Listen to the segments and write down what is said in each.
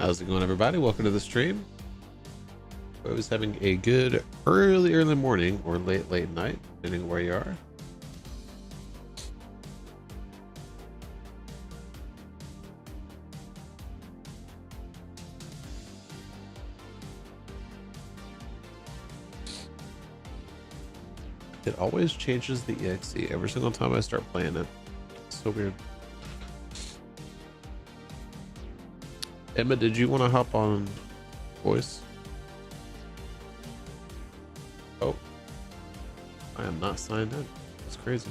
How's it going, everybody? Welcome to the stream. I was having a good early morning or late night, depending on where you are. It always changes the EXE every single time I start playing it. It's so weird. Emma, did you want to hop on voice? Oh, I am not signed in. That's crazy.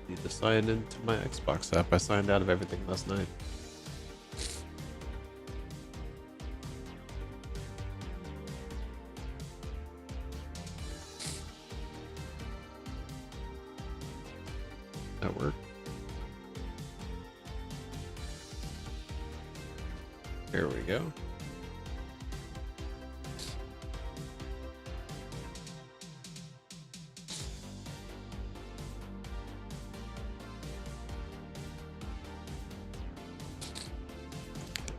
Need to sign into my Xbox app. I signed out of everything last night. That work? There we go.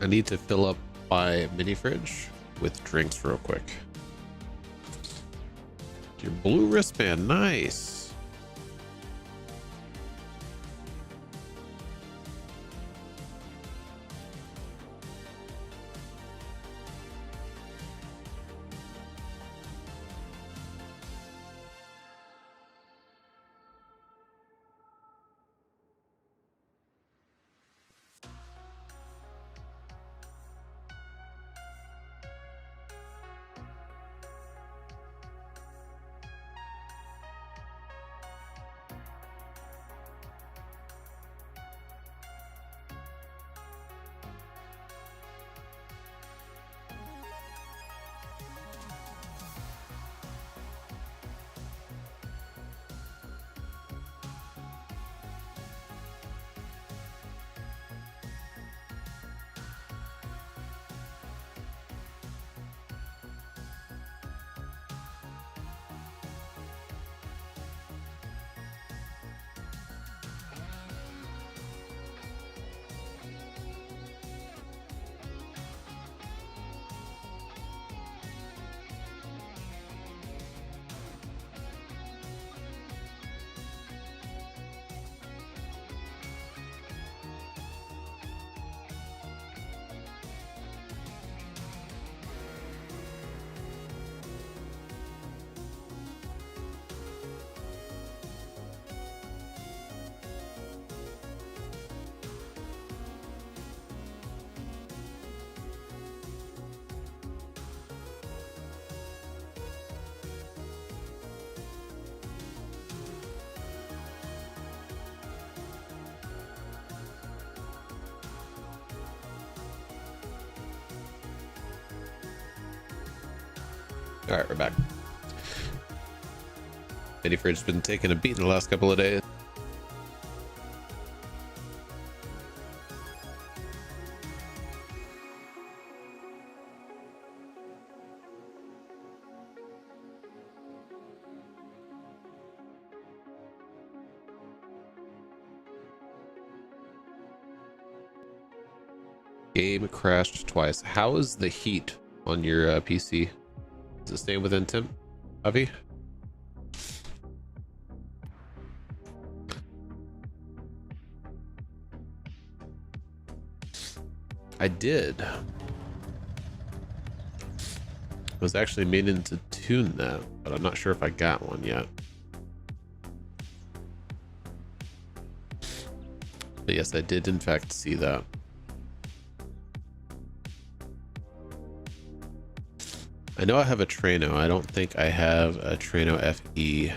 I need to fill up my mini fridge with drinks real quick. Your blue wristband, nice. All right, we're back. Mini fridge's been taking a beat in the last couple of days. Game crashed twice. How is the heat on your PC? Is it staying within temp, Avi? I did. I was actually meaning to tune that, but I'm not sure if I got one yet. But yes, I did in fact see that. I know I have a Trano. I don't think I have a Trano FE.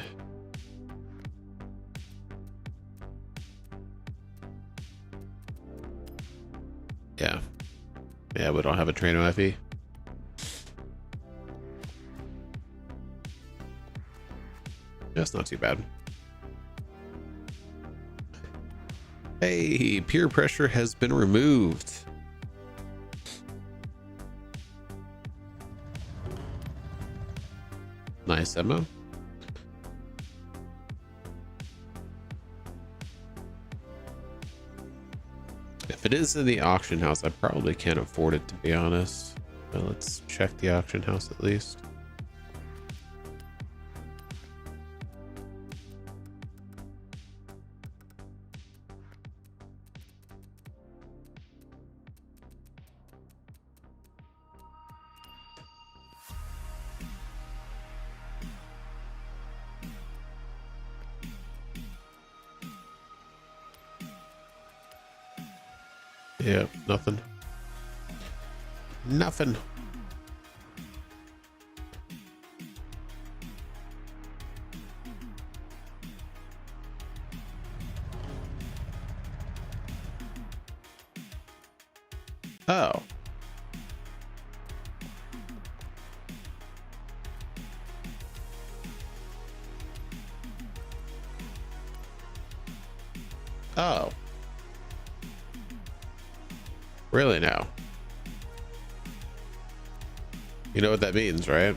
Yeah, we don't have a Trano FE. That's not too bad. Hey, peer pressure has been removed. Nice. Nice ammo. If it is in the auction house, I probably can't afford it, to be honest. But let's check the auction house at least. Yeah, nothing. Nothing. Oh. Oh. Really now? You know what that means, right?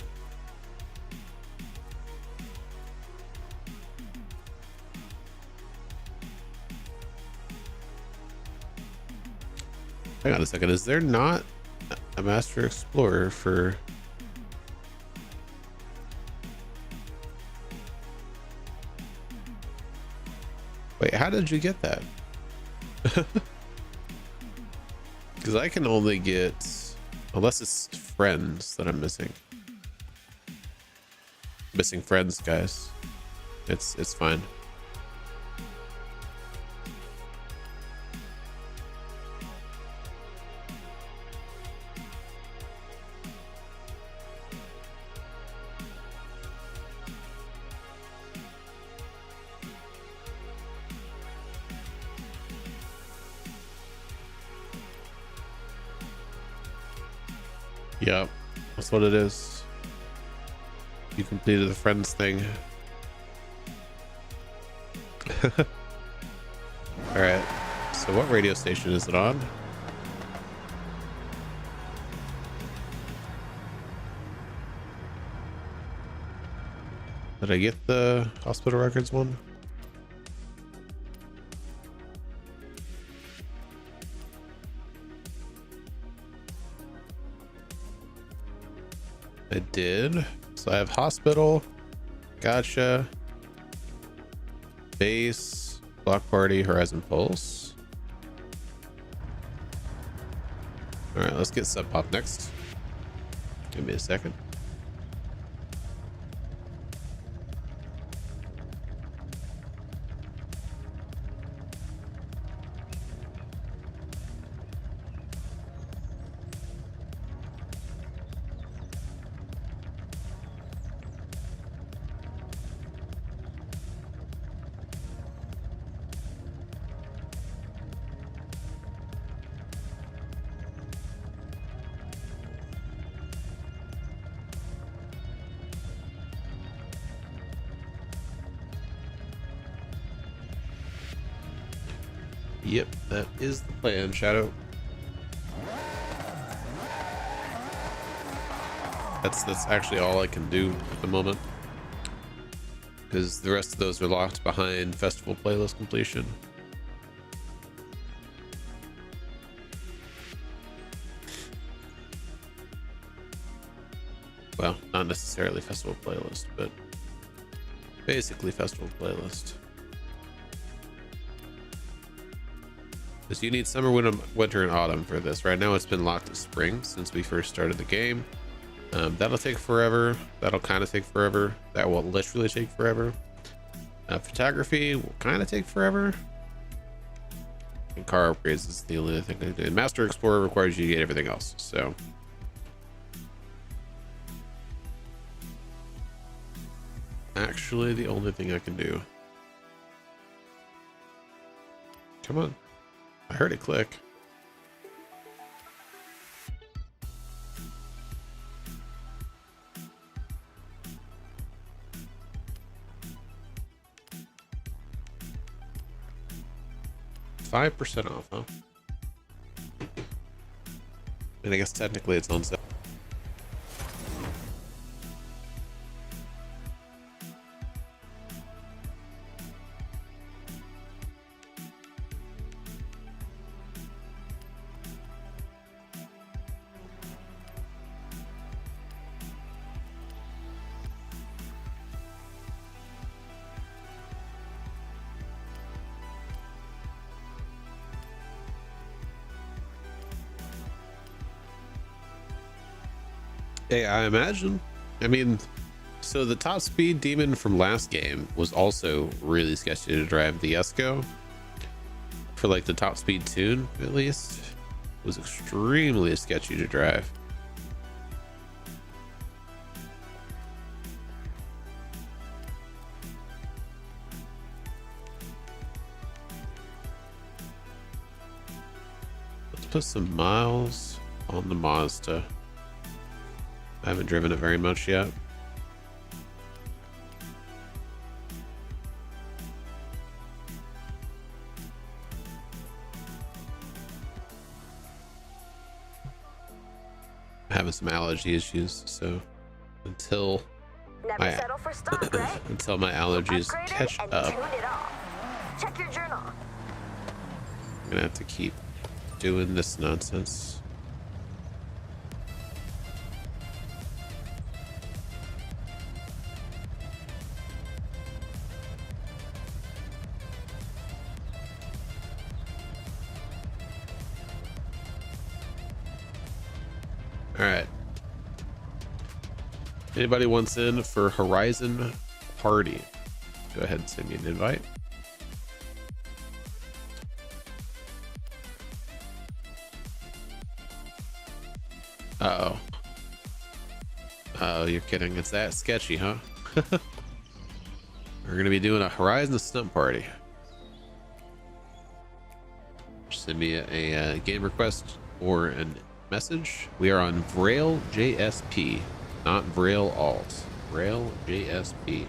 Hang on a second. Is there not a Master Explorer for... Wait, how did you get that? Because I can only get... Unless it's friends that I'm missing. Missing friends, guys. It's fine. Yep, that's what it is. You completed the friends thing. All right, so what radio station is it on? Did I get the hospital records one? I did. So I have hospital, gotcha, base, block party, Horizon Pulse. All right, let's get Sub Pop next. Give me a second. Yep, that is the plan, Shadow. That's actually all I can do at the moment, because the rest of those are locked behind festival playlist completion. Well, not necessarily festival playlist, but basically festival playlist. Because you need summer, winter, and autumn for this. Right now it's been locked to spring since we first started the game. That'll take forever. That'll kind of take forever. That will literally take forever. Photography will kind of take forever. And car upgrades is the only thing I do. And Master Explorer requires you to get everything else. So actually the only thing I can do. Come on. I heard it click. $5% off, huh? And I guess technically it's on sale. Hey, I imagine. I mean, so the top speed demon from last game was also really sketchy to drive. The Esco, for like the top speed tune at least, was extremely sketchy to drive. Let's put some miles on the Mazda. I haven't driven it very much yet. Having some allergy issues, so until my until my allergies catch up, Check your journal. I'm gonna have to keep doing this nonsense. All right. Anybody wants in for Horizon Party? Go ahead and send me an invite. Uh-oh. Oh, you're kidding. It's that sketchy, huh? We're gonna be doing a Horizon Stunt Party. Send me a game request or a message. We are on Braille JSP, not Braille Alt. Braille JSP.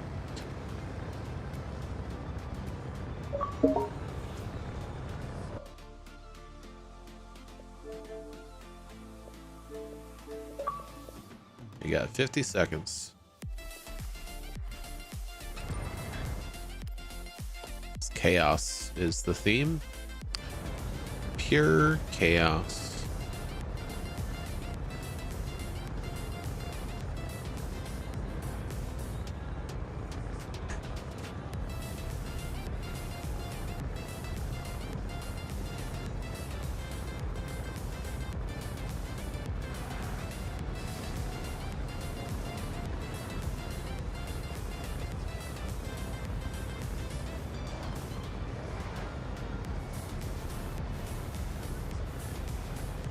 You got 50 seconds. Chaos is the theme. Pure chaos.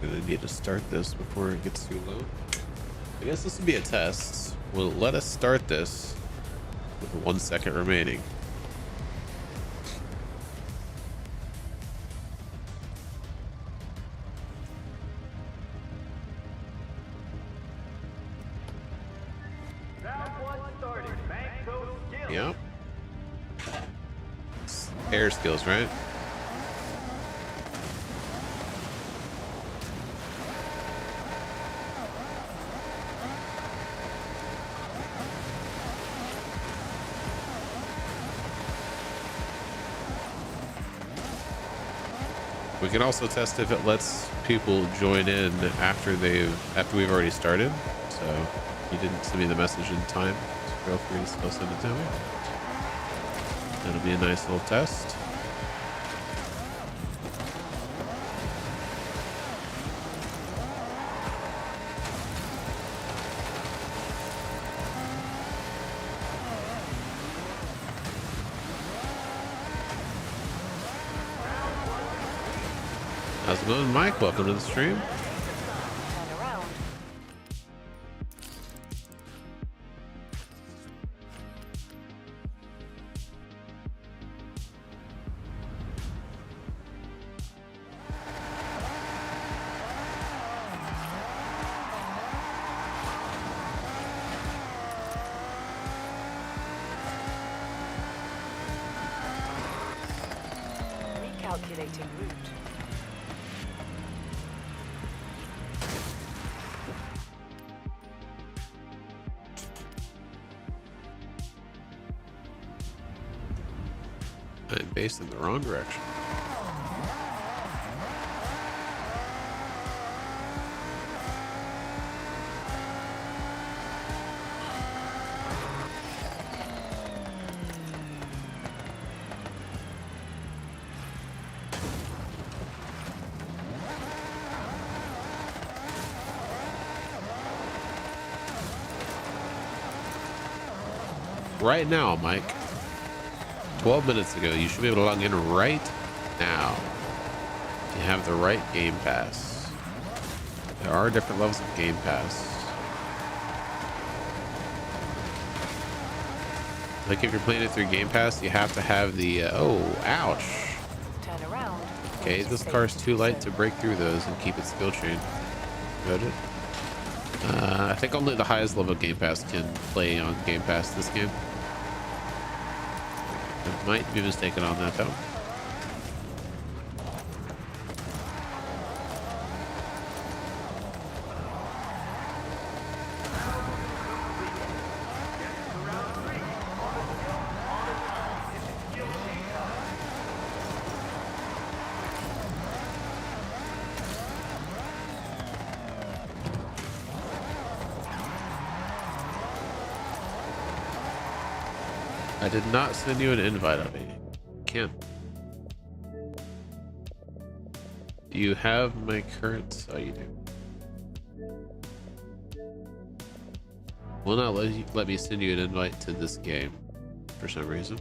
Gonna need to start this before it gets too low. I guess this will be a test. Will it let us start this with 1 second remaining? Yep. Air skills, right? We can also test if it lets people join in after we've already started. So if you didn't send me the message in time, feel free to still send it to me. That'll be a nice little test. How's it going, Mike? Welcome to the stream. Recalculating route. I'm based in the wrong direction. right now, Mike. 12 minutes ago. You should be able to log in right now. You have the right Game Pass. There are different levels of Game Pass. Like if you're playing it through Game Pass, you have to have the oh, ouch. Turn around. Okay, this car's too light to break through those and keep its skill chain. Noted. I think only the highest level of Game Pass can play on Game Pass this game. I might be mistaken on that though. I did not send you an invite, Abby. Can't. Do you have my current? Oh, you do. Will not let me send you an invite to this game for some reason.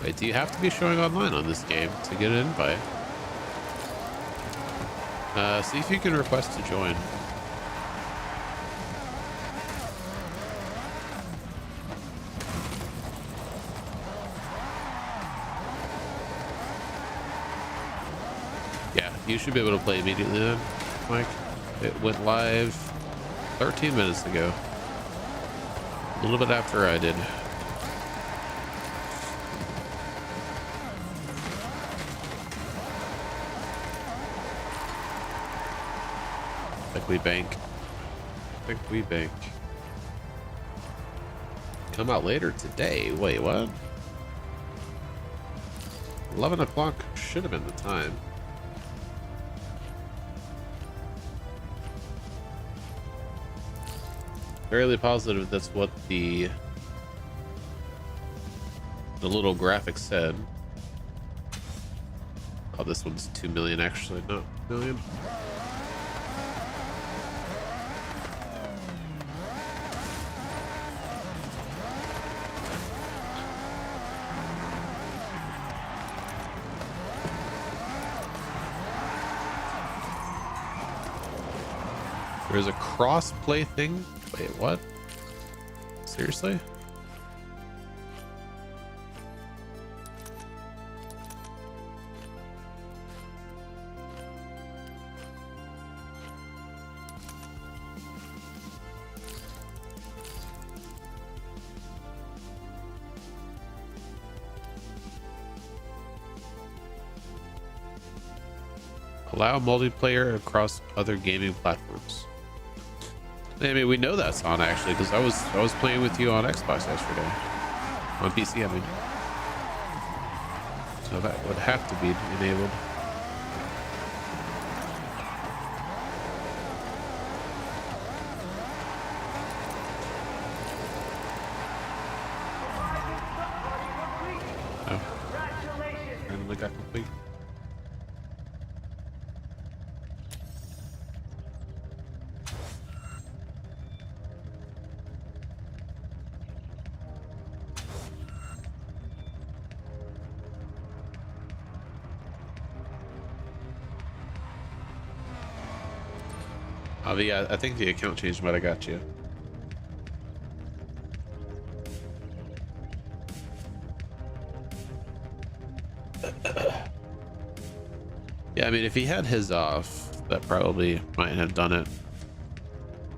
Wait, do you have to be showing online on this game to get an invite? See if you can request to join. Yeah, you should be able to play immediately then, Mike. It went live 13 minutes ago. A little bit after I did. Like we bank. I think we bank. Come out later today. Wait, what? 11 o'clock should have been the time. Fairly positive that's what the little graphic said. Oh, this one's 2 million actually, not million. There's a cross-play thing? Wait, what? Seriously? Allow multiplayer across other gaming platforms. I mean, we know that's on actually, because I was playing with you on Xbox yesterday, on PC. I mean, so that would have to be enabled. Oh, randomly got complete. Yeah, I think the account change might have got you. Yeah, I mean, if he had his off, that probably might have done it.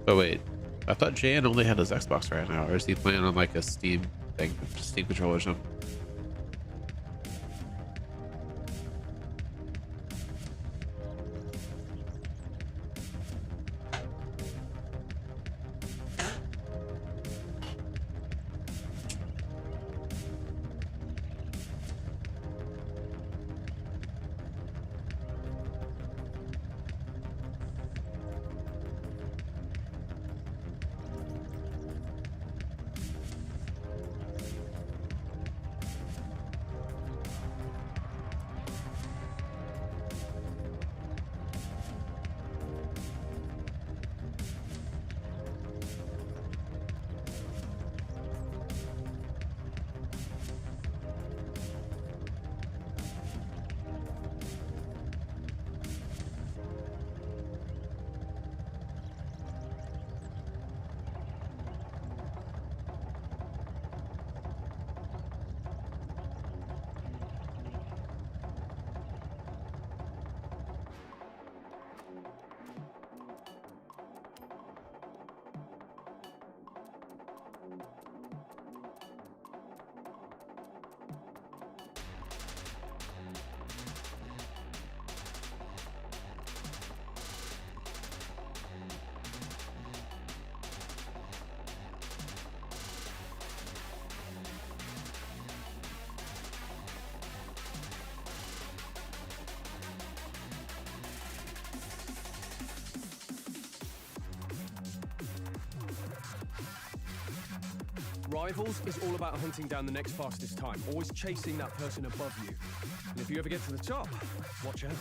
But wait, I thought Jan only had his Xbox right now, or is he playing on like a Steam thing, Steam controller or something? Rivals is all about hunting down the next fastest time, always chasing that person above you. And if you ever get to the top, watch out.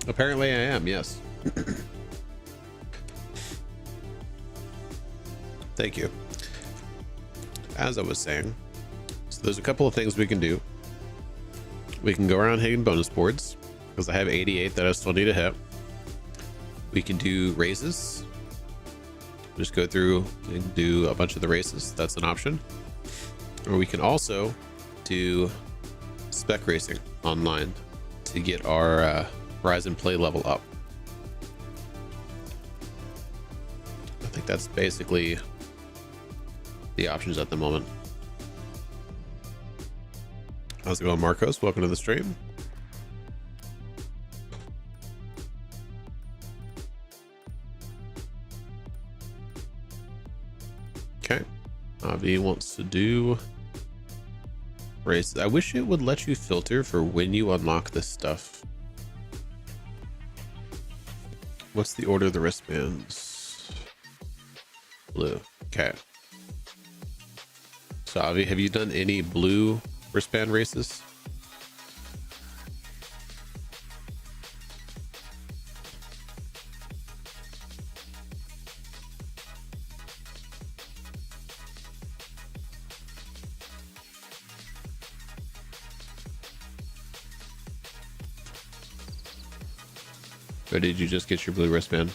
Apparently I am, yes. Thank you. As I was saying, so there's a couple of things we can do. We can go around hitting bonus boards, because I have 88 that I still need to hit. We can do races. Just go through and do a bunch of the races. That's an option. Or we can also do spec racing online to get our Horizon play level up. I think that's basically the options at the moment. How's it going, Marcos? Welcome to the stream. Okay. Avi wants to do races. I wish it would let you filter for when you unlock this stuff. What's the order of the wristbands? Blue. Okay. So Avi, have you done any blue wristband races? Or did you just get your blue wristband?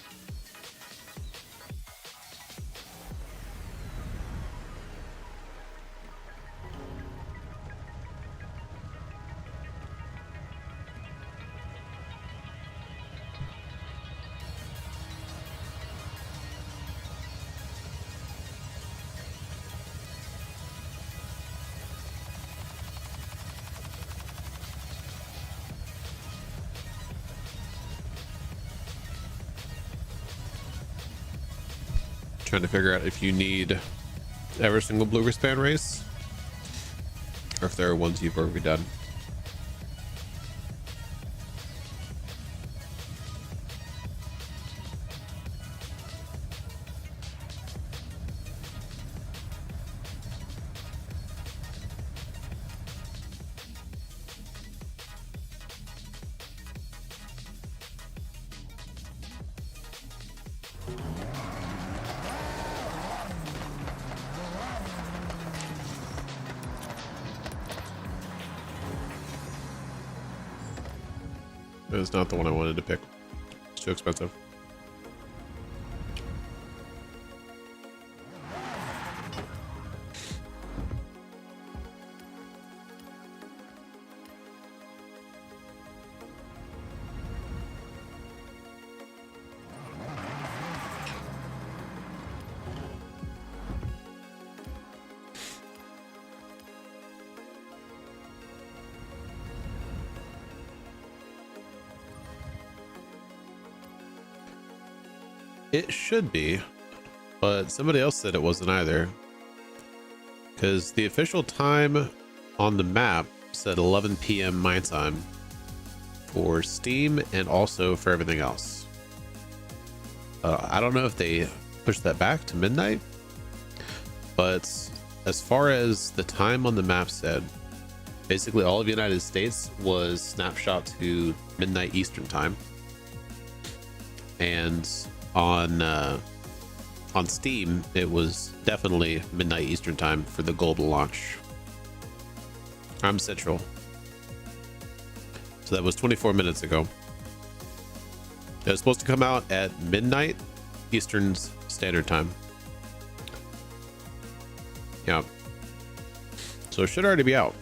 Trying to figure out if you need every single blue wristband race or if there are ones you've already done. It's not the one I wanted to pick. It's too expensive. It should be, but somebody else said it wasn't either. Because the official time on the map said 11 p.m. my time for Steam and also for everything else. I don't know if they pushed that back to midnight, but as far as the time on the map said, basically all of the United States was snapshot to midnight Eastern time. And on Steam, it was definitely midnight Eastern time for the global launch. I'm Central. So that was 24 minutes ago. It was supposed to come out at midnight Eastern Standard Time. Yeah. So it should already be out.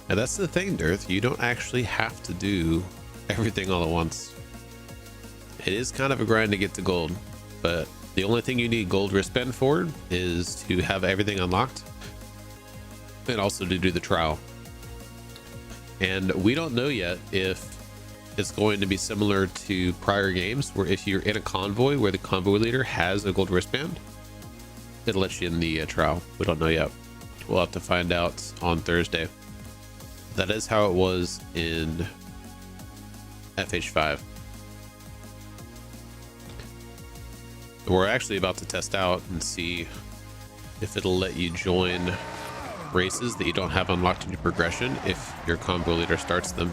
And that's the thing, Dirth. You don't actually have to do everything all at once. It is kind of a grind to get to gold, but the only thing you need gold wristband for is to have everything unlocked and also to do the trial. And we don't know yet if it's going to be similar to prior games where if you're in a convoy where the convoy leader has a gold wristband, it'll let you in the trial. We don't know yet. We'll have to find out on Thursday. That is how it was in FH5. We're actually about to test out and see if it'll let you join races that you don't have unlocked in your progression if your convoy leader starts them.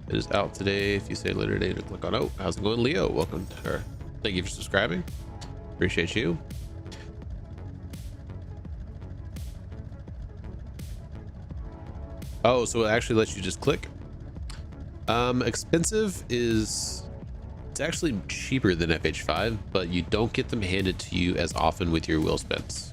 It is out today. If you say later today to click on, oh, how's it going, Leo? Welcome, or thank you for subscribing. Appreciate you. Oh, so it actually lets you just click. Expensive is, it's actually cheaper than FH5, but you don't get them handed to you as often with your wheel spins.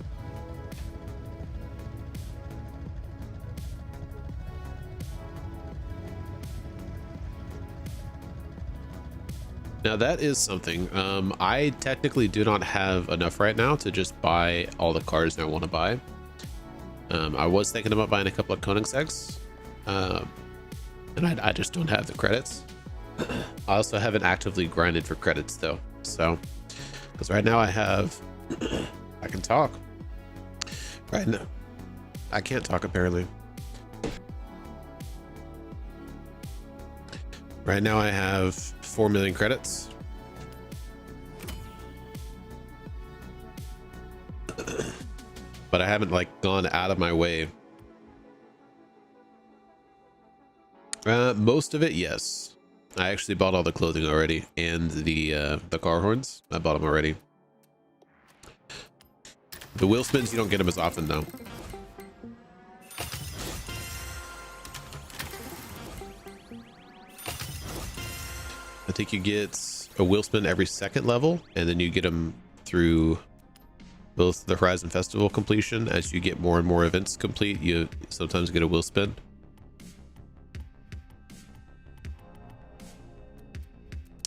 Now that is something. I technically do not have enough right now to just buy all the cars I want to buy. I was thinking about buying a couple of Koenigsegg's, and I just don't have the credits. I also haven't actively grinded for credits though, so because right now I have I can talk right now. I can't talk apparently. Right now I have 4 million credits. But I haven't like gone out of my way. Most of it, yes. I actually bought all the clothing already and the car horns. I bought them already. The wheel spins, you don't get them as often though. I think you get a wheel spin every second level, and then you get them through both the Horizon Festival completion. As you get more and more events complete, you sometimes get a wheel spin.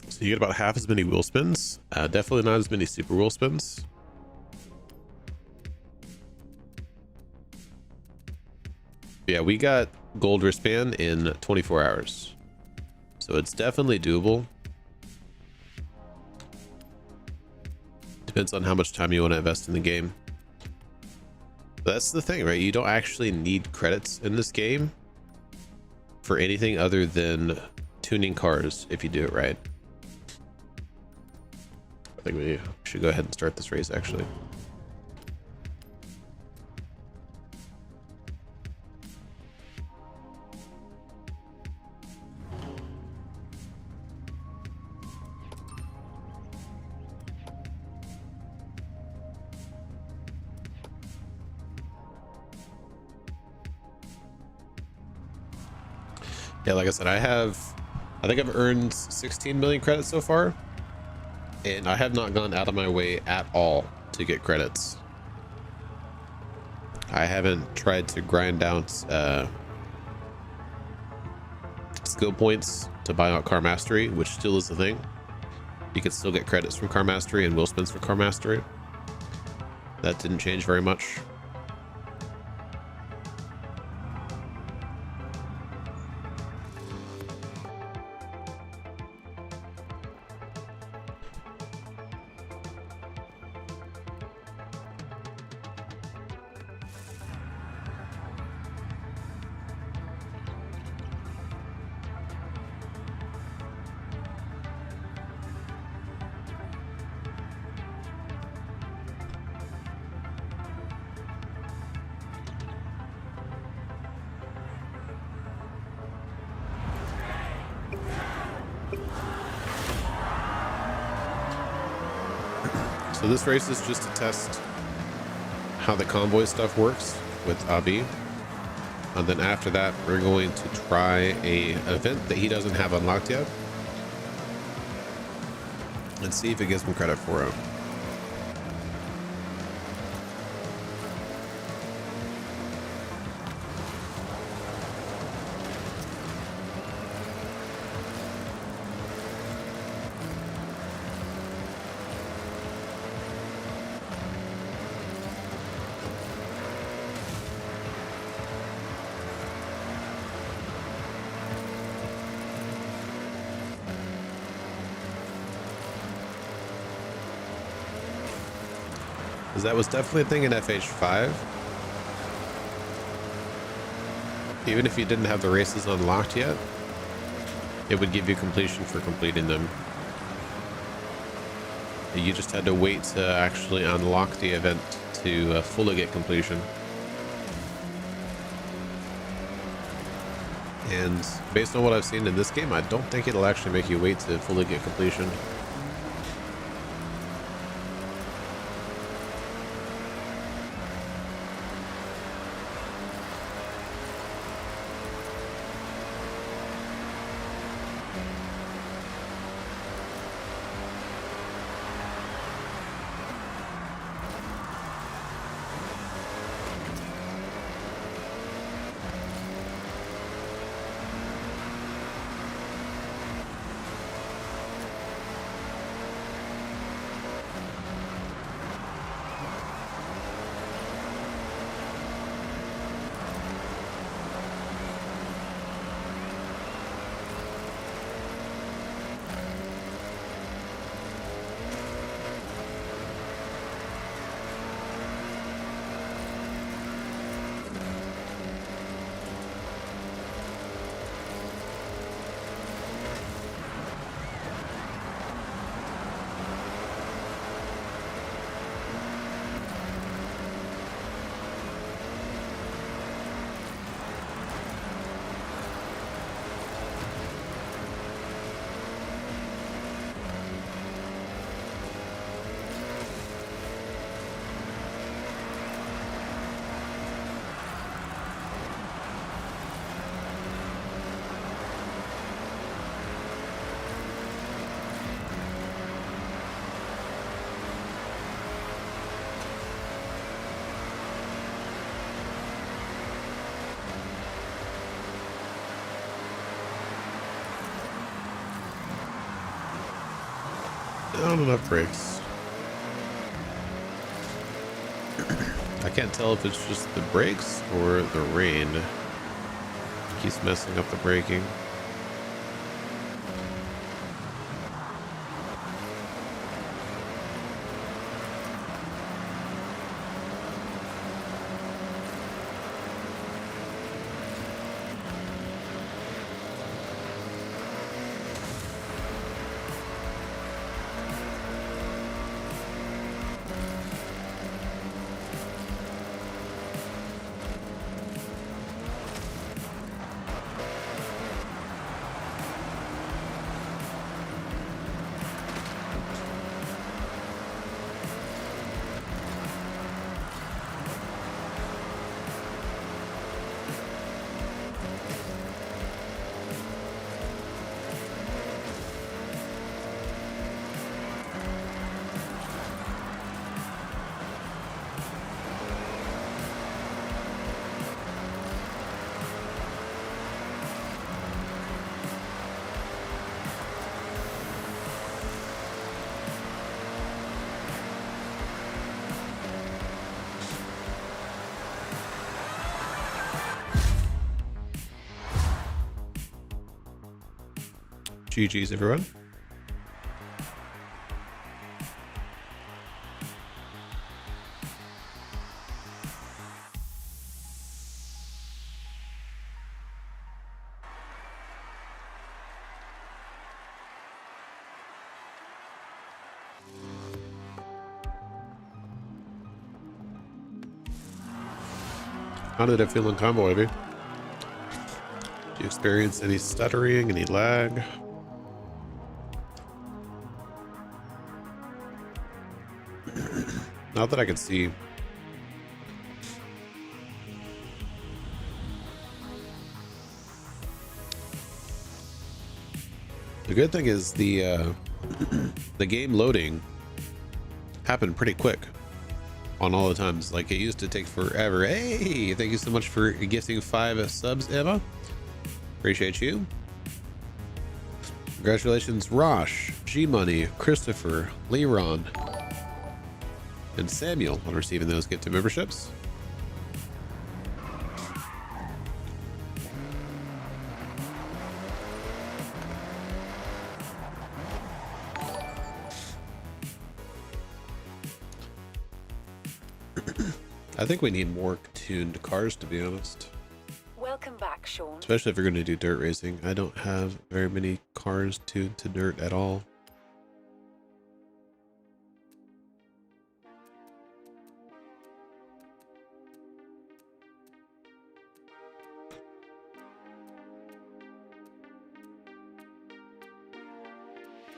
So you get about half as many wheel spins. Definitely not as many super wheel spins. Yeah, we got gold wristband in 24 hours. So it's definitely doable. Depends on how much time you want to invest in the game. But that's the thing, right? You don't actually need credits in this game for anything other than tuning cars if you do it right. I think we should go ahead and start this race actually. Yeah, like I said, I think I've earned 16 million credits so far, and I have not gone out of my way at all to get credits. I haven't tried to grind out skill points to buy out car mastery, which still is the thing. You can still get credits from car mastery and wheel spins for car mastery. That didn't change very much. So this race is just to test how the convoy stuff works with Abi. And then after that, we're going to try a event that he doesn't have unlocked yet and see if it gives him credit for it. Because that was definitely a thing in FH5. Even if you didn't have the races unlocked yet, it would give you completion for completing them. You just had to wait to actually unlock the event to fully get completion. And based on what I've seen in this game, I don't think it'll actually make you wait to fully get completion. Not enough brakes. I can't tell if it's just the brakes or the rain. Keeps messing up the braking. GG's, everyone. How did it feel in combo, Ivy? Do you experience any stuttering, any lag? Not that I can see. The good thing is the game loading happened pretty quick on all the times. Like, it used to take forever. Hey, thank you so much for gifting 5 subs, Emma. Appreciate you. Congratulations, Rosh, G-Money, Christopher, Leron, and Samuel on receiving those gifted memberships. I think we need more tuned cars, to be honest. Welcome back, Sean. Especially if you're going to do dirt racing. I don't have very many cars tuned to dirt at all.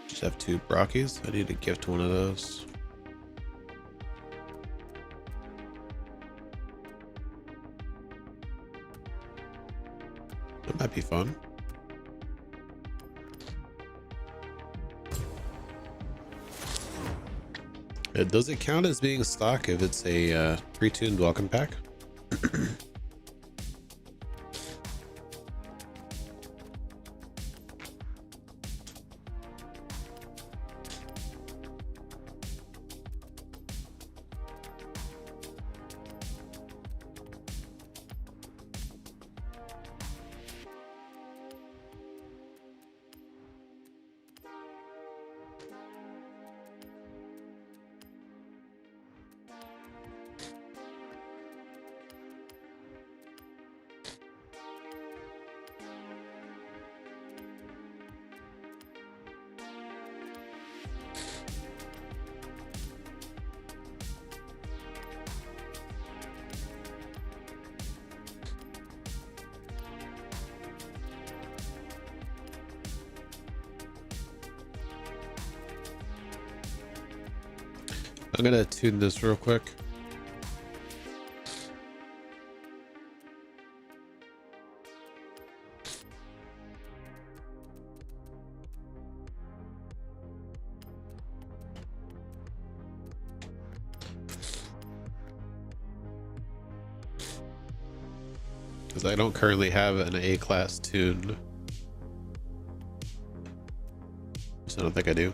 Just have 2 Brockies. I need to gift one of those. That might be fun. Does it count as being stock if it's a pre-tuned welcome pack? I'm gonna tune this real quick. Because I don't currently have an A-class tune. So I don't think I do.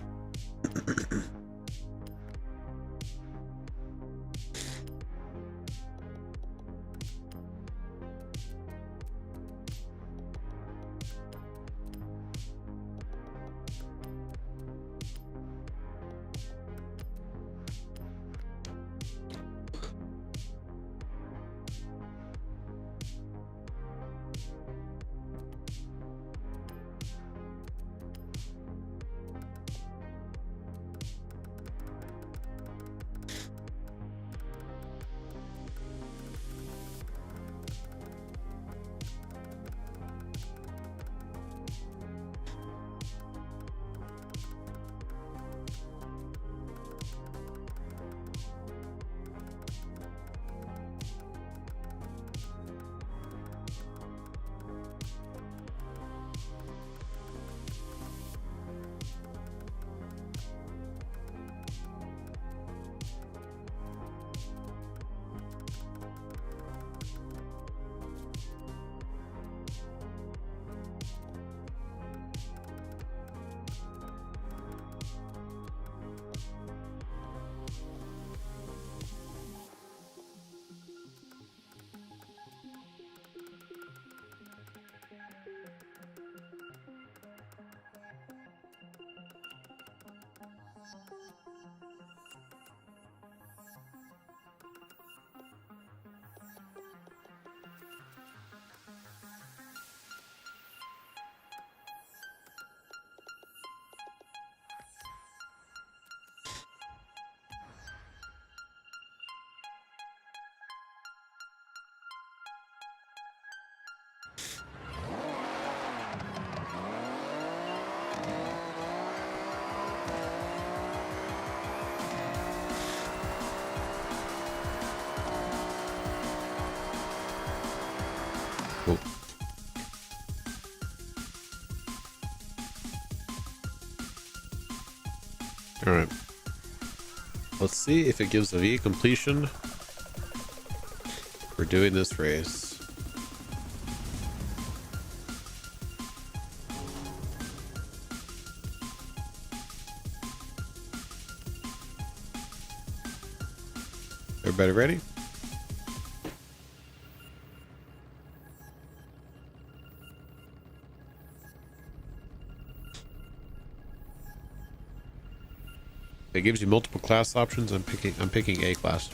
Cool. All right. Let's see if it gives a V completion for doing this race. Everybody ready? It gives you multiple class options. I'm picking A class.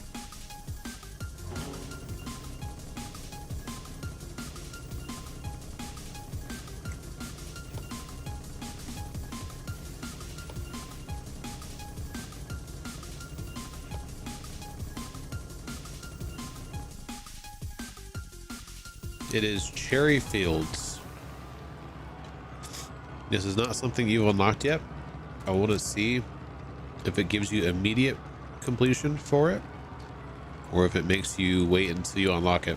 It is Cherry Fields. This is not something you've unlocked yet. I want to see if it gives you immediate completion for it, or if it makes you wait until you unlock it.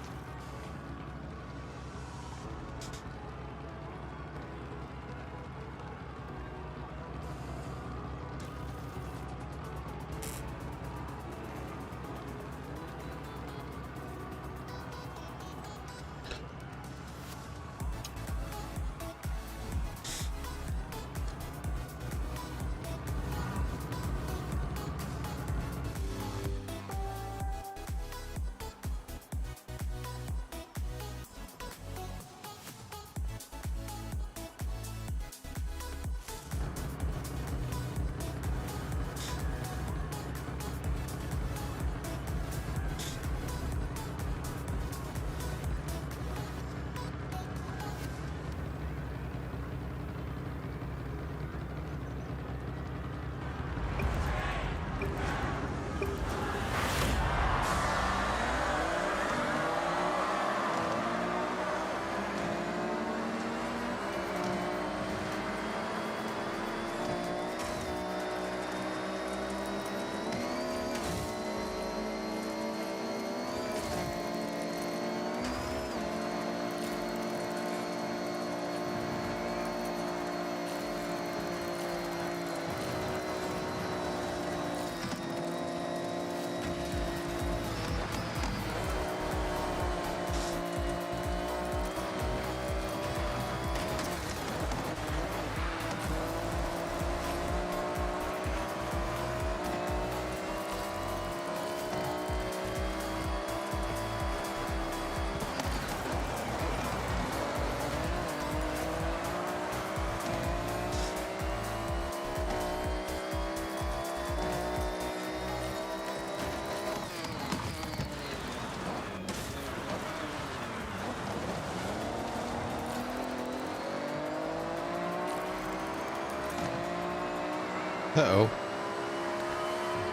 Uh-oh.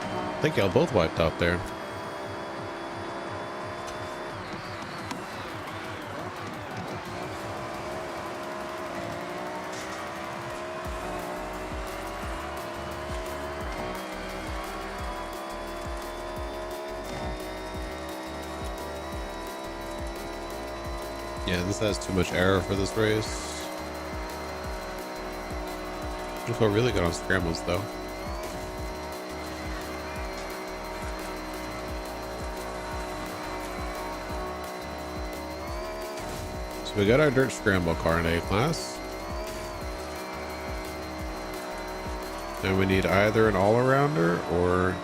I think y'all both wiped out there. Yeah, this has too much error for this race. I feel really good on scrambles though. So we got our dirt scramble car in A class. And we need either an all-arounder or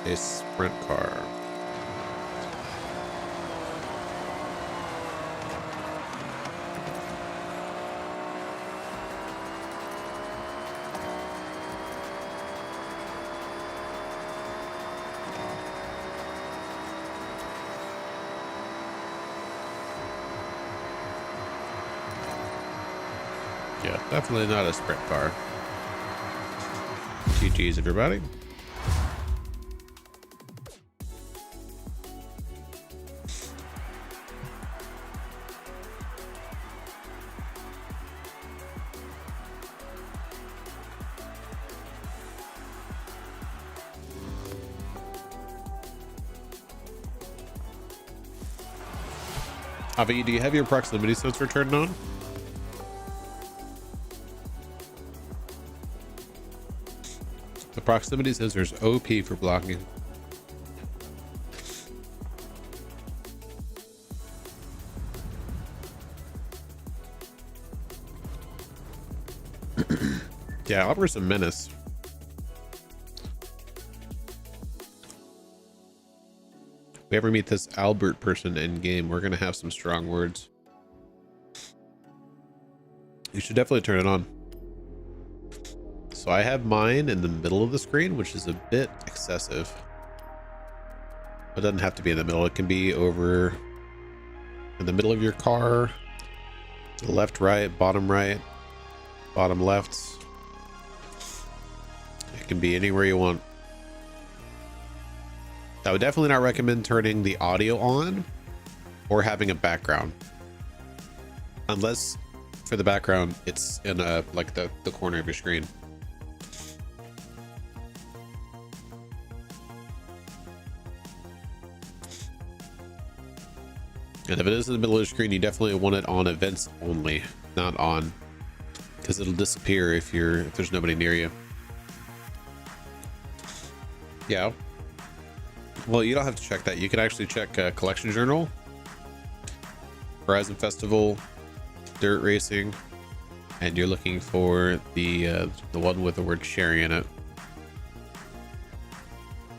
a sprint car. Yeah, definitely not a sprint car. GG's, everybody. Avi, do you have your proximity sensor turned on? The proximity sensor is OP for blocking. Yeah, Albert's a menace. If we ever meet this Albert person in game, we're gonna have some strong words. You should definitely turn it on. So I have mine in the middle of the screen, which is a bit excessive. It doesn't have to be in the middle. It can be over in the middle of your car, left, right, bottom left. It can be anywhere you want. I would definitely not recommend turning the audio on or having a background, unless for the background it's in a like the corner of your screen. And if it is in the middle of the screen, you definitely want it on events only, not on, because it'll disappear if there's nobody near you. Yeah. Well, you don't have to check that. You can actually check Collection Journal, Horizon Festival, Dirt Racing, and you're looking for the one with the word Cherry in it.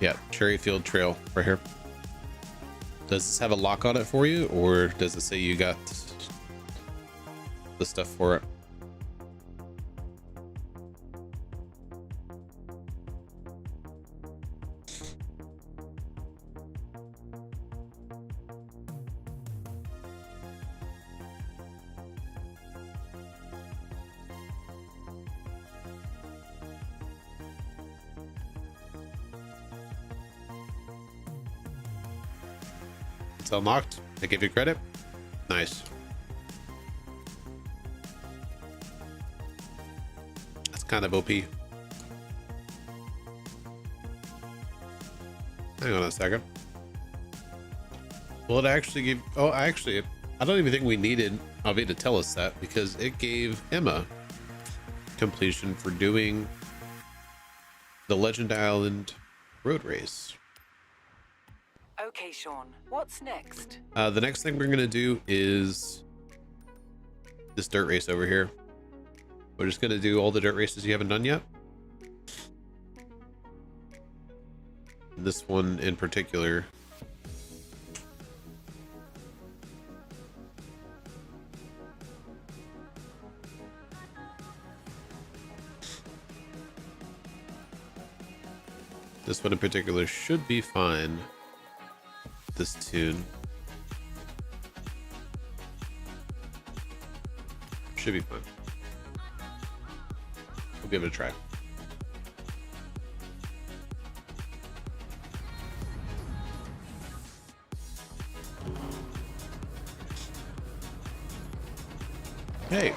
Yeah, Cherry Field Trail right here. Does this have a lock on it for you, or does it say you got the stuff for it? It's unlocked. I give you credit. Nice. That's kind of OP. Hang on a second. Will it actually give... Oh, actually, I don't even think we needed Avi to tell us that, because it gave Emma completion for doing the Legend Island road race. Okay, Sean, what's next? The next thing we're gonna do is this dirt race over here. We're just gonna do all the dirt races you haven't done yet. This one in particular. This one in particular should be fine. This tune should be fun. We'll give it a try. Hey,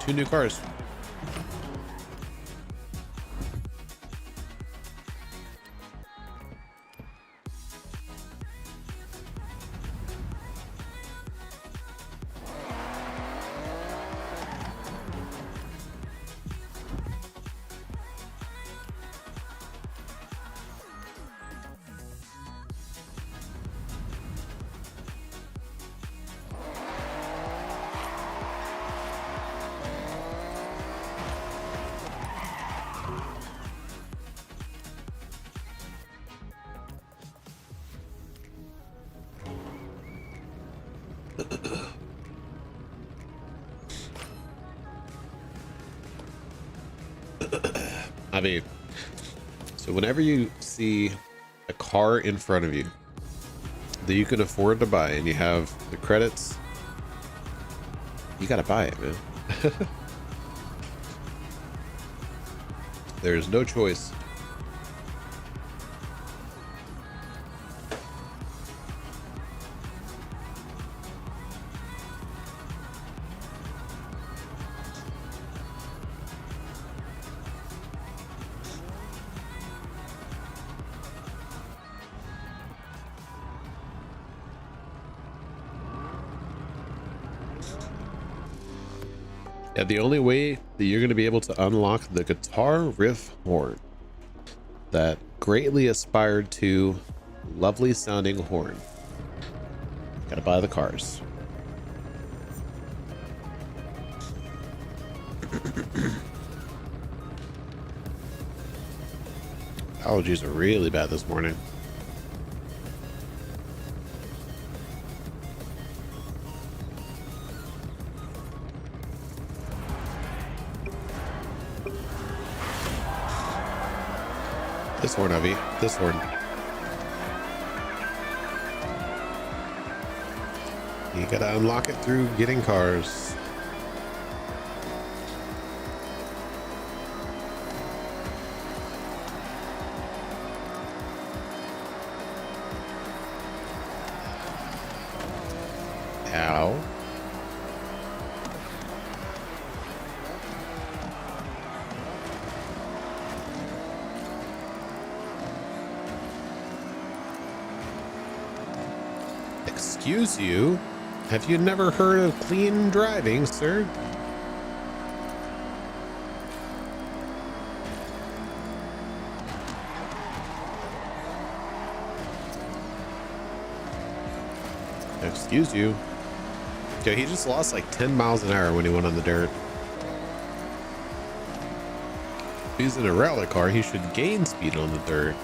2 new cars. I mean, so whenever you see a car in front of you that you can afford to buy and you have the credits You gotta buy it, man. There's no choice. Yeah, the only way that you're going to be able to unlock the guitar riff horn, that greatly aspired to lovely sounding horn, gotta buy the cars. Allergies are really bad this morning. This horn, Avi. This horn. You gotta unlock it through getting cars. Ow. Excuse you? Have you never heard of clean driving, sir? Excuse you. Okay, he just lost like 10 miles an hour when he went on the dirt. If he's in a rally car, he should gain speed on the dirt.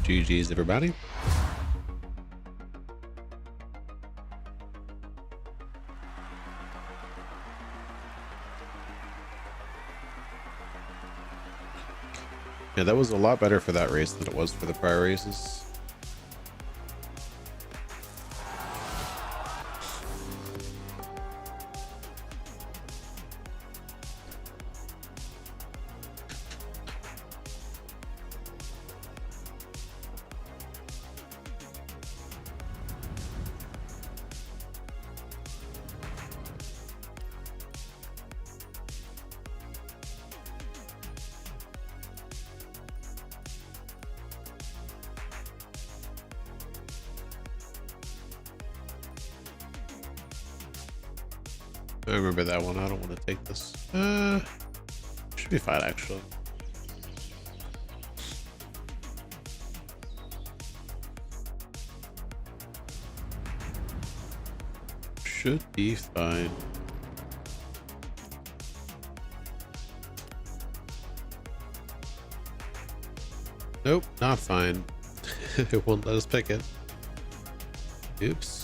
GG's, everybody. Yeah, that was a lot better for that race than it was for the prior races. I remember that one. I don't want to take this. Should be fine, actually. Should be fine. Nope, not fine. It won't let us pick it. Oops.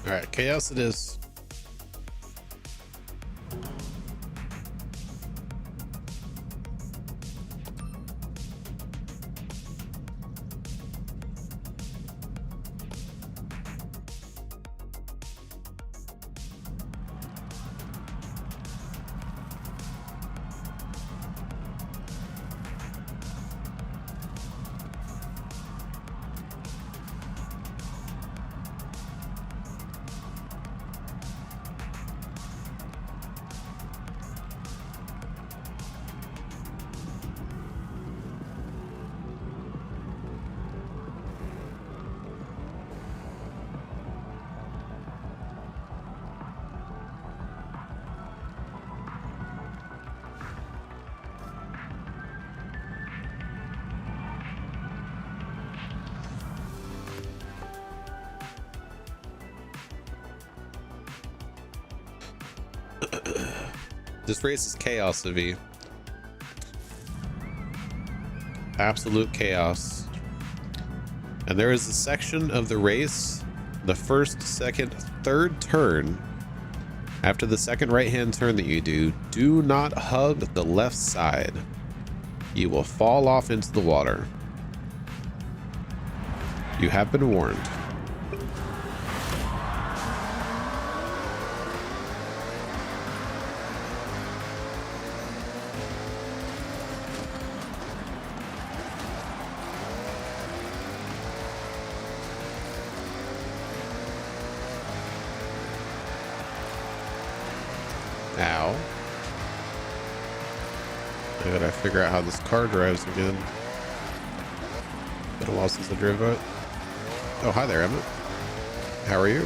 All right, chaos it is. This race is chaos, Avi. Absolute chaos. And there is a section of the race, the first, second, third turn. After the second right-hand turn that you do not hug the left side. You will fall off into the water. You have been warned. Ow. I gotta figure out how this car drives again. Been a while since I drove it. Oh, hi there, Emmett. How are you?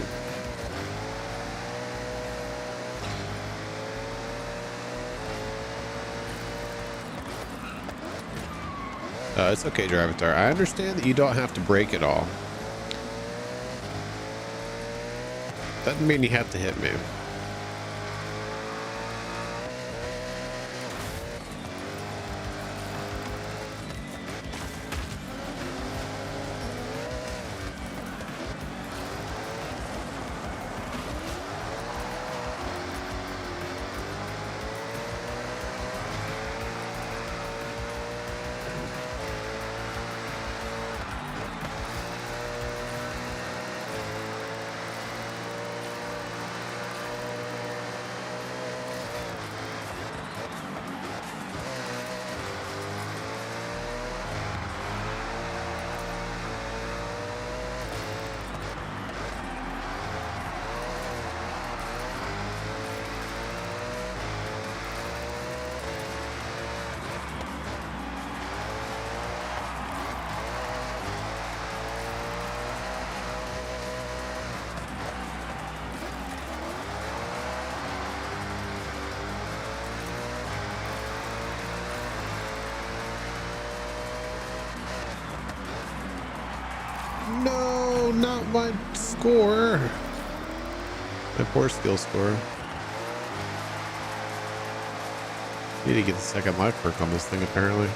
It's okay, Drivatar. I understand that you don't have to break it all. Doesn't mean you have to hit me. No, not my score. My poor skill score. Need to get the second life perk on this thing, apparently.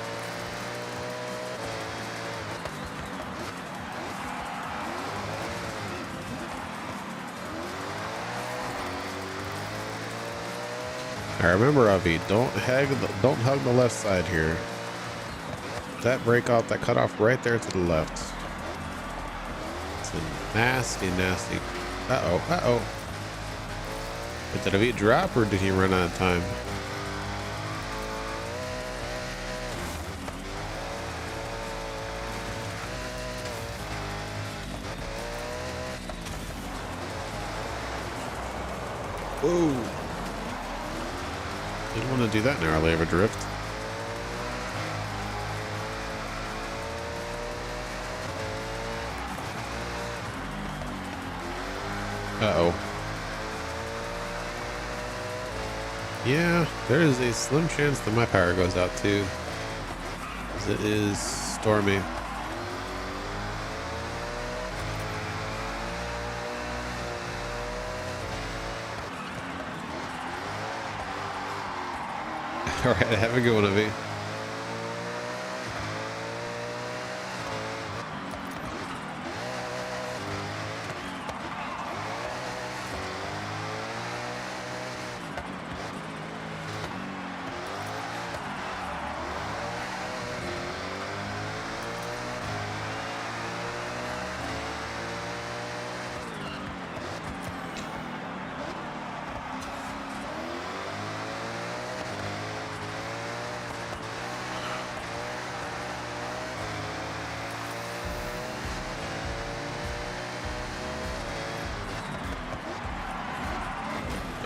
I remember, Avi, don't hug the left side here. That break off, that cut off right there to the left. It's a nasty, nasty. Uh-oh. But did Avi drop or did he run out of time? Whoa. Didn't want to do that narrowly of a drift. Uh-oh. Yeah, there is a slim chance that my power goes out too, as it is stormy. All right, have a good one, Avi.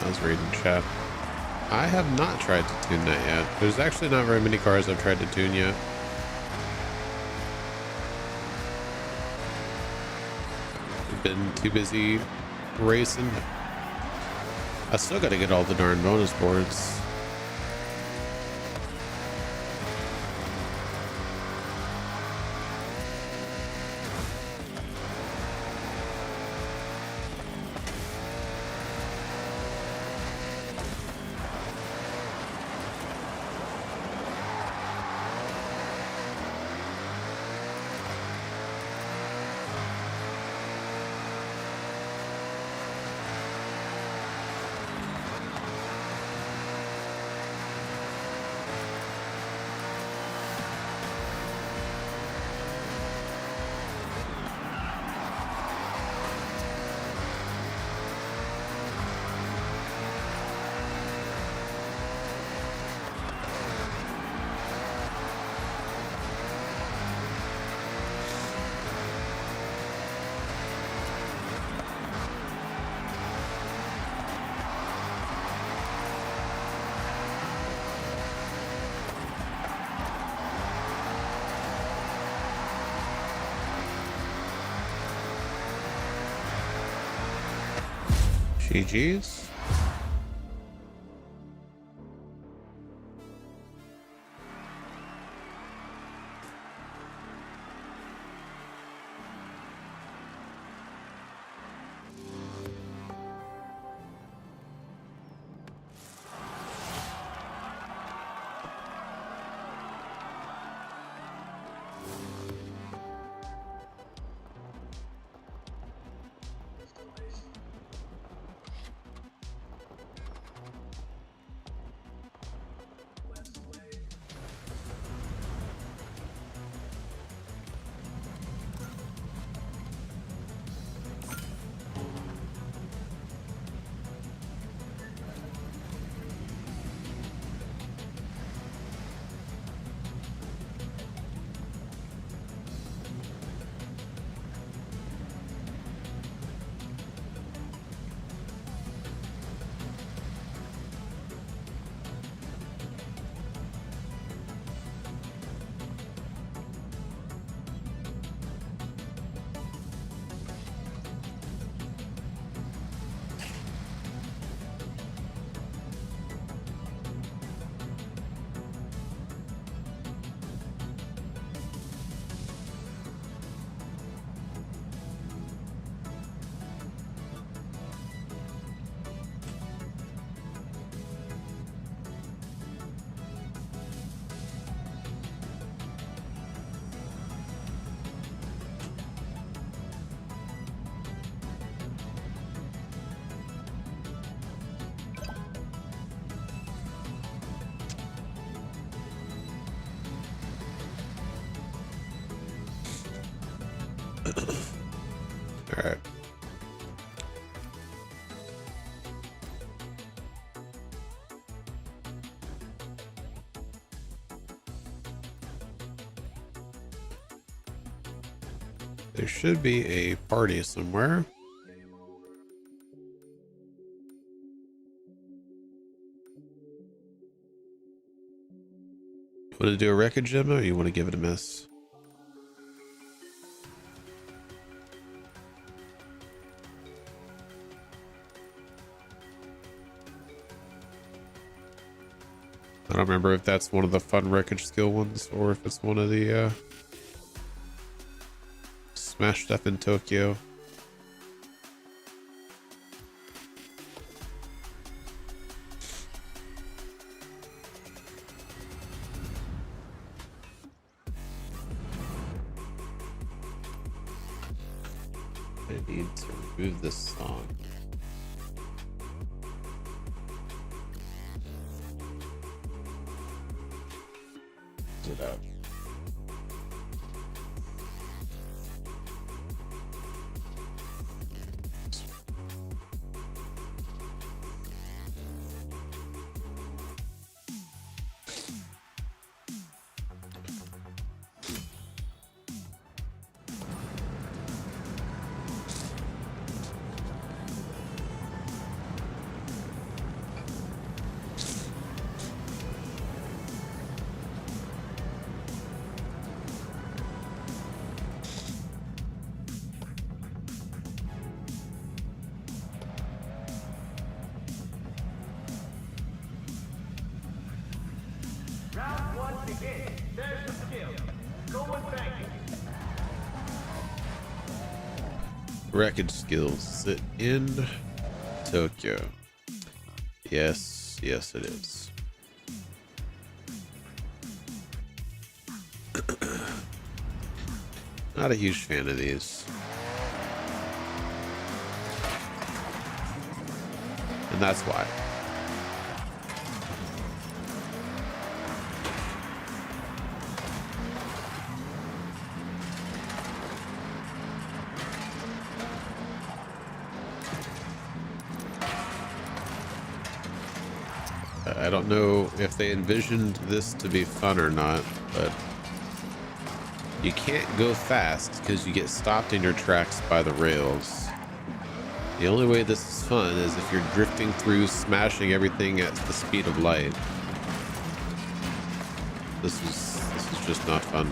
I was reading chat. I have not tried to tune that yet. There's actually not very many cars I've tried to tune yet. I've been too busy racing. I still gotta get all the darn bonus boards. GG's. All right. There should be a party somewhere. You want to do a wreckage demo or you want to give it a miss? I don't remember if that's one of the fun wreckage skill ones or if it's one of the smash stuff in Tokyo. I need to remove this song. It out. Round one begins. There's the skill. Go and bang it. Wreckage skills. Is it in Tokyo? Yes, yes it is. Not a huge fan of these. And that's why. I don't know if they envisioned this to be fun or not, but you can't go fast because you get stopped in your tracks by the rails. The only way this is fun is if you're drifting through, smashing everything at the speed of light. This is just not fun.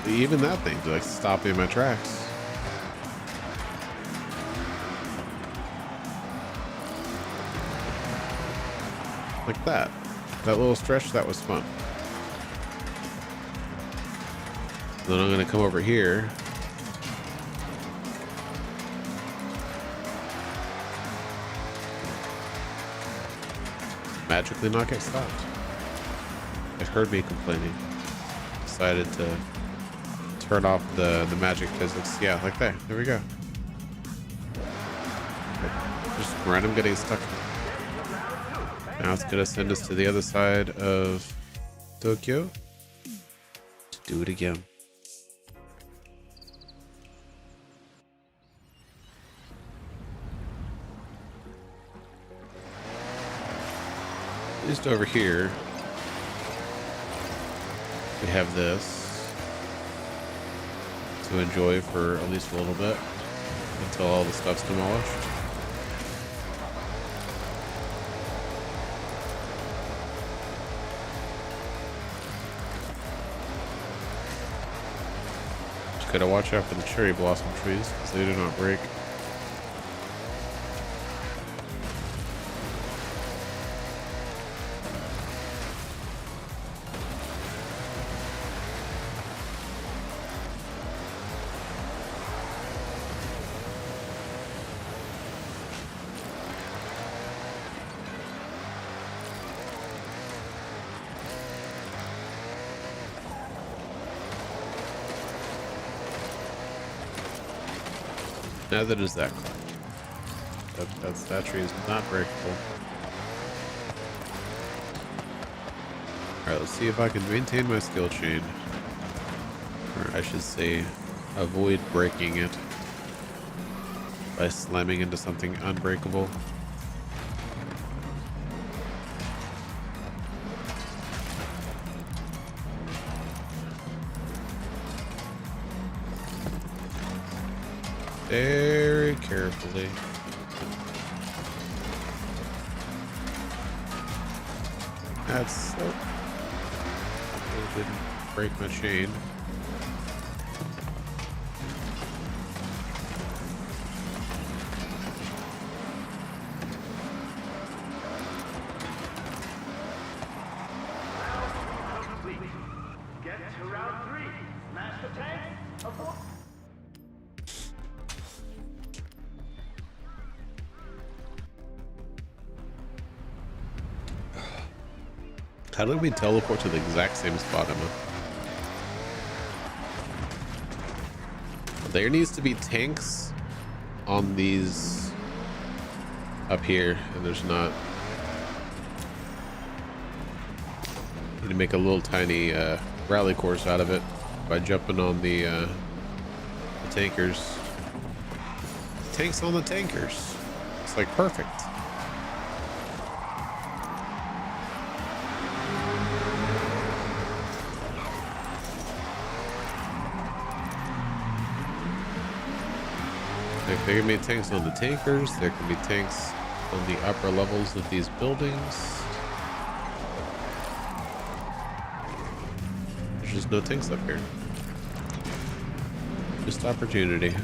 even that thing to like stop me in my tracks. Like that. That little stretch, that was fun. Then I'm gonna come over here. Magically not get stopped. It heard me complaining. Decided to turn off the magic physics. Yeah, like that. There we go. Just random getting stuck. Now it's gonna send us to the other side of Tokyo to do it again. At least over here, we have this to enjoy for at least a little bit until all the stuff's demolished. Just gotta watch out for the cherry blossom trees because they do not break. Neither does that car. That tree is not breakable. Alright, let's see if I can maintain my skill chain. Or I should say, avoid breaking it by slamming into something unbreakable. Very carefully. That's so. It didn't break my chain. Get to round 3. Smash the tank. Avoid. How did we teleport to the exact same spot, Emma? There needs to be tanks on these up here, and there's not. Need to make a little tiny rally course out of it by jumping on the tankers. Tanks on the tankers. It's like perfect. There can be tanks on the tankers. There can be tanks on the upper levels of these buildings. There's just no tanks up here. Just opportunity.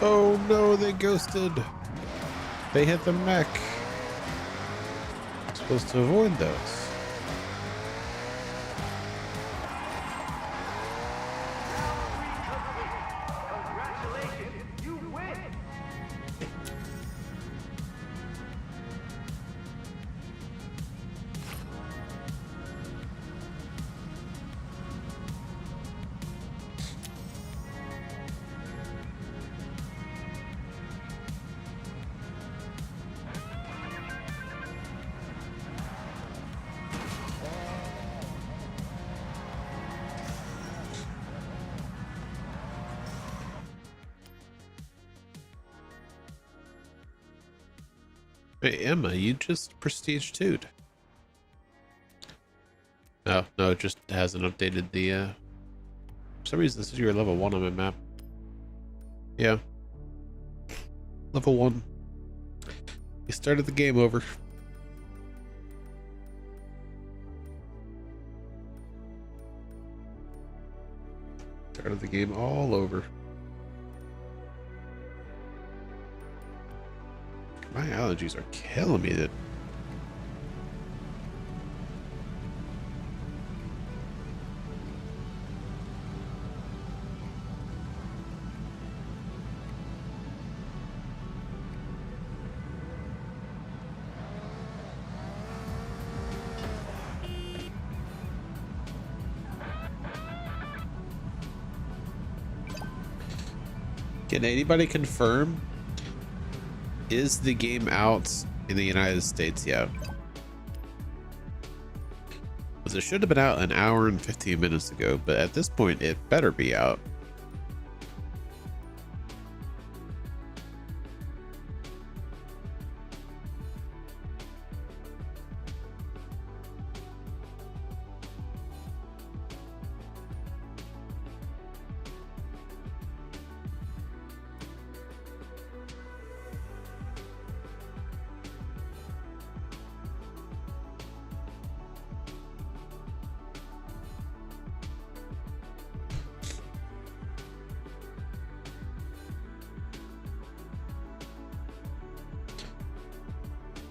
Oh no, they ghosted. They hit the mech. Supposed to avoid those. Congratulations, you win! Hey Emma, you just prestige 2'd. Oh, no, it just hasn't updated the, for some reason this is your level 1 on my map. Yeah. Level 1. You started the game over. Started the game all over. My allergies are killing me. That can anybody confirm? Is the game out in the United States yet? Because it should have been out an hour and 15 minutes ago, but at this point it better be out.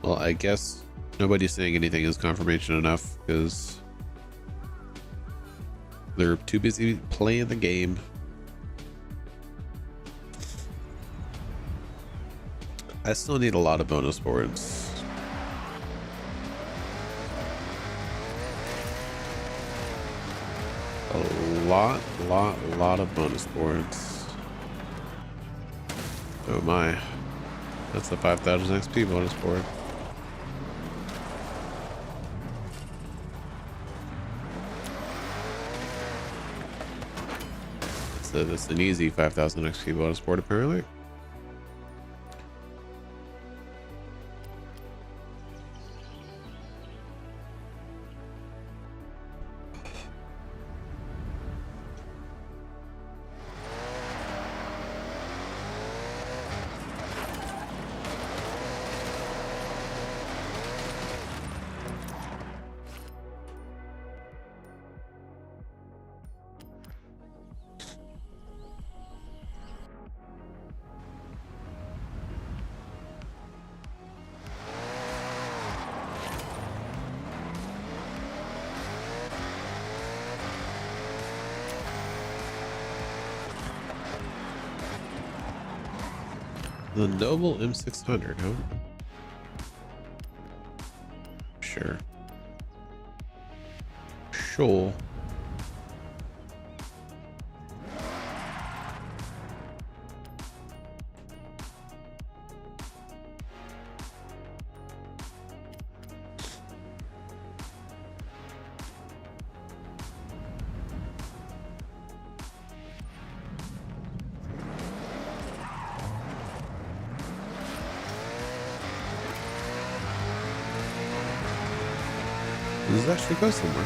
Well, I guess nobody's saying anything is confirmation enough because they're too busy playing the game. I still need a lot of bonus boards. A lot of bonus boards. Oh my. That's the 5,000 XP bonus board. So that's an easy 5,000 XP bonus board apparently. The Noble M600, huh? Sure. Sure. Does this actually go somewhere?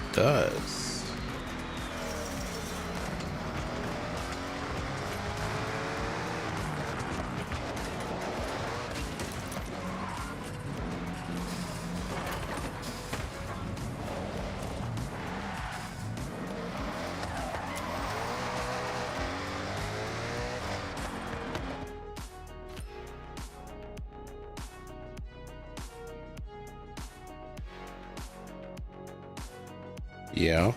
It does. Yeah.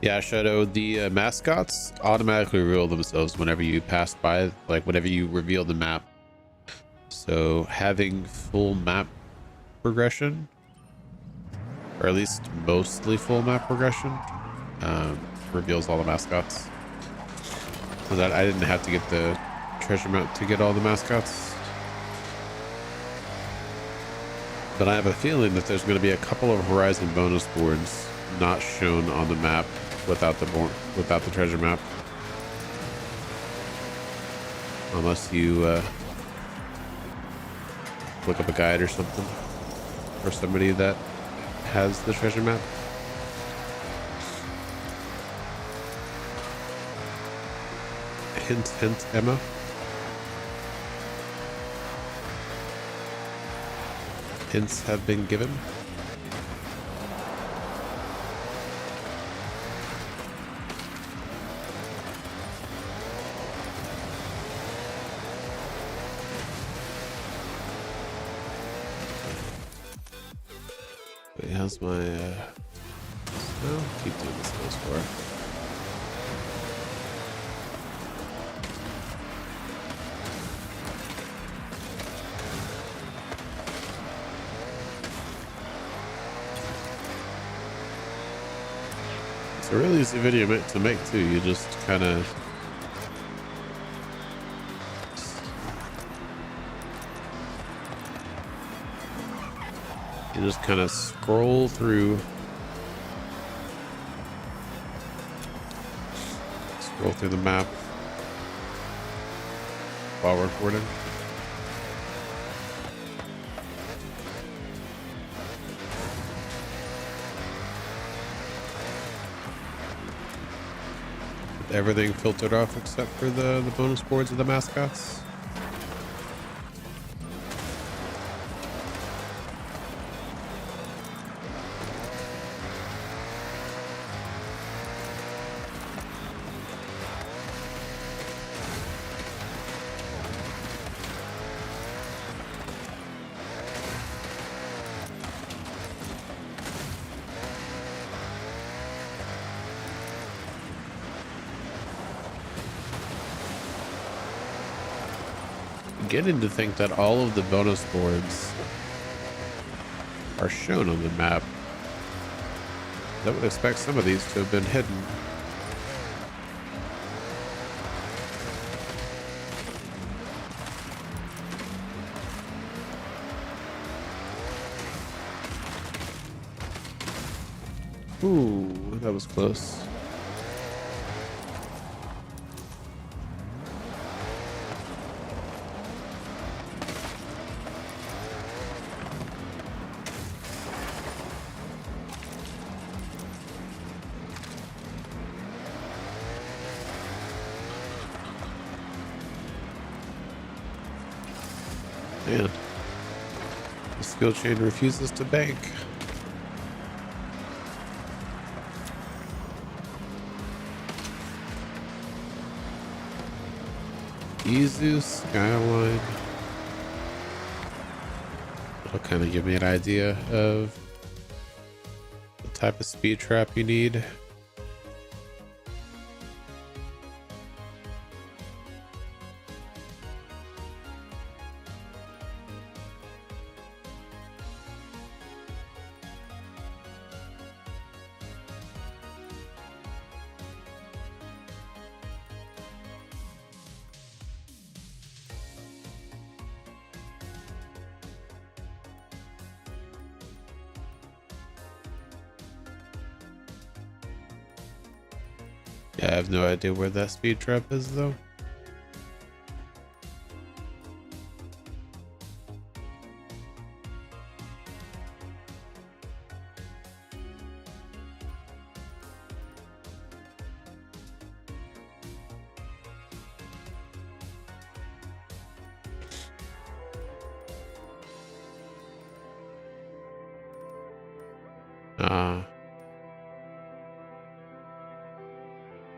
Yeah, Shadow, the mascots automatically reveal themselves whenever you pass by, like whenever you reveal the map. So having full map progression, or at least mostly full map progression, reveals all the mascots. So that I didn't have to get the treasure map to get all the mascots. But I have a feeling that there's going to be a couple of Horizon bonus boards not shown on the map without the treasure map, unless you look up a guide or something, or somebody that has the treasure map. Hint, hint, Emma. Hints have been given. Wait, how's my no, keep doing this goes for. It's a really easy video to make too. You just kind of scroll through the map while recording. Everything filtered off except for the bonus boards of the mascots. Beginning to think that all of the bonus boards are shown on the map. I would expect some of these to have been hidden. Ooh, that was close. Man, the skill chain refuses to bank. Izu Skyline. That'll kind of give me an idea of the type of speed trap you need. Yeah, I have no idea where that speed trap is though.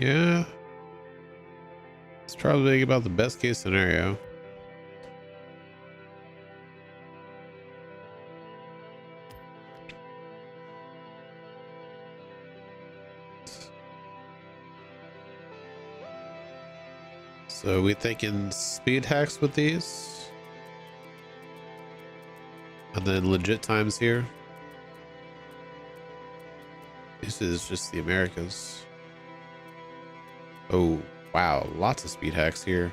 Yeah, it's probably about the best case scenario. So we thinking speed hacks with these, and then legit times here. This is just the Americas. Oh wow, lots of speed hacks here.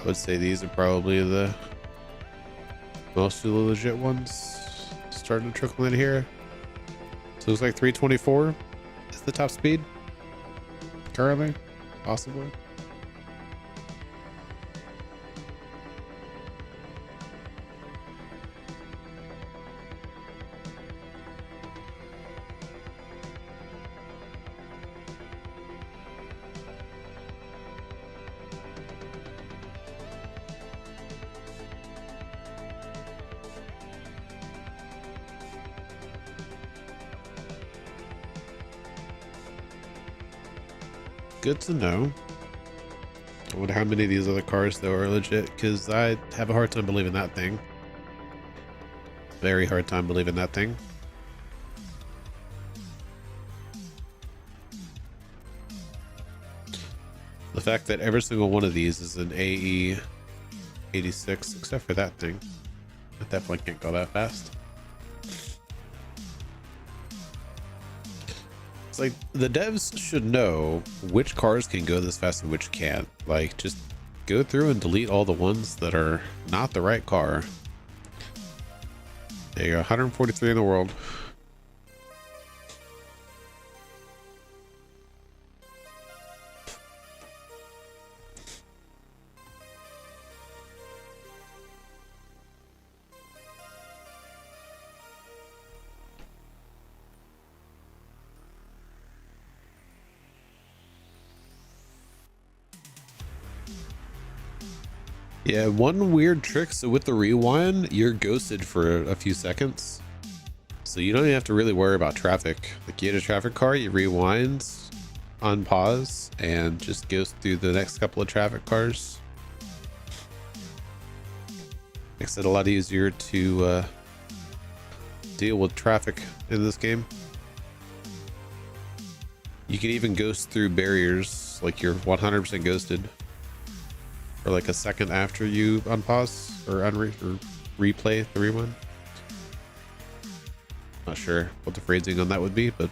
I would say these are probably the most of the legit ones. Starting to trickle in here. So it looks like 324 is the top speed currently, possibly. Good to know. I wonder how many of these other cars though are legit, because I have a hard time believing that thing. Very hard time believing that thing. The fact that every single one of these is an AE 86, except for that thing. That definitely can't go that fast. It's like the devs should know which cars can go this fast and which can't. Like, just go through and delete all the ones that are not the right car. There you go, 143 in the world. Yeah, one weird trick, so with the rewind, you're ghosted for a few seconds. So you don't even have to really worry about traffic. Like, you hit a traffic car, you rewind on pause and just goes through the next couple of traffic cars. Makes it a lot easier to deal with traffic in this game. You can even ghost through barriers, like you're 100% ghosted. For like a second after you unpause or replay the rewind. Not sure what the phrasing on that would be, but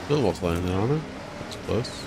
almost landed on it. That's close.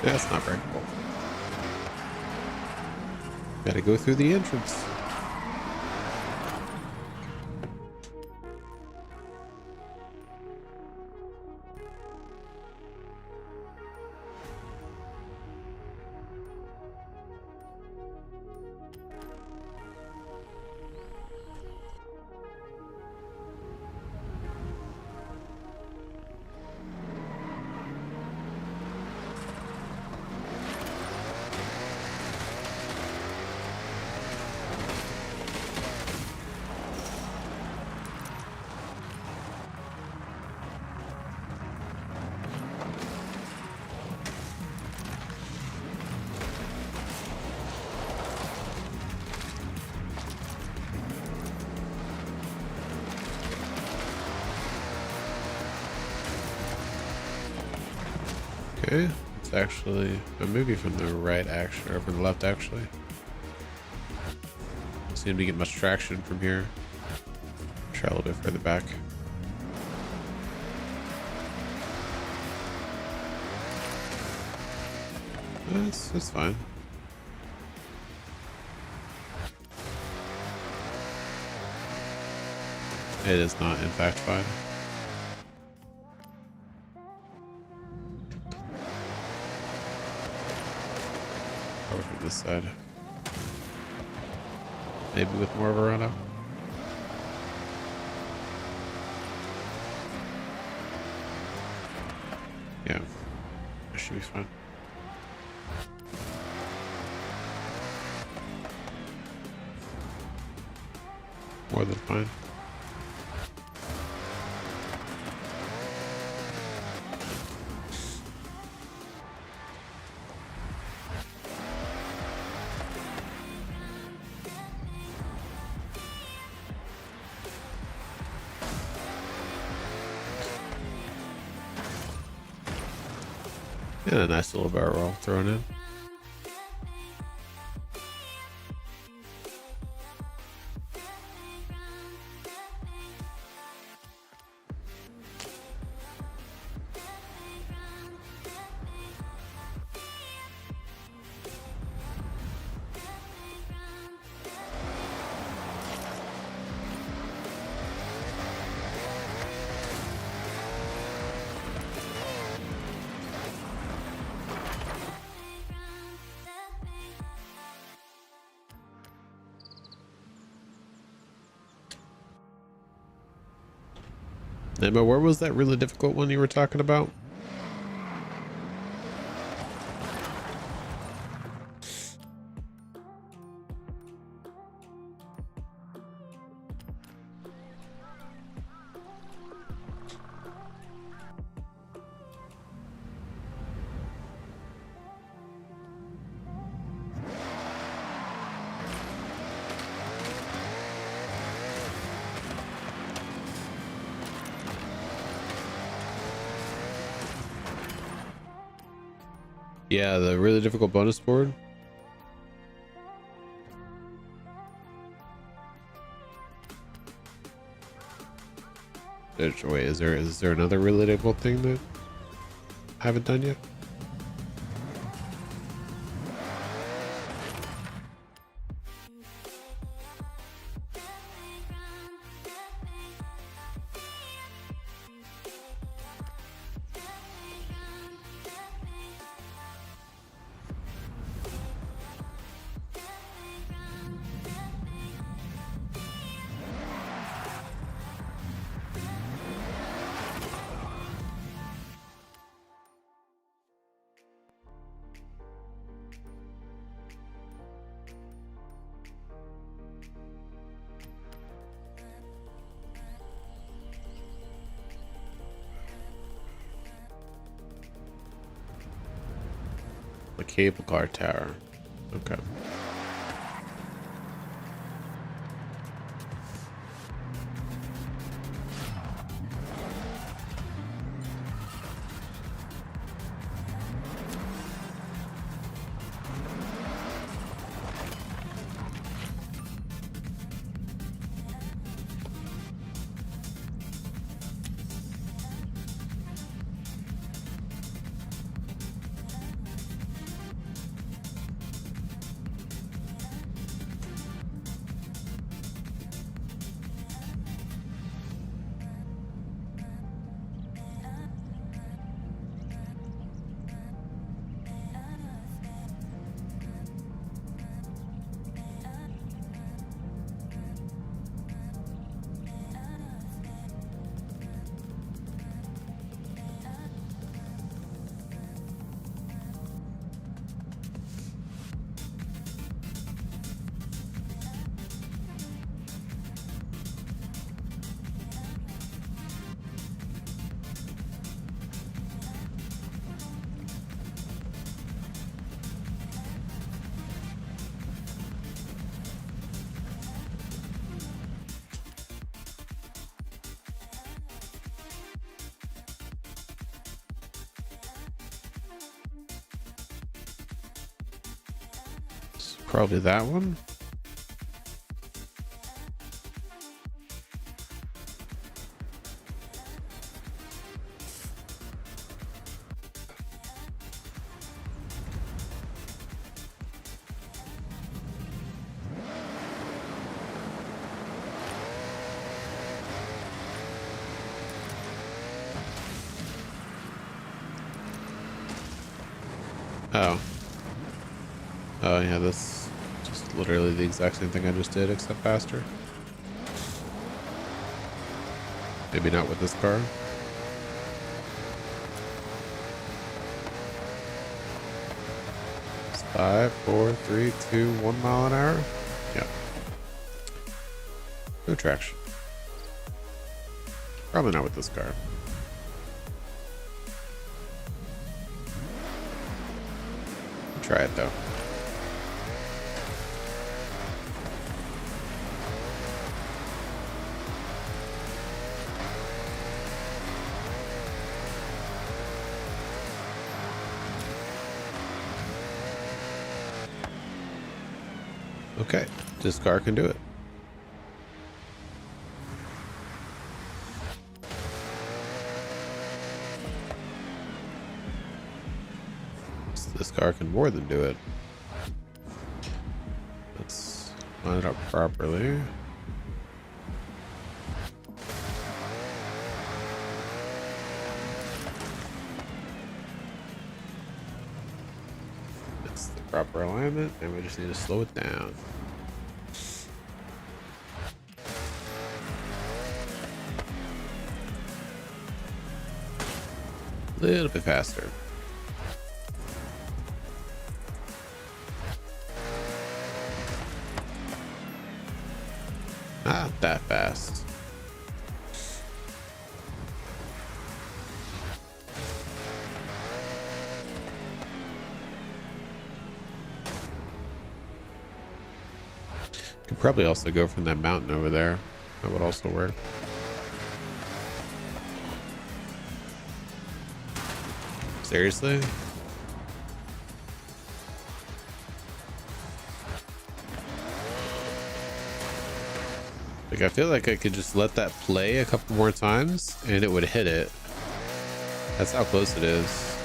Yeah, it's not breakable. Gotta go through the entrance. Okay, it's actually a movie from the right, actually, or from the left, actually. Don't seem to get much traction from here. Try a little bit further back. It's fine. It is not, in fact, fine. Over to this side. Maybe with more of a run up. Yeah, that should be fine. More than fine. And a nice little barrel roll thrown in. Emma, where was that really difficult one you were talking about? Yeah, the really difficult bonus board. Wait, is there another really difficult thing that I haven't done yet? The cable car tower. Okay. Probably that one. Oh. Oh yeah, that's just literally the exact same thing I just did, except faster. Maybe not with this car. It's 5, 4, 3, 2, 1 mile an hour. Yep. No traction. Probably not with this car. Try it though. Okay, this car can do it. This car can more than do it. Let's line it up properly. It's the proper alignment, and we just need to slow it down. A little bit faster. Not that fast. Could probably also go from that mountain over there. That would also work. Seriously? Like, I feel like I could just let that play a couple more times and it would hit it. That's how close it is.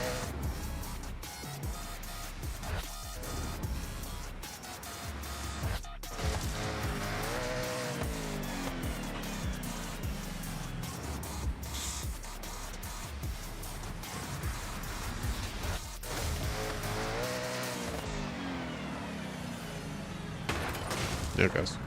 There it goes.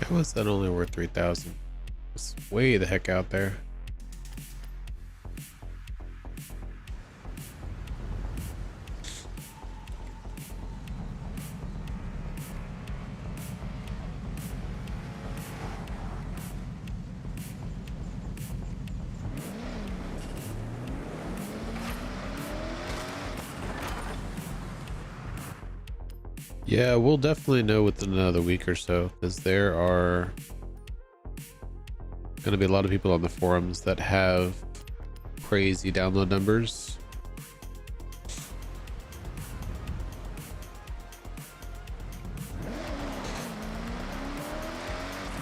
How is that only worth 3,000? It's way the heck out there. Yeah, we'll definitely know within another week or so, because there are going to be a lot of people on the forums that have crazy download numbers.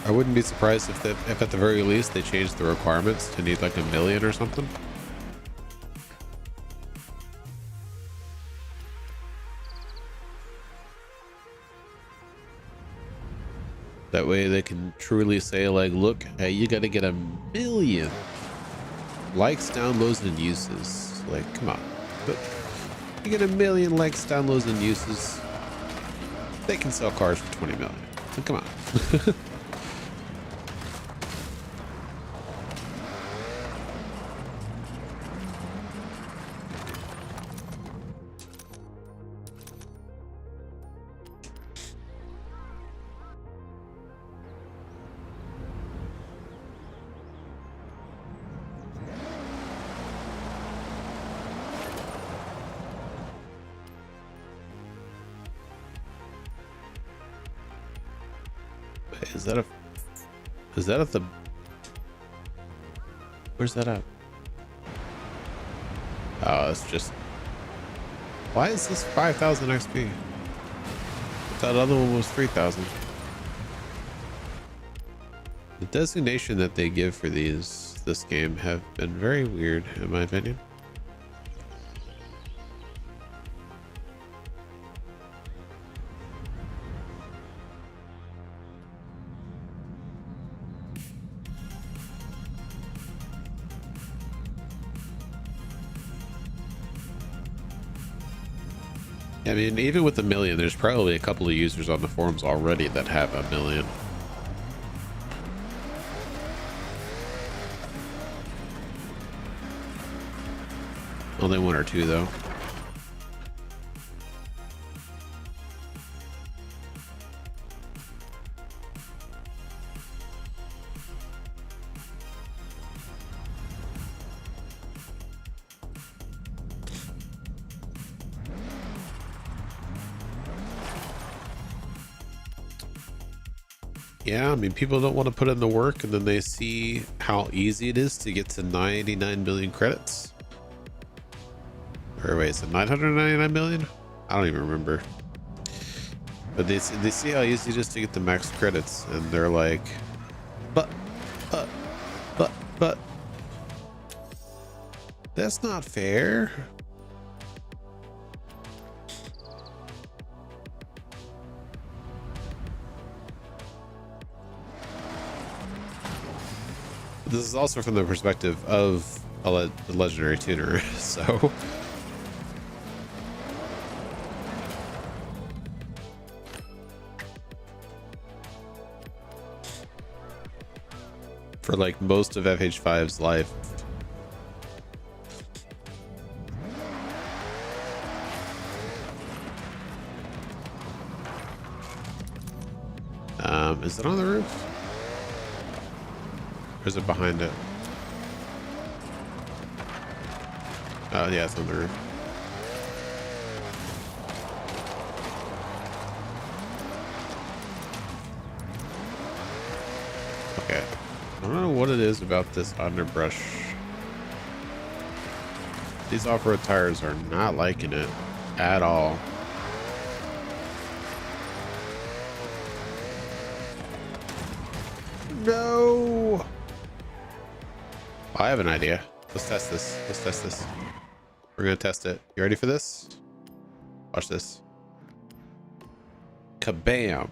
I wouldn't be surprised if at the very least they changed the requirements to need like 1 million or something. That way they can truly say like, look, hey, you got to get 1 million likes, downloads, and uses. Like, come on. But you get 1 million likes, downloads, and uses, they can sell cars for 20 million. So come on. Is that at the, where's that at? Oh, it's just, why is this 5,000 XP? That other one was 3,000. The designation that they give for this game have been very weird, in my opinion. I mean, even with 1 million, there's probably a couple of users on the forums already that have 1 million. Only 1 or 2 though. Yeah, I mean, people don't want to put in the work, and then they see how easy it is to get to 99 million credits. Or wait, is it 999 million? I don't even remember. But they see how easy it is to get the max credits, and they're like, but, that's not fair. This is also from the perspective of a legendary tuner, so for like most of FH5's life, is it on the roof? Or is it behind it? Oh, yeah, it's on the roof. Okay. I don't know what it is about this underbrush. These off-road tires are not liking it at all. No! I have an idea. Let's test this. Let's test this. We're gonna test it. You ready for this? Watch this. Kabam!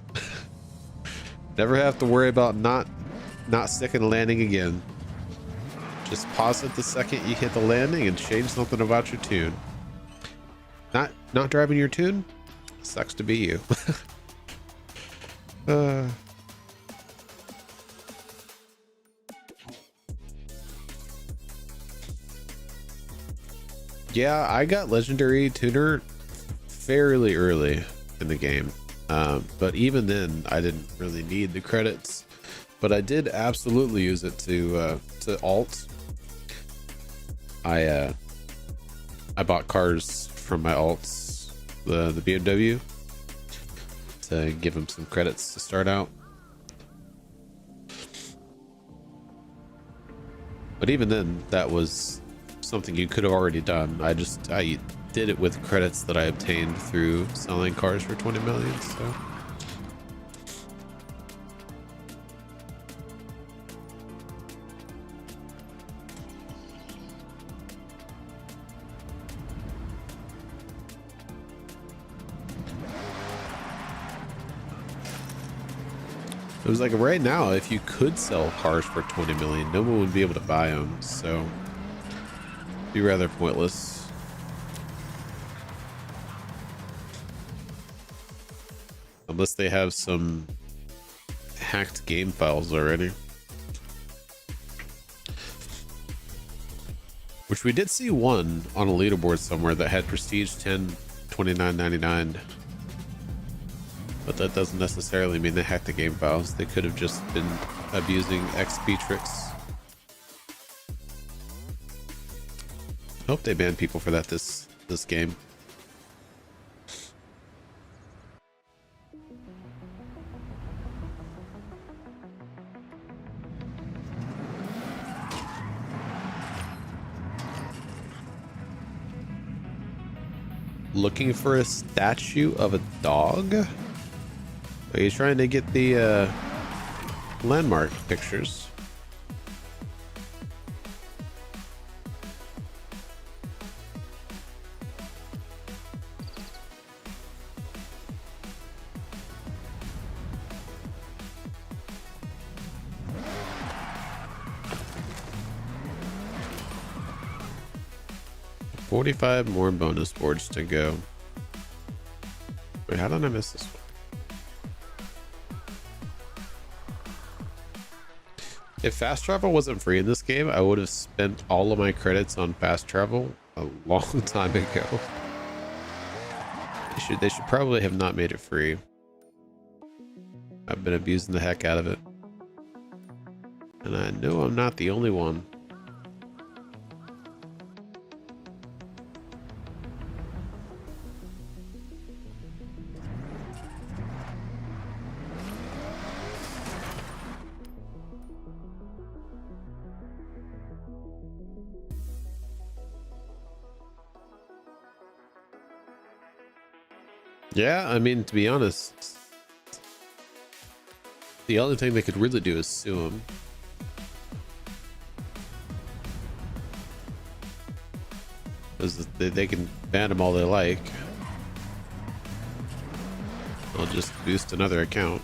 Never have to worry about not sticking landing again. Just pause it the second you hit the landing and change something about your tune. Not driving your tune? Sucks to be you. Yeah, I got legendary tuner fairly early in the game, but even then I didn't really need the credits, but I did absolutely use it to alt. I bought cars from my alts, the BMW, to give them some credits to start out. But even then, that was something you could have already done. I did it with credits that I obtained through selling cars for 20 million. So It was like right now, if you could sell cars for 20 million, no one would be able to buy them. So it'd be rather pointless. Unless they have some hacked game files already. Which we did see one on a leaderboard somewhere that had prestige 10, 29.99. But that doesn't necessarily mean they hacked the game files. They could have just been abusing XP tricks. I hope they ban people for that this game. Looking for a statue of a dog? Are you trying to get the landmark pictures? $45 more bonus boards to go. Wait, how did I miss this one? If fast travel wasn't free in this game, I would have spent all of my credits on fast travel a long time ago. They should probably have not made it free. I've been abusing the heck out of it. And I know I'm not the only one. Yeah, I mean, to be honest, the only thing they could really do is sue him. Because they can ban him all they like. I'll just boost another account.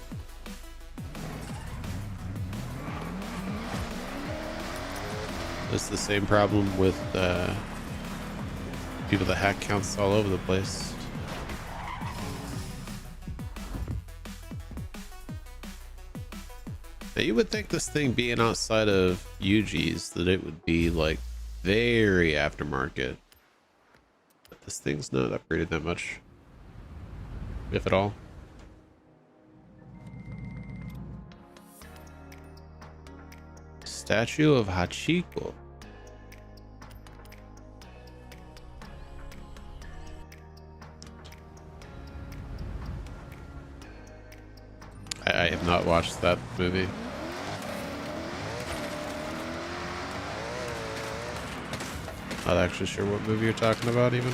It's the same problem with people that hack accounts all over the place. Now, you would think this thing being outside of UG's that it would be like very aftermarket. But this thing's not upgraded that much, if at all. Statue of Hachiko. I have not watched that movie. Not actually sure what movie you're talking about even.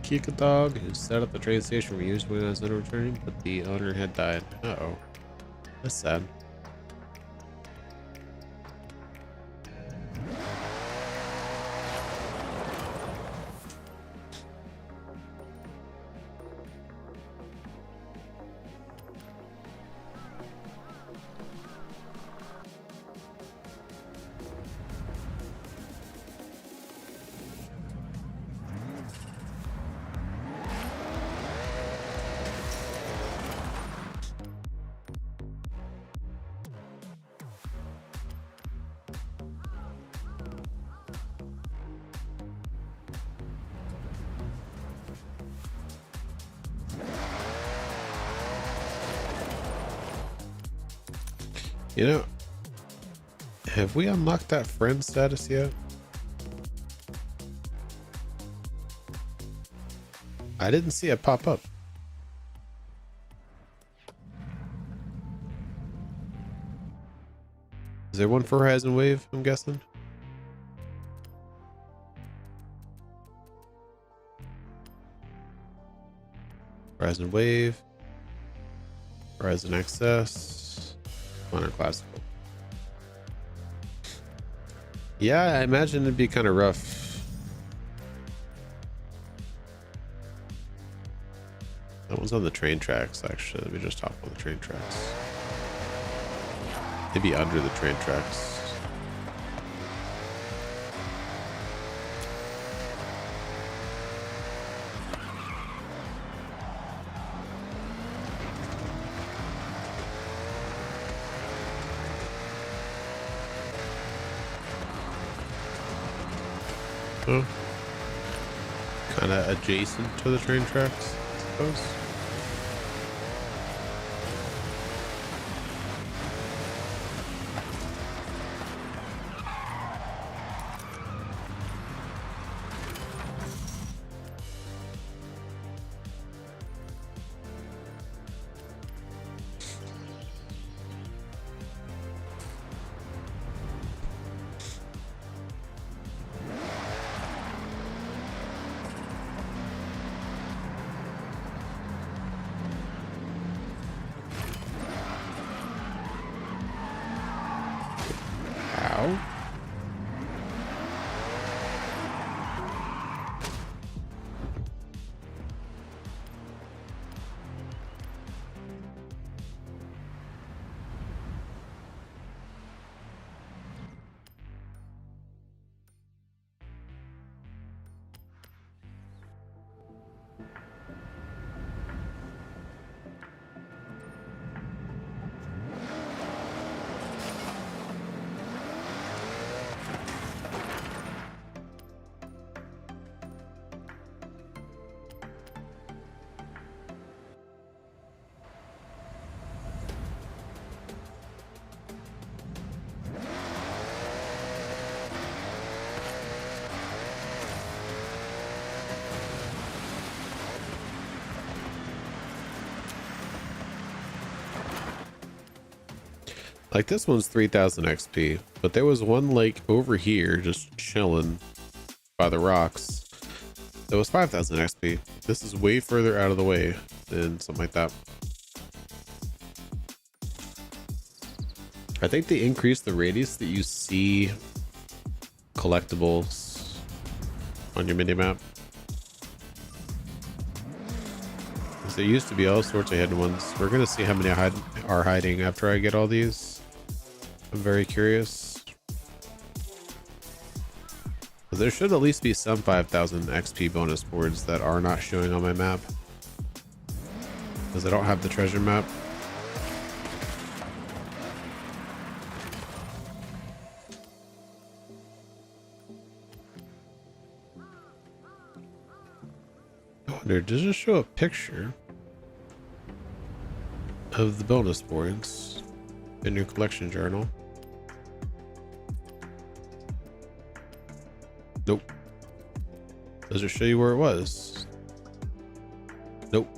Kika dog who sat at the train station for years when I was returning, but the owner had died. Uh-oh. That's sad. You know, have we unlocked that friend status yet? I didn't see it pop up. Is there one for Horizon Wave, I'm guessing? Horizon Wave. Horizon XS. Modern Classical. Yeah, I imagine it'd be kind of rough. That one's on the train tracks, actually. Let me just hop on the train tracks. Maybe under the train tracks. Oh. Kind of adjacent to the train tracks, I suppose. Ow. Like this one's 3000 XP, but there was one like over here just chilling by the rocks. That was 5000 XP. This is way further out of the way than something like that. I think they increased the radius that you see collectibles on your minimap. Because there used to be all sorts of hidden ones. We're gonna see how many are hiding after I get all these. I'm very curious. But there should at least be some 5000 XP bonus boards that are not showing on my map. Because I don't have the treasure map. I wonder, does it show a picture of the bonus boards in your collection journal? Nope. Does it show you where it was? Nope.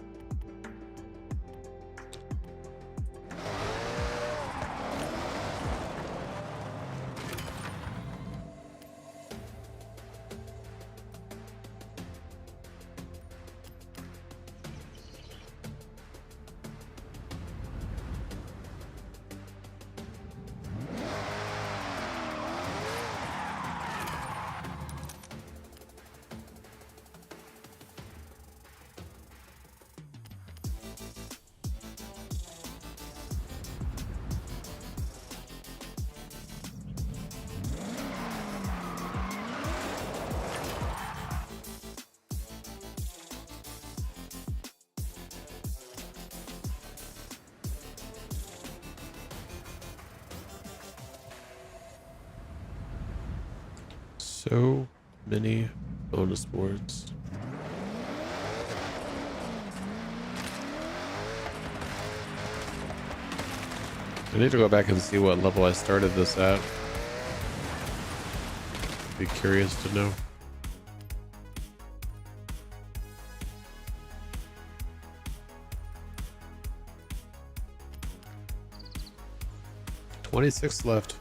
So many bonus boards. I need to go back and see what level I started this at. Be curious to know. $26 left.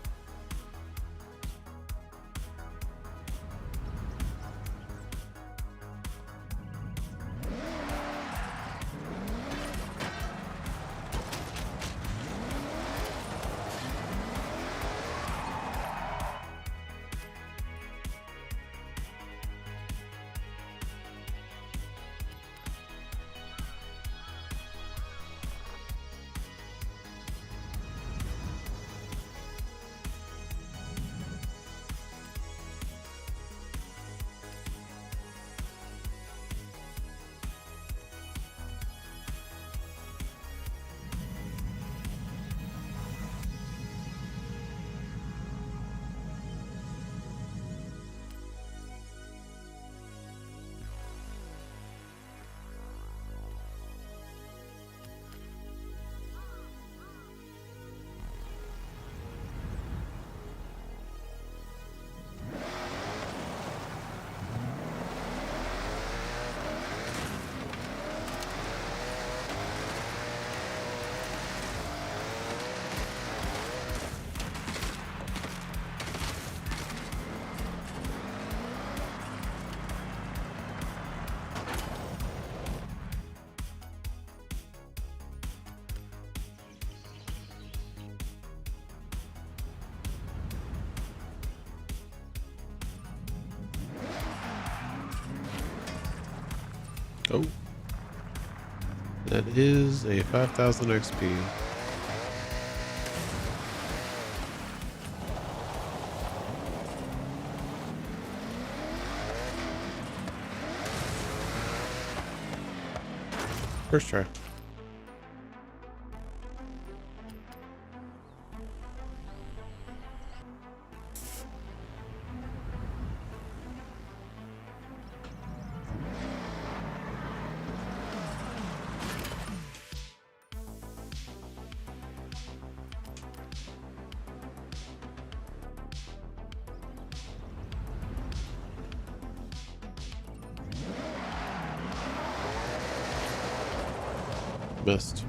Oh, that is a 5,000 XP. First try. Missed.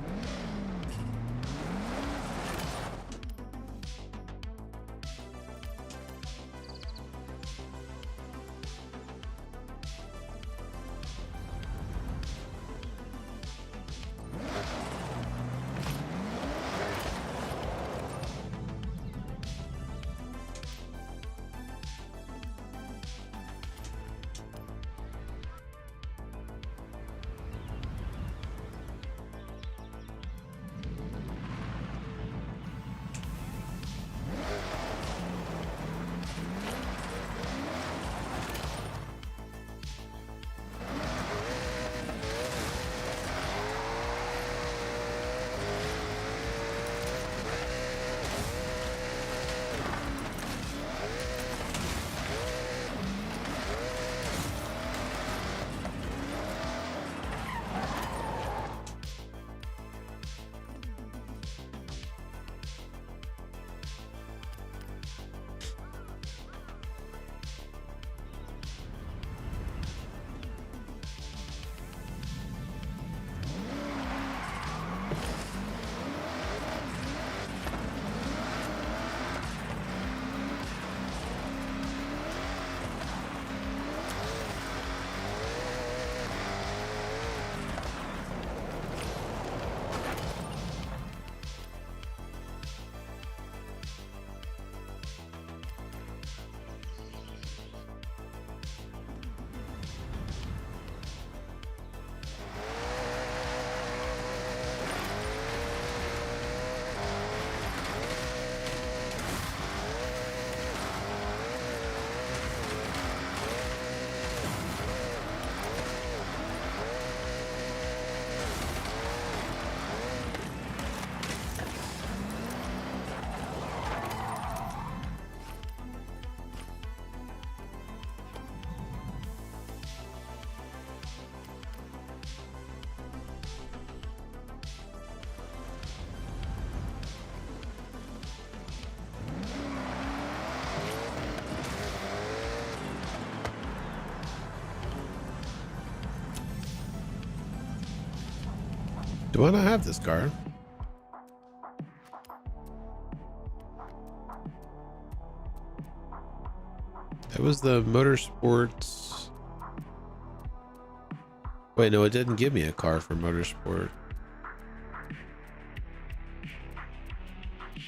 Do I not have this car? That was the Motorsports. Wait, no, it didn't give me a car for Motorsport.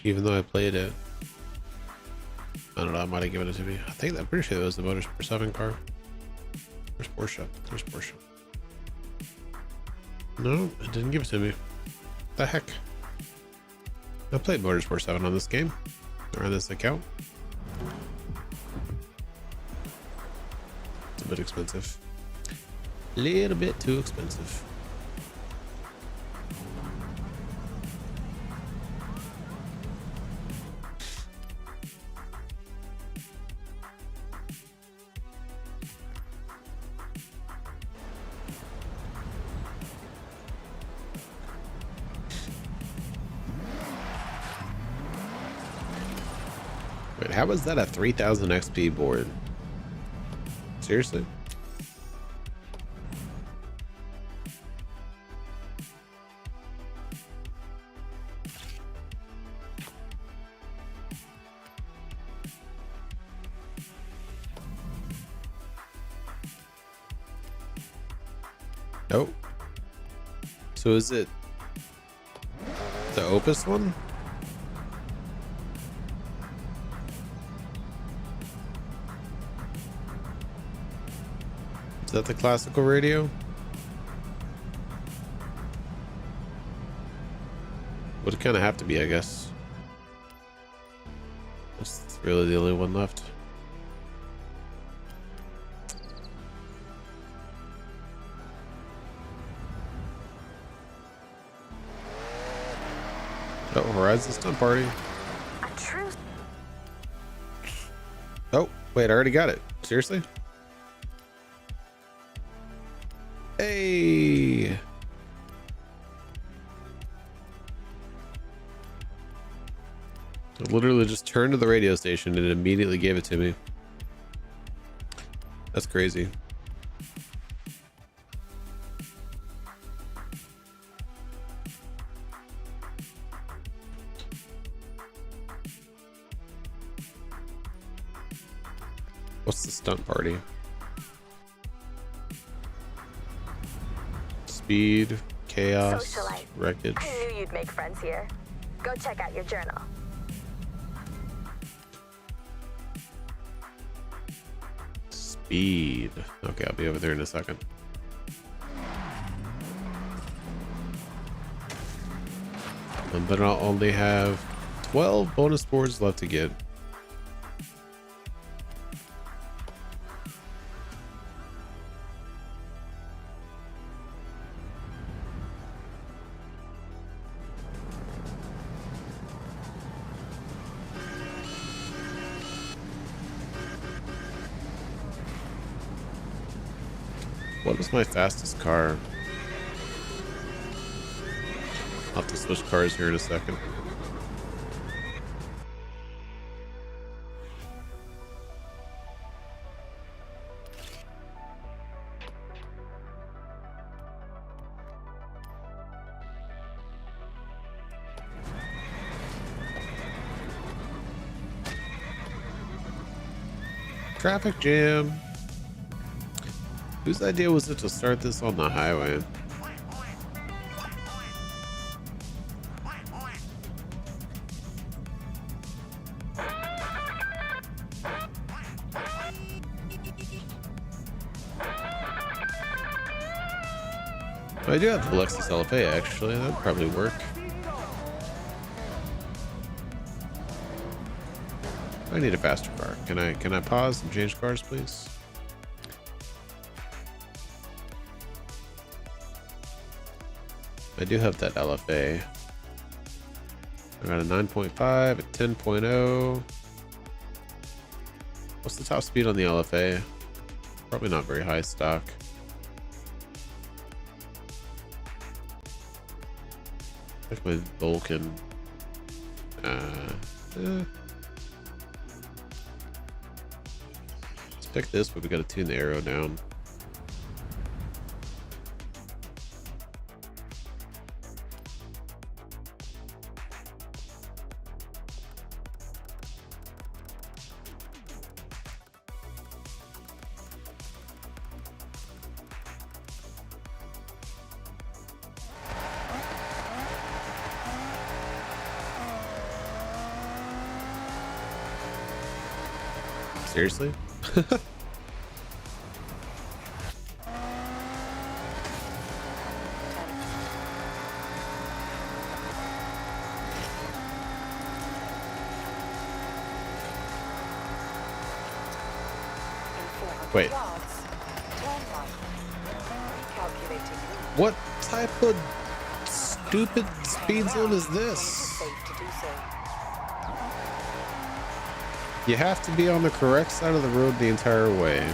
Even though I played it. I don't know, I might have given it to me. I'm pretty sure it was the Motorsport 7 car. Where's Porsche? There's Porsche. No, it didn't give it to me. The heck? I played Motorsport 7 on this game. Or on this account. It's a bit expensive. A little bit too expensive. Wait, how was that a 3000 XP board? Seriously? Oh. So is it the Opus one? Is that the classical radio? Would kind of have to be, I guess. That's really the only one left. Oh, Horizon Stunt Party. Oh, wait, I already got it. Seriously? Hey! I literally just turned to the radio station and it immediately gave it to me. That's crazy. What's the stunt party? Speed, chaos, Socialite. wreckage. I knew you'd make friends here. Go check out your journal. Speed. Okay, I'll be over there in a second. And then I'll only have 12 bonus boards left to get. What is my fastest car? I'll have to switch cars here in a second. Traffic jam. Whose idea was it to start this on the highway? I do have the Lexus LFA actually, that'd probably work. I need a faster car. Can I pause and change cars, please? I do have that LFA. I got a 9.5, a 10.0. What's the top speed on the LFA? Probably not very high stock. Like my Vulcan. Let's pick this, but we gotta tune the arrow down. Seriously? Wait. What type of stupid speed zone is this? You have to be on the correct side of the road the entire way.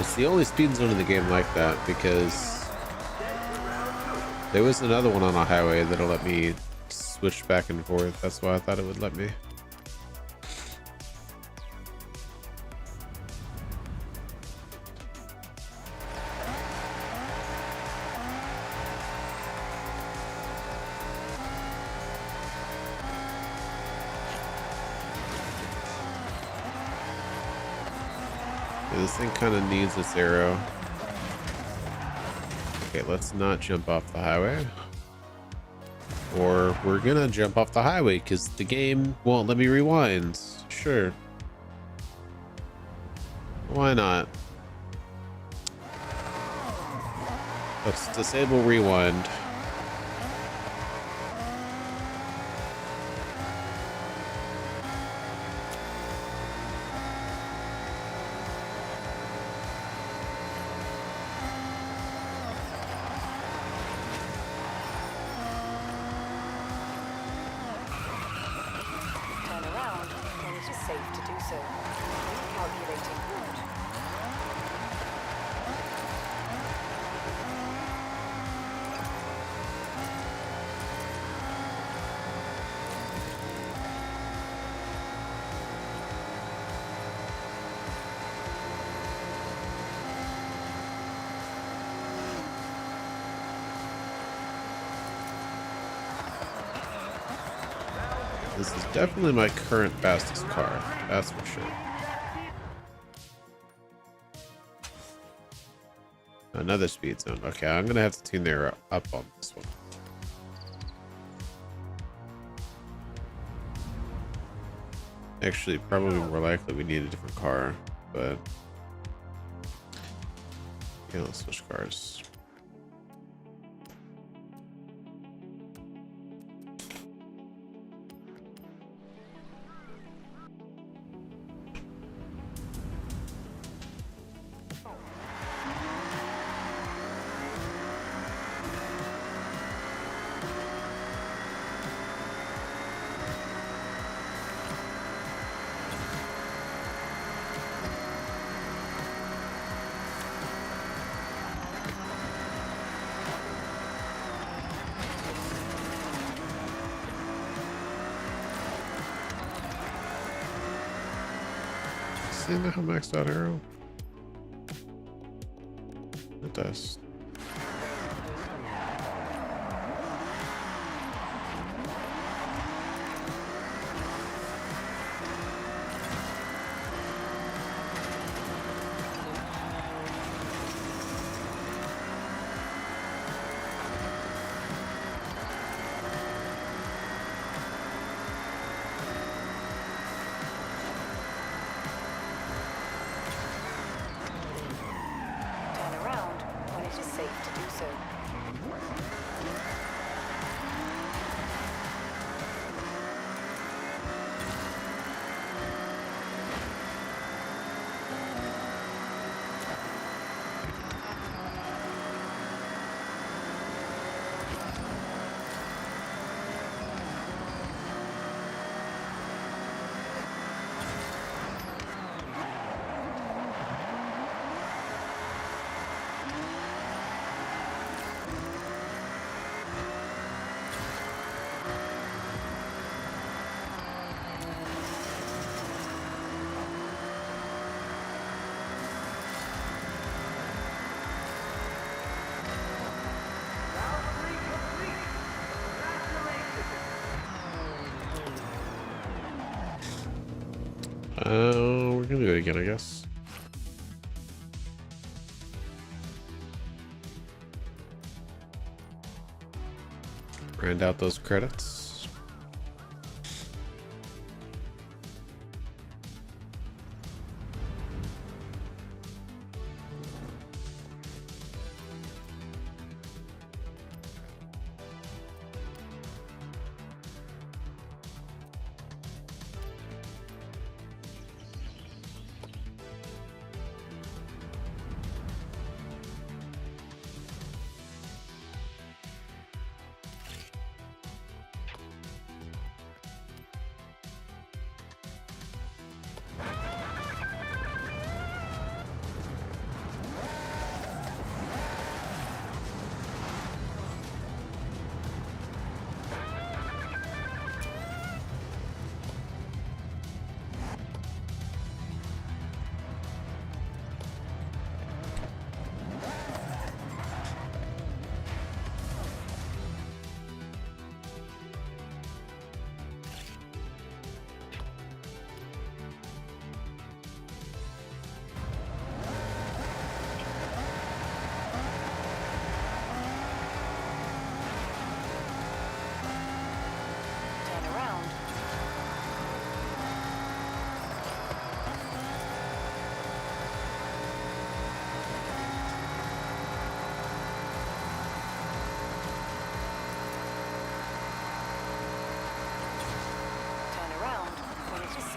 It's the only speed zone in the game like that, because there was another one on a highway that'll let me switch back and forth. That's why I thought it would let me. This thing kind of needs its arrow. Okay, let's not jump off the highway. Or we're gonna jump off the highway because the game won't let me rewind. Sure. Why not? Let's disable rewind. This is definitely my current fastest car, that's for sure. Another speed zone. Okay, I'm gonna have to tune their up on this one. Actually, probably more likely we need a different car, but yeah, let's switch cars. Doesn't it have maxed out arrow? It does. We're gonna do it again, I guess. Round out those credits.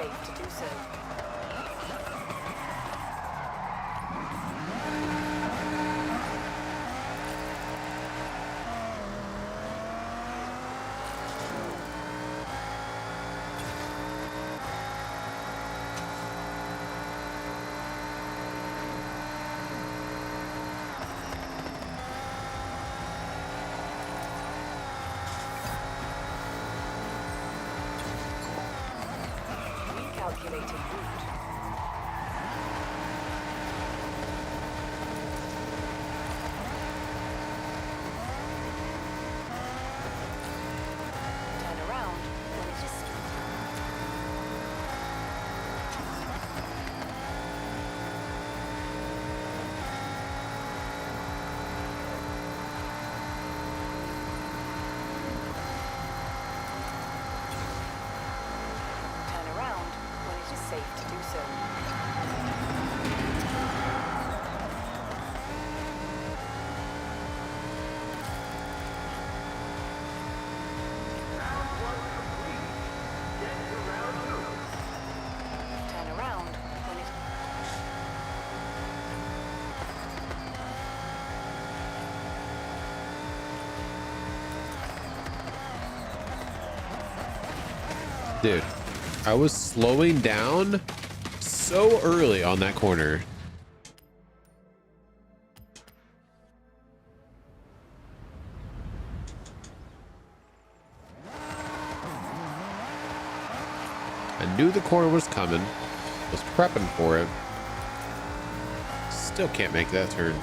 safe to do so. Recalculating route. Turn around when it is turn around when it is safe to do so. Round one complete. Get to round two. Turn around when it Dude, I was slowing down so early on that corner. I knew the corner was coming, was prepping for it. Still can't make that turn.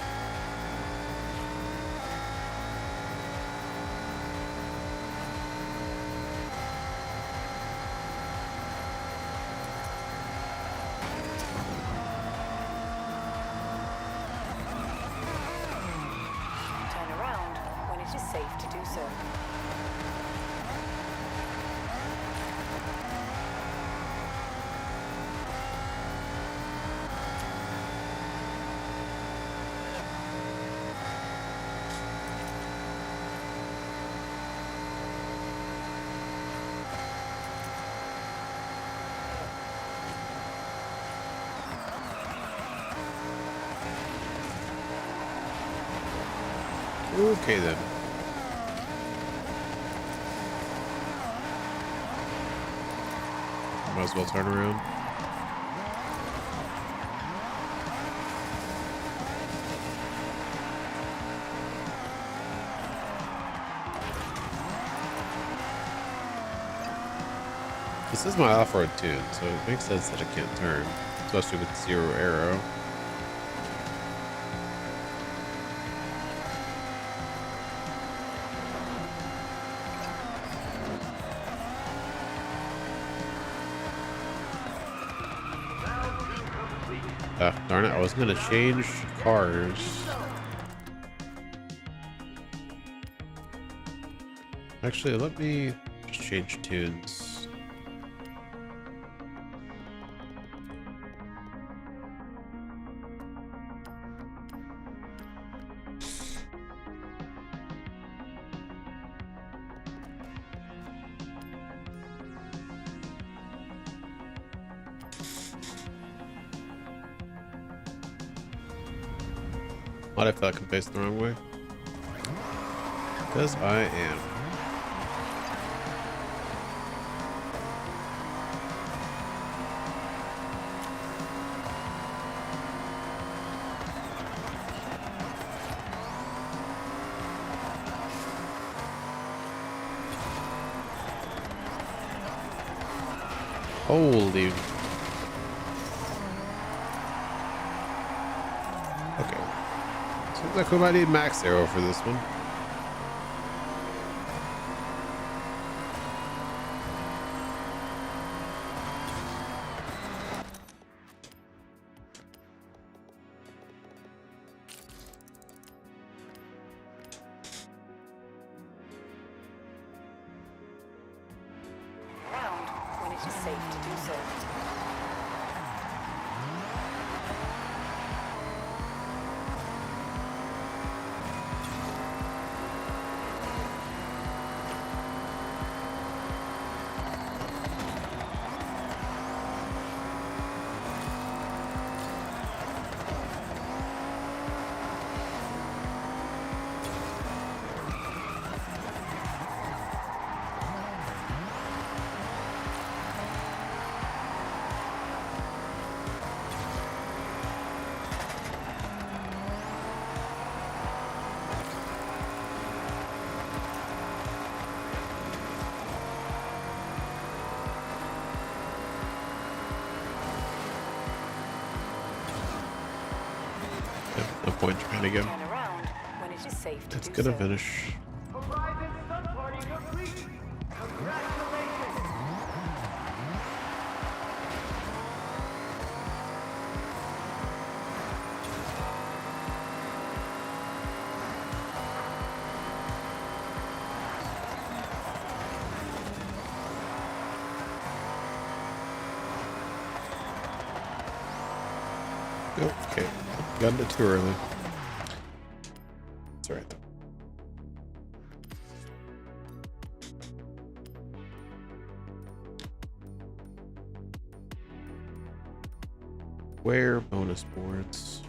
turn around when it is safe to do so. Okay then. Might as well turn around. This is my off-road tune, so it makes sense that I can't turn, especially with zero arrow. Ah, darn it, I was gonna change cars. Actually, let me just change tunes. Why do I feel like I'm facing the wrong way? Because I am. Holy. Okay. Seems like we might need max arrow for this one. Round when it is safe to do so. Winterman again. Turn around when it is safe to It's do gonna so. finish. Horizon sub-party complete! Congratulations! Oh, okay. Got it too early. It's alright though. Where bonus boards?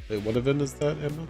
Wait, what event is that, Emma?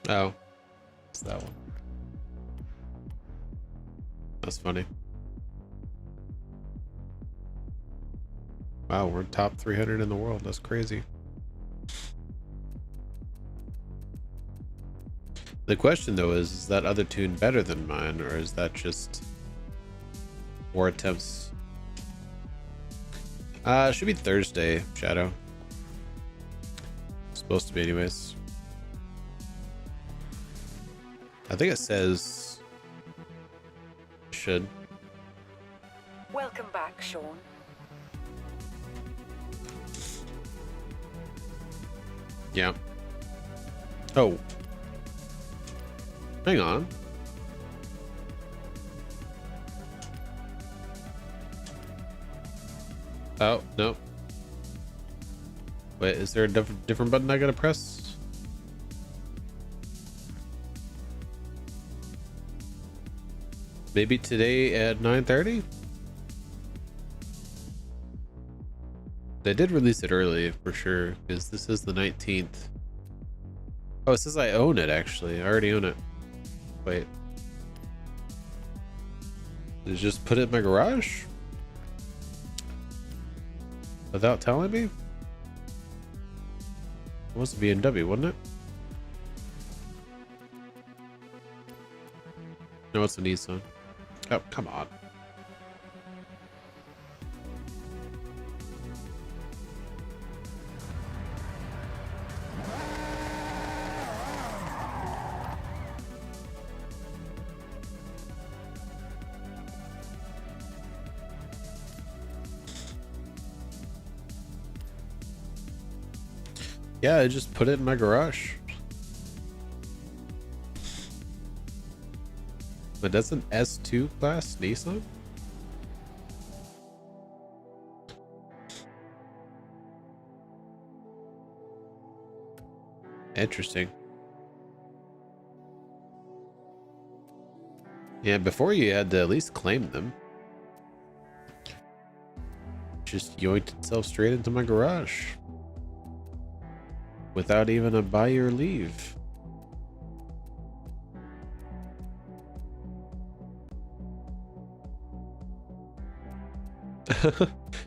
Oh, it's that one. That's funny. Wow, we're top 300 in the world. That's crazy. The question though is that other tune better than mine, or is that just more attempts? It should be Thursday, Shadow. Supposed to be anyways. I think it says should. Welcome back, Sean. Yeah. Oh. Hang on. Oh, no. Wait, is there a different button I gotta press? Maybe today at 9:30? They did release it early for sure, because this is the 19th. Oh, it says I own it actually. I already own it. Wait. Did it just put it in my garage? Without telling me? It was a BMW, wasn't it? No, it's a Nissan. Oh, come on. Yeah, I just put it in my garage. But that's an S2 class Nissan? Interesting. Yeah, before you had to at least claim them. Just yoinked itself straight into my garage. Without even a buy or leave.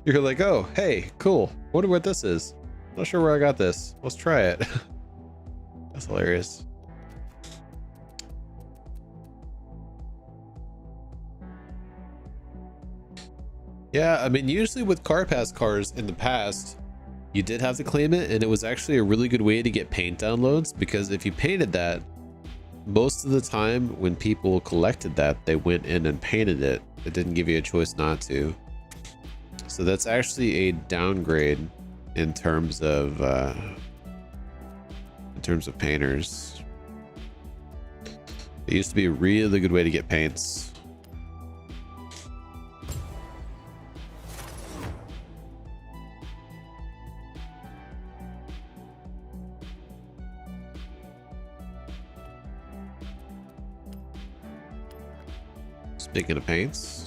You're like, oh, hey, cool. Wonder what this is. Not sure where I got this. Let's try it. That's hilarious. Yeah, I mean, usually with car pass cars in the past, you did have to claim it, and it was actually a really good way to get paint downloads, because if you painted that, most of the time when people collected that, they went in and painted it. It didn't give you a choice not to. So that's actually a downgrade in terms of painters. It used to be a really good way to get paints. Speaking of paints,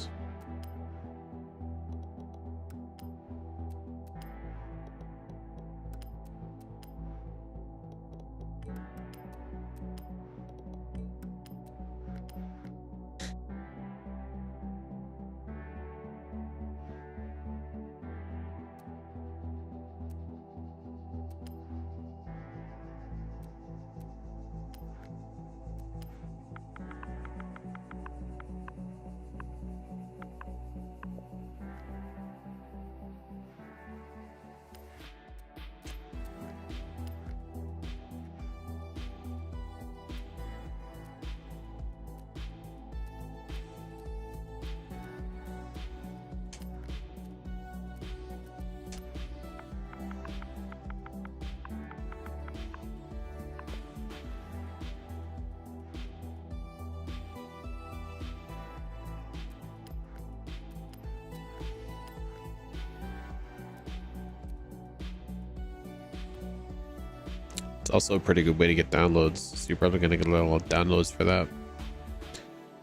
it's also a pretty good way to get downloads. So you're probably gonna get a little downloads for that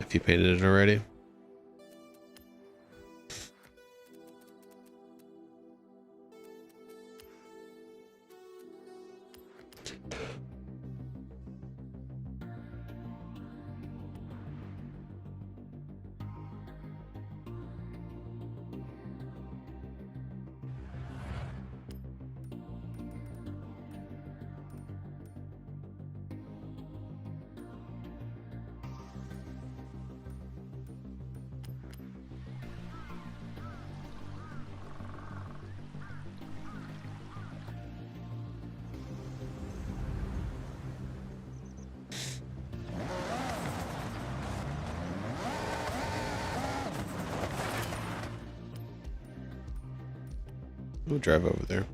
if you painted it already. We'll drive over there.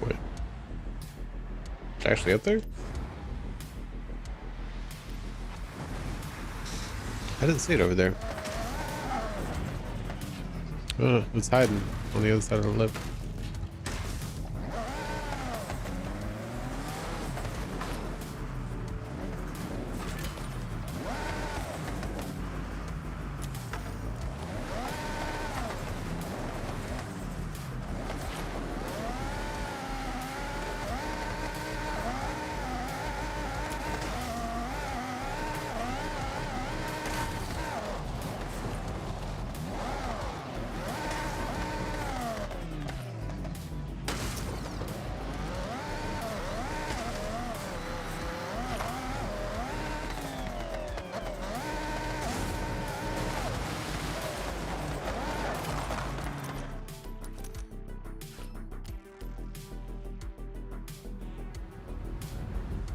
Wait. It's actually up there? I didn't see it over there. Oh, it's hiding on the other side of the lip.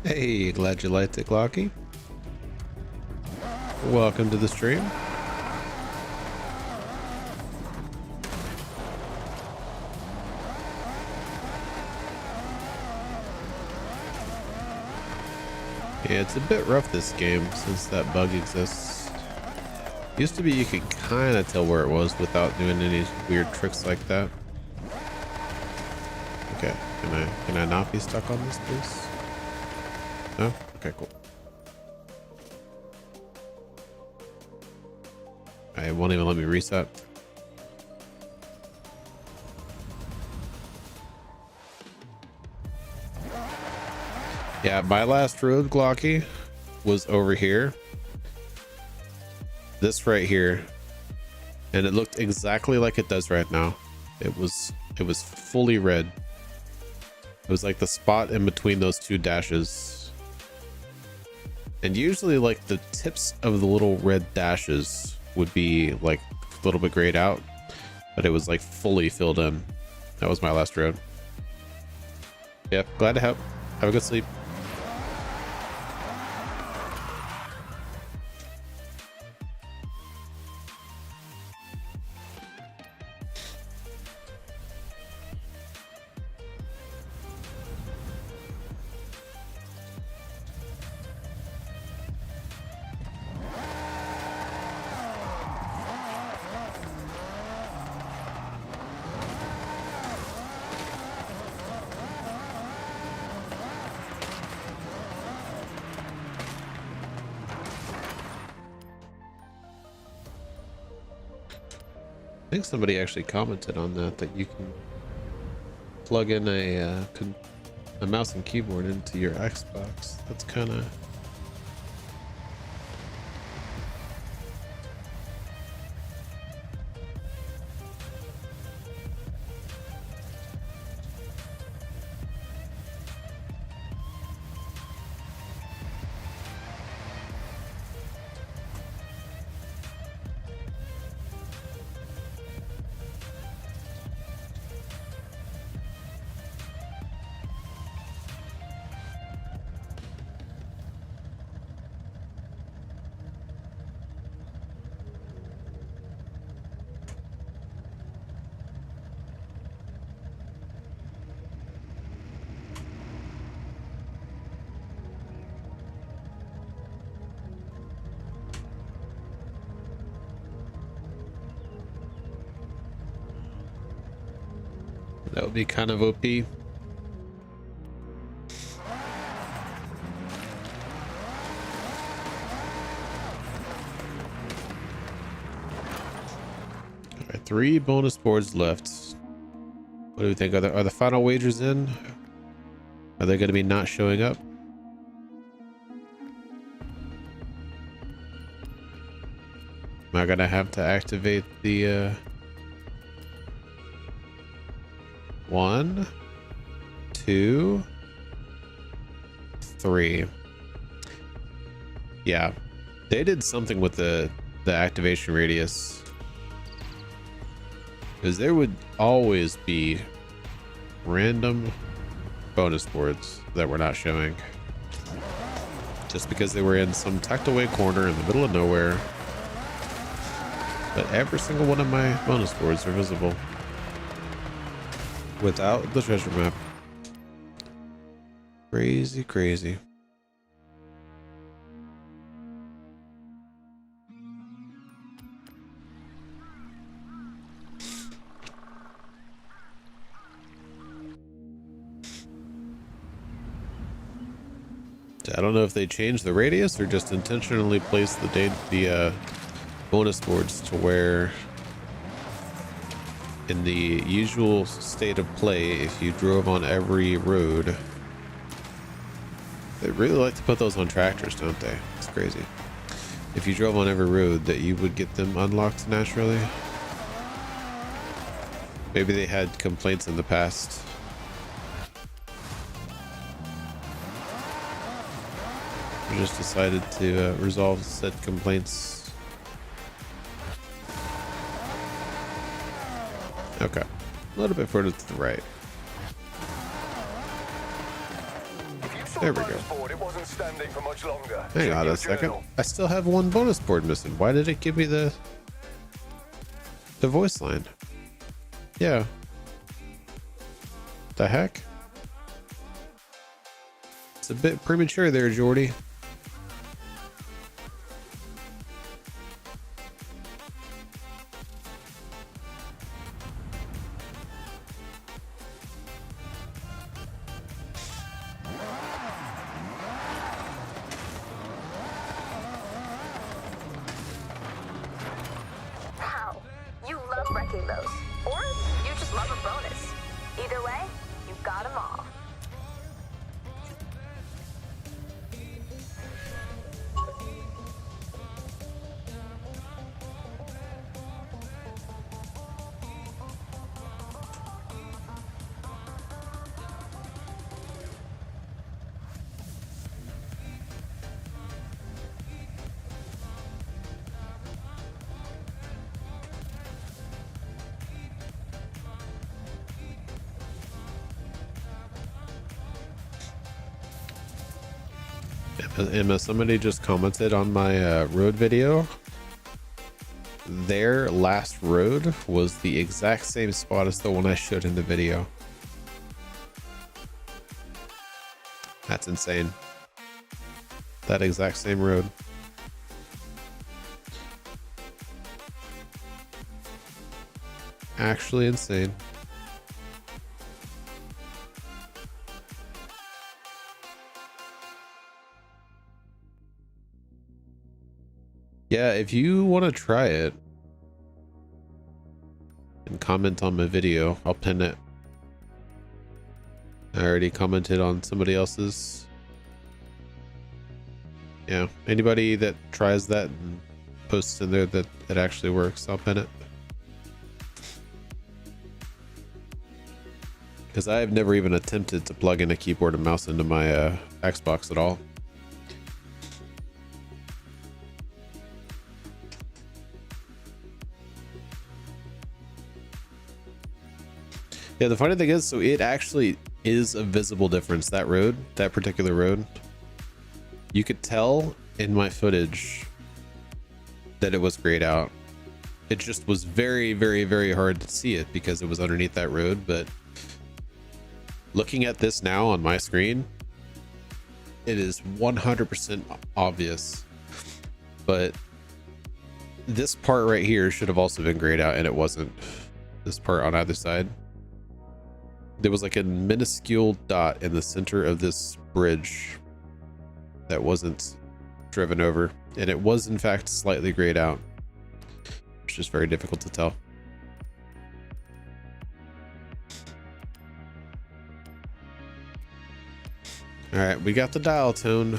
Hey, glad you liked it, Glocky. Welcome to the stream. Yeah, it's a bit rough this game since that bug exists. Used to be you could kind of tell where it was without doing any weird tricks like that. Okay, can I not be stuck on this, please? No? Okay, cool. It won't even let me reset. Yeah, my last road, Glocky, was over here. This right here. And it looked exactly like it does right now. It was fully red. It was like the spot in between those two dashes. And usually like the tips of the little red dashes would be like a little bit grayed out, but it was like fully filled in. That was my last road. Yep, glad to help. Have a good sleep. I think somebody actually commented on that you can plug in a mouse and keyboard into your Xbox. That's kind of that would be kind of OP. Alright, 3 bonus boards left. What do we think? Are the final wagers in? Are they going to be not showing up? Am I going to have to activate the 1, 2, 3. Yeah, they did something with the activation radius, because there would always be random bonus boards that were not showing just because they were in some tucked away corner in the middle of nowhere. But every single one of my bonus boards are visible without the treasure map. Crazy, crazy. I don't know if they changed the radius or just intentionally placed the bonus boards to where in the usual state of play, if you drove on every road, they really like to put those on tractors, don't they? It's crazy. If you drove on every road, that you would get them unlocked naturally. Maybe they had complaints in the past. Or just decided to resolve said complaints. Okay, a little bit further to the right. If you There we go. Board, it wasn't standing for much longer. Hang Check on your a second. journal. I still have one bonus board missing. Why did it give me the voice line? Yeah. The heck? It's a bit premature there, Jordy. Wow, you love wrecking those. Or you just love a bonus. Either way, you got them all. Emma, somebody just commented on my road video. Their last road was the exact same spot as the one I showed in the video. That's insane. That exact same road. Actually insane. Yeah, if you want to try it and comment on my video, I'll pin it. I already commented on somebody else's. Yeah, anybody that tries that and posts in there that it actually works, I'll pin it. Because I have never even attempted to plug in a keyboard and mouse into my Xbox at all. Yeah, the funny thing is, so it actually is a visible difference. That road, that particular road, you could tell in my footage that it was grayed out. It just was very, very, very hard to see it because it was underneath that road. But looking at this now on my screen, it is 100% obvious. But this part right here should have also been grayed out, and it wasn't. This part on either side. There was like a minuscule dot in the center of this bridge that wasn't driven over, and it was in fact slightly grayed out. It's just very difficult to tell. All right, we got the dial tone.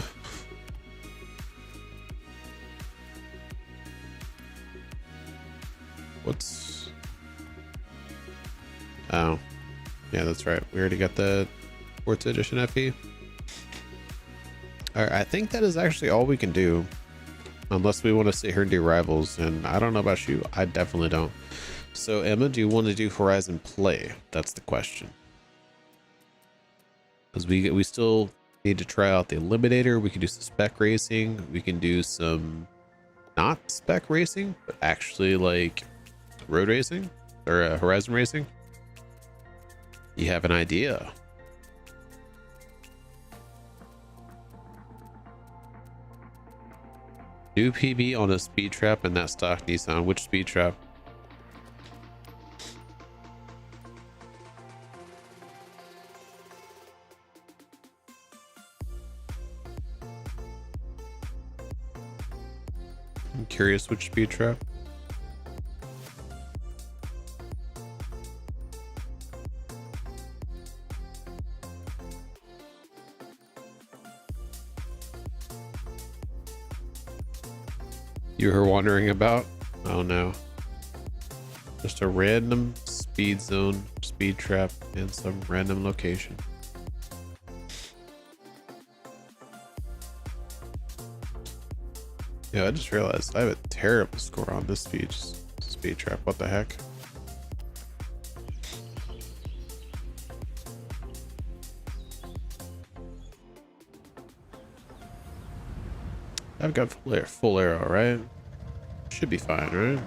What's... Oh. Yeah, that's right. We already got the Forza Edition FE. All right, I think that is actually all we can do. Unless we want to sit here and do rivals. And I don't know about you. I definitely don't. So, Emma, do you want to do Horizon Play? That's the question. Because we still need to try out the Eliminator. We can do some spec racing. We can do some not spec racing, but actually like road racing or Horizon racing. You have an idea? New PB on a speed trap and that stock Nissan. Which speed trap? I'm curious which speed trap. You were wondering about? Oh no. Just a random speed zone, speed trap, in some random location. Yeah, I just realized I have a terrible score on this speed trap. What the heck? I've got full arrow, right? Should be fine, right?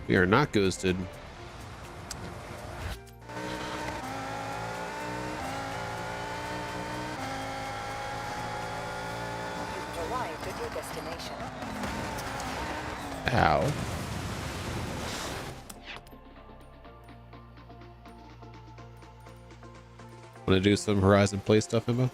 We are not ghosted. You've arrived at your destination. Ow. Want to do some Horizon play stuff, Emma?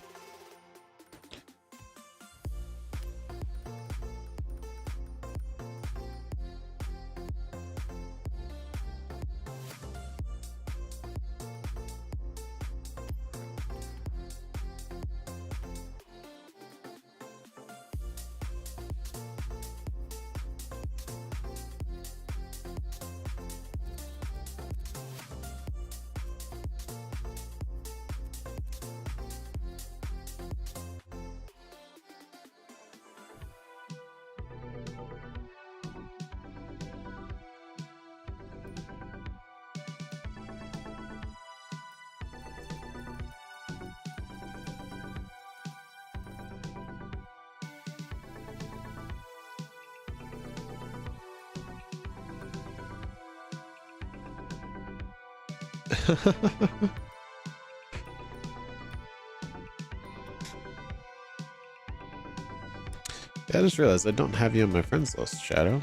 I just realized I don't have you on my friends list, Shadow.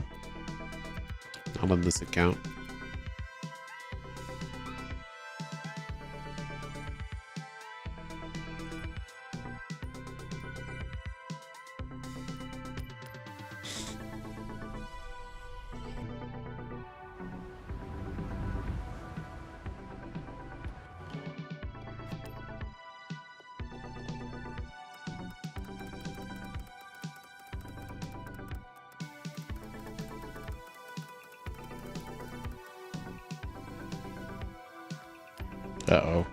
Not on this account. Uh-oh.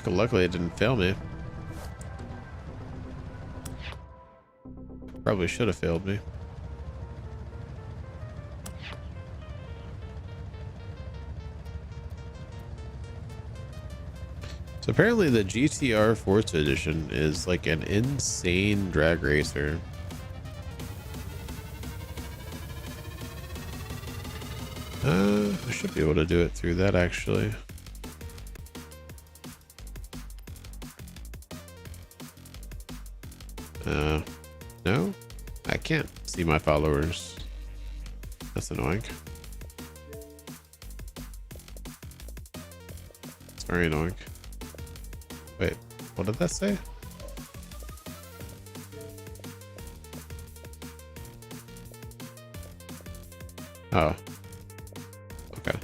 Luckily it didn't fail me. Probably should have failed me. So apparently the GTR Forza edition is like an insane drag racer. I should be able to do it through that actually. No, I can't see my followers. That's annoying. It's very annoying. Wait, what did that say? Oh, okay.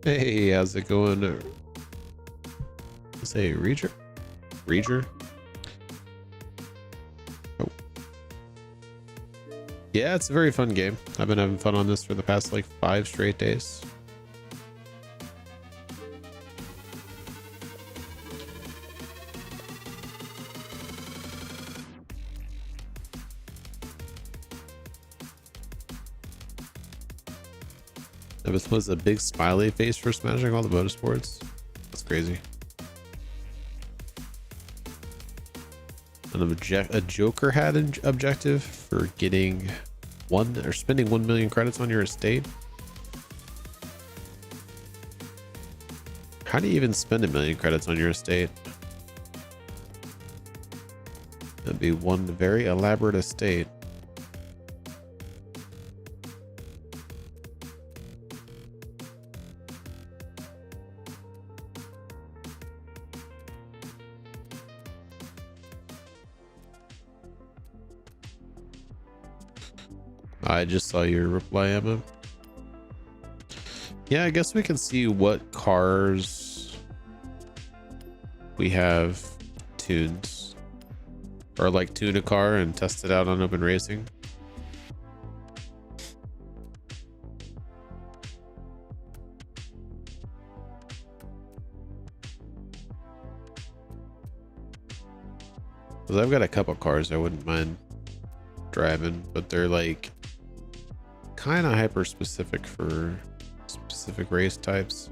Hey, how's it going? Say Reacher? Oh. Yeah, it's a very fun game. I've been having fun on this for the past like 5 straight days. That was a big smiley face for smashing all the motorsports. That's crazy. A Joker had an objective for getting spending 1 million credits on your estate. How do you even spend 1 million credits on your estate? That'd be one very elaborate estate. I just saw your reply, Emma. Yeah, I guess we can see what cars we have tuned, or like tune a car and test it out on Open Racing. Because I've got a couple cars I wouldn't mind driving, but they're like kind of hyper specific for specific race types.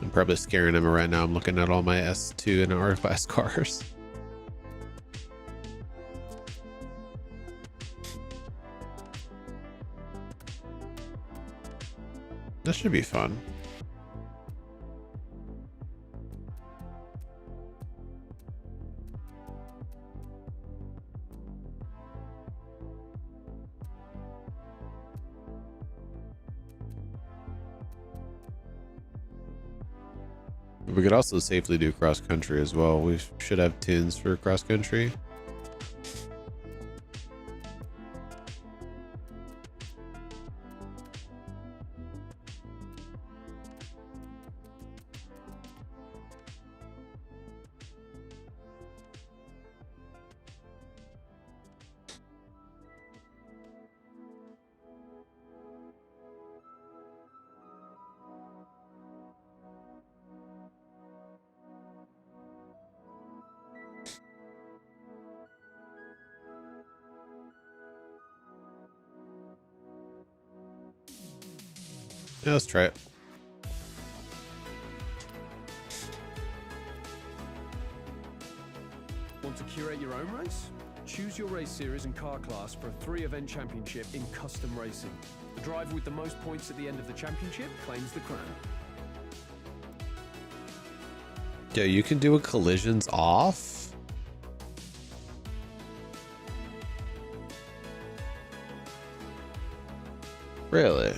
I'm probably scaring him right now. I'm looking at all my S2 and R class cars. This should be fun. We could also safely do cross country as well. We should have tunes for cross country. Yeah, let's try it. Want to curate your own race? Choose your race series and car class for a 3-event championship in custom racing. The driver with the most points at the end of the championship claims the crown. Yeah, you can do a collisions off. Really?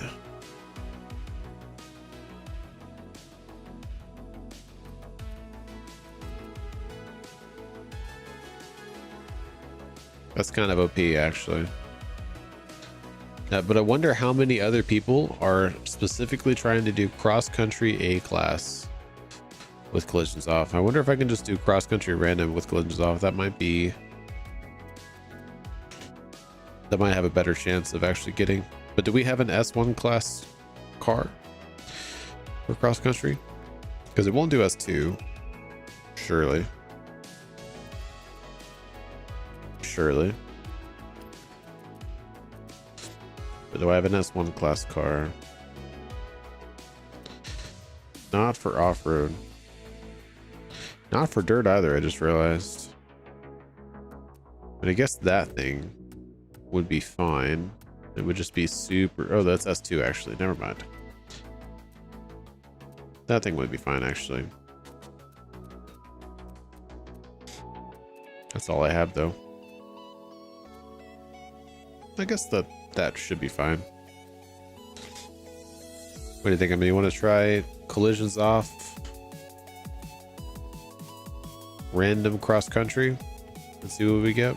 That's kind of OP, actually. But I wonder how many other people are specifically trying to do cross-country A-class with collisions off. I wonder if I can just do cross-country random with collisions off. That might have a better chance of actually getting. But do we have an S1 class car for cross-country? Because it won't do S2, surely. Surely. But do I have an S1 class car? Not for off-road. Not for dirt either, I just realized. But I guess that thing would be fine. It would just be super... Oh, that's S2 actually. Never mind. That thing would be fine actually. That's all I have though. I guess that should be fine. What do you think? I mean, you want to try collisions off, random cross country, and see what we get.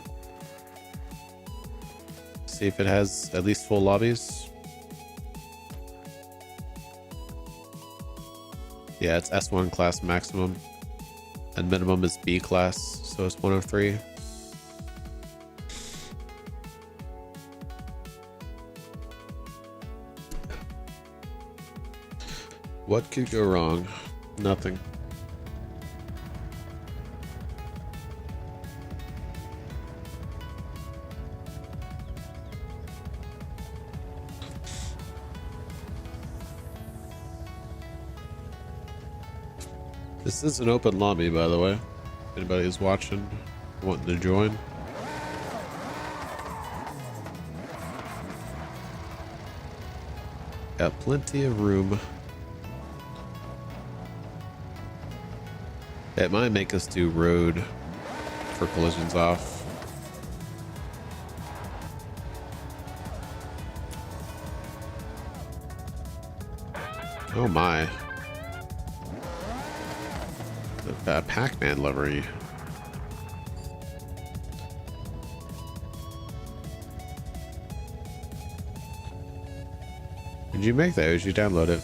See if it has at least full lobbies. Yeah, it's S1 class maximum, and minimum is B class, so it's 103. What could go wrong? Nothing. This is an open lobby, by the way. If anybody is watching, wanting to join. Got plenty of room. It might make us do road for collisions off. Oh my. Pac-Man livery. Did you make that? Or did you download it?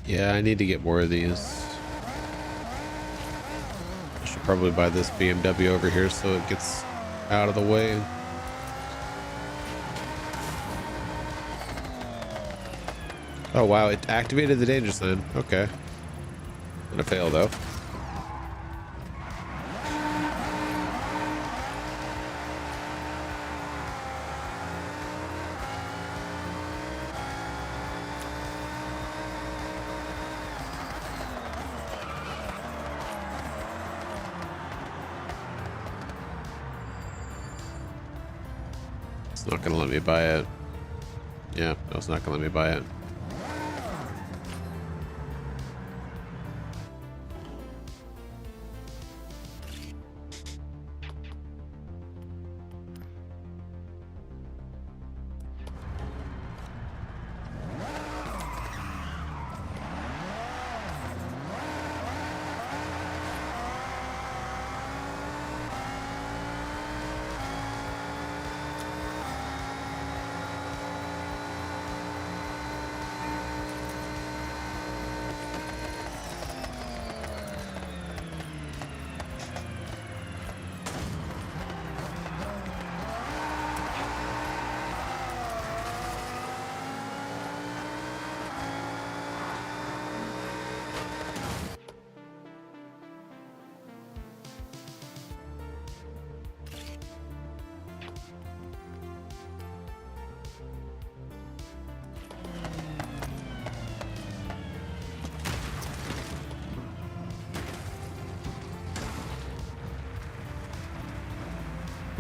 Yeah, I need to get more of these. I should probably buy this BMW over here so it gets out of the way. Oh wow, it activated the danger sign. Okay. Gonna fail though. It's not gonna let me buy it. Yeah, no, it's not gonna let me buy it.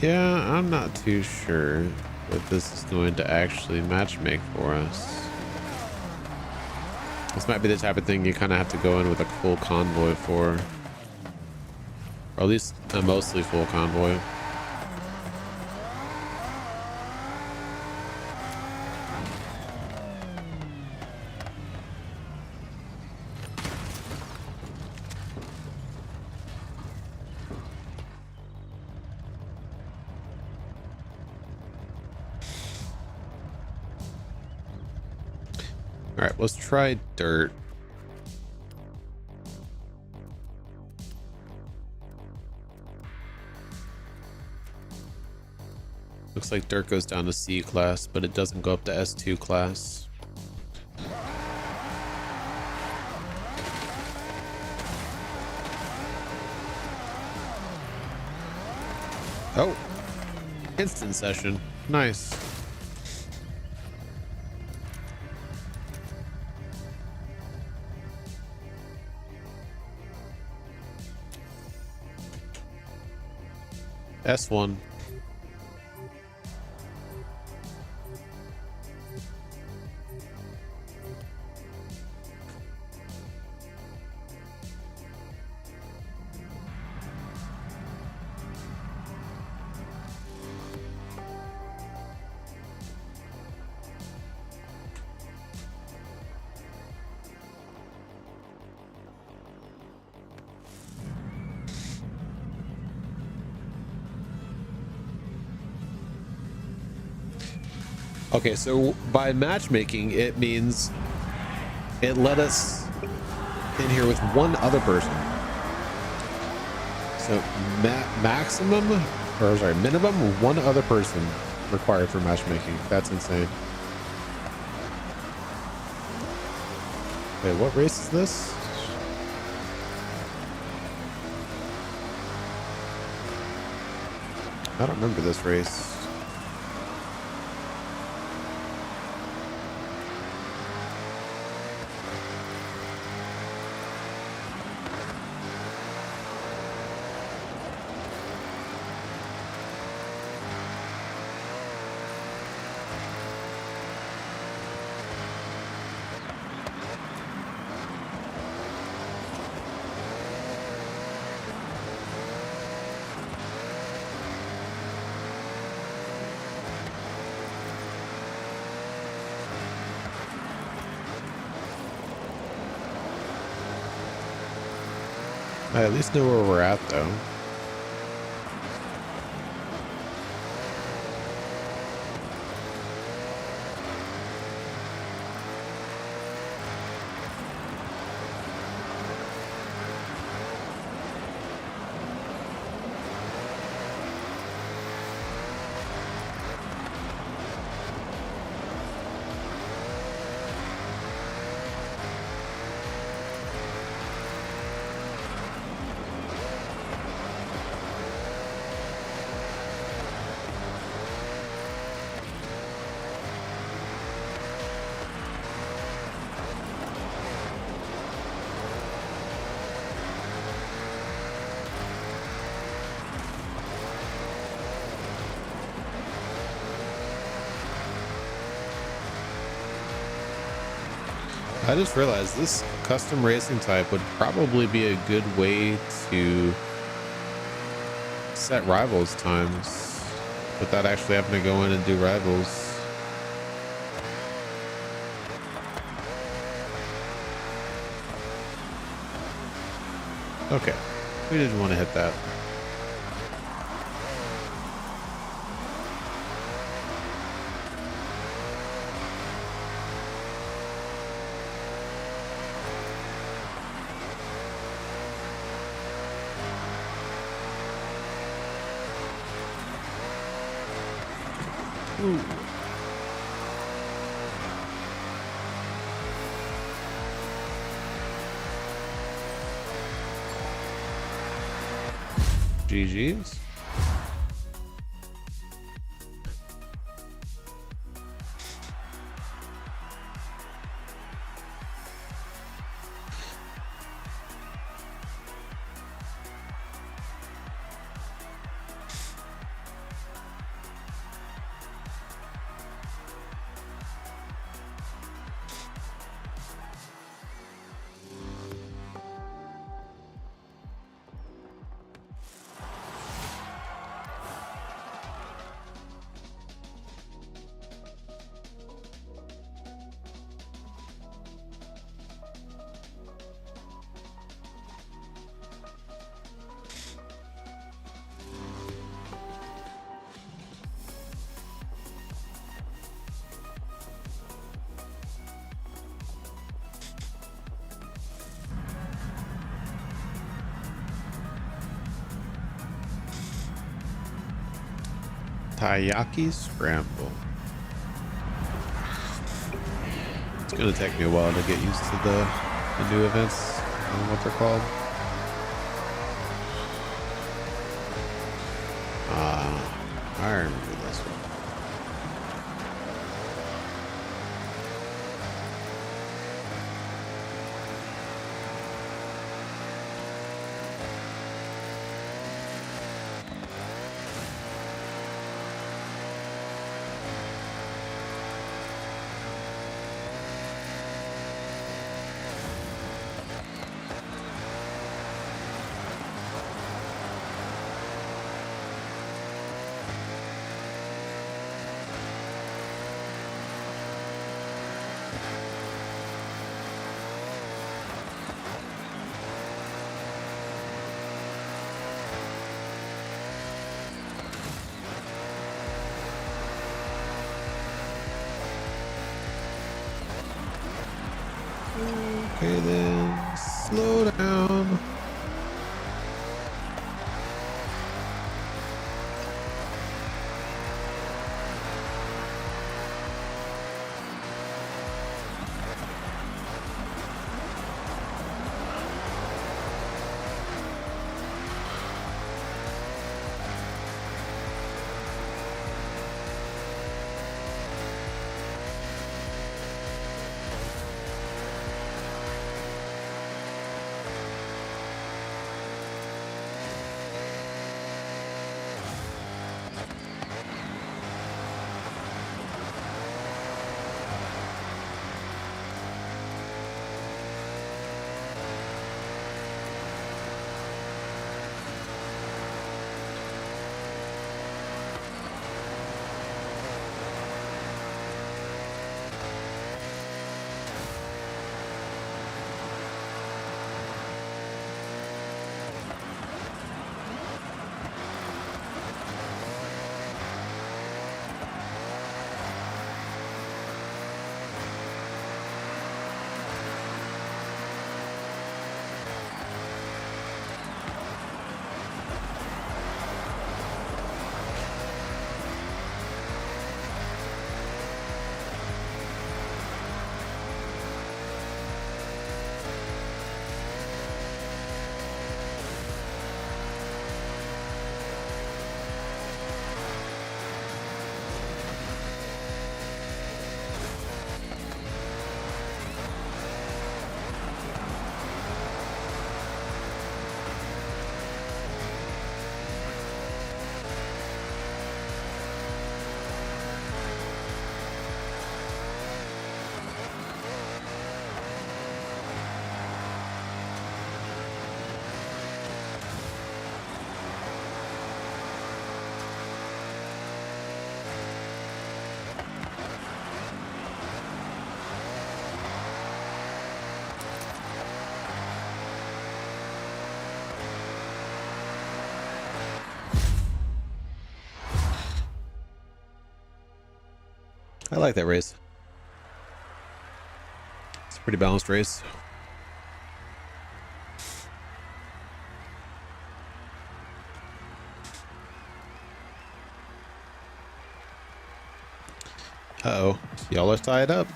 Yeah, I'm not too sure what this is going to actually matchmake for us. This might be the type of thing you kind of have to go in with a full convoy for. Or at least a mostly full convoy. All right, let's try dirt. Looks like dirt goes down to C class, but it doesn't go up to S2 class. Oh, instant session. Nice. S1. Okay, so by matchmaking, it means it let us in here with one other person. So minimum one other person required for matchmaking. That's insane. Wait, what race is this? I don't remember this race. I at least know where we're at, though. I just realized this custom racing type would probably be a good way to set rivals times without actually having to go in and do rivals. Okay, we didn't want to hit that. Ooh. GG's. Taiyaki Scramble. It's gonna take me a while to get used to the new events. I don't know what they're called. I remember this one. Okay then, slow down. I like that race. It's a pretty balanced race. Uh-oh, y'all are tied up.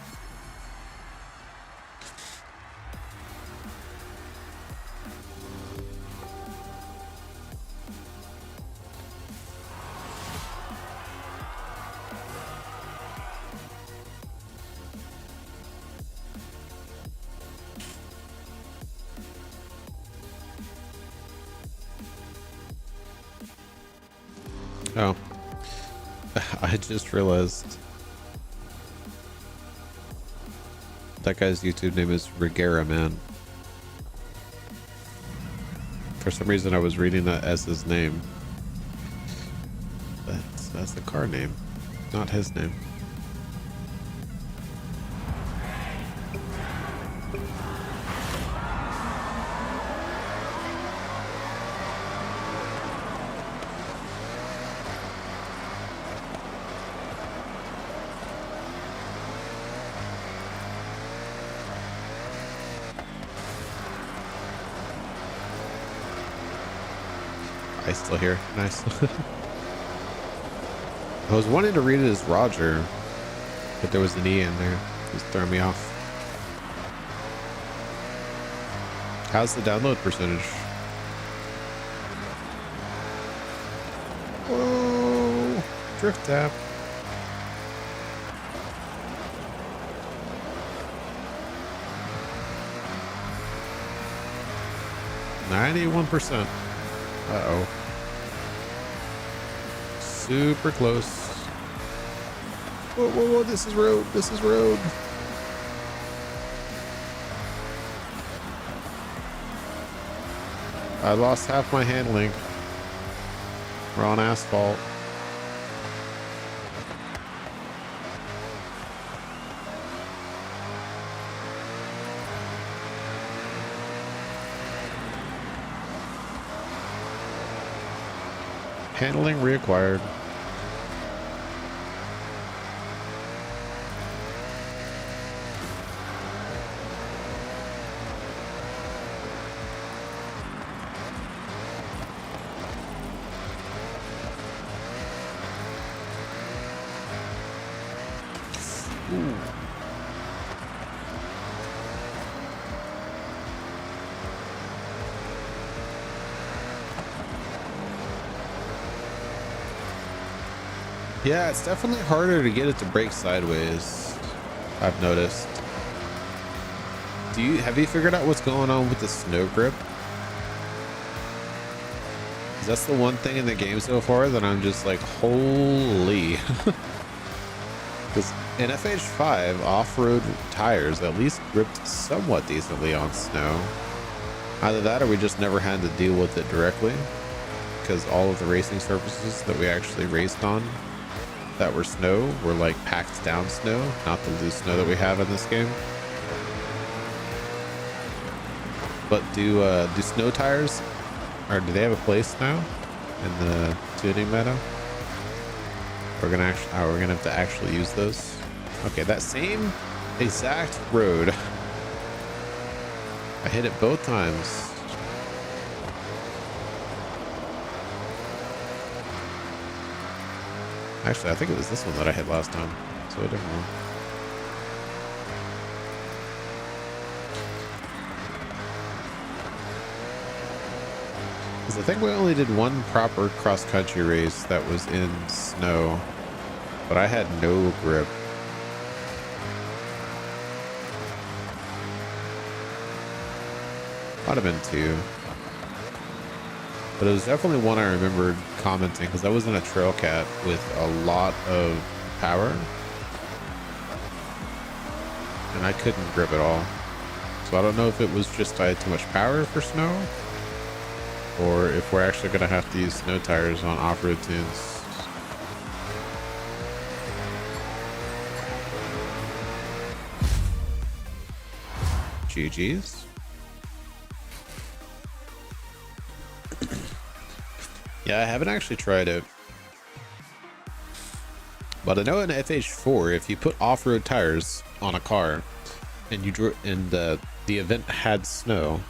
Oh, I just realized that guy's YouTube name is Rigera Man. For some reason, I was reading that as his name. That's the car name, not his name. I still here. Nice. I was wanting to read it as Roger, but there was an E in there. Just throwing me off. How's the download percentage? Whoa! Drift tap. %. Uh-oh. Super close. Whoa, whoa, whoa, this is road. This is road. I lost half my handling. We're on asphalt. Handling reacquired. Ooh. Yeah, it's definitely harder to get it to brake sideways, I've noticed. Have you figured out what's going on with the snow grip? 'Cause that's the one thing in the game so far that I'm just like, holy. Because in FH5, off-road tires at least gripped somewhat decently on snow. Either that or we just never had to deal with it directly, because all of the racing surfaces that we actually raced on that were snow were like packed down snow, not the loose snow that we have in this game. But do snow tires, or do they have a place now in the tuning meta? We're gonna have to actually use those. Okay, that same exact road. I hit it both times. Actually, I think it was this one that I hit last time. So a different one. Because I think we only did one proper cross-country race that was in snow, but I had no grip. Might have been two. But it was definitely one I remembered commenting, because I was in a trail cat with a lot of power. And I couldn't grip at all. So I don't know if it was just I had too much power for snow, or if we're actually going to have to use snow tires on off-road tunes. GG's. Yeah, I haven't actually tried it, But I know in FH4, if you put off-road tires on a car and the event had snow,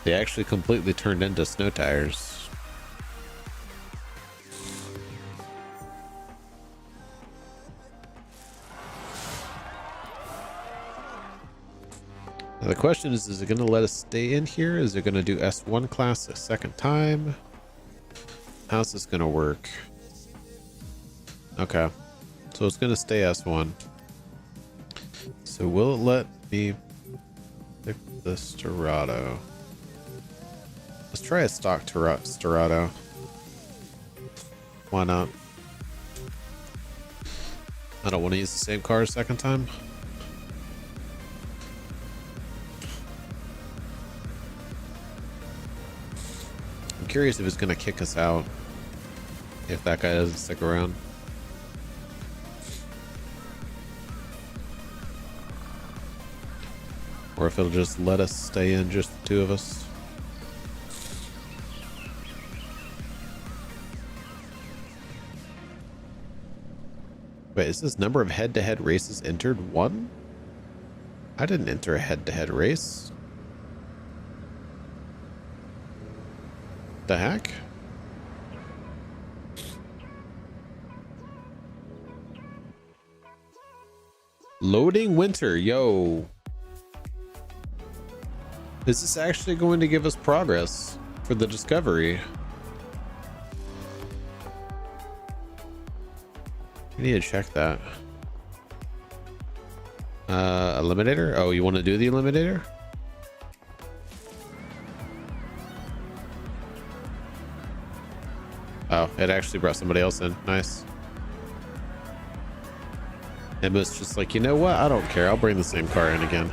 they actually completely turned into snow tires. Now the question is it going to let us stay in here? Is it going to do S1 class a second time? How's this going to work? Okay, so it's going to stay S1. So will it let me pick the Storado? Let's try a stock Storado. Why not? I don't want to use the same car a second time. I'm curious if it's going to kick us out if that guy doesn't stick around. Or if it'll just let us stay in, just the two of us. Wait, is this number of head-to-head races entered 1? I didn't enter a head-to-head race. The heck? Loading winter, yo. Is this actually going to give us progress for the discovery? We need to check that. Eliminator? Oh, you want to do the eliminator? Oh, it actually brought somebody else in. Nice. Emma's just like, you know what? I don't care. I'll bring the same car in again.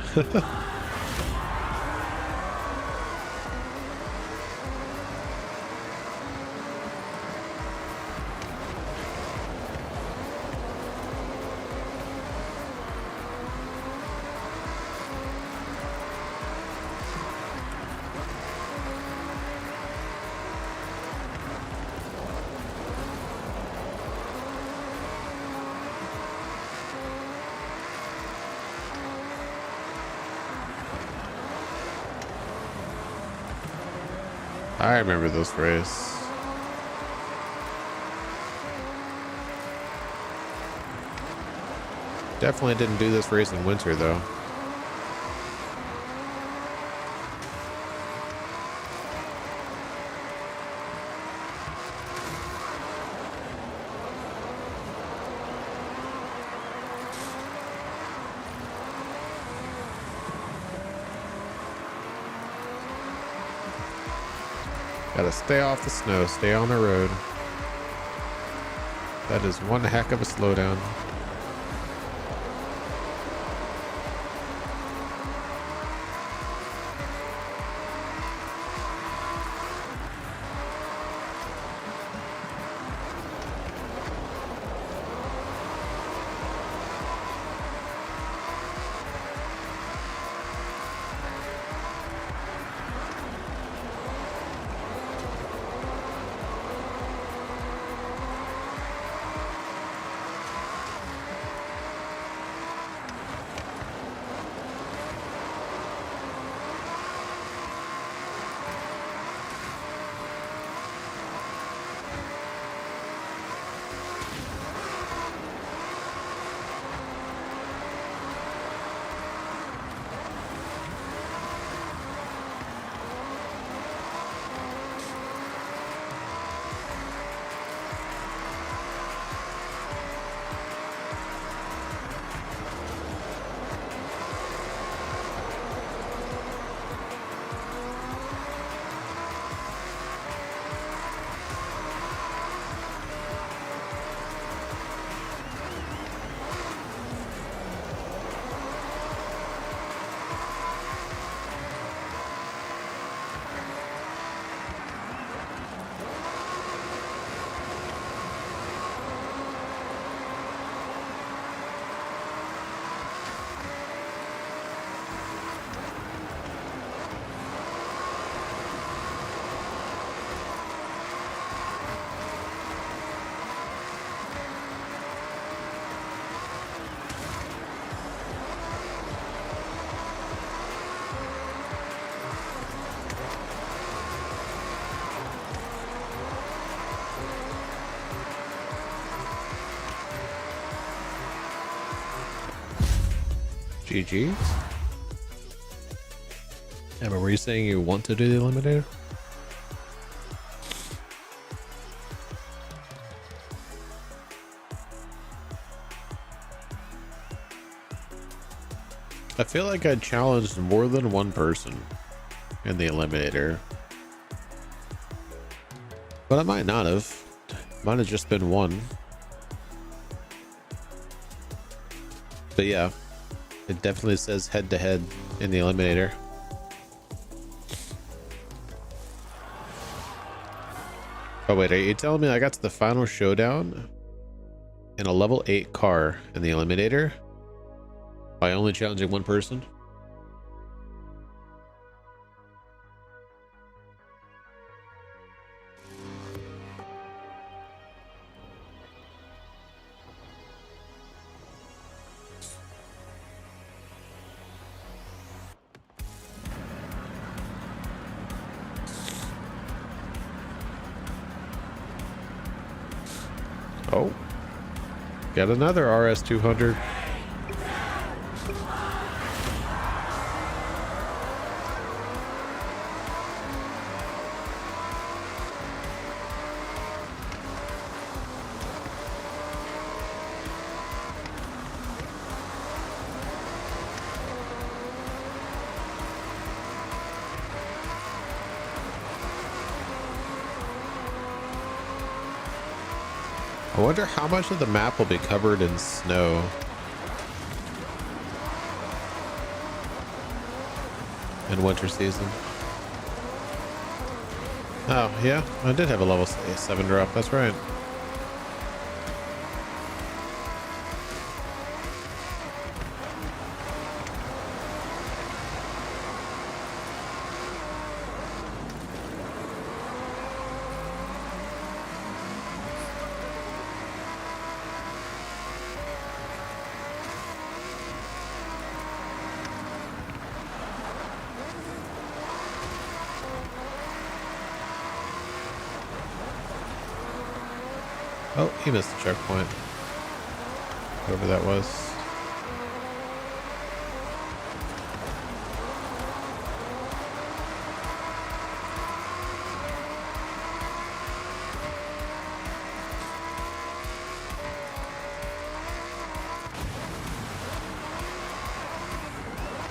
I remember this race. Definitely didn't do this race in winter though. Gotta stay off the snow, stay on the road. That is one heck of a slowdown. GG. Yeah, but were you saying you want to do the eliminator? I feel like I challenged more than one person in the eliminator, but I might not have. Might have just been one. But yeah, it definitely says head to head in the eliminator. Oh wait, are you telling me I got to the final showdown in a level 8 car in the eliminator by only challenging one person? Oh, got another RS200. I wonder how much of the map will be covered in snow. In winter season. Oh, yeah, I did have a level 7 drop, that's right. Oh, he missed the checkpoint. Whoever that was.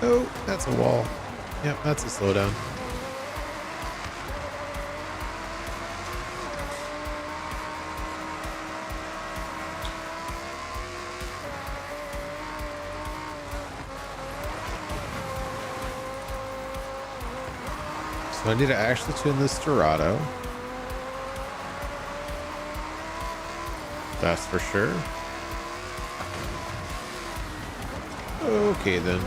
Oh, that's a wall. Yep, that's a slowdown. So I need to actually tune this Dorado. That's for sure. Okay then.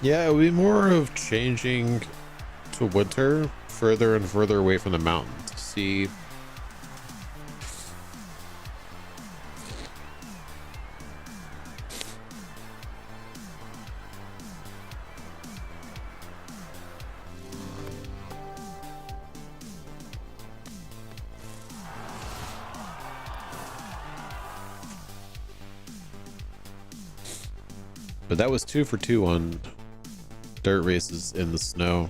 Yeah, it would be more of changing to winter further and further away from the mountains to see but that was 2 for 2 on dirt races in the snow.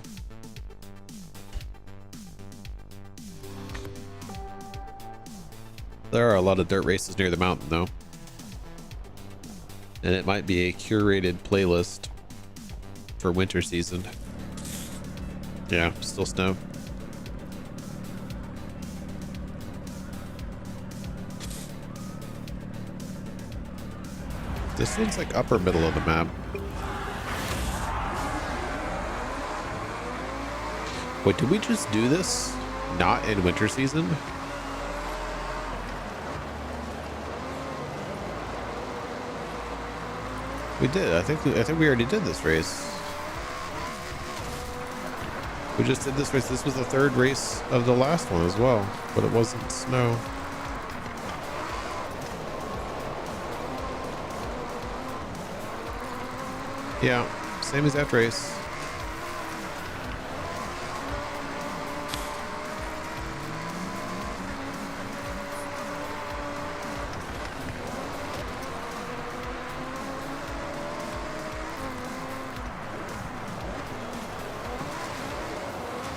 There are a lot of dirt races near the mountain though. And it might be a curated playlist for winter season. Yeah, still snow. This one's like upper middle of the map. Wait, did we just do this not in winter season? We did. I think we already did this race. We just did this race. This was the third race of the last one as well, but it wasn't snow. Yeah, same exact race.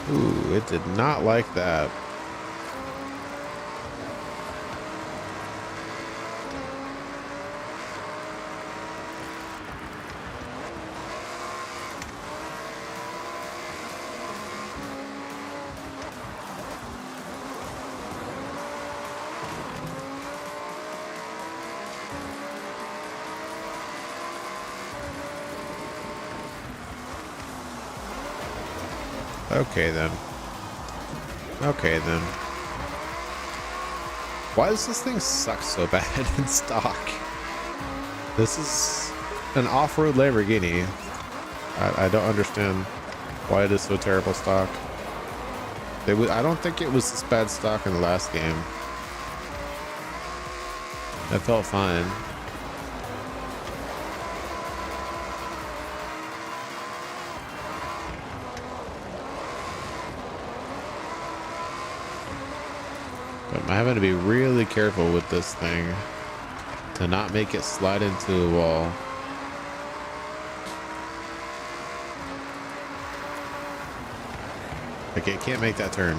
Ooh, it did not like that. Okay then. Okay then. Why does this thing suck so bad in stock? This is an off-road Lamborghini. I don't understand why it is so terrible stock. I don't think it was this bad stock in the last game. That felt fine. I'm having to be really careful with this thing to not make it slide into a wall. Like, it can't make that turn.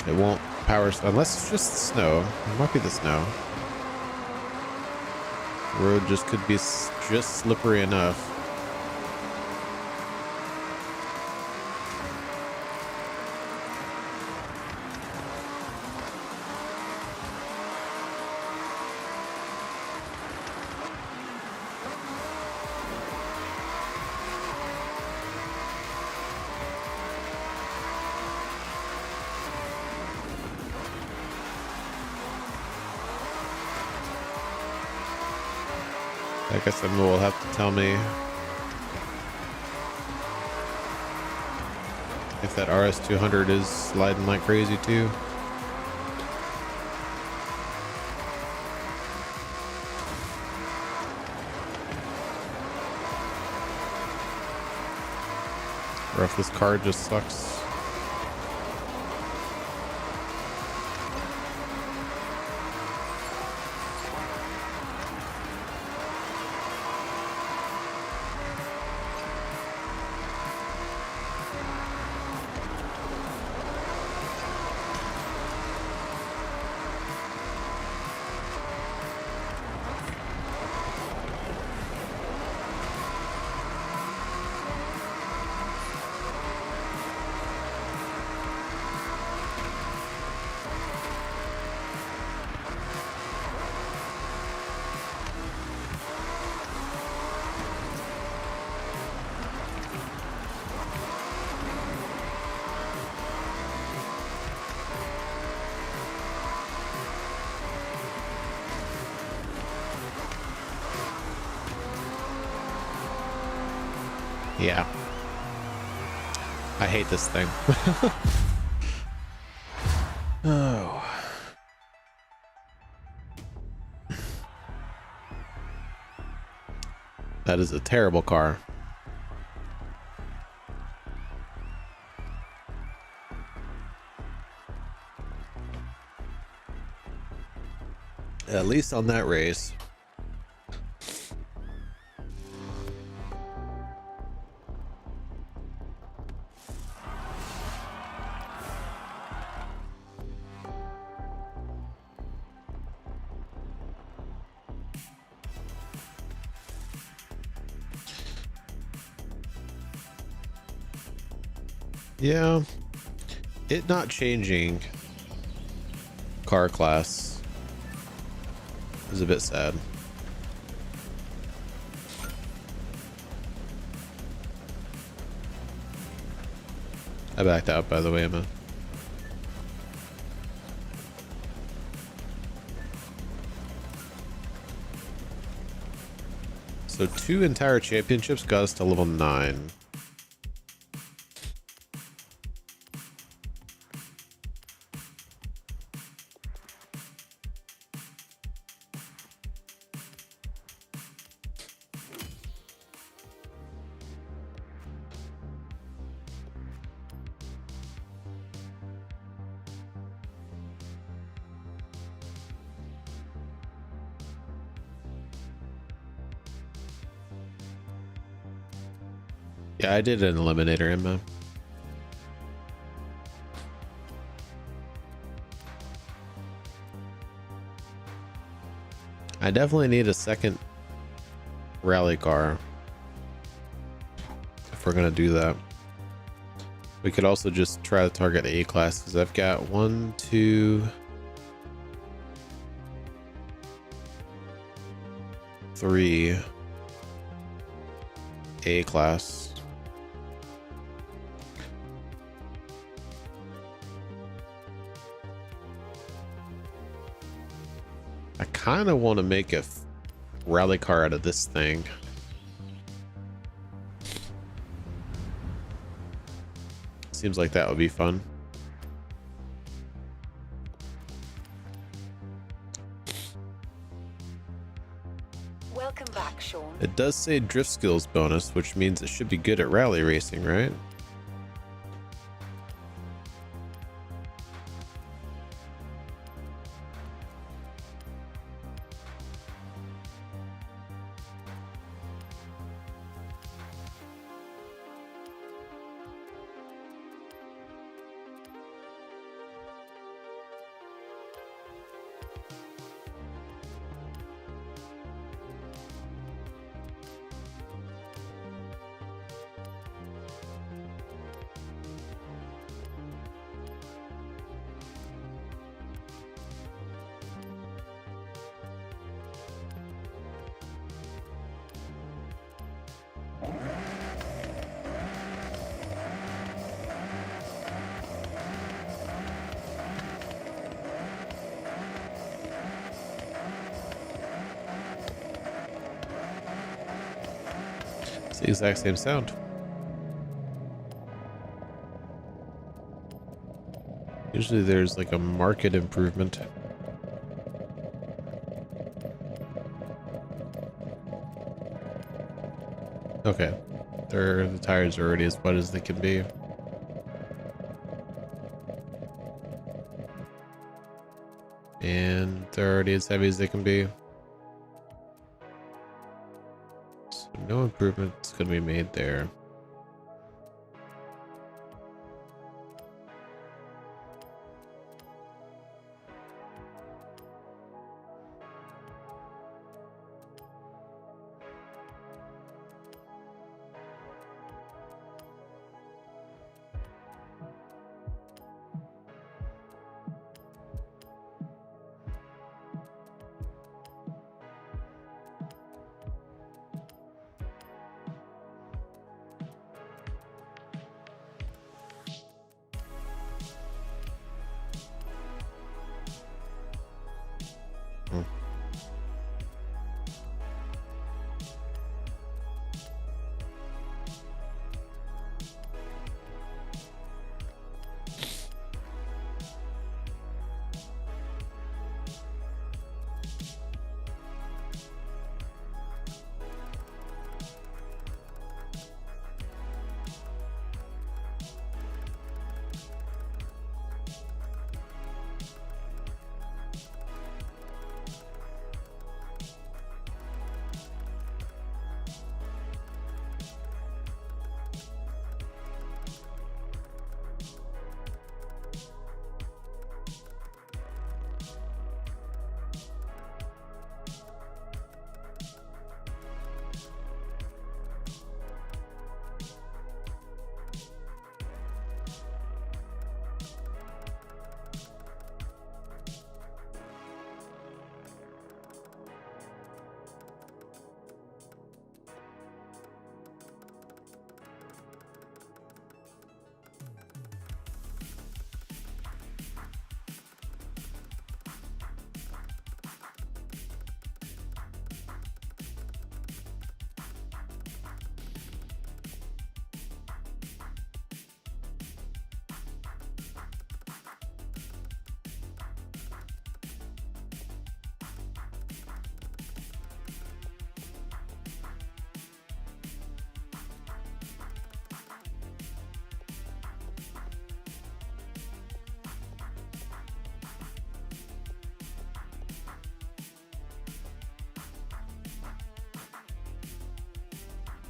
It won't power, unless it's just snow. It might be the snow. The road just could be just slippery enough. I guess someone will have to tell me if that RS200 is sliding like crazy too. Or if this car just sucks. Yeah. I hate this thing. Oh. That is a terrible car. At least on that race. Yeah, it not changing car class is a bit sad. I backed out, by the way, Emma. So 2 entire championships got us to level 9. Yeah, I did an eliminator, Emma. I definitely need a second rally car if we're gonna do that. We could also just try to target A class because I've got 1, 2, 3 A class. I kind of want to make a rally car out of this thing. Seems like that would be fun. Welcome back, Sean. It does say drift skills bonus, which means it should be good at rally racing, right? It's the exact same sound. Usually there's like a market improvement. Okay, the tires are already as wet as they can be. And they're already as heavy as they can be. So no improvements gonna be made there.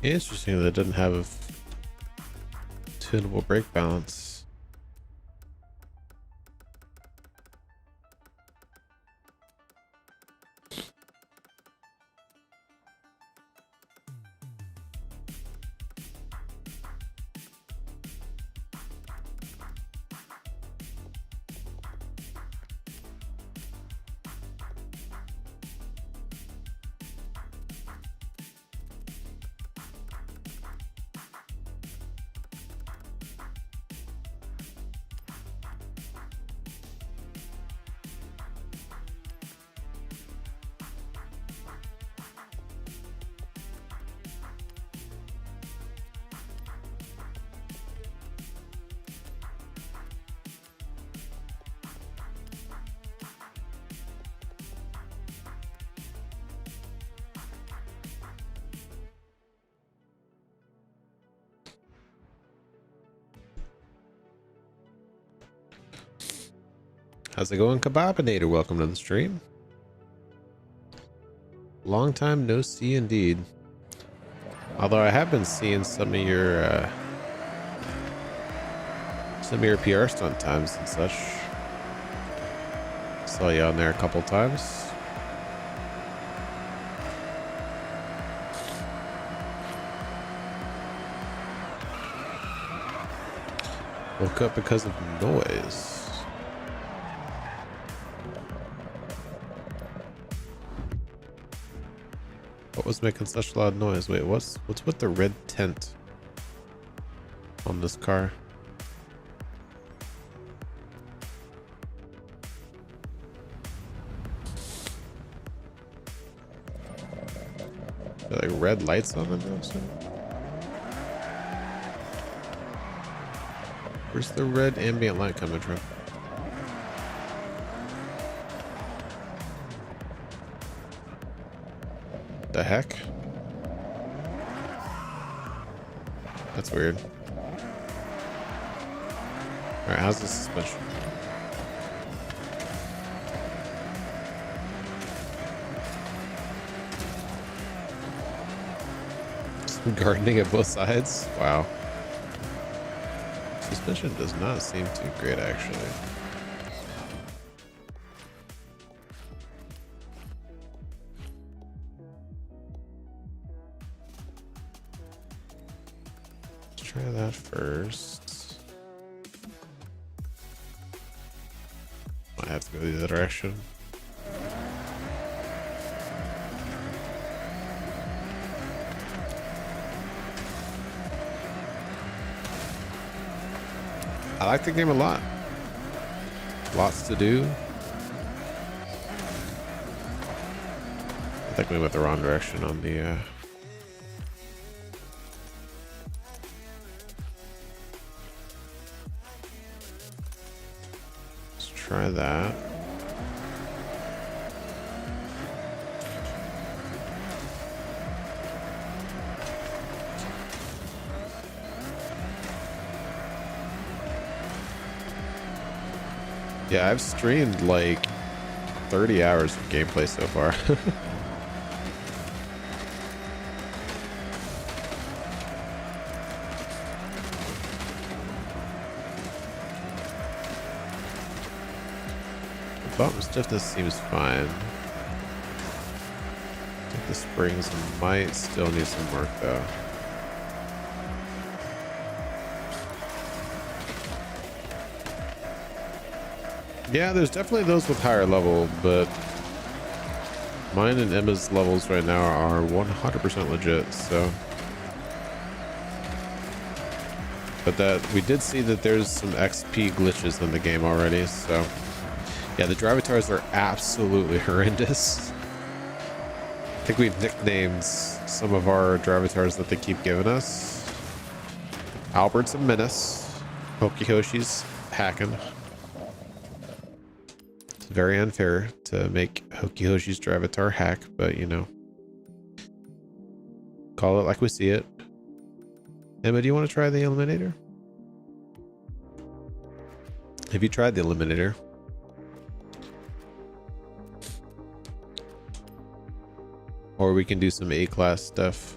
Interesting that it doesn't have a tunable brake balance. How's it going, Kebabinator? Welcome to the stream. Long time no see indeed. Although I have been seeing some of your PR stunt times and such. Saw you on there a couple times. Woke up because of noise. What was making such loud noise? Wait, what's with the red tent on this car? Are there like red lights on it or something? Where's the red ambient light coming from? The heck? That's weird. Alright, how's the suspension? Some gardening at both sides? Wow. Suspension does not seem too great, actually. Try that first. Might have to go the other direction. I like the game a lot. Lots to do. I think we went the wrong direction on the try that. Yeah, I've streamed like 30 hours of gameplay so far. Bump stiffness seems fine. I think the springs might still need some work though. Yeah, there's definitely those with higher level, but mine and Emma's levels right now are 100% legit, so. But that we did see that there's some XP glitches in the game already, so. Yeah, the drivatars are absolutely horrendous. I think we've nicknamed some of our drivatars that they keep giving us. Albert's a menace. Hokihoshi's hacking. It's very unfair to make Hokihoshi's drivatar hack, but you know. Call it like we see it. Emma, do you want to try the eliminator? Have you tried the eliminator? Or we can do some A-class stuff.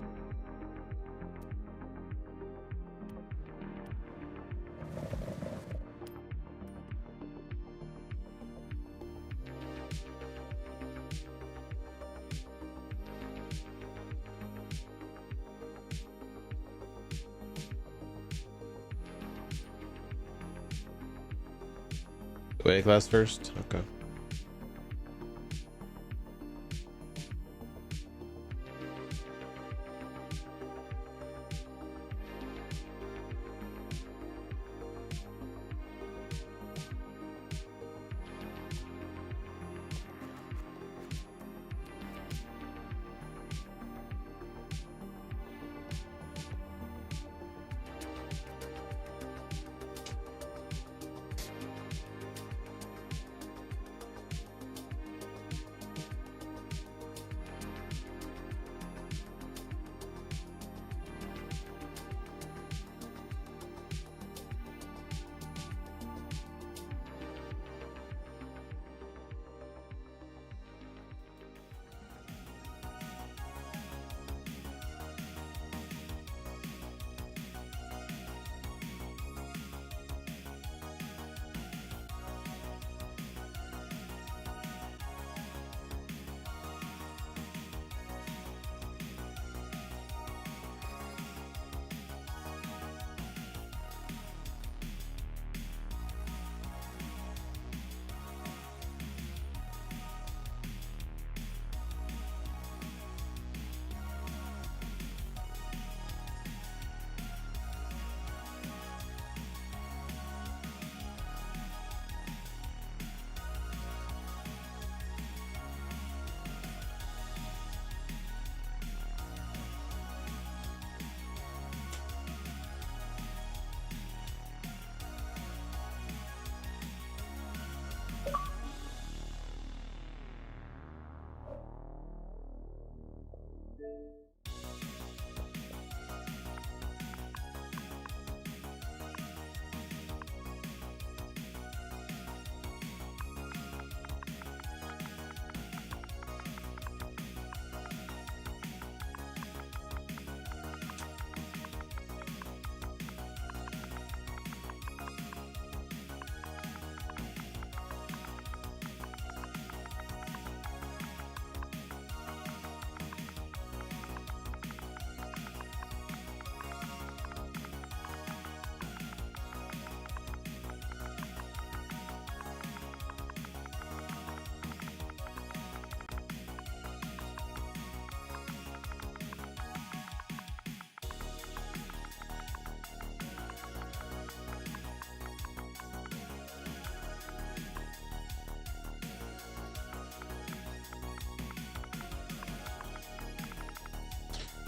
Away class first? Okay.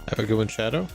Have a good one, Shadow.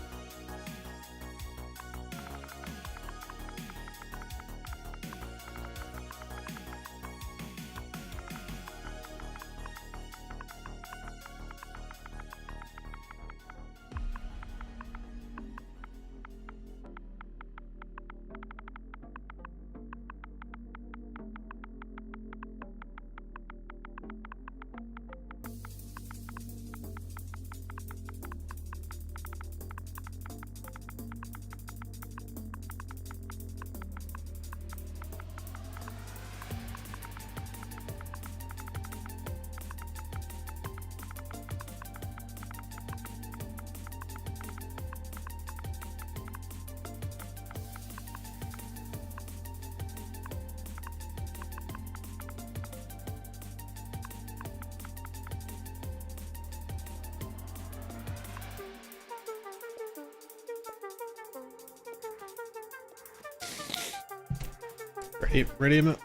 Ready him up.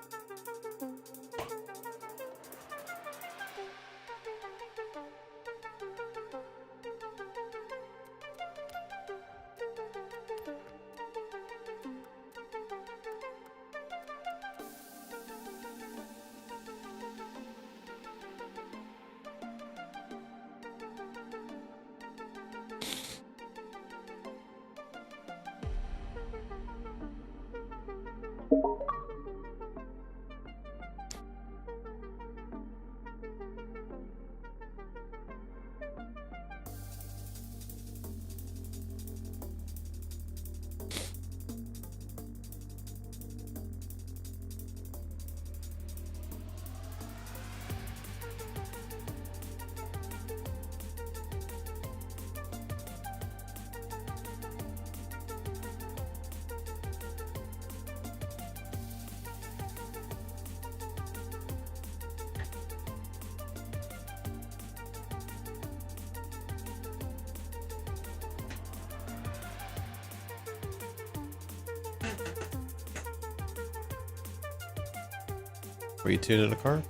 Were you tuning a car?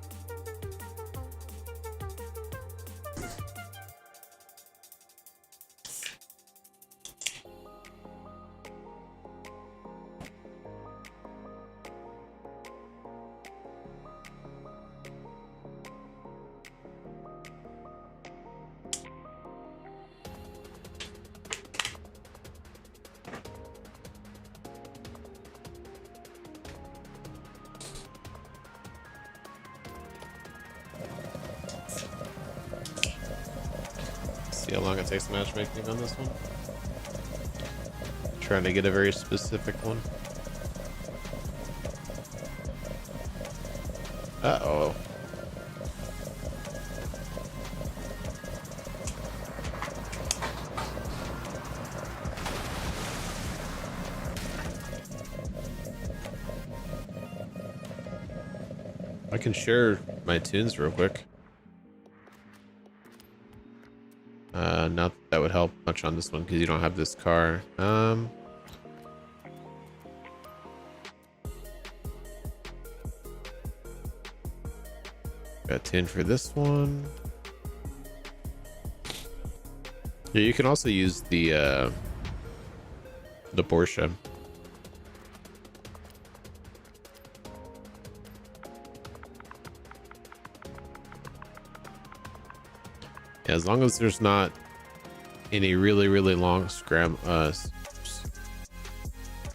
See how long it takes matchmaking on this one. Trying to get a very specific one. Uh-oh. I can share my tunes real quick. Not that would help much on this one because you don't have this car. Got a tune for this one. Yeah, you can also use the Porsche. Yeah, as long as there's not any really long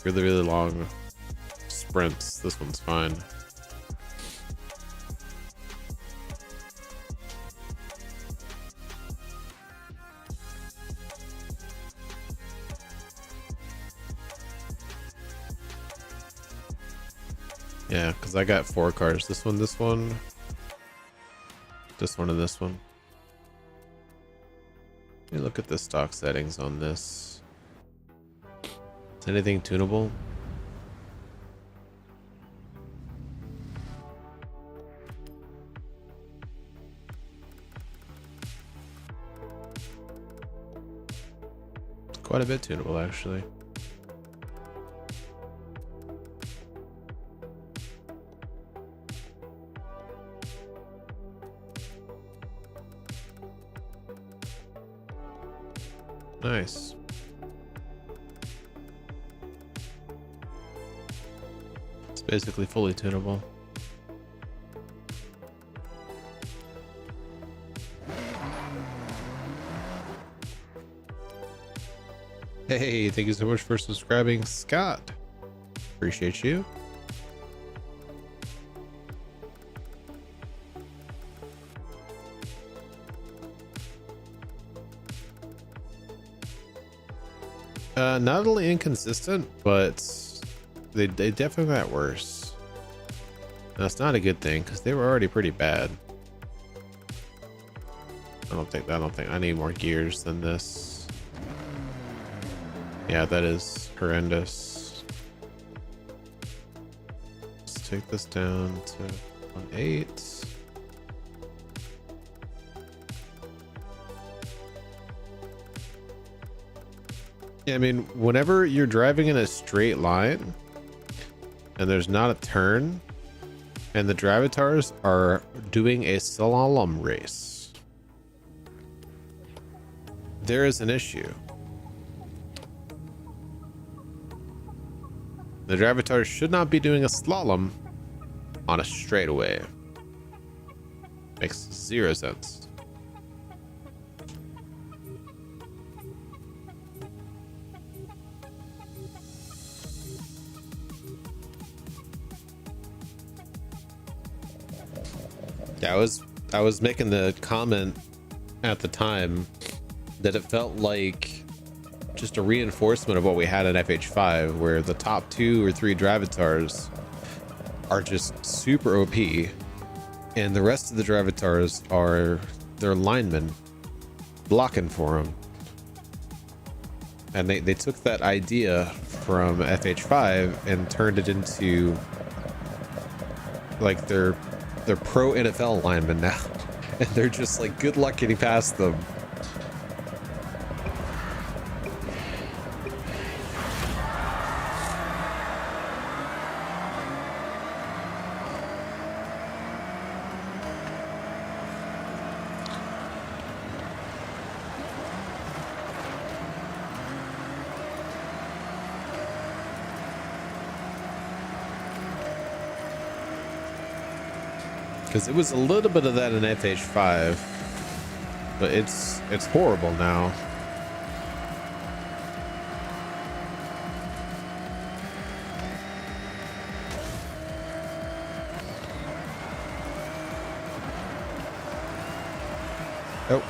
really long sprints, this one's fine. Yeah, because I got 4 cars. This one, and this one. Let me look at the stock settings on this. Is anything tunable? Quite a bit tunable, actually. Nice. It's basically fully tunable. Hey, thank you so much for subscribing, Scott. Appreciate you. Not only inconsistent, but they definitely got worse. That's not a good thing because they were already pretty bad. I don't think I need more gears than this. Yeah, that is horrendous. Let's take this down to 1.8. Yeah, I mean, whenever you're driving in a straight line and there's not a turn and the drivatars are doing a slalom race, there is an issue. The drivatars should not be doing a slalom on a straightaway. Makes 0 sense. Yeah, I was making the comment at the time that it felt like just a reinforcement of what we had in FH5, where the top 2 or 3 drivatars are just super OP, and the rest of the drivatars are their linemen blocking for them. And they took that idea from FH5 and turned it into like they're pro NFL linemen now, and they're just like, good luck getting past them. Because it was a little bit of that in FH5, but it's horrible now. Oh.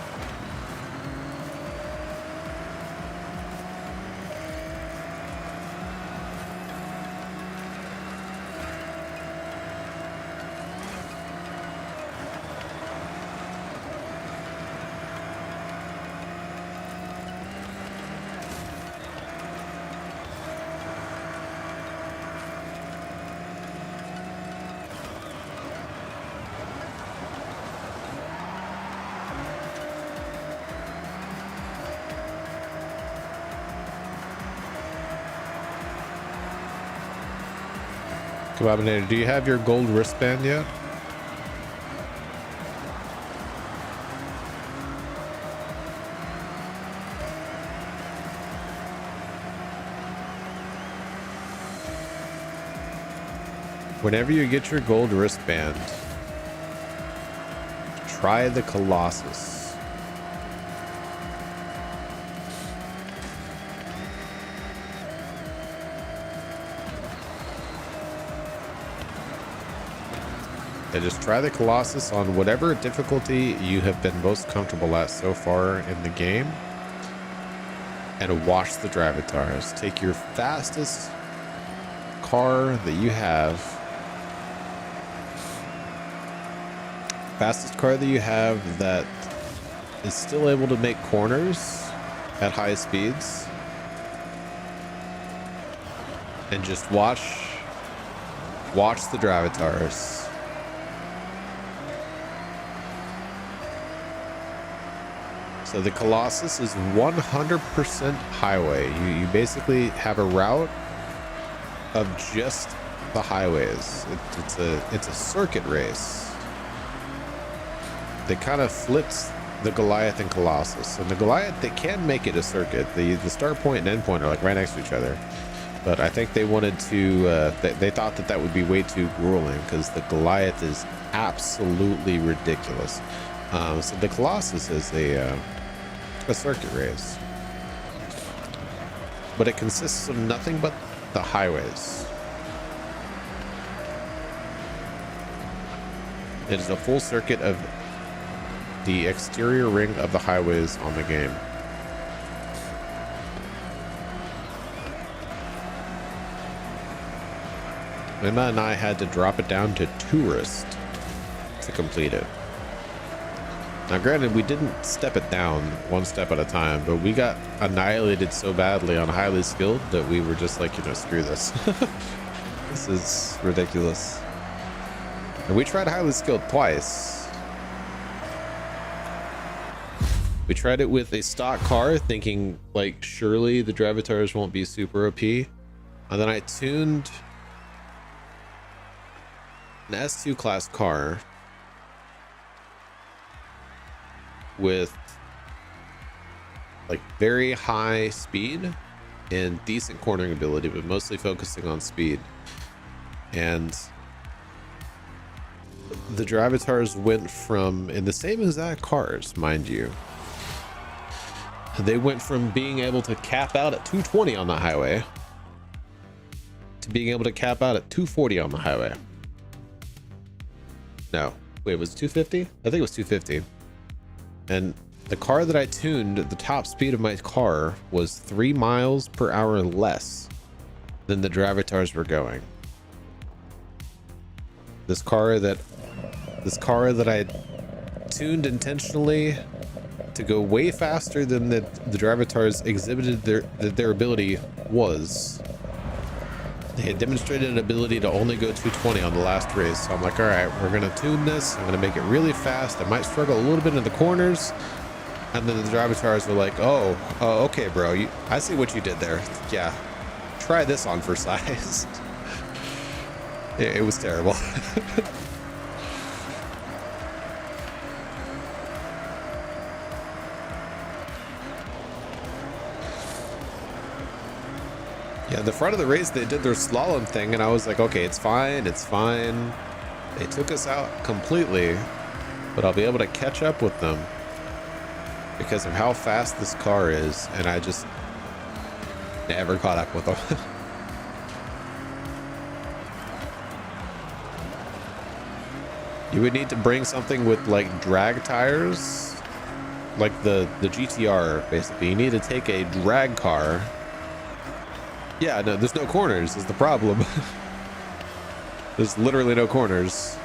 Kababinator, do you have your gold wristband yet? Whenever you get your gold wristband, try the Colossus. And just try the Colossus on whatever difficulty you have been most comfortable at so far in the game. And watch the Drivatars. Take your fastest car that you have. Fastest car that you have that is still able to make corners at high speeds. And just watch the Drivatars. So the Colossus is 100% highway. You basically have a route of just the highways. It's a circuit race. They kind of flipped the Goliath and Colossus. And the Goliath, they can make it a circuit. The start point and end point are like right next to each other. But I think they wanted to, they thought that would be way too grueling because the Goliath is absolutely ridiculous. So the Colossus is a circuit race, but it consists of nothing but the highways. It is a full circuit of the exterior ring of the highways on the game. Emma and I had to drop it down to tourist to complete it. Now, granted, we didn't step it down one step at a time, but we got annihilated so badly on highly skilled that we were just like, screw this. This is ridiculous. And we tried highly skilled twice. We tried it with a stock car, thinking like surely the Drivatars won't be super OP. And then I tuned an S2 class car with like very high speed and decent cornering ability, but mostly focusing on speed. And the Drivatars went from, in the same exact cars, mind you, they went from being able to cap out at 220 on the highway to being able to cap out at 240 on the highway. No, wait, was it 250? I think it was 250. And the car that I tuned, the top speed of my car was 3 miles per hour less than the Drivatars were going. This car that I tuned intentionally to go way faster than the Drivatars exhibited their ability was. They had demonstrated an ability to only go 220 on the last race. So I'm like, all right, we're going to tune this. I'm going to make it really fast. I might struggle a little bit in the corners. And then the Drivatars were like, oh, okay, bro. I see what you did there. Yeah. Try this on for size. It was terrible. Yeah, the front of the race, they did their slalom thing, and I was like, okay, it's fine, it's fine. They took us out completely, but I'll be able to catch up with them because of how fast this car is, and I just never caught up with them. You would need to bring something with like drag tires, like the GTR, basically. You need to take a drag car. Yeah, no, there's no corners is the problem. There's literally no corners.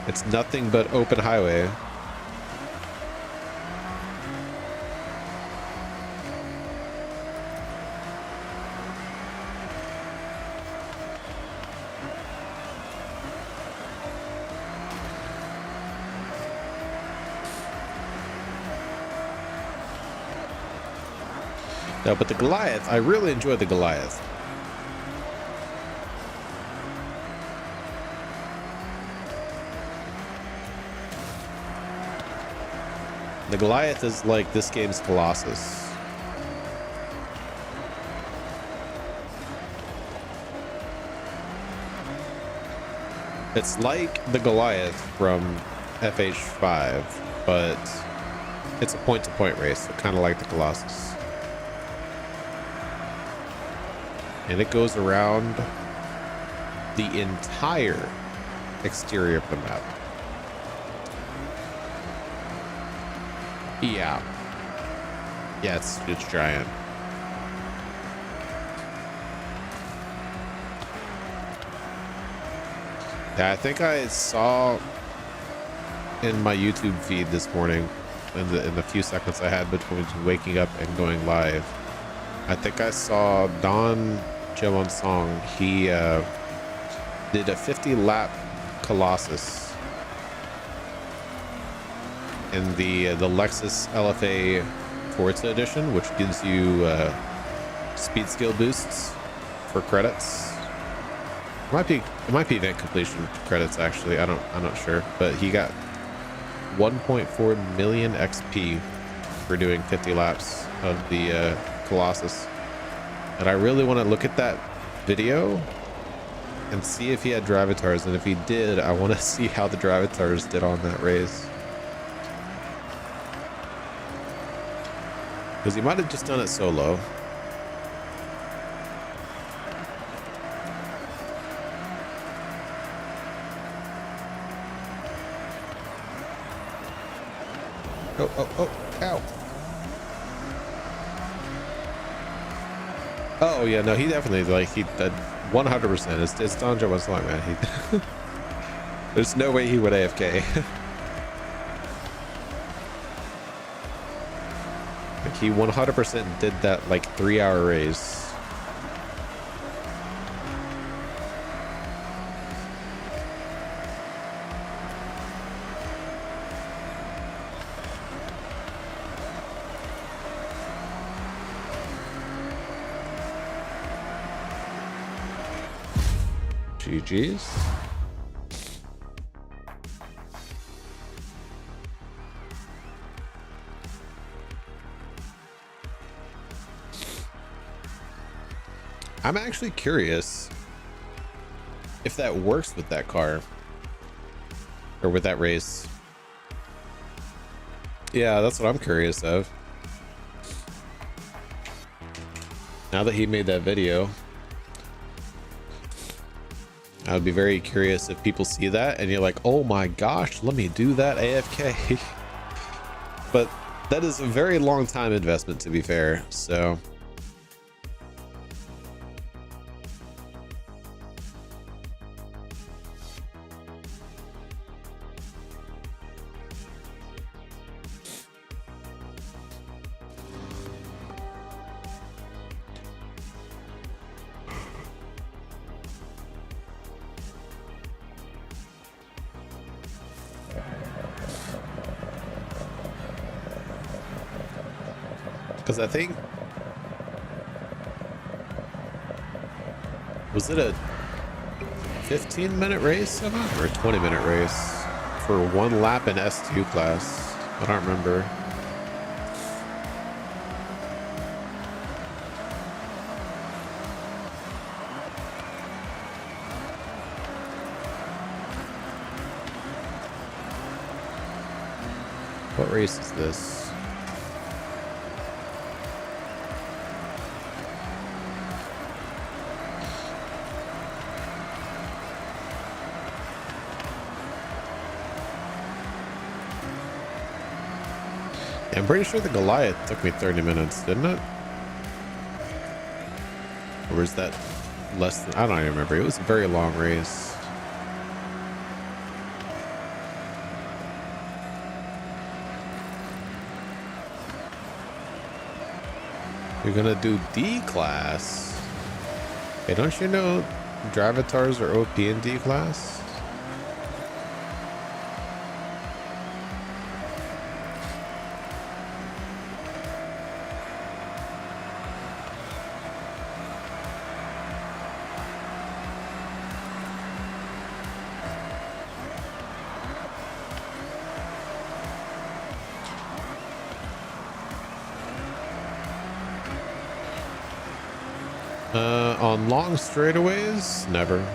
It's nothing but open highway. No, but the Goliath, I really enjoy the Goliath. The Goliath is like this game's Colossus. It's like the Goliath from FH5, but it's a point-to-point race, so kind of like the Colossus. And it goes around the entire exterior of the map. Yeah. Yeah, it's giant. Yeah, I think I saw in my YouTube feed this morning, in the few seconds I had between waking up and going live, I think I saw Don Jemon Song. He did a 50-lap Colossus in the Lexus LFA Forza edition, which gives you speed skill boosts for credits. It might be event completion credits actually. I'm not sure, but he got 1.4 million XP for doing 50 laps of the Colossus. And I really want to look at that video and see if he had drivatars, and if he did, I want to see how the drivatars did on that race. Because he might have just done it solo. Oh, ow. Oh yeah, no, he definitely, like, he 100%. It's Don Joe Song, man. He there's no way he would AFK. Like, he 100% did that like 3-hour race. GG's. I'm actually curious if that works with that car or with that race. Yeah, that's what I'm curious of. Now that he made that video, I would be very curious if people see that and you're like, oh my gosh, let me do that AFK. But that is a very long time investment, to be fair. So because I think, was it a 15-minute race or a 20-minute race for one lap in S2 class? I don't remember. What race is this? I'm pretty sure the Goliath took me 30 minutes, didn't it? Or was that less than, I don't even remember. It was a very long race. You're gonna do D class. Hey, don't you know Drivatars are OP in D class? On long straightaways, never.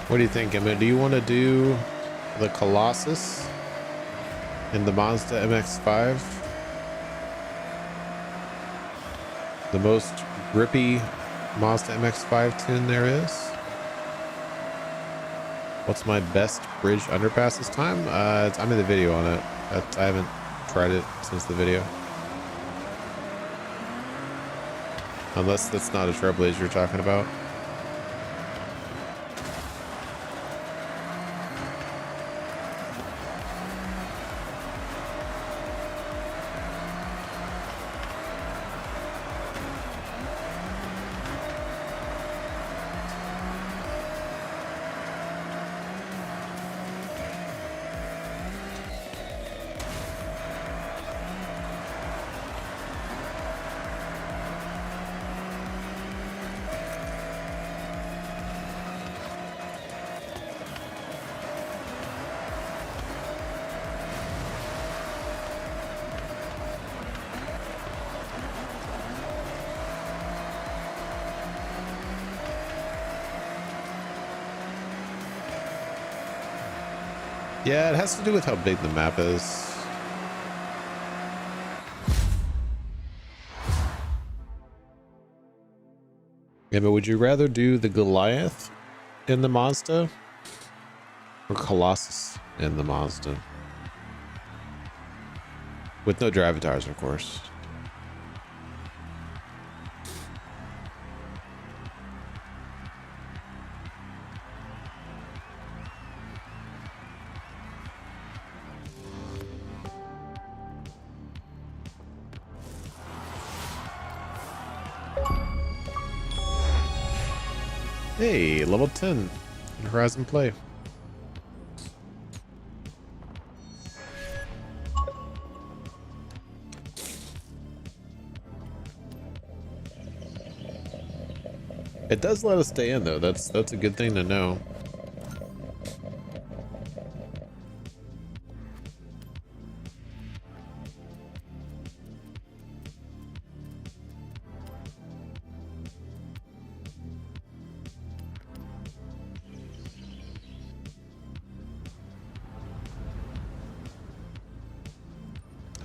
What do you think, Emma? Do you want to do the Colossus in the Mazda MX-5? The most grippy Mazda MX-5 tune there is. What's my best bridge underpass this time? I'm in the video on it. I haven't tried it since the video. Unless that's not a Trailblazer you're talking about. Yeah, it has to do with how big the map is. Yeah, but would you rather do the Goliath in the Mazda or Colossus in the Mazda? With no Drivatars, of course. Hey, level 10 in Horizon Play. It does let us stay in though. That's a good thing to know.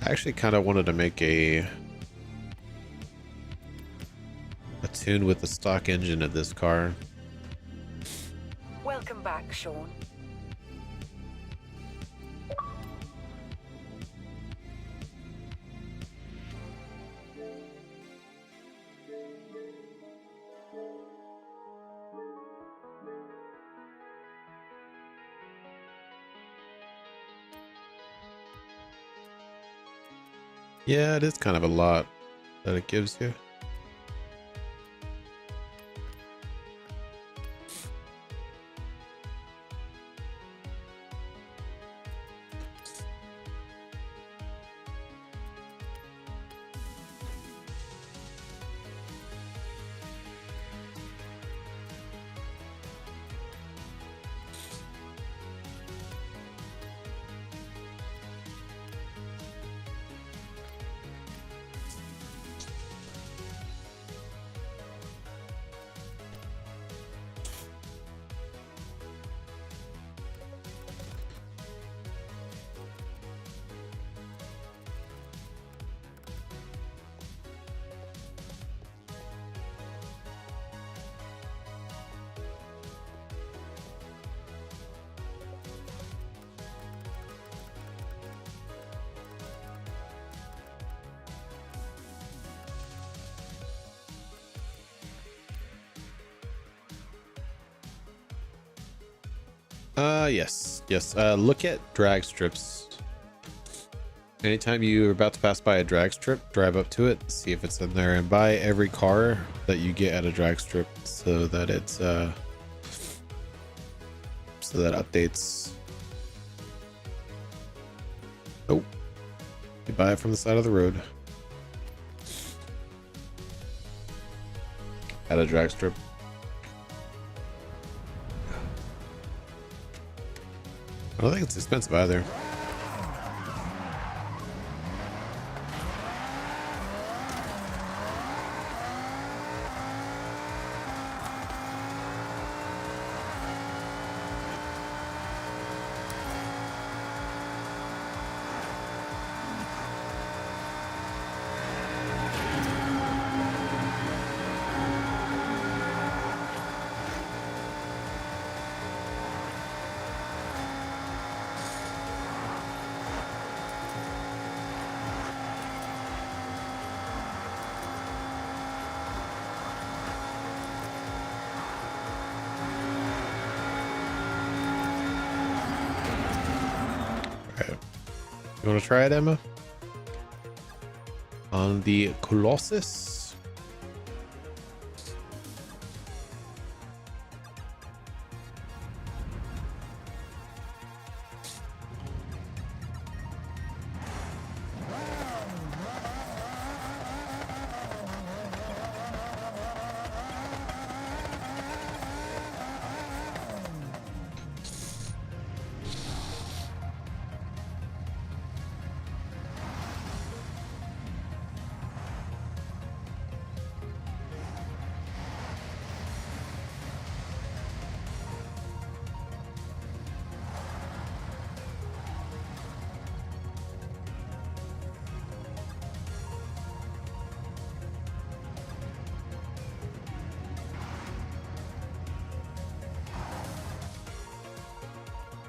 I actually kind of wanted to make a tune with the stock engine of this car. Welcome back, Sean. Yeah, it is kind of a lot that it gives you. Yes. Look at drag strips. Anytime you're about to pass by a drag strip, drive up to it, see if it's in there, and buy every car that you get at a drag strip so that it's so that updates. Oh, you buy it from the side of the road at a drag strip. I don't think it's expensive either. You want to try it, Emma? On the Colossus?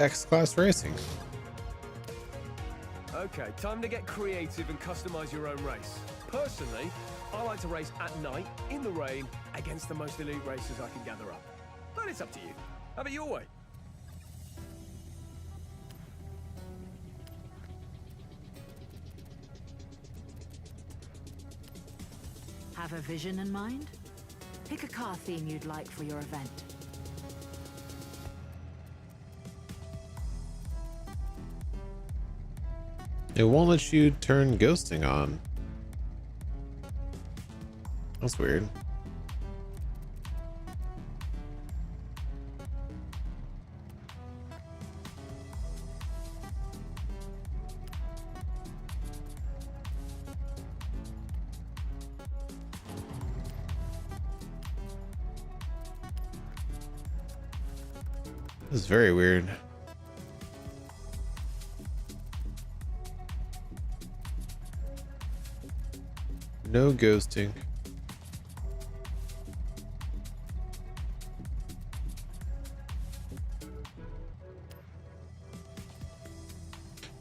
X-Class Racing. Okay, time to get creative and customize your own race. Personally, I like to race at night, in the rain, against the most elite racers I can gather up. But it's up to you. Have it your way. Have a vision in mind? Pick a car theme you'd like for your event. It won't let you turn ghosting on. That's weird. This is very weird. No ghosting.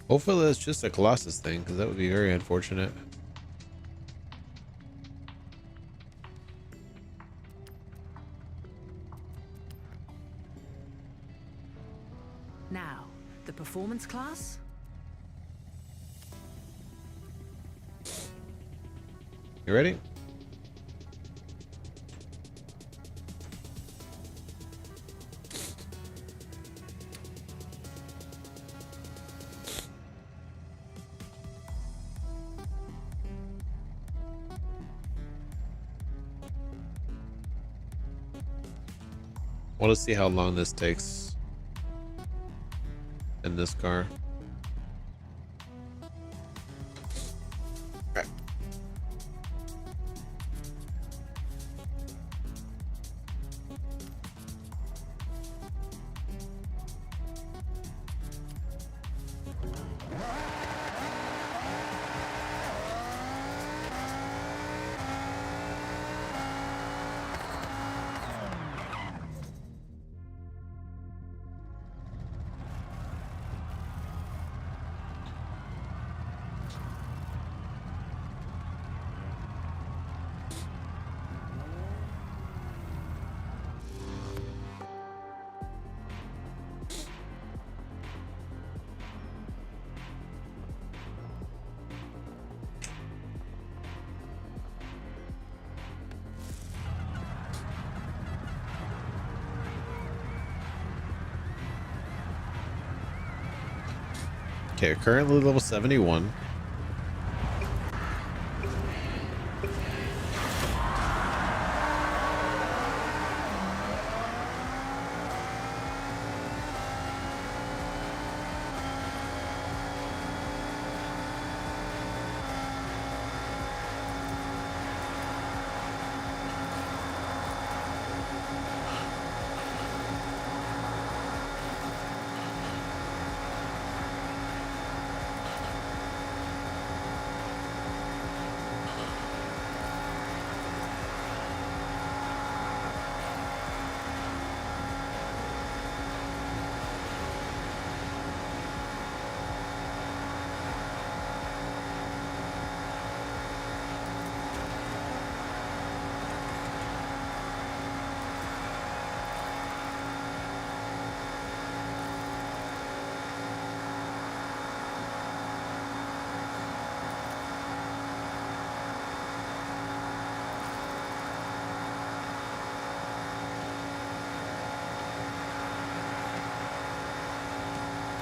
Hopefully that's just a Colossus thing, because that would be very unfortunate. Now, the performance class? You ready? Want to see how long this takes in this car. Okay. Okay, currently level 71.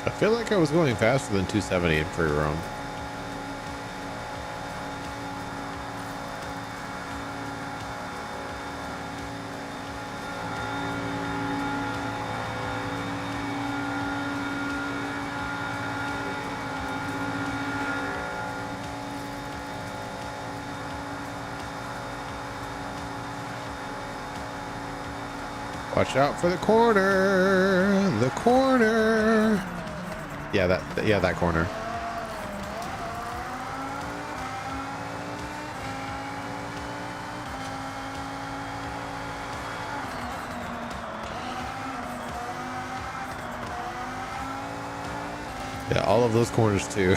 I feel like I was going faster than 270 in free roam. Watch out for the corner. The corner. Yeah, that corner. Yeah, all of those corners too.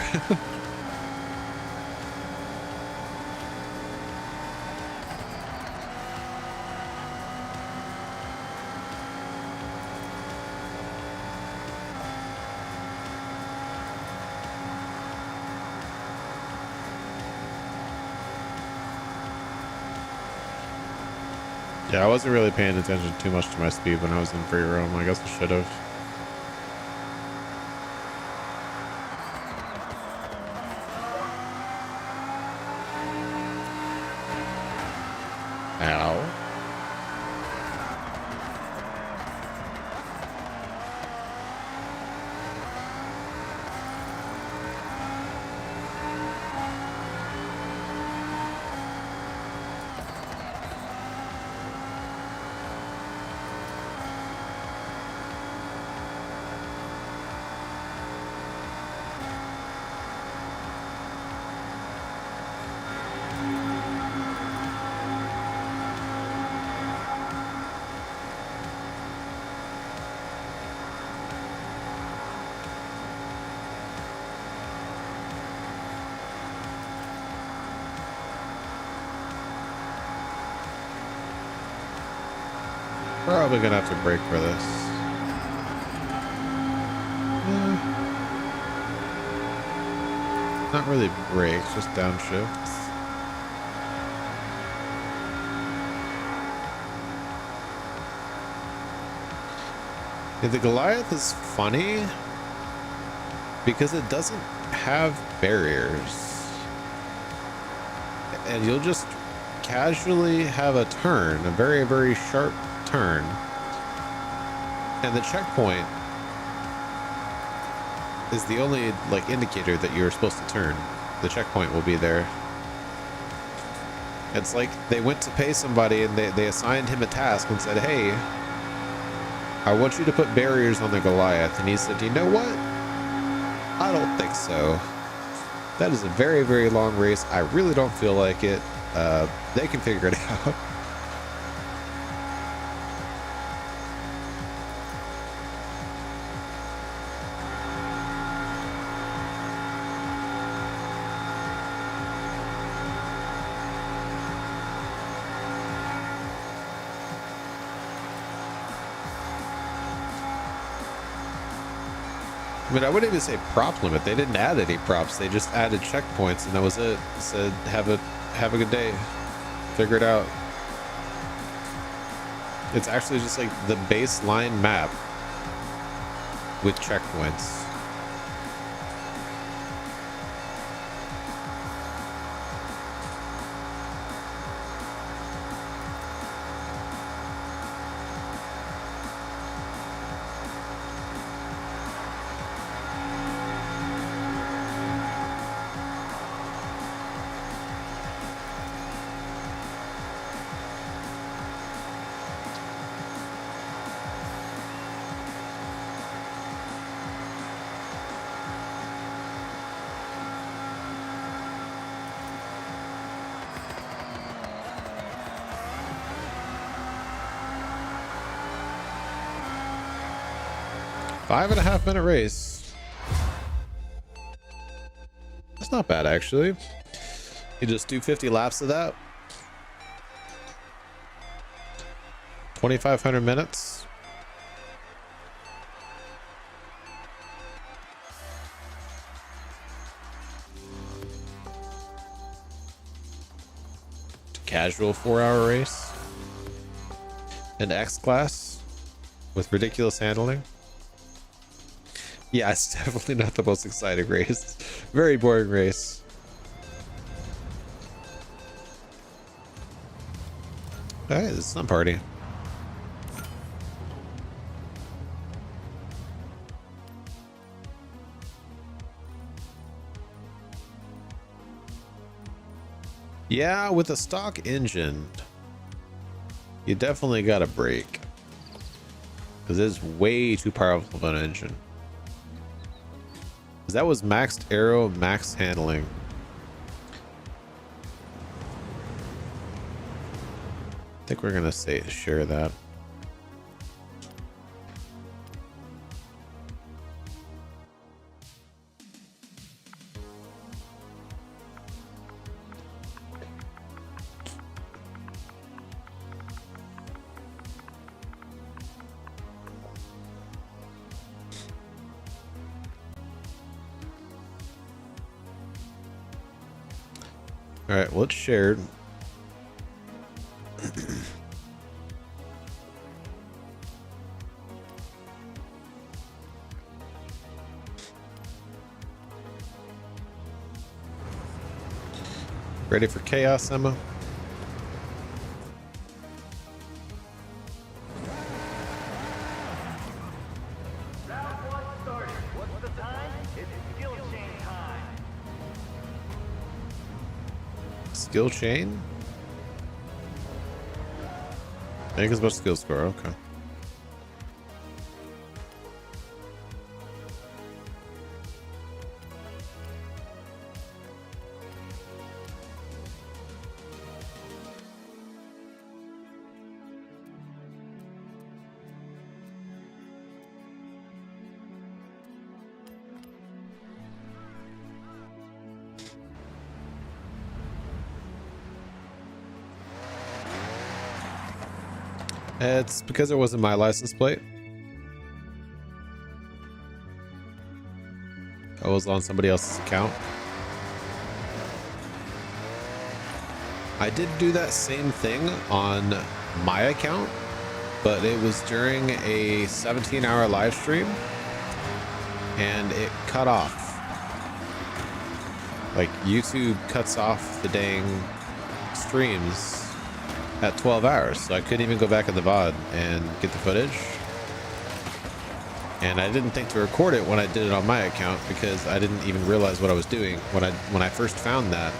Yeah, I wasn't really paying attention too much to my speed when I was in free roam. I guess I should have. Ow. Probably gonna have to brake for this. Not really brakes, just downshifts. Yeah, the Goliath is funny because it doesn't have barriers. And you'll just casually have a turn, a very, very sharp turn, and the checkpoint is the only like indicator that you're supposed to turn. The checkpoint will be there. It's like they went to pay somebody and they assigned him a task and said, hey, I want you to put barriers on the Goliath, and he said, you know what, I don't think so. That is a very, very long race. I really don't feel like it. They can figure it out. I mean, I wouldn't even say prop limit. They didn't add any props. They just added checkpoints, and that was it. Said, have a good day. Figure it out. It's actually just like the baseline map with checkpoints. 5.5 minute race. That's not bad, actually. You just do 50 laps of that. 2,500 minutes. Casual 4-hour race. An X class with ridiculous handling. Yeah, it's definitely not the most exciting race. Very boring race. Hey, this is some party. Yeah, with a stock engine, you definitely got to brake because it's way too powerful of an engine. That was maxed aero, max handling. I think we're gonna share that. All right, well, it's shared. Ready for chaos, Emma? Round one started. What's the time? It's skill chain time. Skill chain? I think it's about skill score. Okay. It's because it wasn't my license plate. I was on somebody else's account. I did do that same thing on my account, but it was during a 17-hour live stream and it cut off. Like, YouTube cuts off the dang streams at 12 hours, so I couldn't even go back in the VOD and get the footage. And I didn't think to record it when I did it on my account because I didn't even realize what I was doing when I first found that.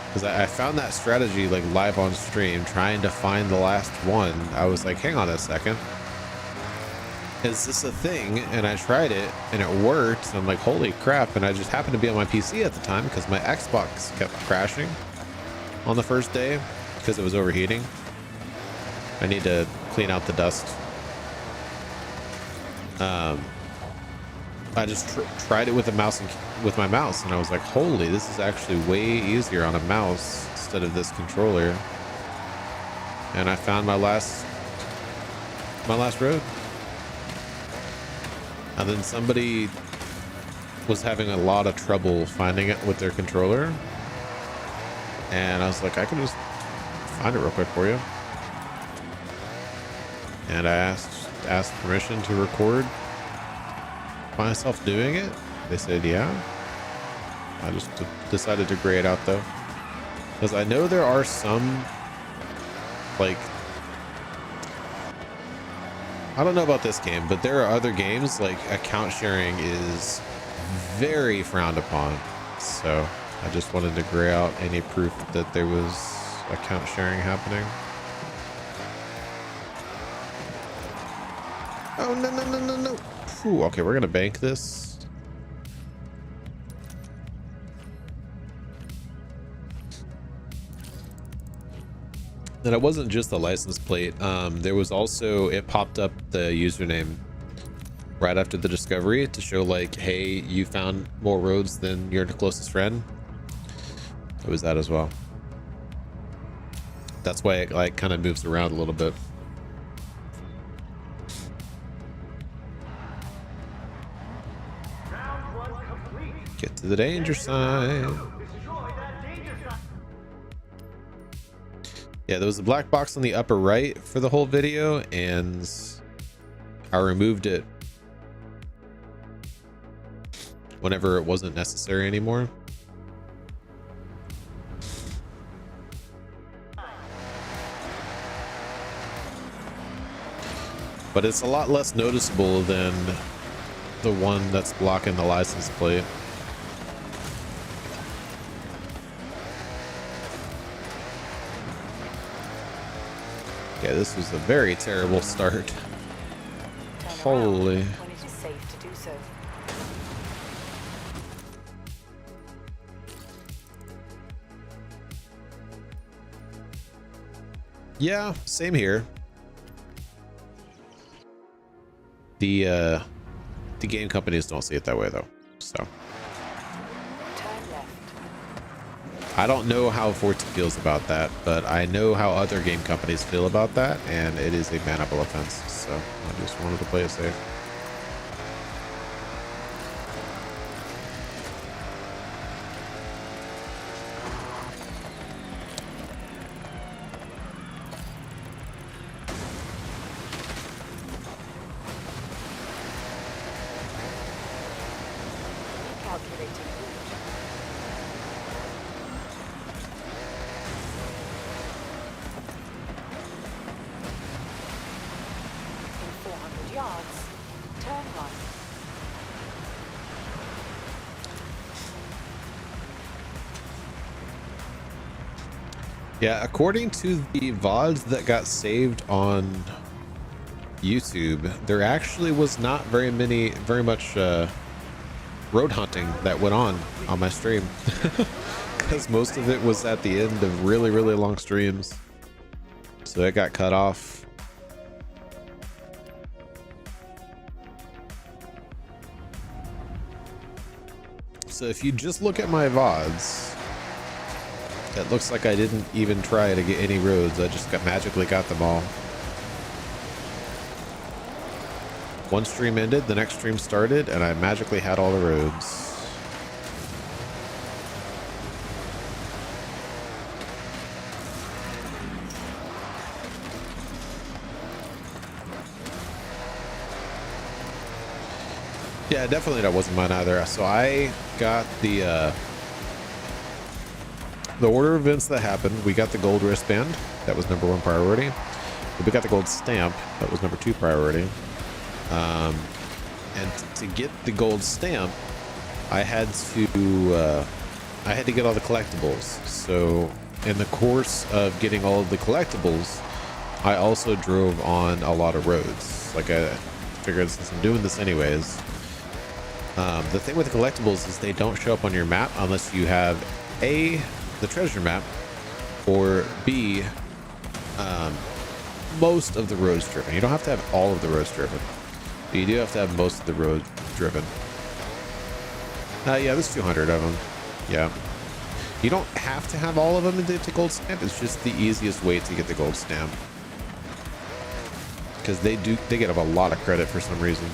Because I found that strategy like live on stream, trying to find the last one. I was like, hang on a second, is this a thing? And I tried it and it worked. And I'm like, holy crap. And I just happened to be on my PC at the time because my Xbox kept crashing on the first day because it was overheating. I need to clean out the dust. I just tried it with the mouse and with my mouse, and I was like, holy, this is actually way easier on a mouse instead of this controller. And I found my last road. And then somebody was having a lot of trouble finding it with their controller, and I was like, I can just find it real quick for you. And I asked permission to record myself doing it. They said yeah. I just decided to gray it out though, because I know there are some, like, I don't know about this game, but there are other games like account sharing is very frowned upon. So I just wanted to gray out any proof that there was account sharing happening. Oh, no. Ooh, okay, we're gonna bank this. And it wasn't just the license plate. There was also, it popped up the username right after the discovery to show like, hey, you found more roads than your closest friend. It was that as well. That's why it like kind of moves around a little bit. Get to the danger sign. Yeah, there was a black box on the upper right for the whole video, and I removed it whenever it wasn't necessary anymore. But it's a lot less noticeable than the one that's blocking the license plate. Yeah, this was a very terrible start. Turn Holy. around when it is safe to do so. Yeah, same here. The game companies don't see it that way though. So Turn left. I don't know how Forza feels about that, but I know how other game companies feel about that, and it is a bannable offense. So I just wanted to play it safe. Calculating route. In 400 yards, turn right. Yeah, according to the VODs that got saved on YouTube, there actually was not very much road hunting that went on my stream. Because most of it was at the end of really, really long streams. So it got cut off. So if you just look at my VODs, it looks like I didn't even try to get any roads. I just magically got them all. One stream ended, the next stream started, and I magically had all the roads. Yeah, definitely that wasn't mine either. So I got the order of events that happened. We got the gold wristband. That was #1 priority. We got the gold stamp. That was #2 priority. And to get the gold stamp, I had to get all the collectibles. So in the course of getting all of the collectibles, I also drove on a lot of roads. Like I figured, since I'm doing this anyways, the thing with the collectibles is they don't show up on your map unless you have A, the treasure map, or B, most of the roads driven. You don't have to have all of the roads driven, but you do have to have most of the roads driven. Yeah, there's 200 of them. Yeah, you don't have to have all of them to get the gold stamp. It's just the easiest way to get the gold stamp, because they get a lot of credit for some reason.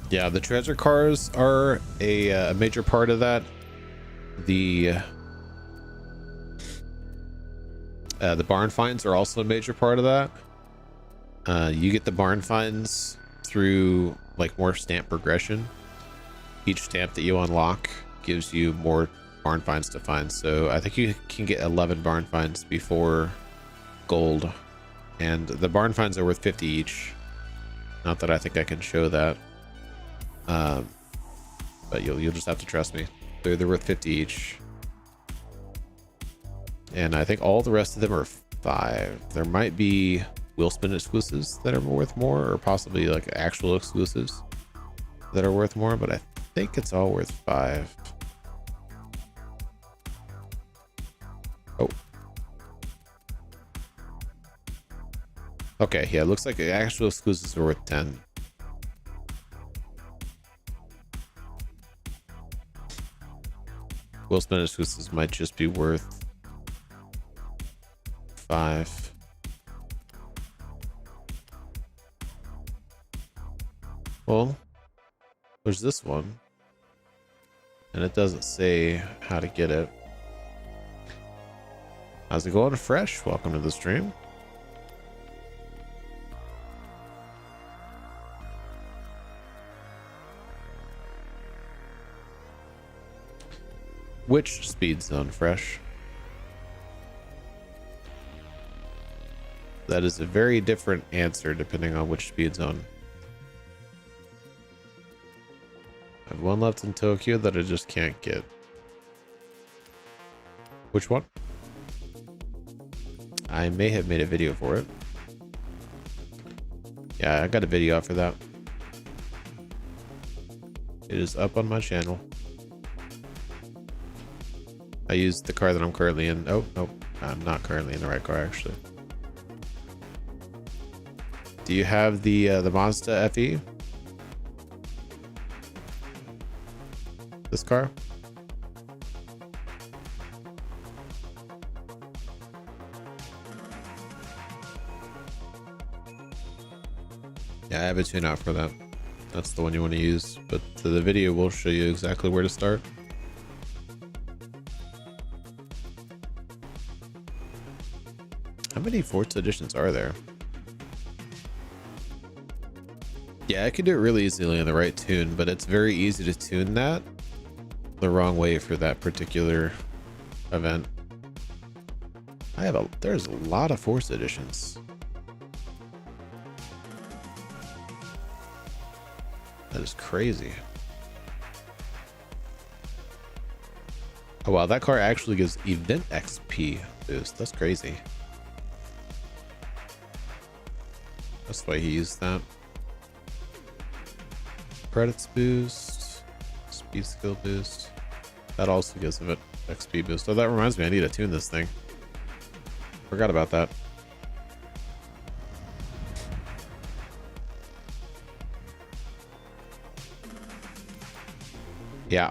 Yeah, the treasure cars are a major part of that. The barn finds are also a major part of that. You get the barn finds through like more stamp progression. Each stamp that you unlock gives you more barn finds to find. So I think you can get 11 barn finds before gold, and the barn finds are worth 50 each. Not that I think I can show that. But you'll just have to trust me. They're worth 50 each, and I think all the rest of them are 5. There might be wheel spin exclusives that are worth more, or possibly like actual exclusives that are worth more, but I think it's all worth 5. Oh. Okay, yeah, it looks like the actual exclusives are worth 10. Wheel spin exclusives might just be worth 5. Well, there's this one, and it doesn't say how to get it. How's it going, Fresh? Welcome to the stream. Which speed zone, Fresh? That is a very different answer depending on which speed zone. I have one left in Tokyo that I just can't get. Which one? I may have made a video for it. Yeah, I got a video out for that. It is up on my channel. I used the car that I'm currently in. Oh, nope. I'm not currently in the right car, actually. Do you have the Mazda FE? This car? Yeah, I have a tune out for that. That's the one you want to use, but the video will show you exactly where to start. How many Forza editions are there? Yeah, I could do it really easily in the right tune, but it's very easy to tune that the wrong way for that particular event. There's a lot of Forza editions. That is crazy. Oh wow, that car actually gives event XP boost. That's crazy. That's why he used that. Credits boost, speed skill boost. That also gives event XP boost. Oh, that reminds me, I need to tune this thing. Forgot about that. Yeah.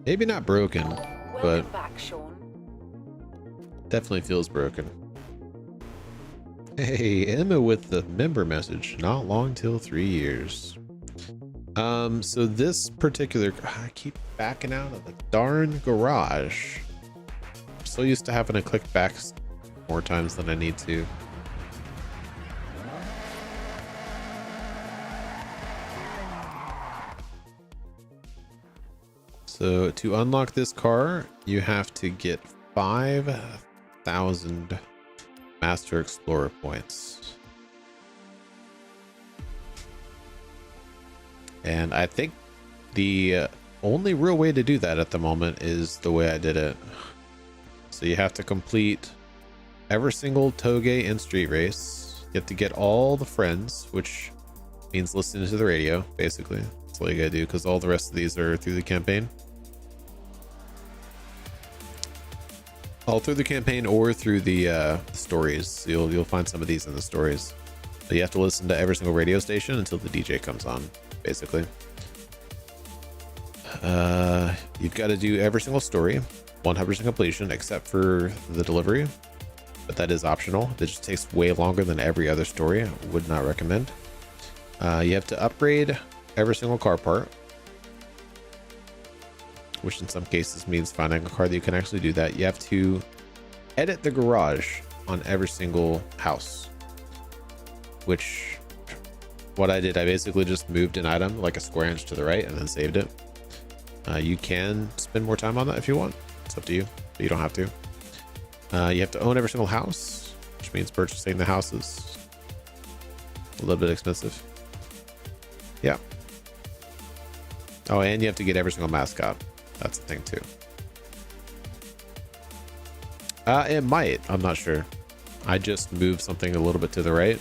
Maybe not broken, but Welcome back, Sean. definitely feels broken. Hey, Emma with the member message. Not long till 3 years. So this particular, I keep backing out of the darn garage. I'm so used to having to click back more times than I need to. So to unlock this car, you have to get 5,000 Master Explorer points. And I think the only real way to do that at the moment is the way I did it. So you have to complete every single Toge and street race. You have to get all the friends, which means listening to the radio, basically. That's all you gotta do, because all the rest of these are through the campaign. All through the campaign or through the stories. You'll find some of these in the stories. But you have to listen to every single radio station until the DJ comes on, basically. You've got to do every single story, 100% completion, except for the delivery. But that is optional. It just takes way longer than every other story. I would not recommend. You have to upgrade every single car part, which in some cases means finding a car that you can actually do that. You have to edit the garage on every single house, which what I did, I basically just moved an item like a square inch to the right and then saved it. You can spend more time on that if you want. It's up to you, but you don't have to. You have to own every single house, which means purchasing the houses a little bit expensive. Yeah. Oh, and you have to get every single mascot. That's the thing too. It might. I'm not sure. I just moved something a little bit to the right.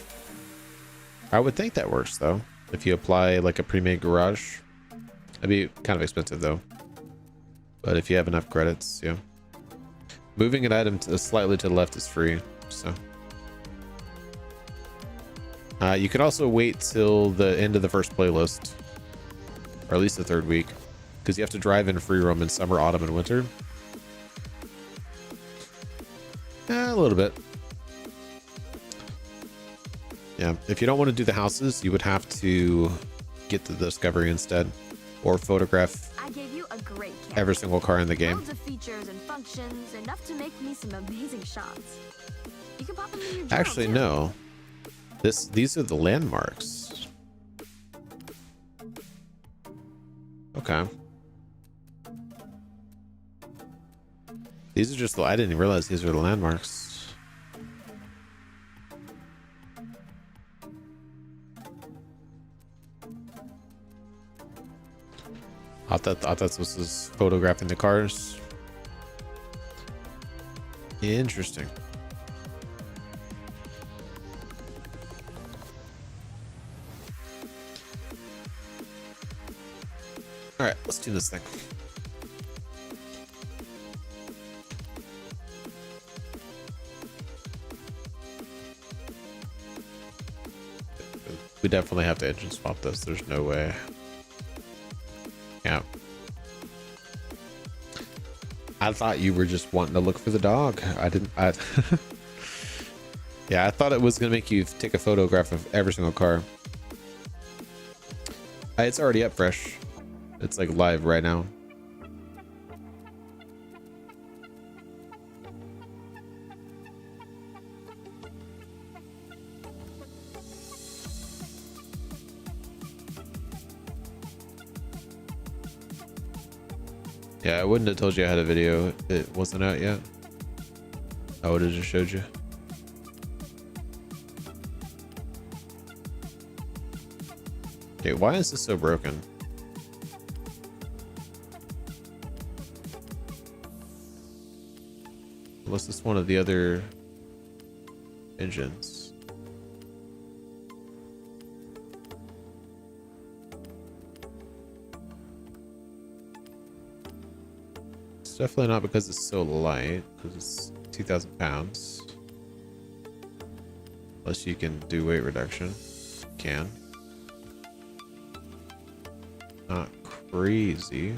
I would think that works though. If you apply like a pre-made garage, it'd be kind of expensive though. But if you have enough credits, yeah. Moving an item slightly to the left is free, so. You can also wait till the end of the first playlist, or at least the third week, because you have to drive in free roam in summer, autumn, and winter. A little bit. Yeah, if you don't want to do the houses, you would have to get the discovery instead, or photograph I gave you a great camera. every single car in the game. Loads of features and functions, enough to make me some amazing shots. You can pop them in your journal, Actually, too. no. These are the landmarks. Okay. These are just the, I didn't even realize these were the landmarks. I thought this was photographing the cars. Interesting. All right, let's do this thing. We definitely have to engine swap this. There's no way. Yeah. I thought you were just wanting to look for the dog. Yeah, I thought it was gonna make you take a photograph of every single car. It's already up fresh. It's like live right now. Yeah, I wouldn't have told you I had a video. It wasn't out yet. I would have just showed you. Okay, why is this so broken? Was this one of the other engines? It's definitely not because it's so light, because it's 2,000 pounds. Unless you can do weight reduction. You can. Not crazy.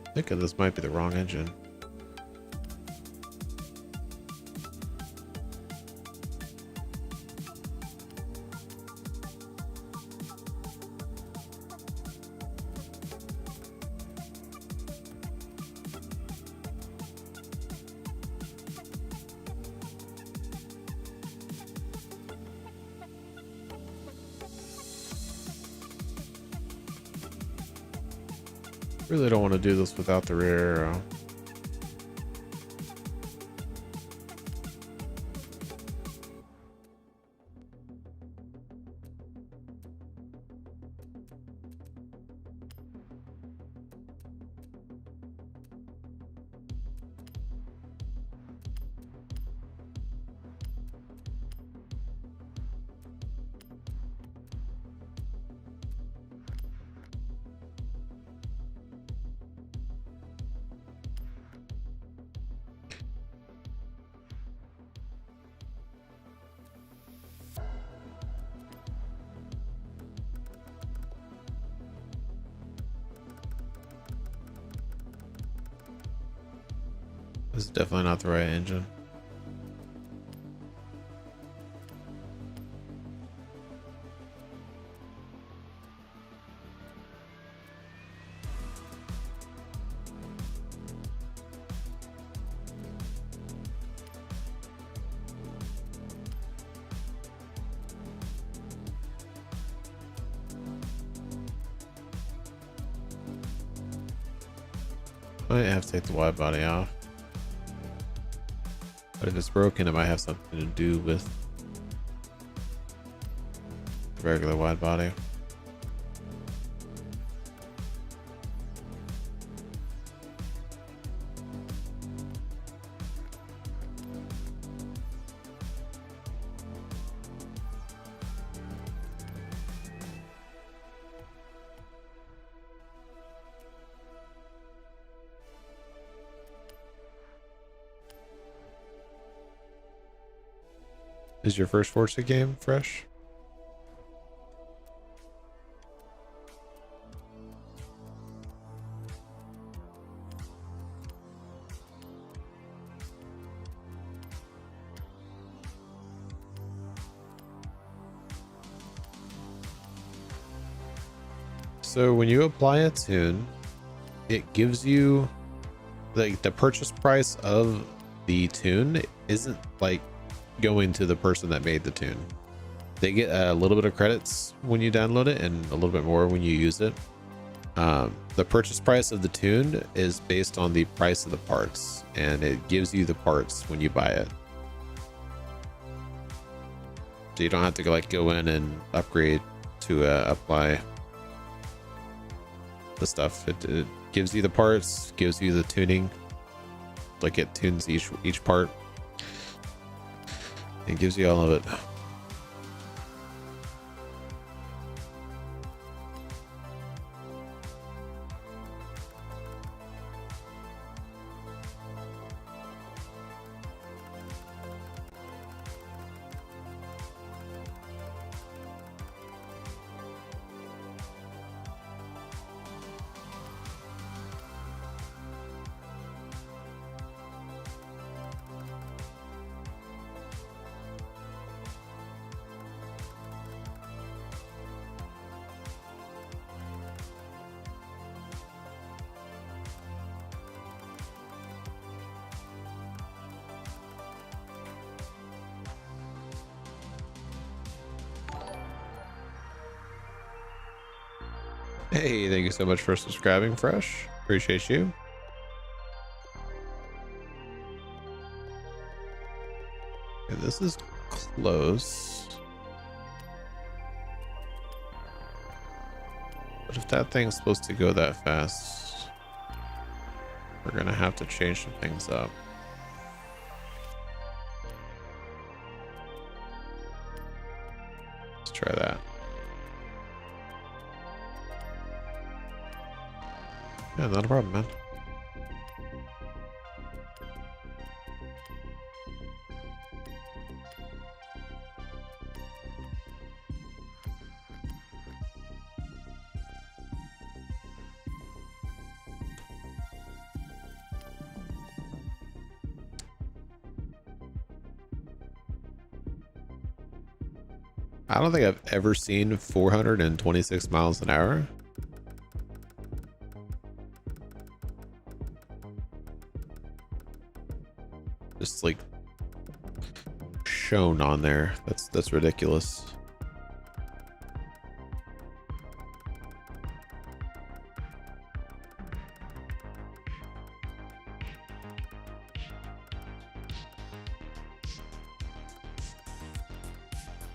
I think this might be the wrong engine. Really don't want to do this without the rear arrow. This is definitely not the right engine. Might have to take the wide body off. But if it's broken, it might have something to do with regular wide body. Is your first Forza game fresh? So when you apply a tune, it gives you like the purchase price of the tune isn't like going to the person that made the tune. They get a little bit of credits when you download it and a little bit more when you use it. The purchase price of the tune is based on the price of the parts, and it gives you the parts when you buy it. So you don't have to go in and upgrade to apply the stuff. It gives you the parts, gives you the tuning, like it tunes each part. It gives you all of it. Hey, thank you so much for subscribing, Fresh. Appreciate you. Okay, this is close. But if that thing's supposed to go that fast, we're gonna have to change some things up. Let's try that. Yeah, not a problem, man. I don't think I've ever seen 426 miles an hour. Just like shown on there. That's ridiculous.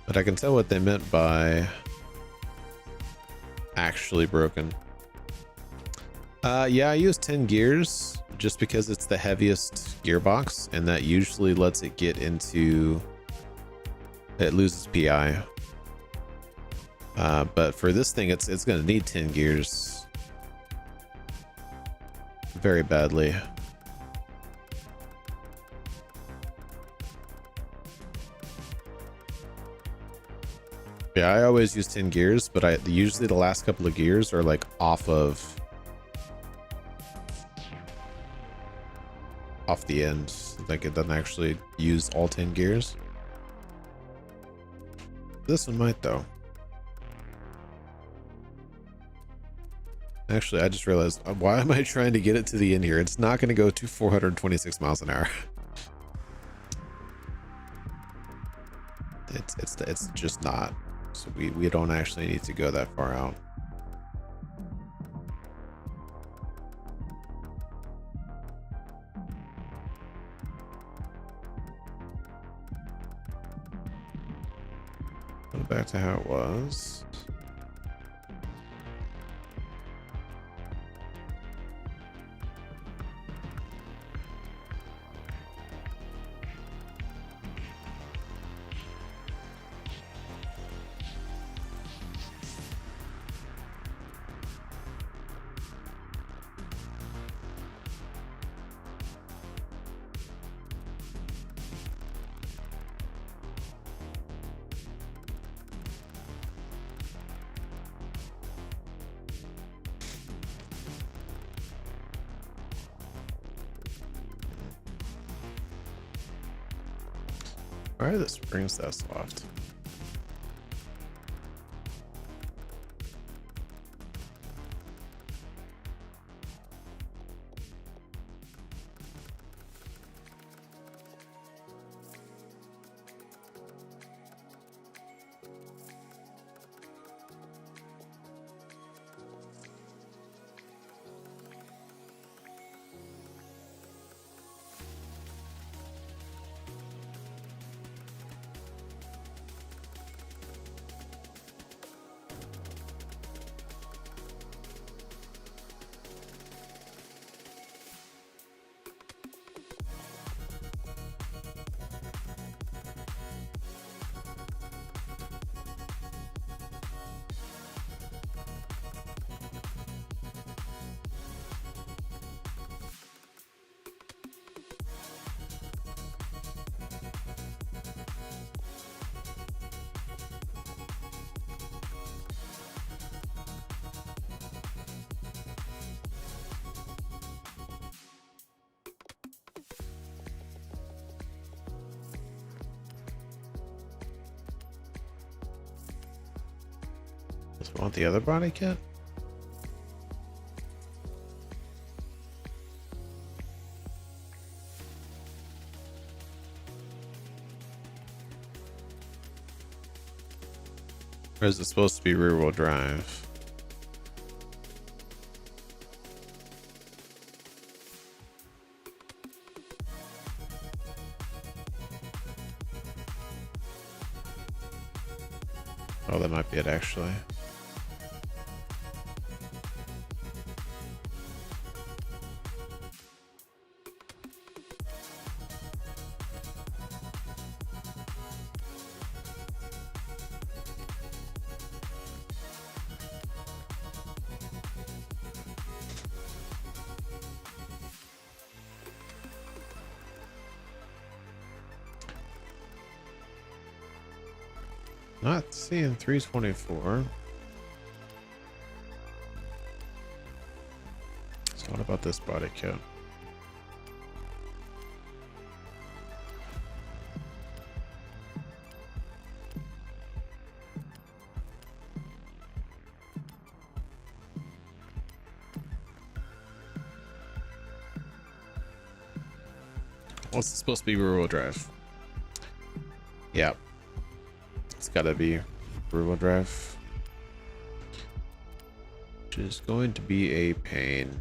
But I can tell what they meant by actually broken. Yeah, I use 10 gears just because it's the heaviest gearbox, and that usually lets it get into, it loses PI. But for this thing, it's going to need 10 gears very badly. Yeah, I always use 10 gears, but usually the last couple of gears are like off the end. Like it doesn't actually use all 10 gears. This one might though. Actually, I just realized, why am I trying to get it to the end here? It's not going to go to 426 miles an hour. It's just not. So we don't actually need to go that far out. Go back to how it was. Why are the springs that soft? Does it want the other body kit? Or is it supposed to be rear wheel drive? Oh, that might be it actually. Not seeing 324. So what about this body kit? What's it supposed to be rear wheel drive? Yeah. It's gotta be rear wheel drive. Which is going to be a pain.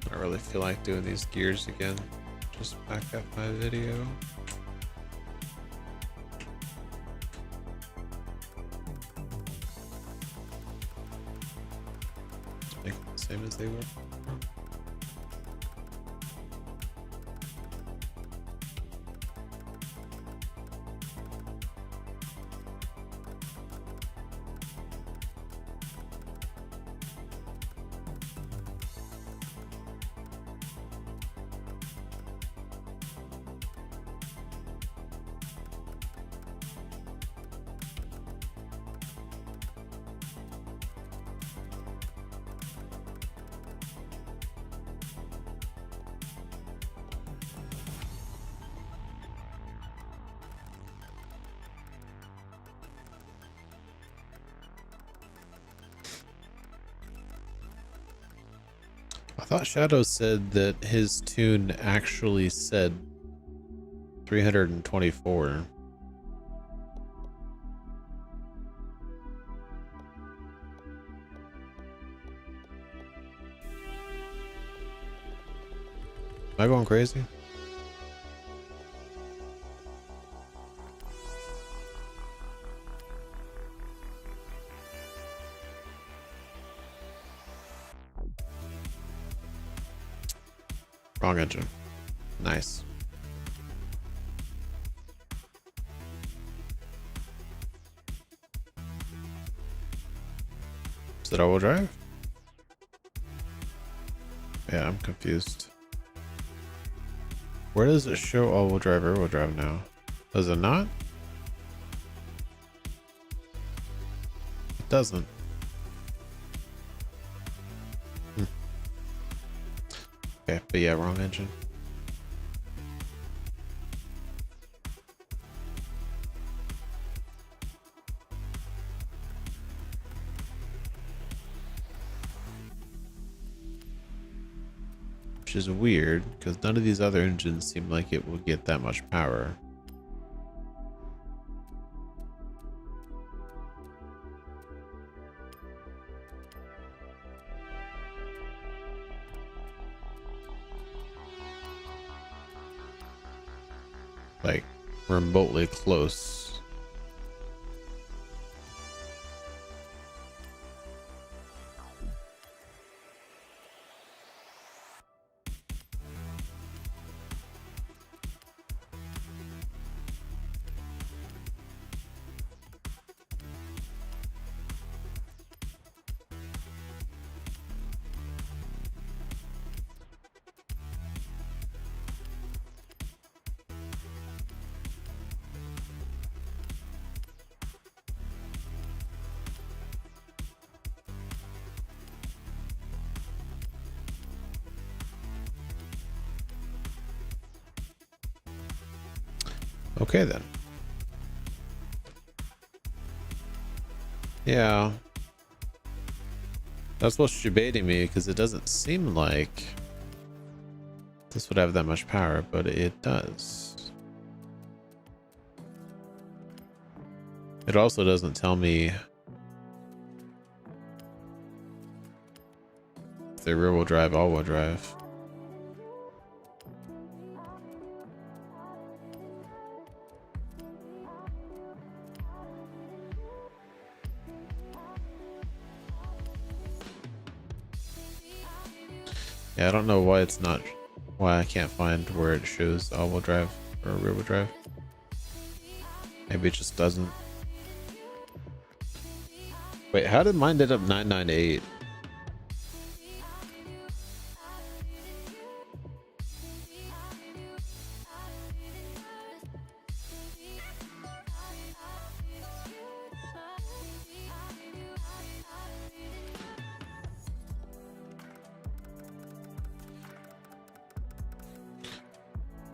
I really feel like doing these gears again. Just back up my video. Just make them the same as they were. I thought Shadow said that his tune actually said 324. Am I going crazy? Wrong engine. Nice. Is it all-wheel drive? Yeah, I'm confused. Where does it show all-wheel drive, rear-wheel drive now? Does it not? It doesn't. Okay, but yeah, wrong engine. Which is weird, because none of these other engines seem like it will get that much power. Like, remotely close. Okay then. Yeah. That's what's debating me, because it doesn't seem like this would have that much power, but it does. It also doesn't tell me if they're rear-wheel drive, all-wheel drive. Yeah, I don't know why it's not, why I can't find where it shows all-wheel drive or rear-wheel drive. Maybe it just doesn't. Wait, how did mine end up 998?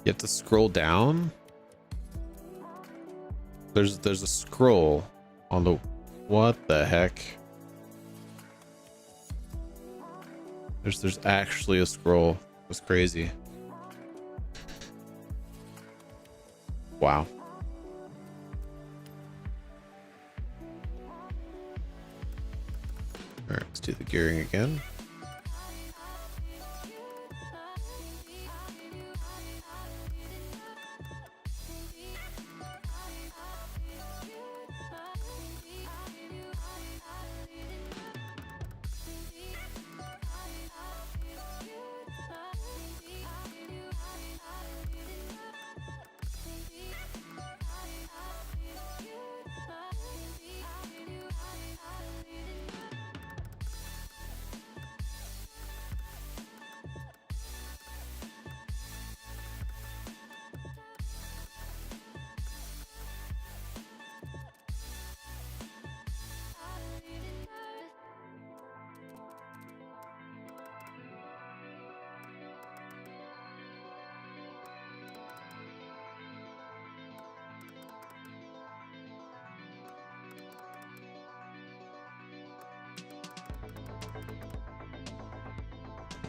You have to scroll down. There's a scroll on the, what the heck? There's actually a scroll. That's crazy. Wow. All right, let's do the gearing again.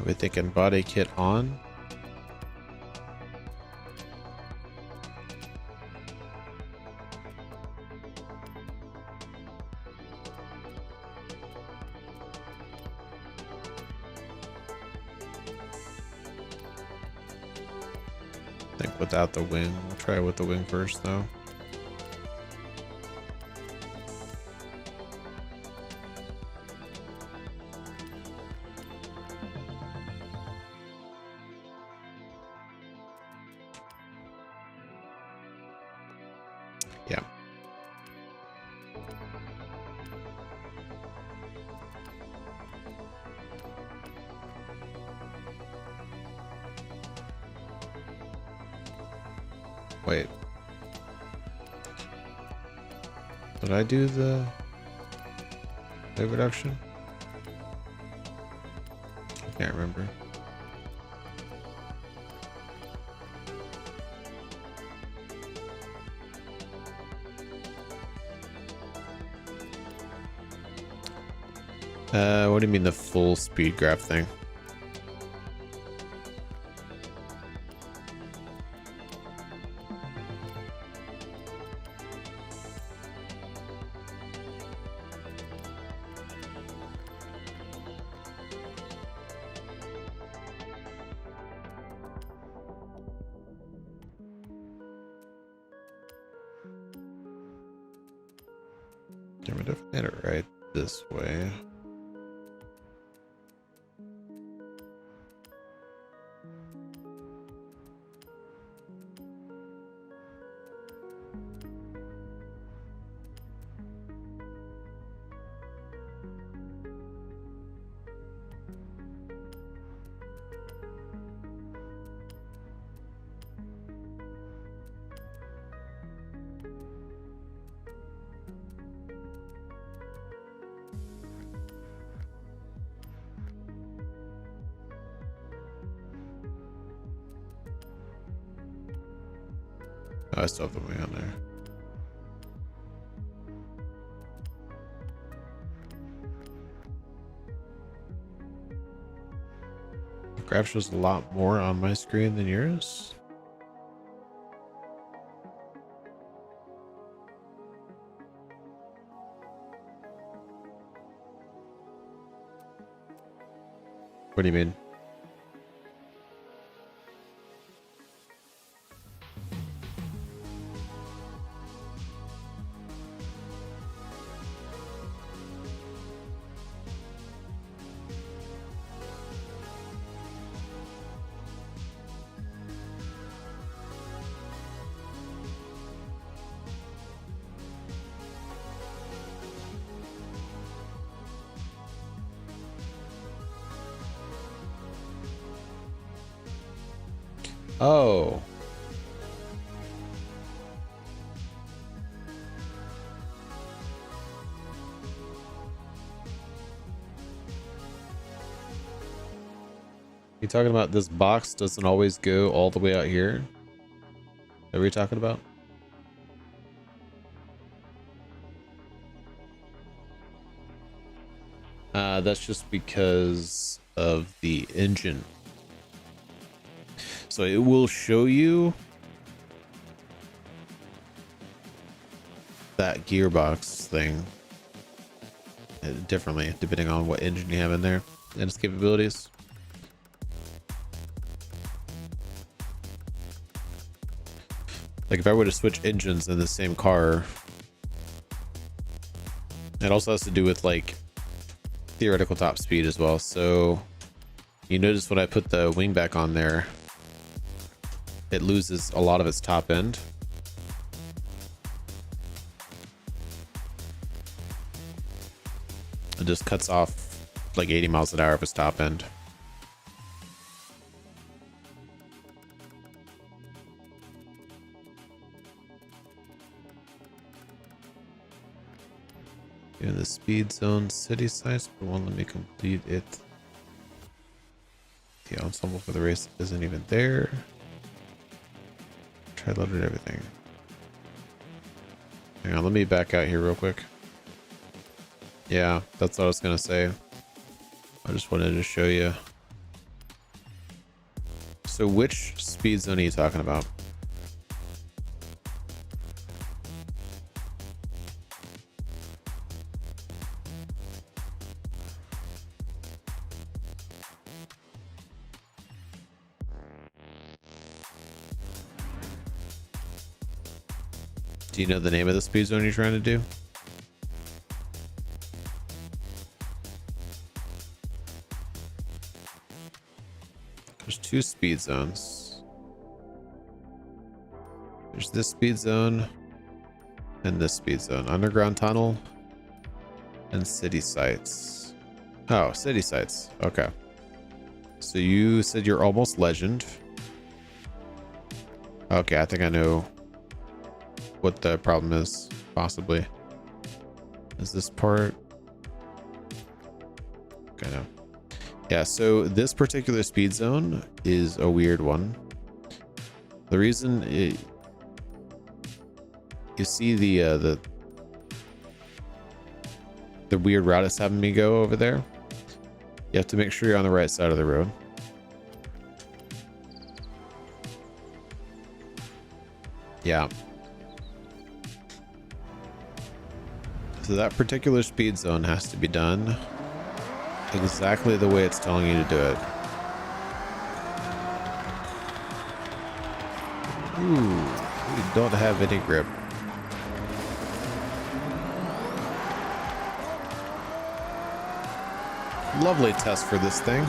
Are we thinking body kit on? I think without the wing. We'll try with the wing first though. Yeah. Wait. Did I do the weight reduction? I can't remember. What do you mean the full speed graph thing? Damn, I definitely had it right this way. Oh, I still have the wing on there. The graph shows a lot more on my screen than yours. What do you mean? Oh. You talking about this box doesn't always go all the way out here? That we talking about? That's just because of the engine. So it will show you that gearbox thing differently depending on what engine you have in there and its capabilities. Like if I were to switch engines in the same car, it also has to do with like theoretical top speed as well. So you notice when I put the wing back on there, it loses a lot of its top end. It just cuts off like 80 miles an hour of its top end. In the speed zone city sites, but won't let me complete it. The ensemble for the race isn't even there. Try loaded everything. Hang on, let me back out here real quick. Yeah, that's what I was gonna say. I just wanted to show you So which speed zone are you talking about? Do you know the name of the speed zone you're trying to do? There's two speed zones. There's this speed zone and this speed zone. Underground tunnel and city sites. Oh, city sites. Okay. So you said you're almost legend. Okay, I think I know what the problem is, possibly. Is this part? Okay, no. Yeah, so this particular speed zone is a weird one. The reason you see the weird route it's having me go over there. You have to make sure you're on the right side of the road. Yeah. So that particular speed zone has to be done exactly the way it's telling you to do it. Ooh, we don't have any grip. Lovely test for this thing.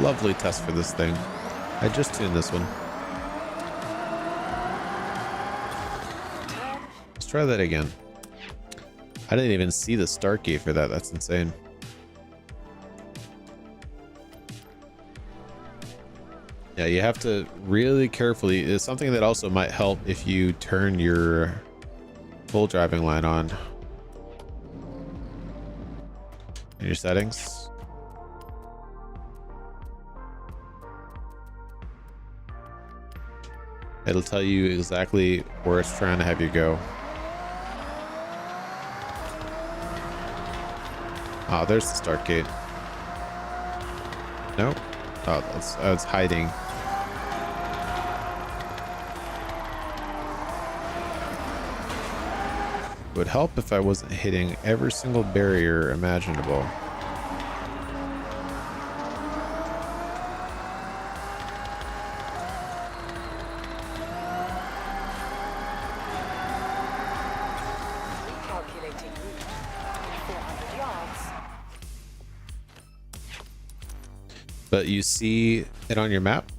Lovely test for this thing. I just tuned this one. Let's try that again. I didn't even see the start key for that. That's insane. Yeah, you have to really carefully. It's something that also might help if you turn your full driving line on in your settings. It'll tell you exactly where it's trying to have you go. Oh, there's the start gate. Nope. Oh, it's hiding. It would help if I wasn't hitting every single barrier imaginable. Recalculating route. 400 yards. But you see it on your map?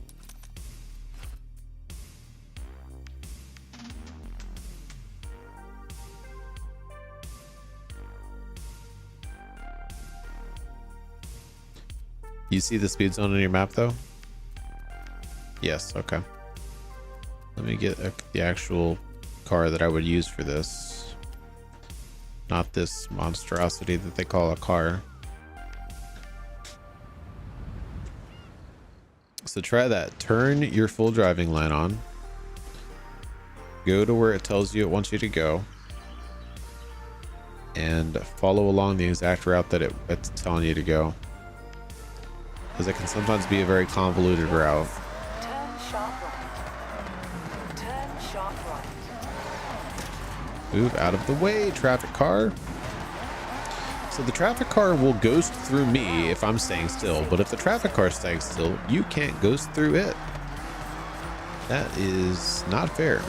You see the speed zone on your map though? Yes, okay. Let me get the actual car that I would use for this. Not this monstrosity that they call a car. So try that. Turn your full driving line on. Go to where it tells you it wants you to go. And follow along the exact route that it's telling you to go. Because it can sometimes be a very convoluted route. Turn sharp right. Turn sharp right. Move out of the way, traffic car. So the traffic car will ghost through me if I'm staying still, but if the traffic car is staying still, you can't ghost through it. That is not fair.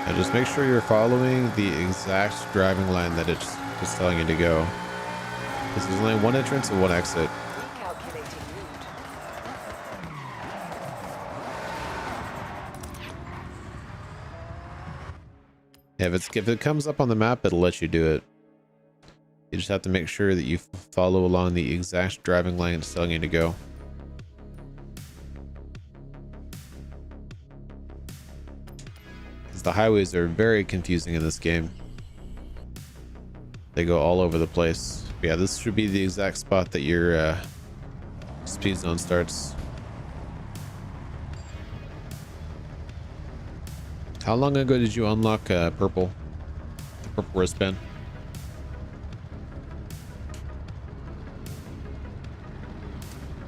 Now just make sure you're following the exact driving line that it's just telling you to go. Because there's only one entrance and one exit. Recalculating route. Yeah, if it comes up on the map, it'll let you do it. You just have to make sure that you follow along the exact driving lane it's telling you to go. Because the highways are very confusing in this game. They go all over the place. But yeah, this should be the exact spot that your speed zone starts. How long ago did you unlock the purple wristband?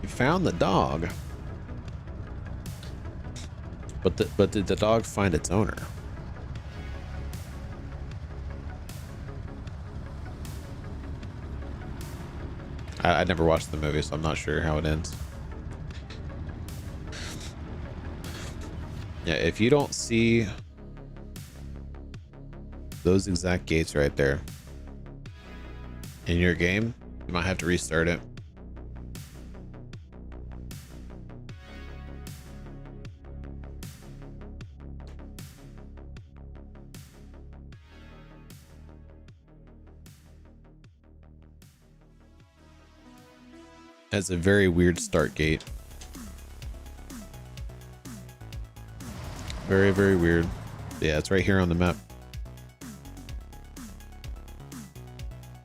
You found the dog. But did the dog find its owner? I never watched the movie, so I'm not sure how it ends. Yeah, if you don't see those exact gates right there in your game, you might have to restart it. Has a very weird start gate. Very, very weird. Yeah, it's right here on the map.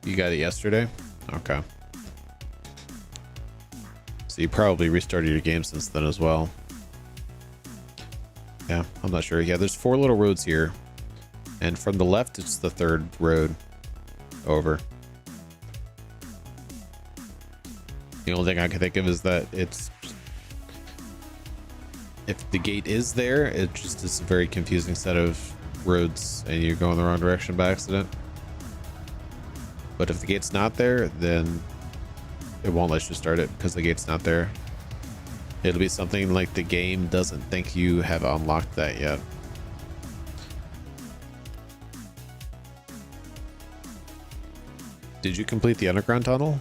You got it yesterday? Okay. So you probably restarted your game since then as well. Yeah, I'm not sure. Yeah, there's 4 little roads here. And from the left, it's the 3rd road over. The only thing I can think of is that it's... if the gate is there, it just is a very confusing set of roads and you go in the wrong direction by accident. But if the gate's not there, then it won't let you start it because the gate's not there. It'll be something like the game doesn't think you have unlocked that yet. Did you complete the underground tunnel?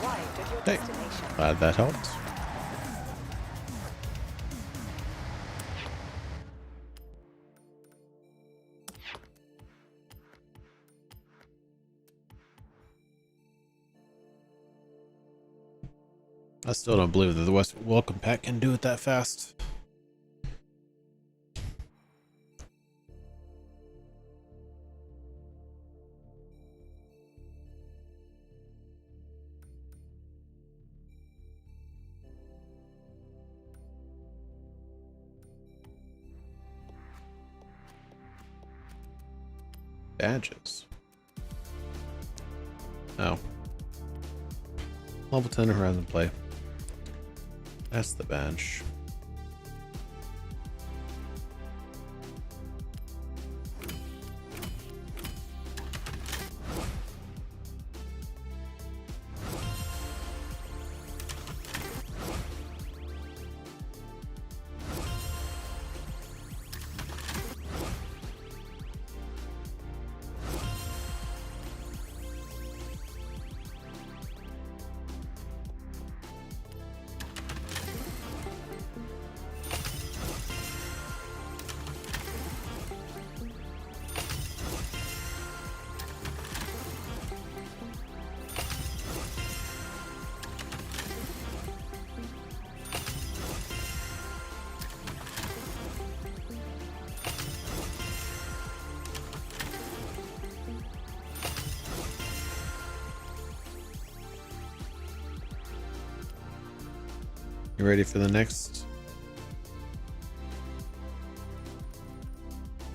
Arrived at your Hey, destination. glad that helps. I still don't believe that the West welcome pack can do it that fast. Badges. Oh. Level 10 Horizon Play. That's the badge. You ready for the next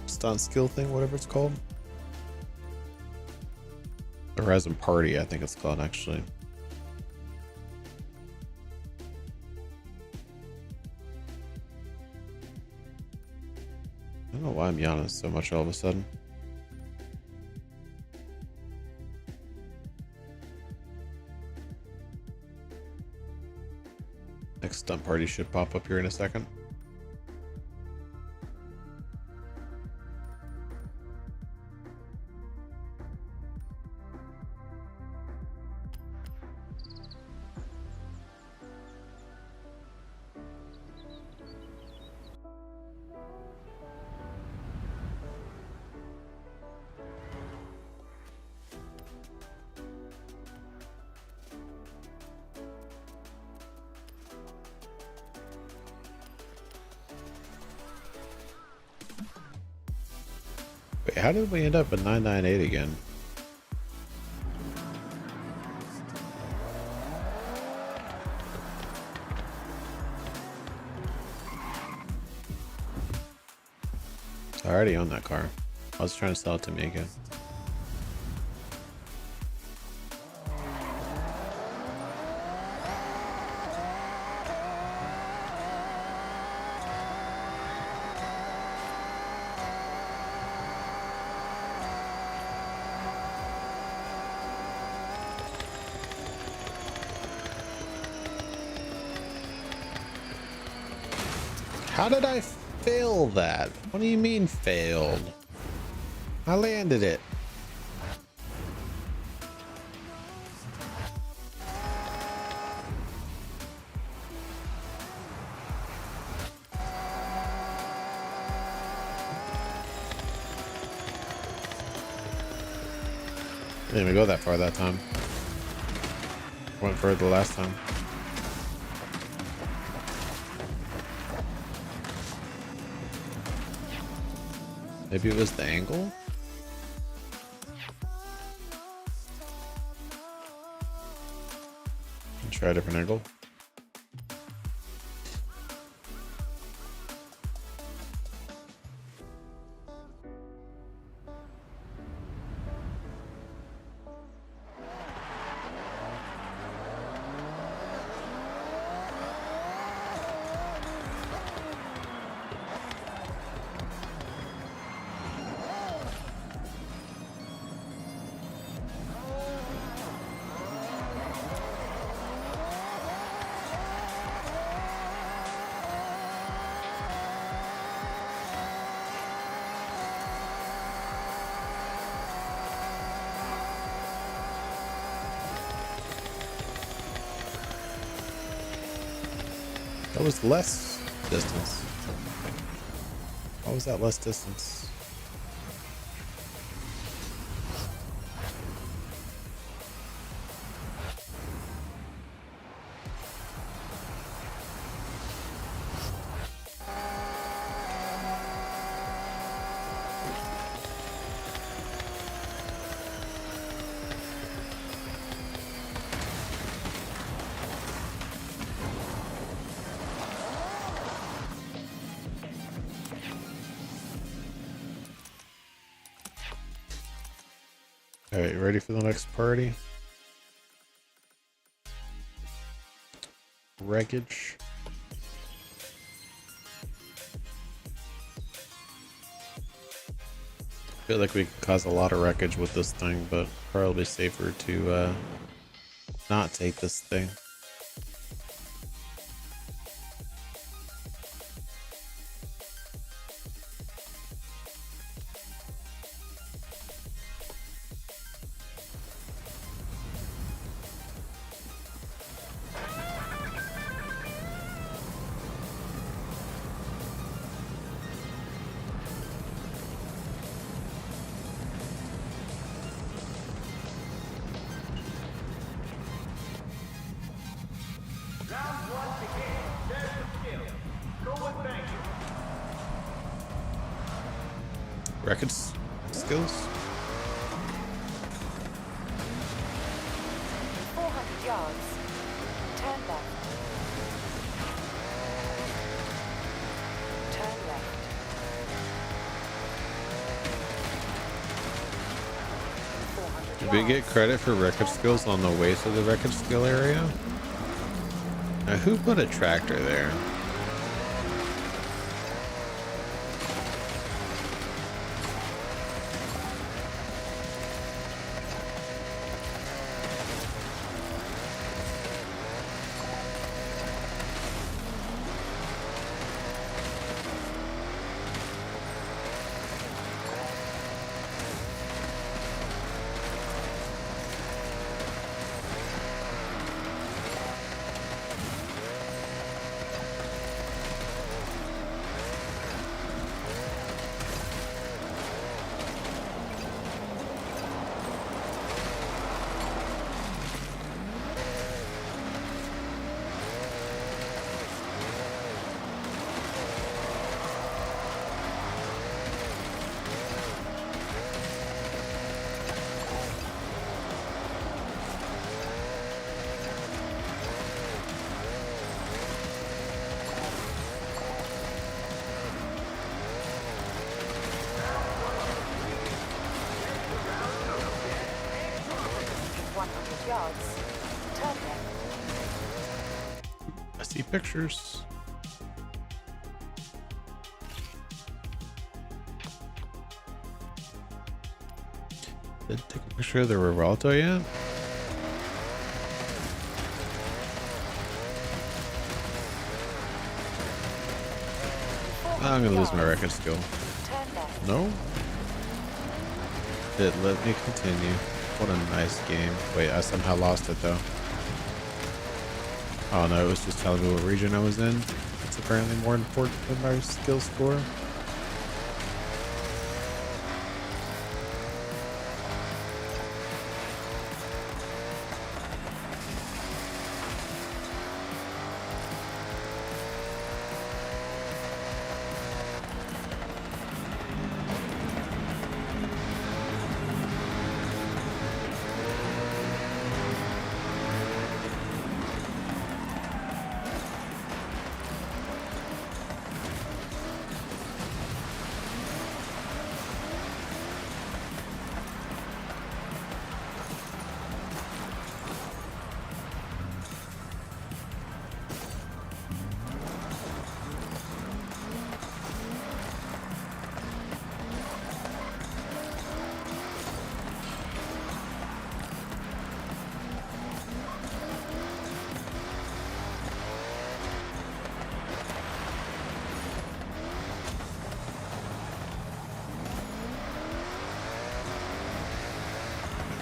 stunt skill thing, whatever it's called? Horizon Party, I think it's called, actually. don't know why I'm yawning so much all of a sudden. Next stunt party should pop up here in a second. Wait, how did we end up at 998 again? I already own that car. I was trying to sell it to me again. How did I fail that? What do you mean failed? I landed it. Didn't even go that far that time. Went further last time. Maybe it was the angle? Try a different angle. That was less distance. How was that less distance? All right, ready for the next party? Wreckage. I feel like we could cause a lot of wreckage with this thing, but probably safer to not take this thing. Round one begins. There's the skill. Go and thank you. Wreckage skills? 400 yards. Turn left. Turn left. Did we get credit for wreckage skills on the way to the wreckage skill area? Now, who put a tractor there? rods. Turn left. I see pictures. Did take a picture of the Rivalto yet? I'm gonna lose my record skill. Turn left. No? It let me continue. What a nice game. Wait, I somehow lost it though. Oh no, it was just telling me what region I was in. It's apparently more important than my skill score.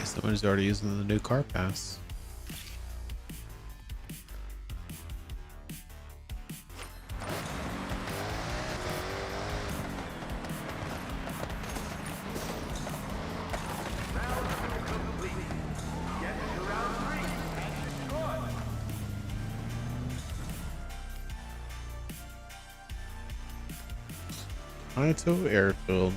Someone's already using the new car pass. Ito Airfield.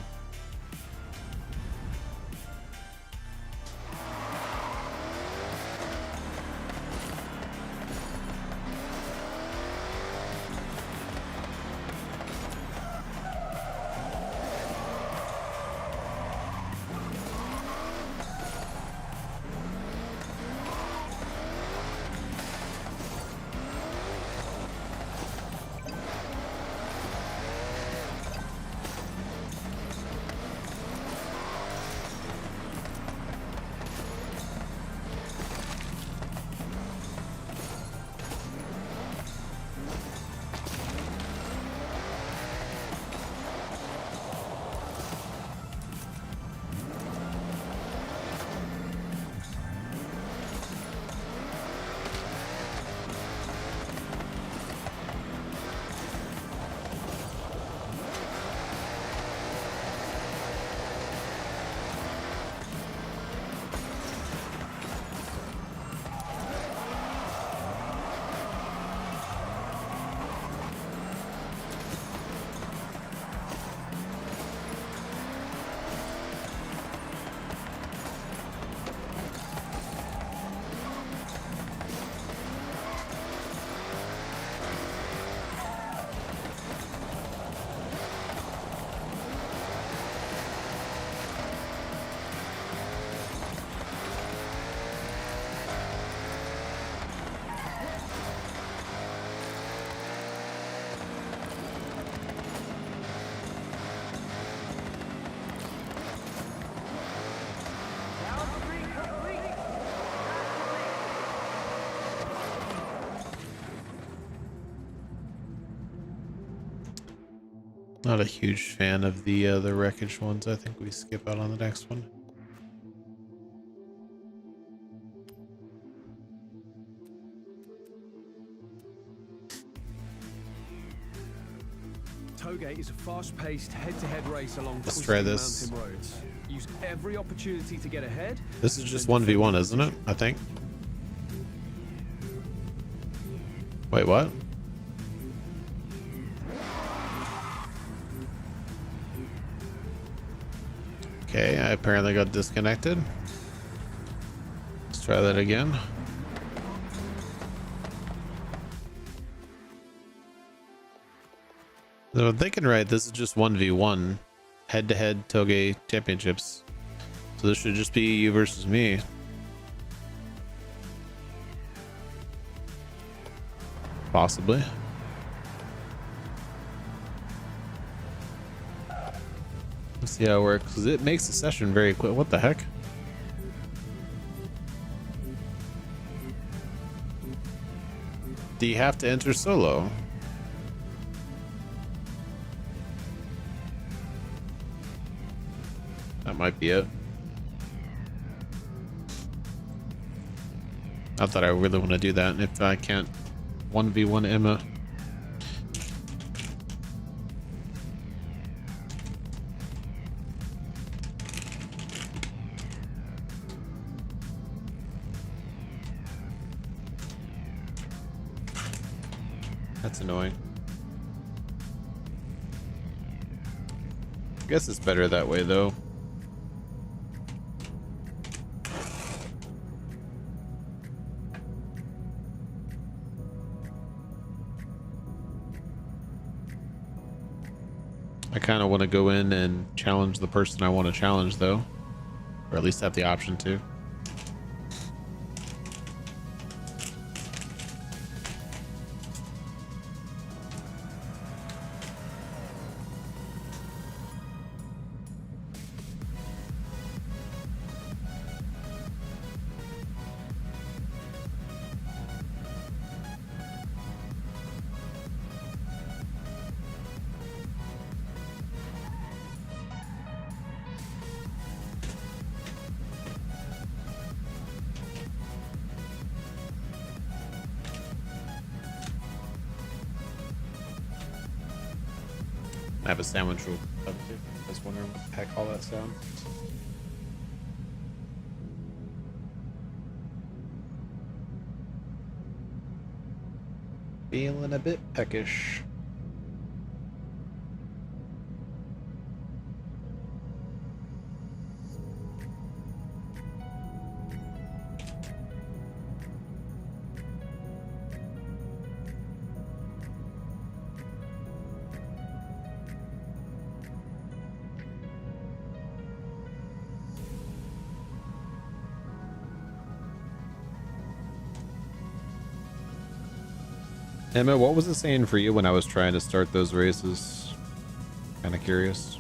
Not a huge fan of the wreckage ones. I think we skip out on the next one. Tollgate is a fast-paced, head-to-head race along Let's try twisting this. mountain roads. Use every opportunity to get ahead. This is just 1v1, isn't it? I think. Wait, what? Okay, I apparently got disconnected. Let's try that again. If I'm thinking right, this is just 1v1 head-to-head Toge championships. So this should just be you versus me. Possibly. Let's see how it works, because it makes the session very quick. What the heck? Do you have to enter solo? That might be it. Not that I really want to do that if I can't 1v1 Emma. That's annoying. I guess it's better that way though. I kind of want to go in and challenge the person I want to challenge though, or at least have the option to. I have a sandwich roll. I was wondering what the heck all that sound. Feeling a bit peckish. Emma, what was it saying for you when I was trying to start those races? Kind of curious.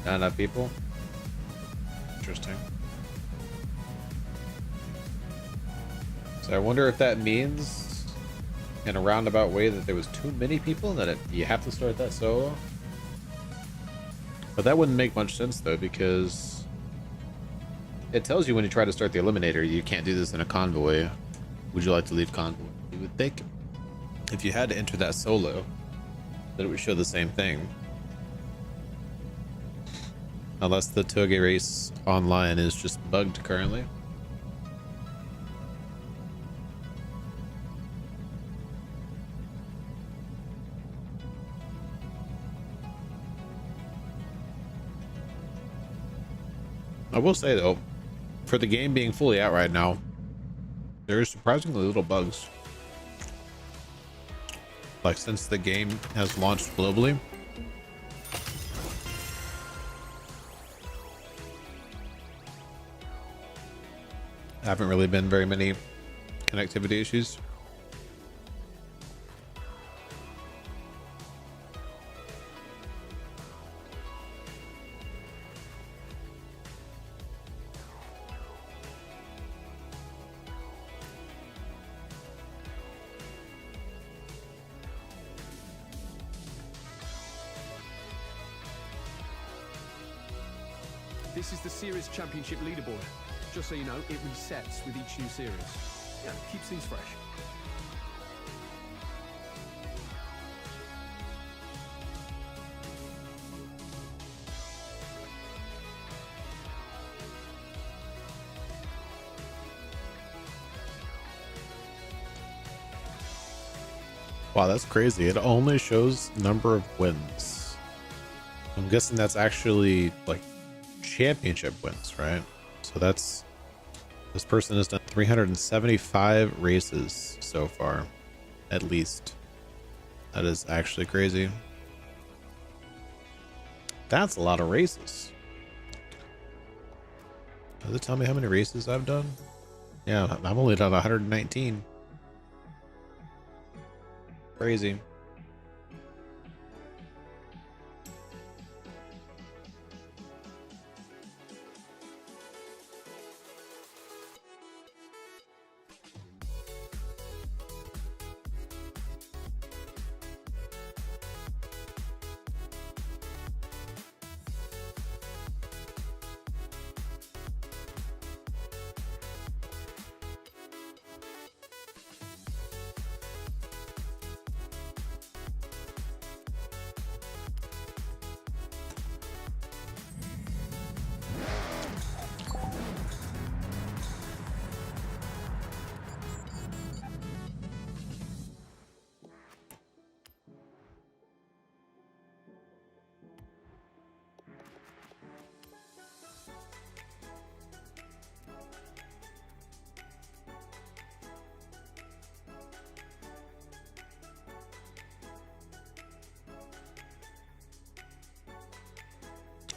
Not enough people? Interesting. So I wonder if that means, in a roundabout way, that there was too many people and that you have to start that solo. But that wouldn't make much sense though, because it tells you when you try to start the eliminator, you can't do this in a convoy. Would you like to leave convoy? You would think if you had to enter that solo, that it would show the same thing. Unless the Toge race online is just bugged currently. I will say though, for the game being fully out right now, there's surprisingly little bugs. Like since the game has launched globally. Haven't really been very many connectivity issues. This is the Series Championship leaderboard. Just so you know, it resets with each new series. Yeah, keeps things fresh. Wow, that's crazy. It only shows number of wins. I'm guessing that's actually like championship wins, right? So that's This person has done 375 races so far, at least. That is actually crazy. That's a lot of races. Does it tell me how many races I've done? Yeah, I've only done 119. Crazy.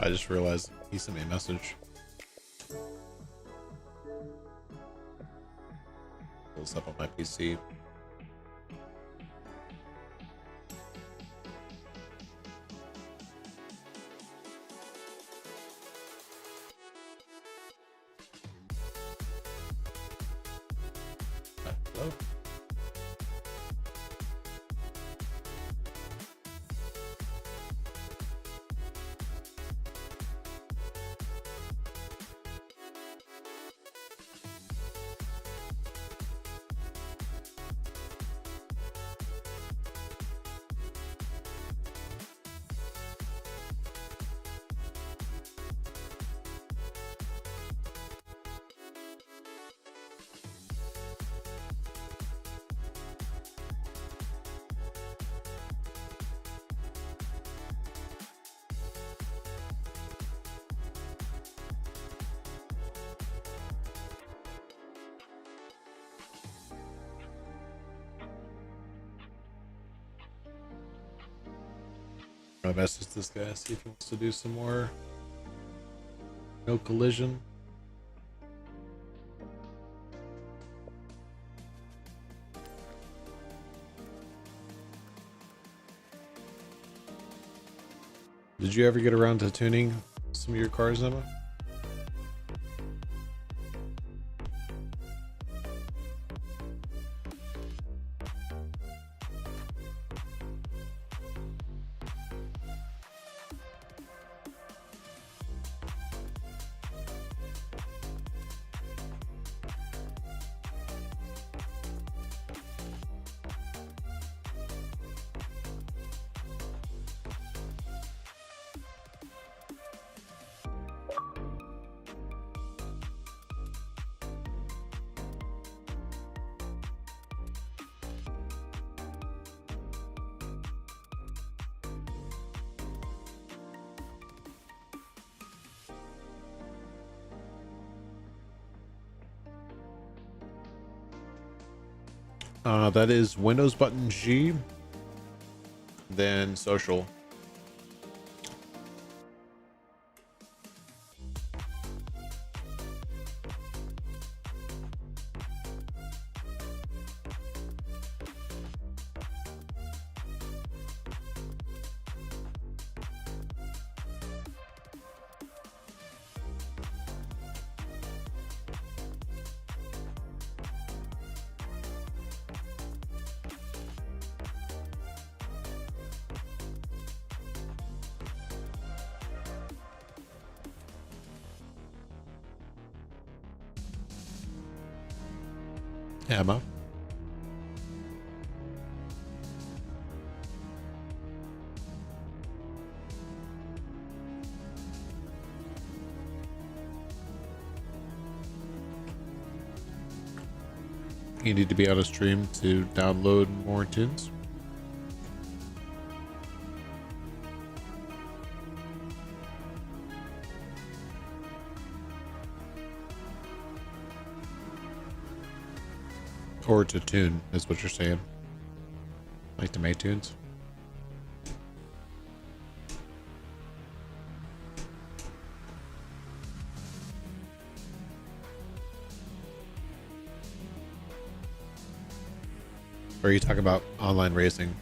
I just realized he sent me a message. Pull this up on my PC. Hello? I'm gonna message this guy, see if he wants to do some more. No collision. Did you ever get around to tuning some of your cars, Emma? That is Windows button G, then social. Emma. You need to be on a stream to download more tunes. Or to tune, is what you're saying. Like to make tunes. Or are you talking about online racing?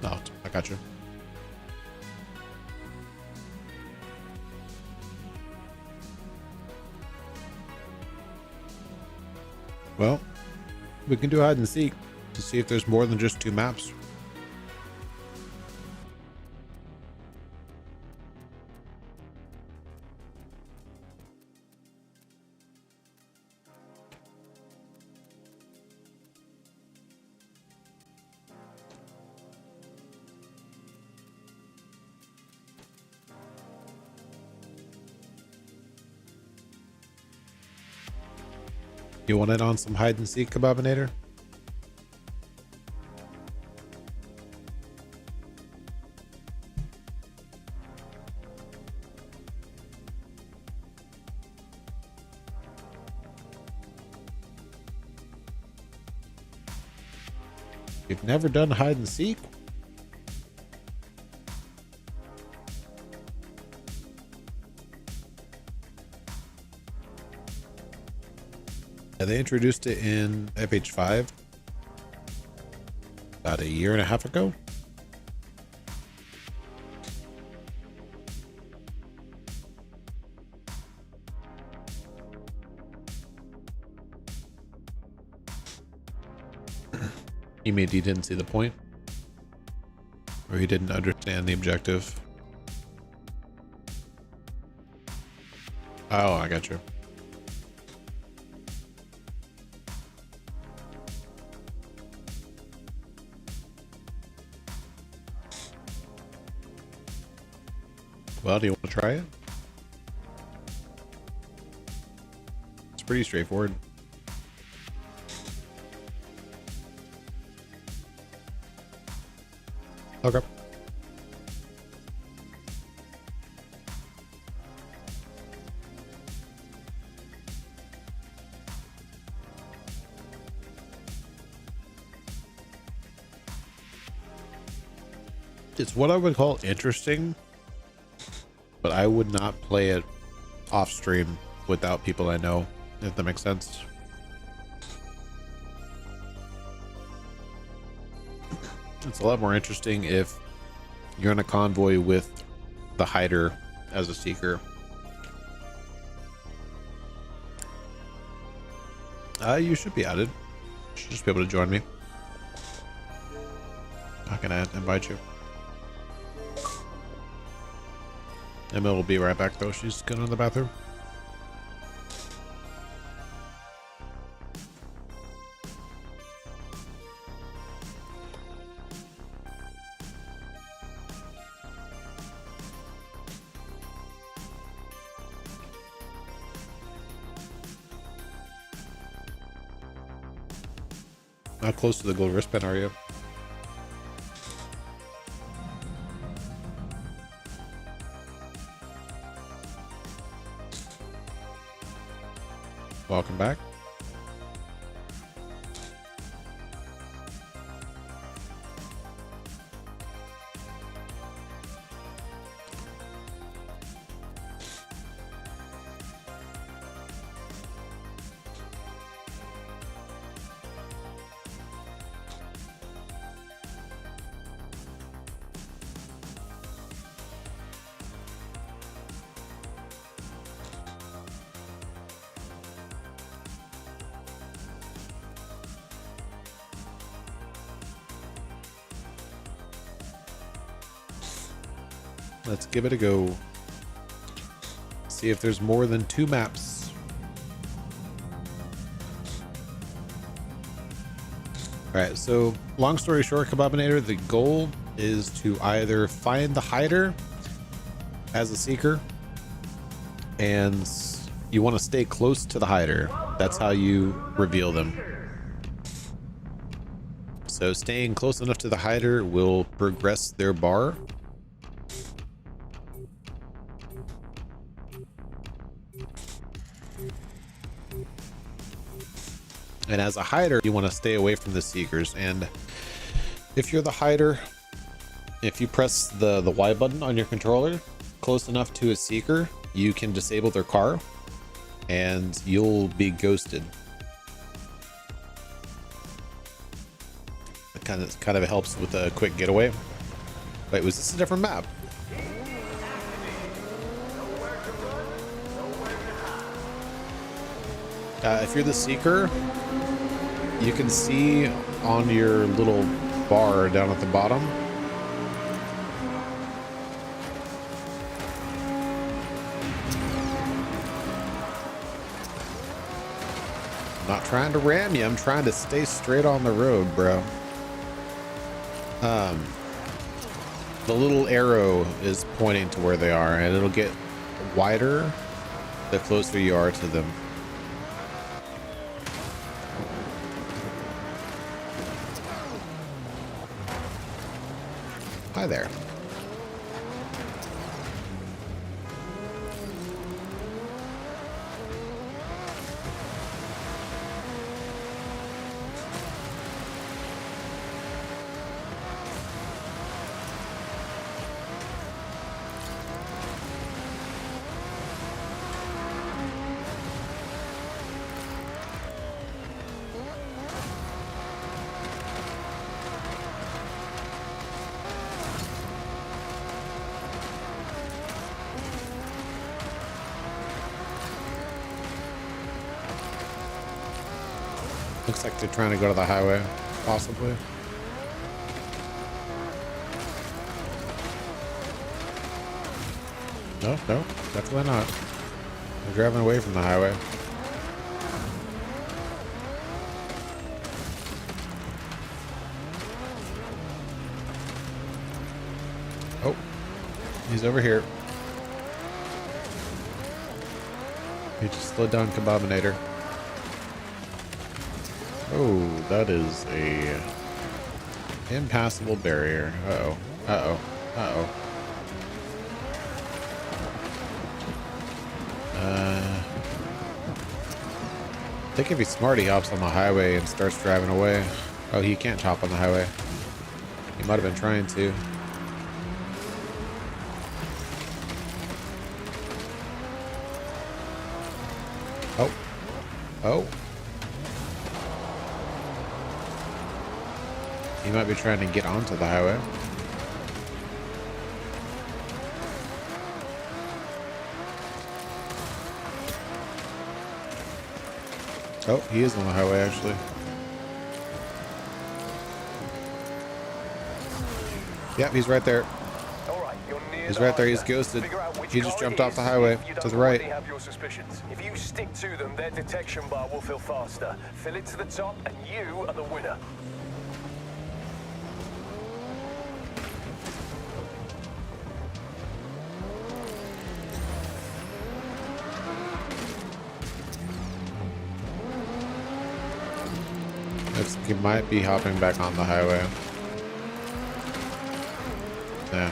No, I got you. Well, we can do hide and seek to see if there's more than just 2 maps. You want it on some hide and seek, Kebabinator? You've never done hide and seek? Yeah, they introduced it in FH5 about a year and a half ago. You mean he didn't see the point? Or he didn't understand the objective? Oh, I got you. Well, do you want to try it? It's pretty straightforward. Okay. It's what I would call interesting, but I would not play it off stream without people I know, if that makes sense. It's a lot more interesting if you're in a convoy with the hider as a seeker. You should be added. You should just be able to join me. How can I invite you? Emma will be right back though. She's going to the bathroom. How close to the gold wristband are you? Welcome back. Let's give it a go. See if there's more than 2 maps. Alright, so long story short, Kebabinator, the goal is to either find the hider as a seeker, and you want to stay close to the hider. That's how you reveal them. So staying close enough to the hider will progress their bar. And as a hider, you want to stay away from the seekers. And if you're the hider, if you press the Y button on your controller close enough to a seeker, you can disable their car and you'll be ghosted. It kind of helps with a quick getaway. Wait, was this a different map? If you're the seeker, you can see on your little bar down at the bottom. I'm not trying to ram you, I'm trying to stay straight on the road, bro. The little arrow is pointing to where they are, and it'll get wider the closer you are to them. Hi there. Looks like they're trying to go to the highway, possibly. No, definitely not. They're driving away from the highway. Oh, he's over here. He just slowed down Kebabinator. Oh, that is a impassable barrier. Uh-oh. Uh-oh. Uh-oh. I think if he's smart, he hops on the highway and starts driving away. Oh, he can't hop on the highway. He might have been trying to. Oh. Oh. He might be trying to get onto the highway. Oh, he is on the highway, actually. Yep, he's right there. He's right there. He's ghosted. He just jumped off the highway to the right. If you stick to them, their detection bar will fill faster. Fill it to the top, and you are the winner. He might be hopping back on the highway. Yeah.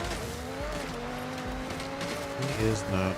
He is not.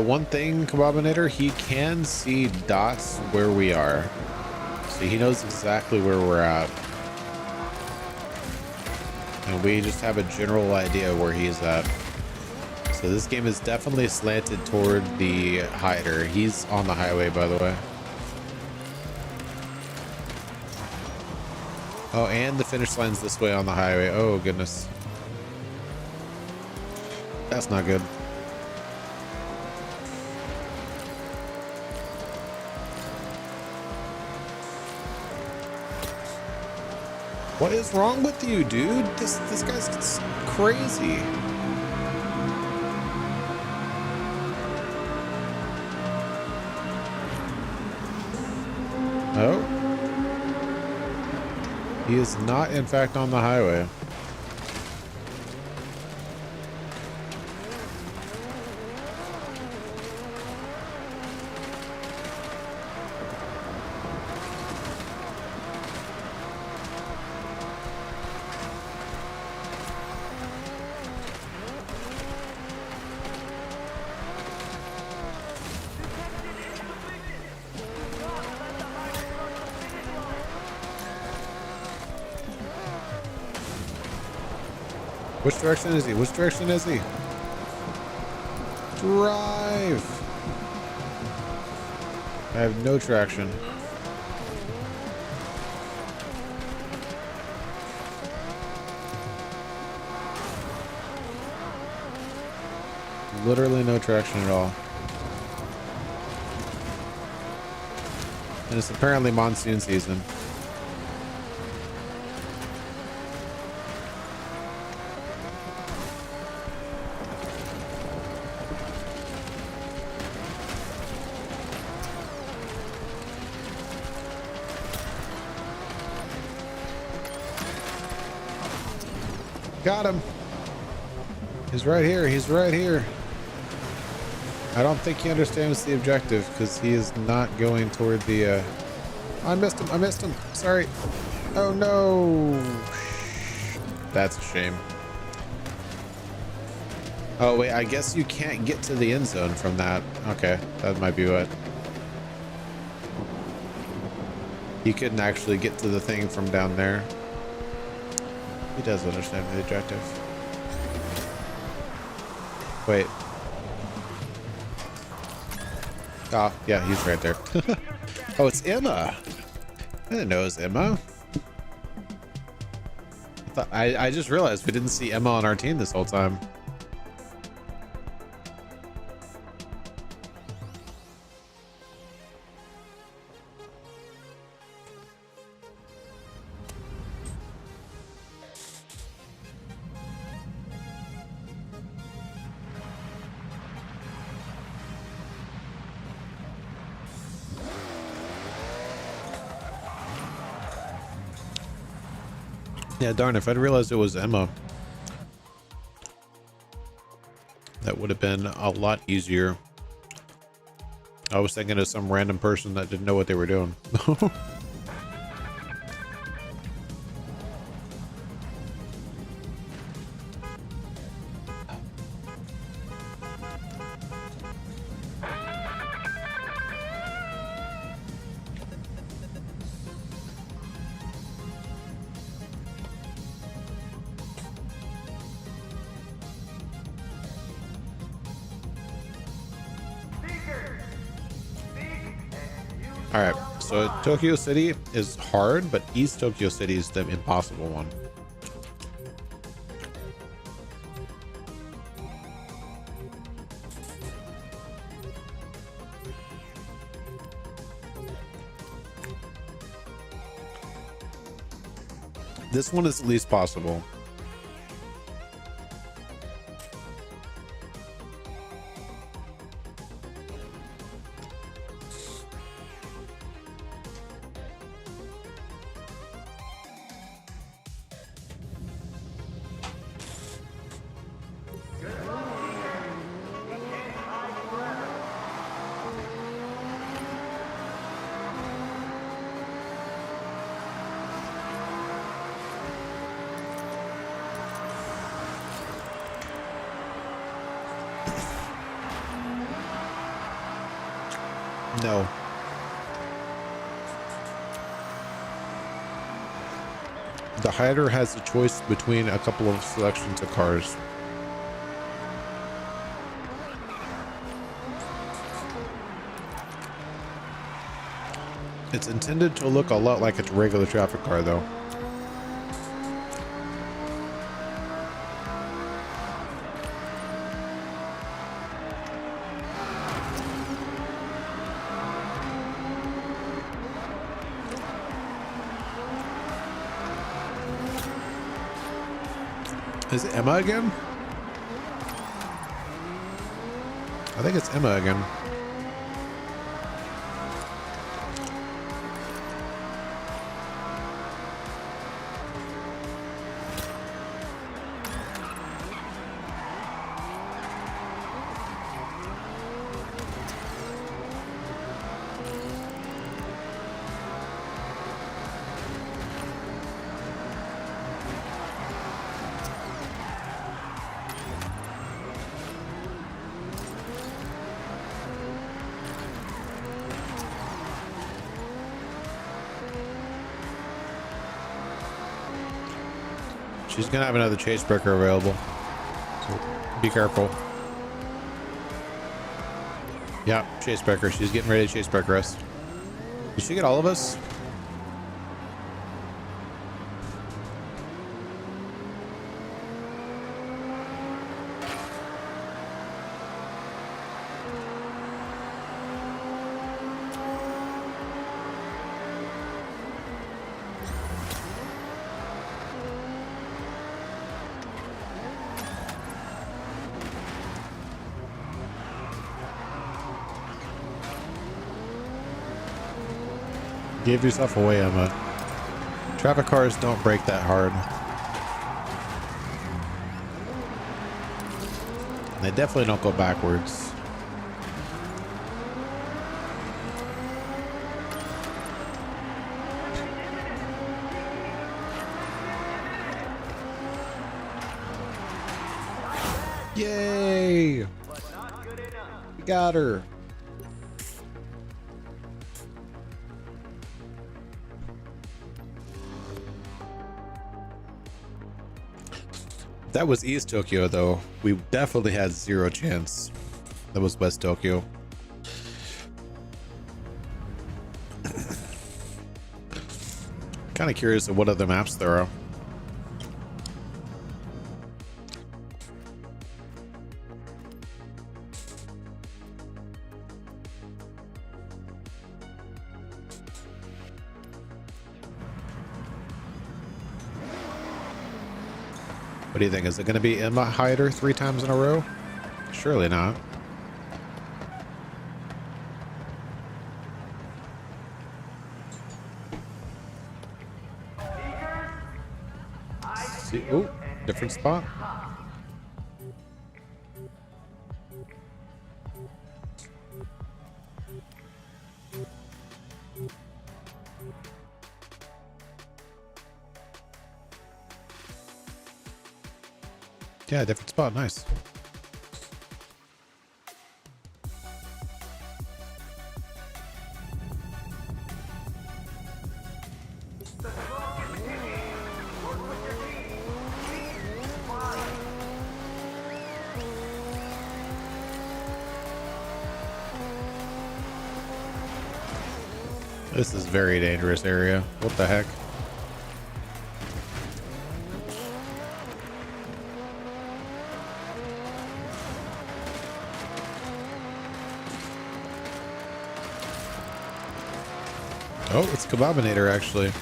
One thing, Kebabinator, he can see dots where we are. So he knows exactly where we're at. And we just have a general idea where he's at. So this game is definitely slanted toward the hider. He's on the highway, by the way. Oh, and the finish line's this way on the highway. Oh, goodness. That's not good. What is wrong with you, dude? This guy's crazy. Oh. He is not, in fact, on the highway. Which direction is he? Which direction is he? Drive! I have no traction. Literally no traction at all. And it's apparently monsoon season. Got him. He's right here. He's right here. I don't think he understands the objective because he is not going toward the I missed him. I missed him. Sorry. Oh no. That's a shame. Oh wait, I guess you can't get to the end zone from that. Okay, that might be what. You couldn't actually get to the thing from down there. He does understand the objective. Wait. Oh, yeah, he's right there. Oh, it's Emma. I didn't know it was Emma. I just realized we didn't see Emma on our team this whole time. Yeah, darn, if I'd realized it was Emma, that would have been a lot easier. I was thinking of some random person that didn't know what they were doing. All right, so Tokyo City is hard, but East Tokyo City is the impossible one. This one is the least possible. No. The hider has a choice between a couple of selections of cars. It's intended to look a lot like a regular traffic car, though. Is it Emma again? I think it's Emma again. She's gonna have another chase breaker available, so be careful. Yeah, chase breaker. She's getting ready to chase breaker us. Did she get all of us? Give yourself away, Emma. Traffic cars don't break that hard. They definitely don't go backwards. Yay! We got her. That was East Tokyo, though. We definitely had zero chance. That was West Tokyo. Kind of curious of what other maps there are. What do you think? Is it going to be Emma Hyder 3 times in a row? Surely not. See, oh, different spot. Yeah, different spot. Nice. This is a very dangerous area. What the heck? Oh, it's Kebabinator, actually.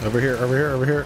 Over here, over here, over here.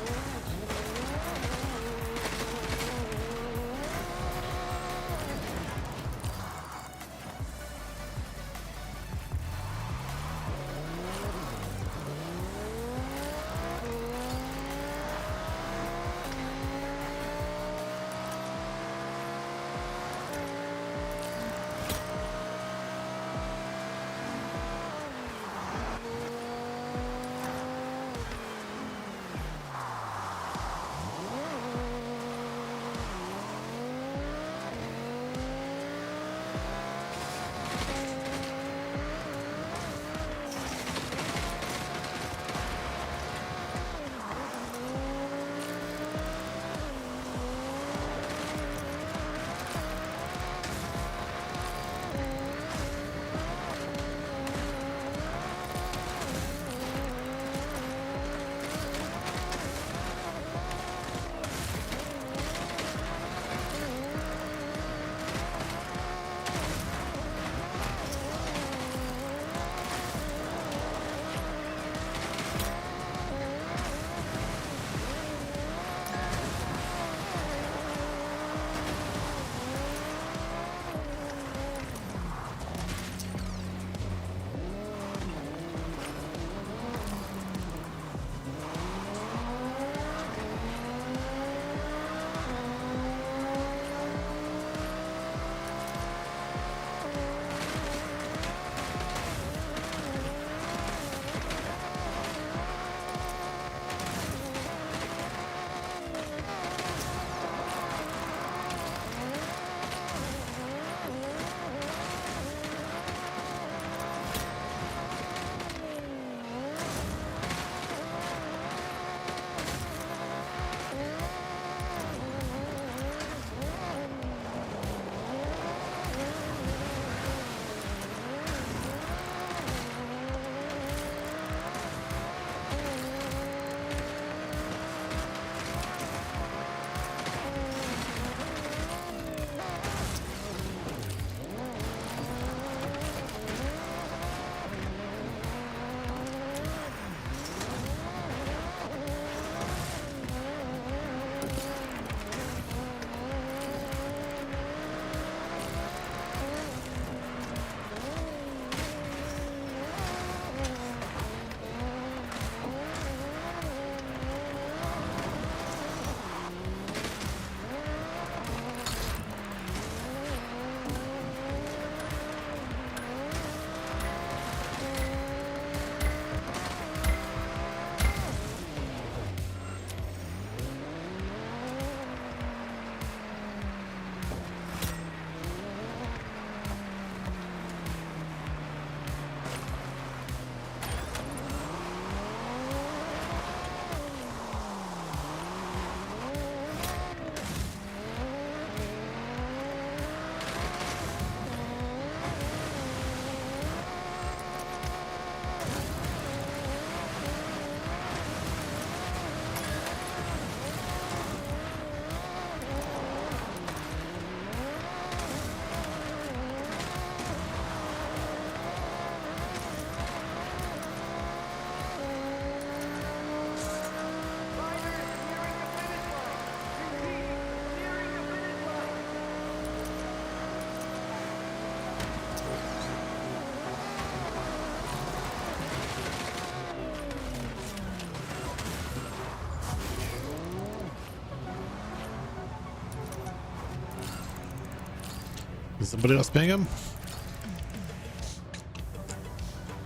Does somebody else ping him?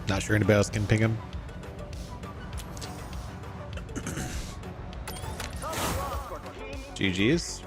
Not sure anybody else can ping him. GG's.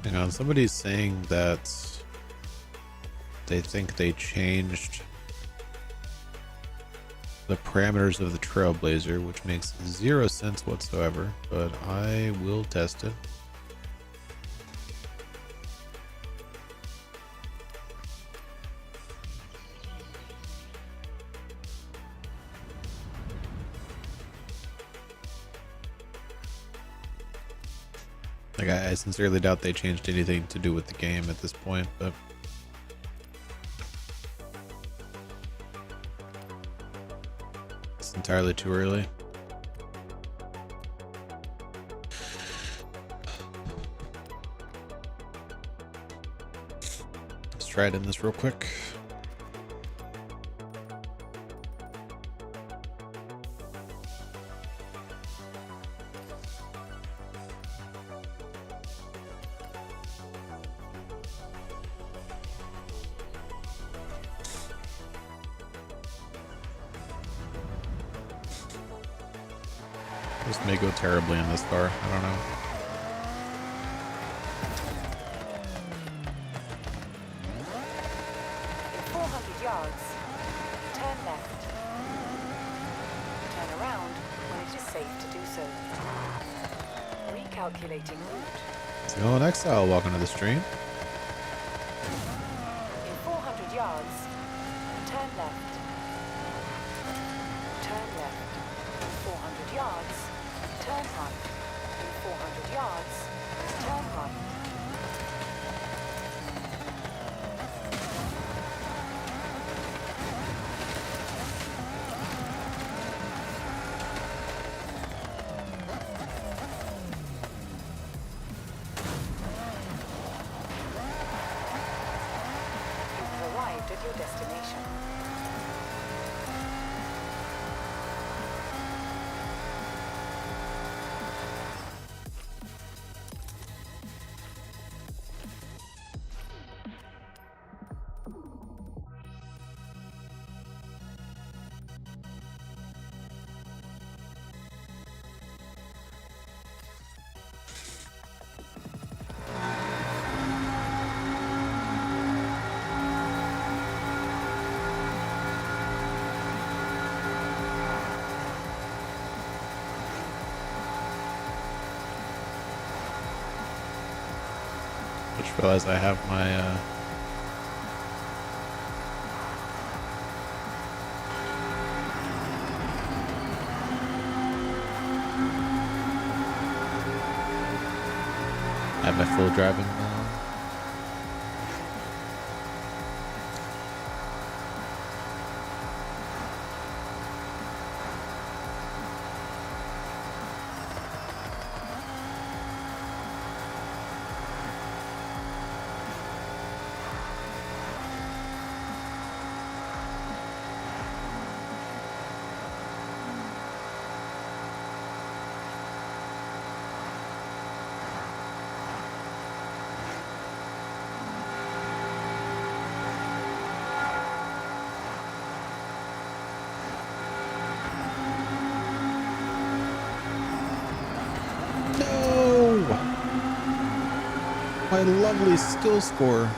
Hang on, somebody's saying that they think they changed the parameters of the Trailblazer, which makes 0 sense whatsoever, but I will test it. Like, I sincerely doubt they changed anything to do with the game at this point, but it's entirely too early. Let's try it in this real quick. This may go terribly in this car. I don't know. In 400 yards, turn left. Turn around when it is safe to do so. Recalculating route. Still an Exile, welcome to the stream. In 400 yards, turn left. Turn left. In 400 yards, turn right. In 400 yards, turn right. You have arrived at your destination. I just realized I have my I have my full driving My lovely skill score.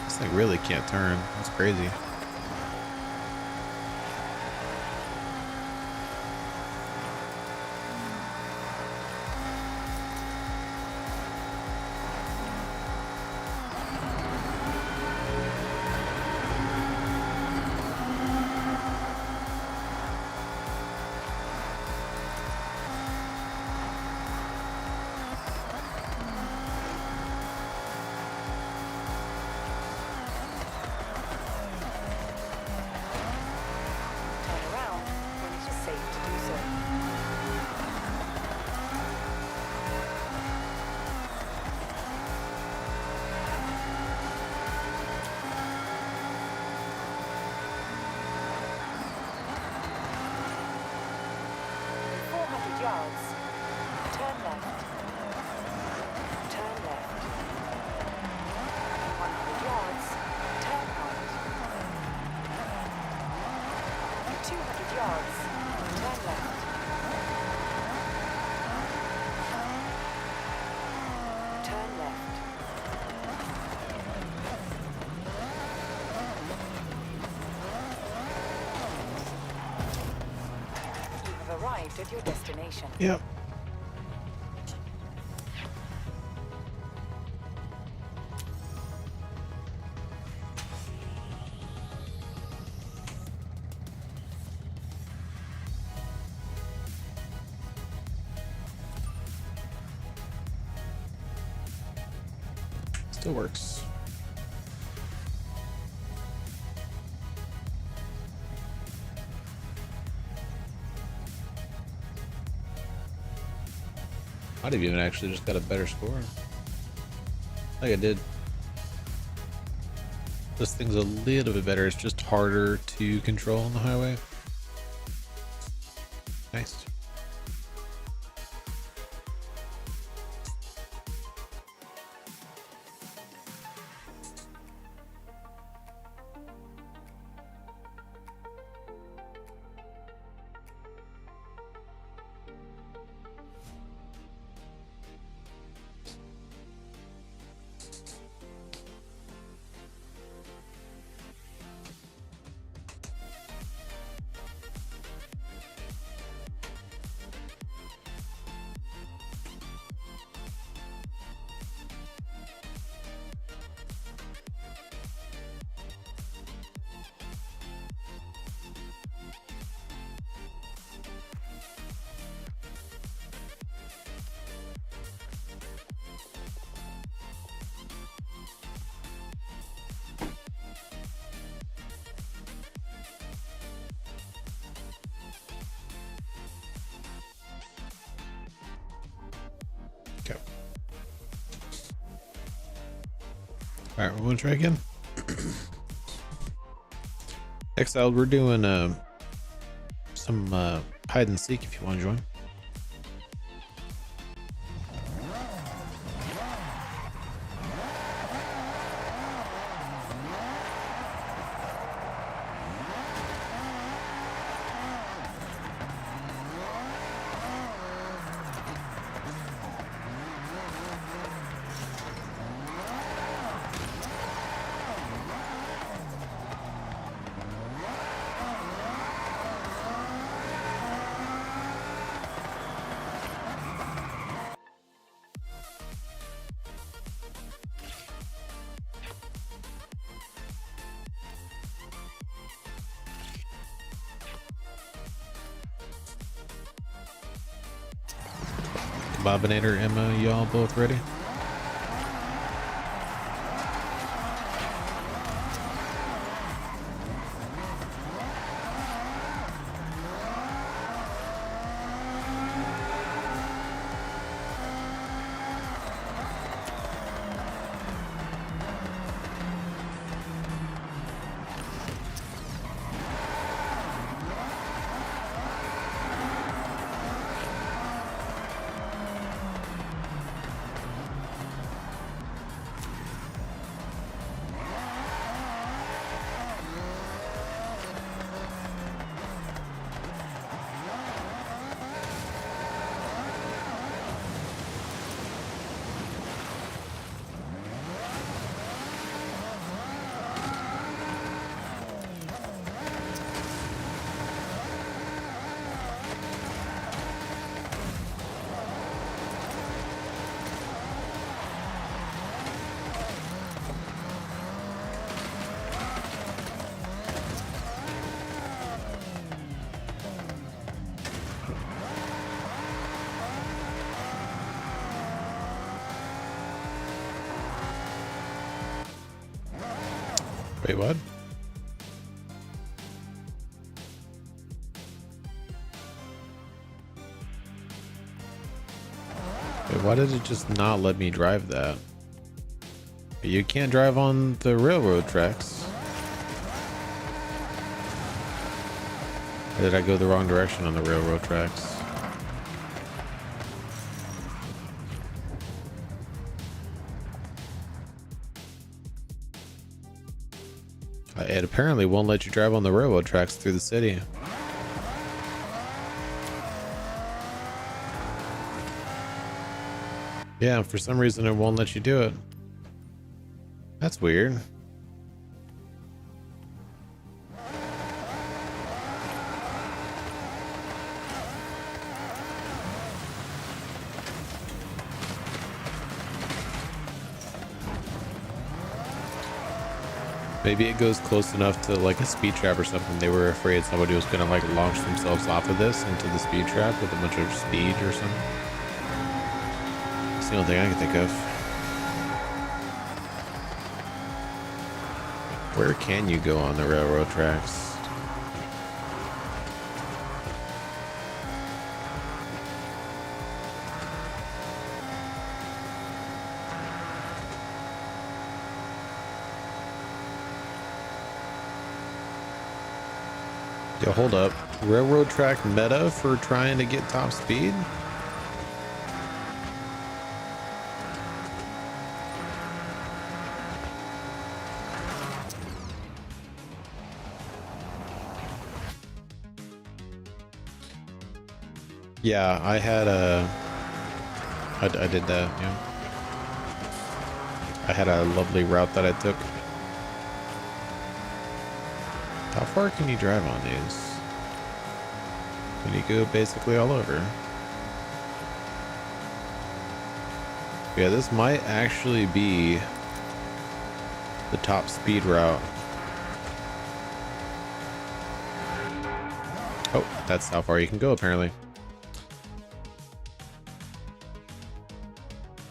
This thing really can't turn. That's crazy. Turn around when it is safe to do so. In 400 yards, turn left. Turn left. In 100 yards, turn right. In 200 yards, turn left. Turn left. You have arrived at your destination. Yep. Still works. Might have even actually just got a better score. I think I did. This thing's a little bit better. It's just harder to control on the highway. Nice. Okay. All right, we're gonna try again. Exiled, we're doing some hide and seek if you want to join. Bobinator, Emma, y'all both ready? Wait, what? Wait, why did it just not let me drive that? You can't drive on the railroad tracks. Or did I go the wrong direction on the railroad tracks? It apparently won't let you drive on the railroad tracks through the city. Yeah, for some reason it won't let you do it. That's weird. Maybe it goes close enough to like a speed trap or something. They were afraid somebody was gonna like launch themselves off of this into the speed trap with a bunch of speed or something. It's the only thing I can think of. Where can you go on the railroad tracks? Yo, hold up. Railroad track meta for trying to get top speed? Yeah, I had I did that, yeah. I had a lovely route that I took. How far can you drive on these? Can you go basically all over? Yeah, this might actually be the top speed route. Oh, that's how far you can go apparently.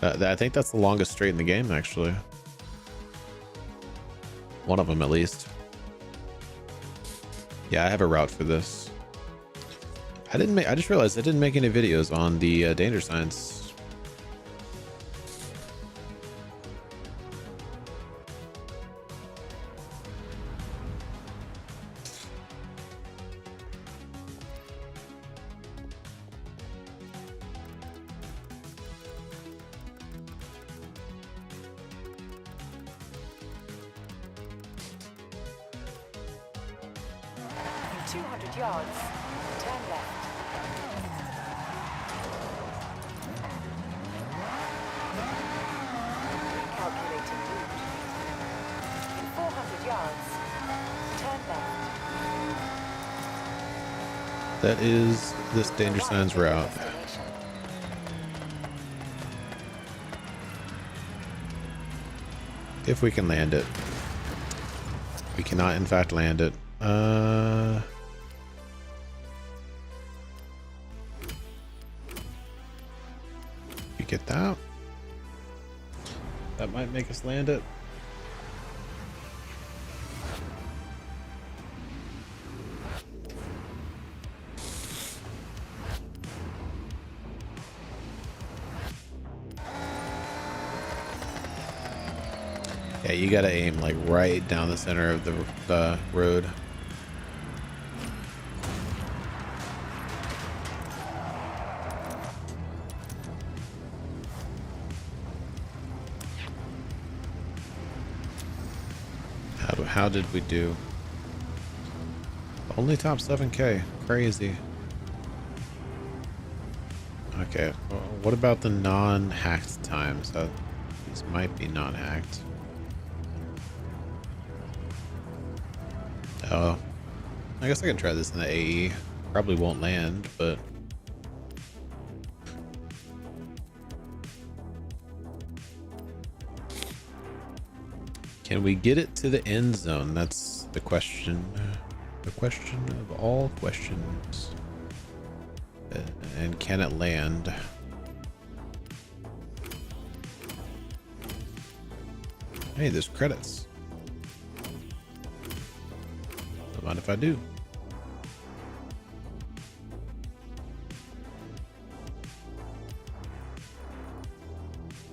I think that's the longest straight in the game, actually. One of them, at least. Yeah, I have a route for this. I just realized I didn't make any videos on the danger signs. In 200 yards, turn left. Recalculating route. In 400 yards, turn left. That is this danger signs route. If we can land it. We cannot in fact land it. You get that? That might make us land it. Yeah, you gotta aim like right down the center of the road. How did we do? Only top 7K. Crazy. Okay, well, what about the non-hacked times? These might be non-hacked. Oh, I guess I can try this in the AE. Probably won't land, but can we get it to the end zone? That's the question. The question of all questions. And can it land? Hey, there's credits. Mind if I do?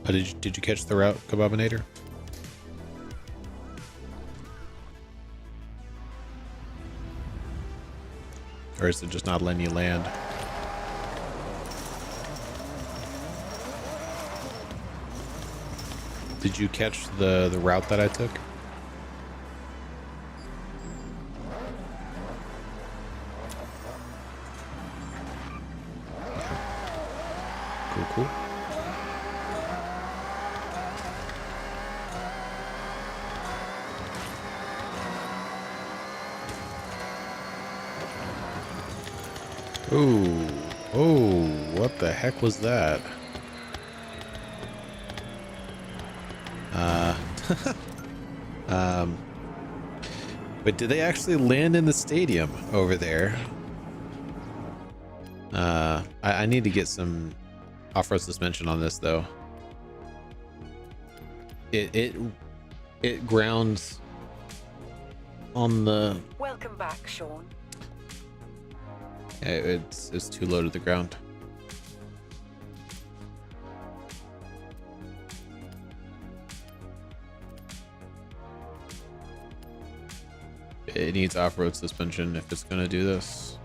Oh, did you catch the route, Kebabinator? Or is it just not letting you land? Did you catch the route that I took? Cool, cool. Oh, oh, what the heck was that? But did they actually land in the stadium over there? I need to get some off-road suspension on this though. It grounds on the. Welcome back, Sean. It's too low to the ground. It needs off-road suspension if it's gonna do this.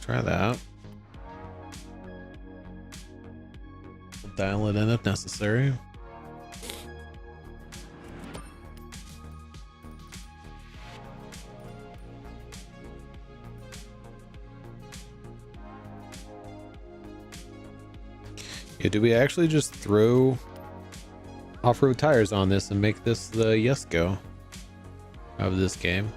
Try that. Dial it in if necessary. Yeah, do we actually just throw off-road tires on this and make this the yes go of this game?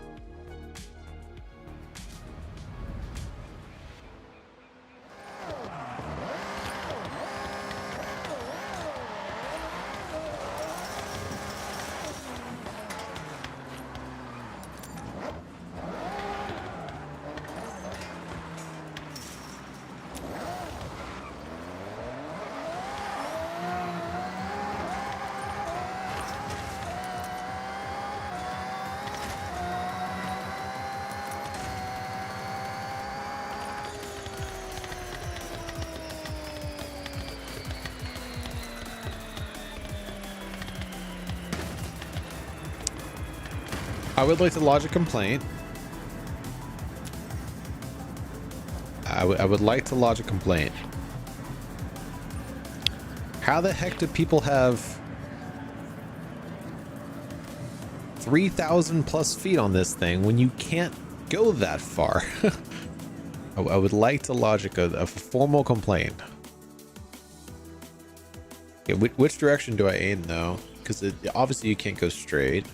I would like to lodge a complaint. I would like to lodge a complaint. How the heck do people have 3,000 plus feet on this thing when you can't go that far? I would like to lodge a formal complaint. Okay, which direction do I aim though? Because obviously you can't go straight.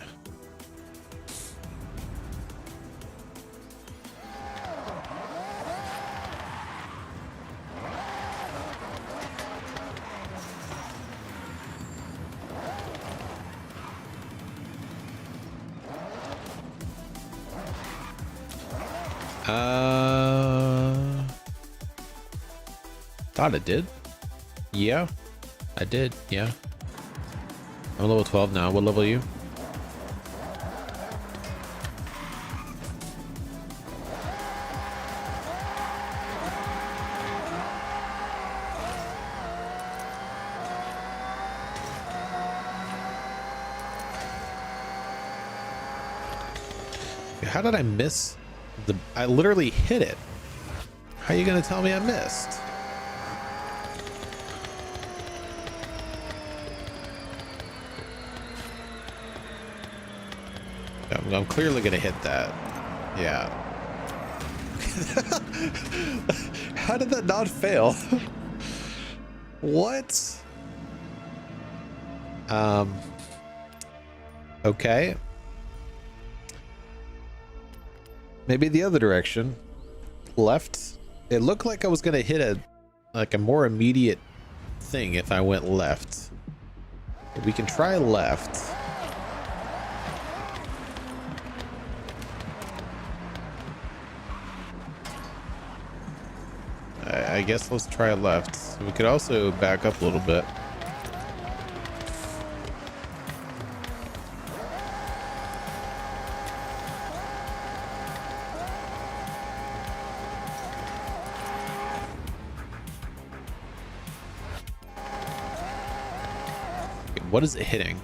Thought it did. Yeah, I did. Yeah. I'm level 12 now. What level are you? How did I miss the? I literally hit it. How are you gonna tell me I missed? I'm clearly gonna hit that. Yeah. How did that not fail? What? Okay. Maybe the other direction. Left. It looked like I was gonna hit a more immediate thing if I went left. But we can try left. I guess let's try left. We could also back up a little bit. What is it hitting?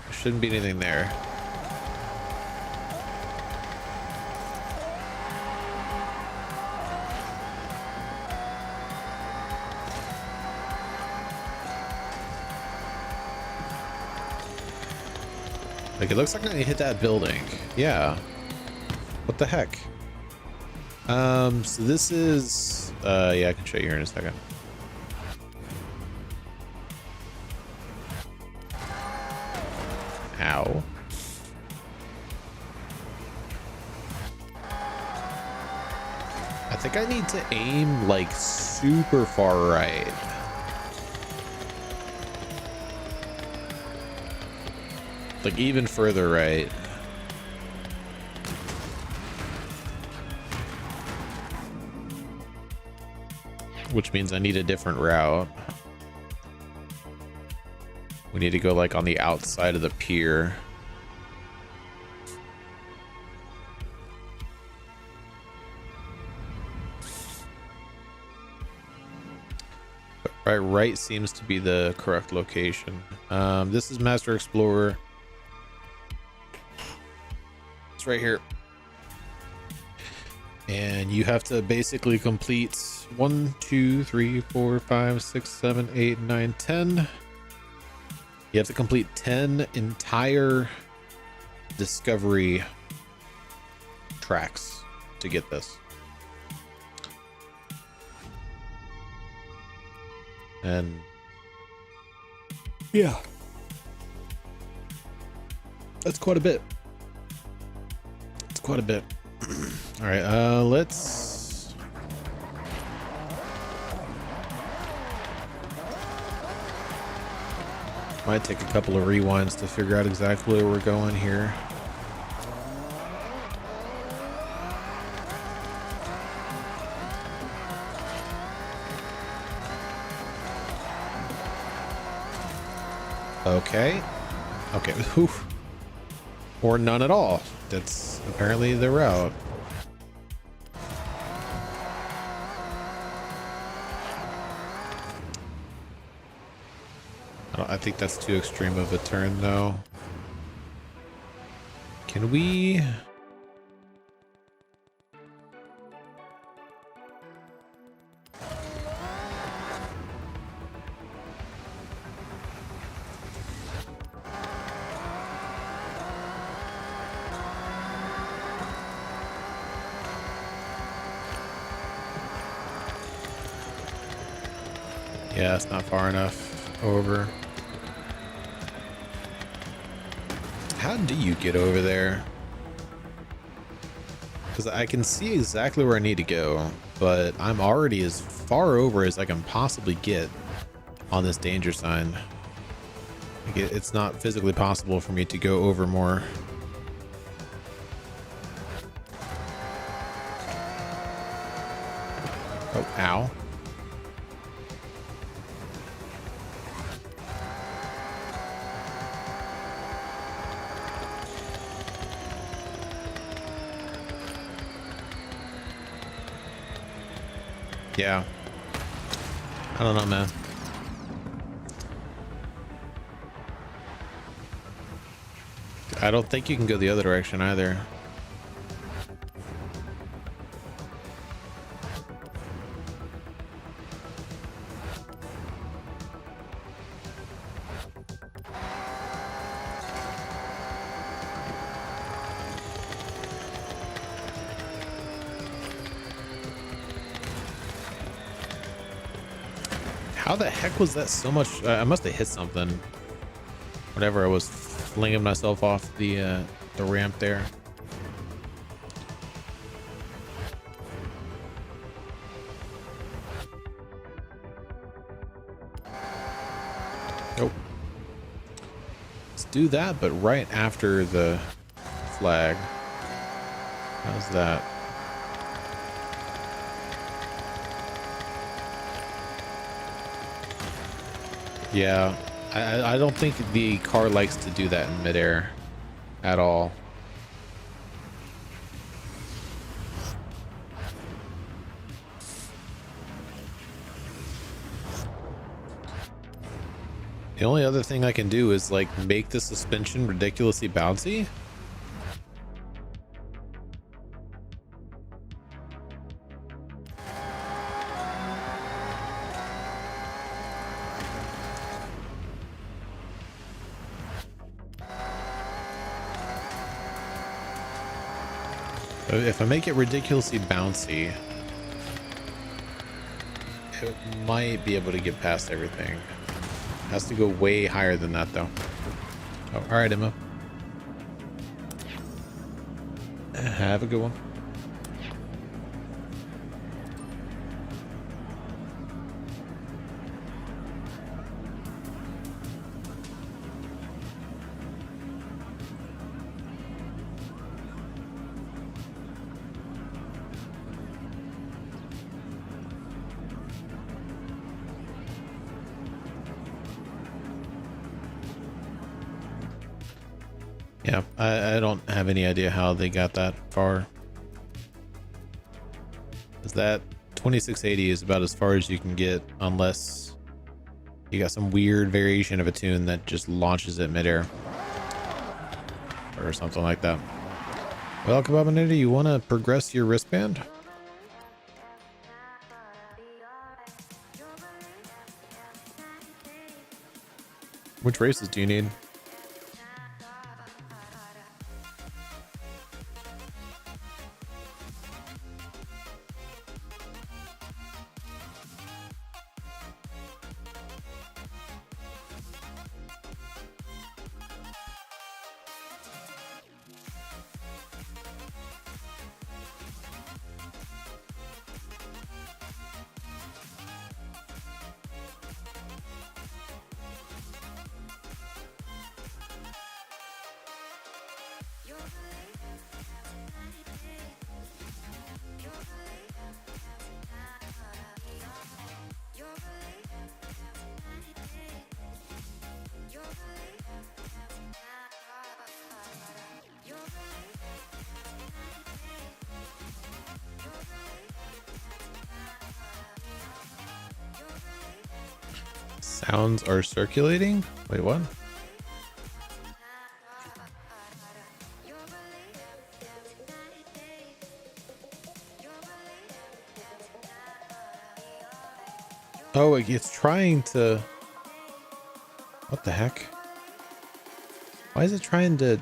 There shouldn't be anything there. Like, it looks like I hit that building. Yeah. What the heck? So this is yeah, I can show you here in a second. Ow. I think I need to aim like super far right. Like even further right. Which means I need a different route. We need to go like on the outside of the pier. But right seems to be the correct location. This is Master Explorer. It's right here. And you have to basically complete 1, 2, 3, 4, 5, 6, 7, 8, 9, 10. You have to complete 10 entire discovery tracks to get this. And yeah, that's quite a bit. It's quite a bit. All right, let's might take a couple of rewinds to figure out exactly where we're going here. Okay. Okay. Oof. Or none at all. That's apparently the route. I think that's too extreme of a turn, though. Can we? Yeah, it's not far enough over. How do you get over there? Because I can see exactly where I need to go, but I'm already as far over as I can possibly get on this danger sign. Like it's not physically possible for me to go over more. Oh, ow. Yeah. I don't know, man. I don't think you can go the other direction either. How the heck was that so much? I must have hit something. Whenever I was flinging myself off the ramp there. Nope. Let's do that, but right after the flag. How's that? Yeah, I don't think the car likes to do that in midair at all. The only other thing I can do is like make the suspension ridiculously bouncy. If I make it ridiculously bouncy, it might be able to get past everything. Has to go way higher than that though. Oh, all right, Emma. Have a good one. Yeah, I don't have any idea how they got that far. Is that 2680 is about as far as you can get unless you got some weird variation of a tune that just launches it midair or something like that. Well, Kababinator, you want to progress your wristband? Which races do you need? Sounds are circulating? Wait, what? Oh, it's trying to... What the heck? Why is it trying to...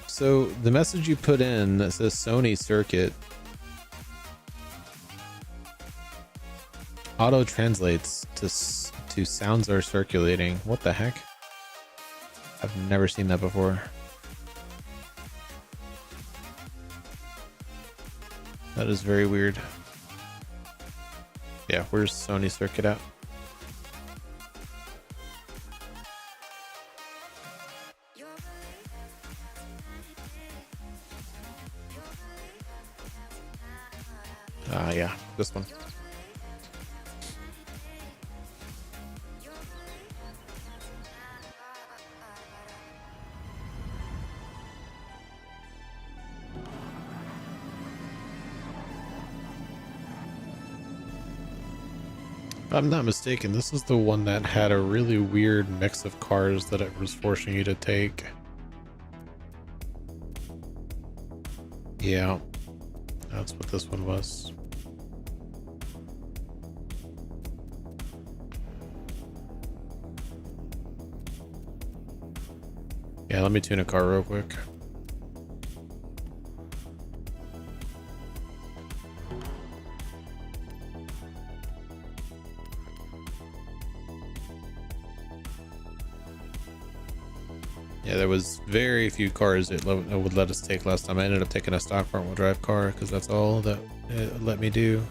So the message you put in that says Sony circuit auto translates to sounds are circulating. What the heck? I've never seen that before. That is very weird. Yeah, where's Sony circuit at? Yeah, this one. If I'm not mistaken, this is the one that had a really weird mix of cars that it was forcing you to take. Yeah, that's what this one was. Yeah, let me tune a car real quick. Yeah, there was very few cars it would let us take last time. I ended up taking a stock front wheel drive car because that's all that it let me do.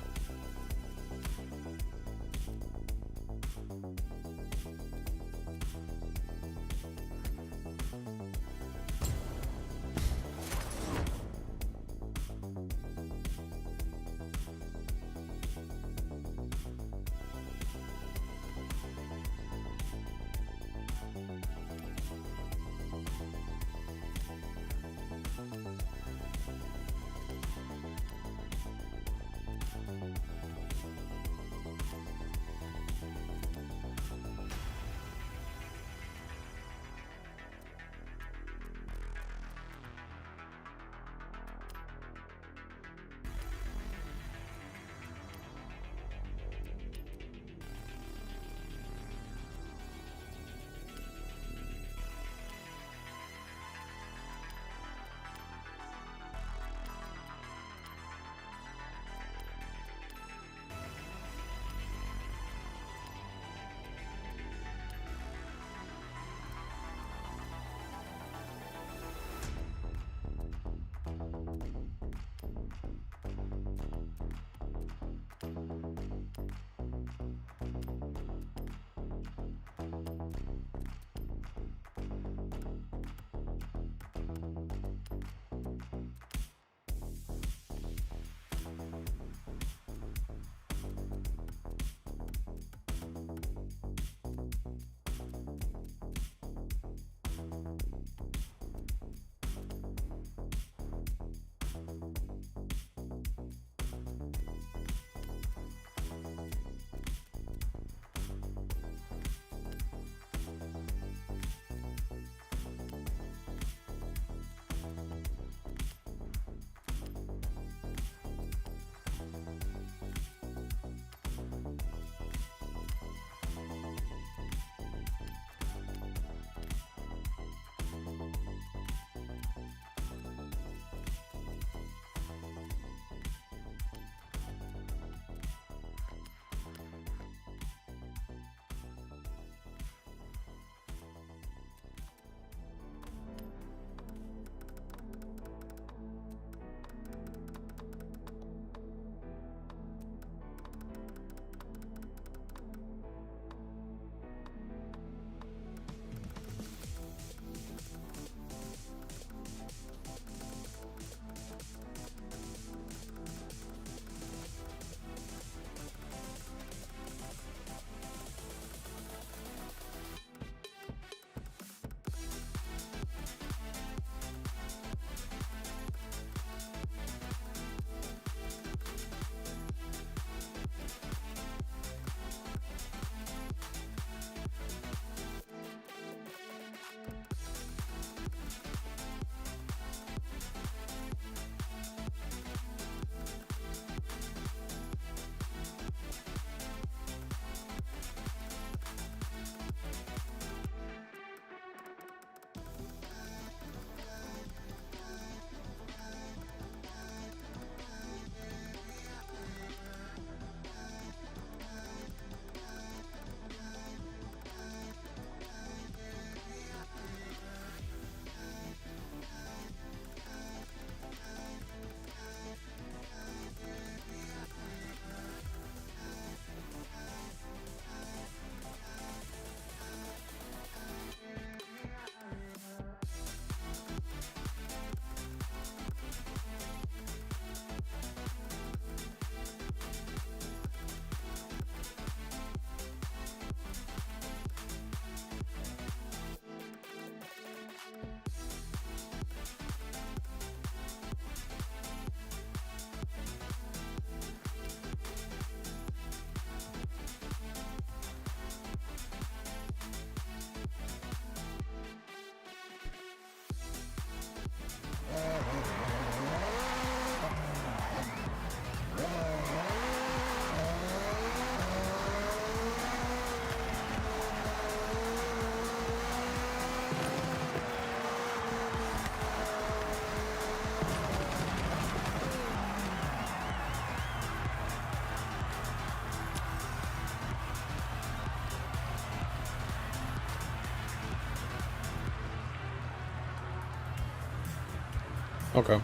Okay.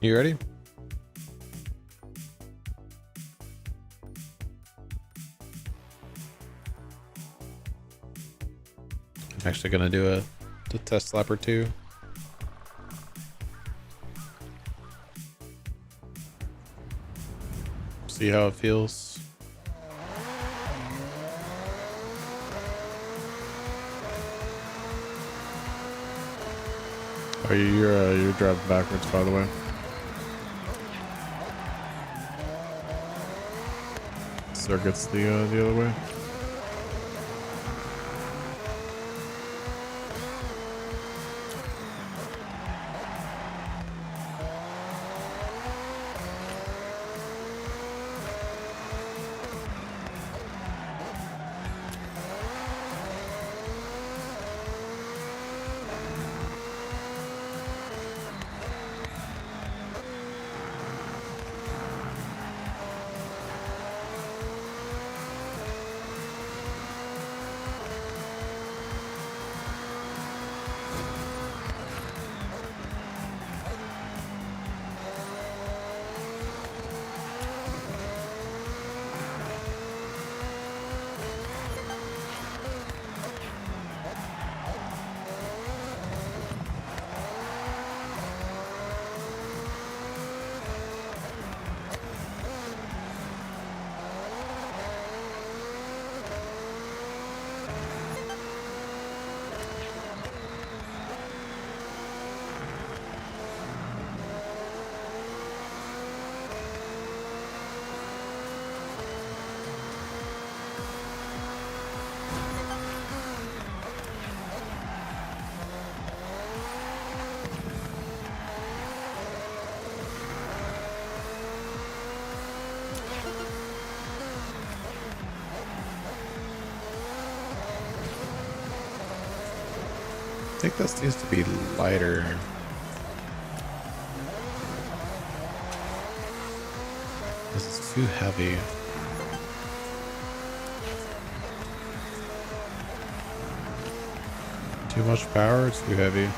You ready? I'm actually gonna do a test lap or two. See how it feels. Oh, you're driving backwards, by the way. Circuits the other way. I think this needs to be lighter. This is too heavy. Too much power, too heavy.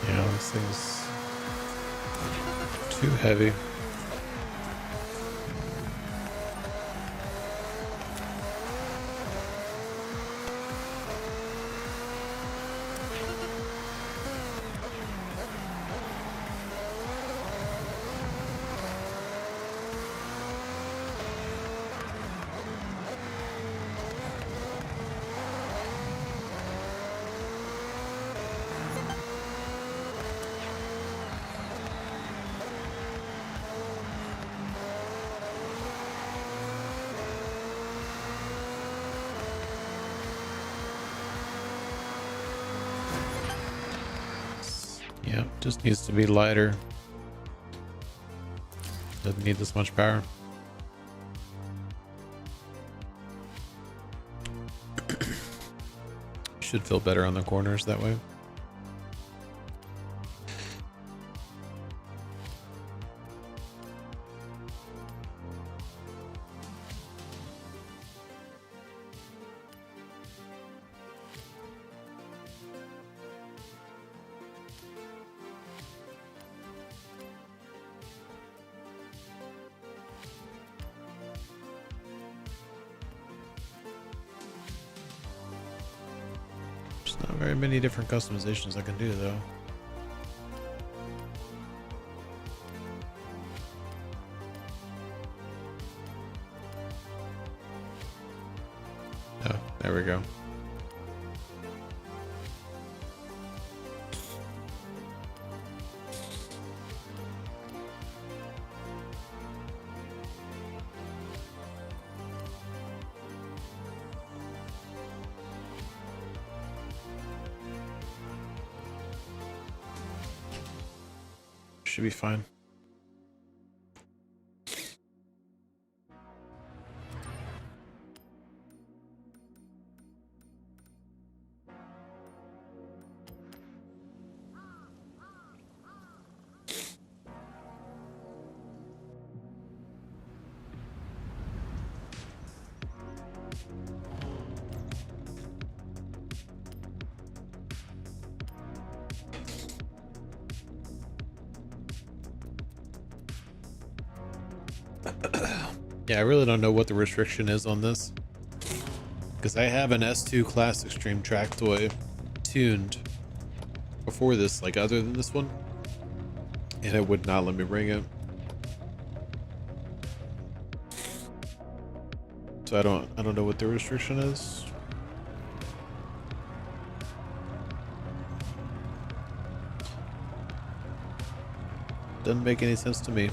Yeah, this thing's too heavy. Yeah, just needs to be lighter. Doesn't need this much power. Should feel better on the corners that way. Not very many different customizations I can do though. Oh, there we go. Should be fine. Yeah, I really don't know what the restriction is on this, because I have an S2 Classic Stream track toy tuned before this, like other than this one, and it would not let me bring it. So I don't know what the restriction is. Doesn't make any sense to me.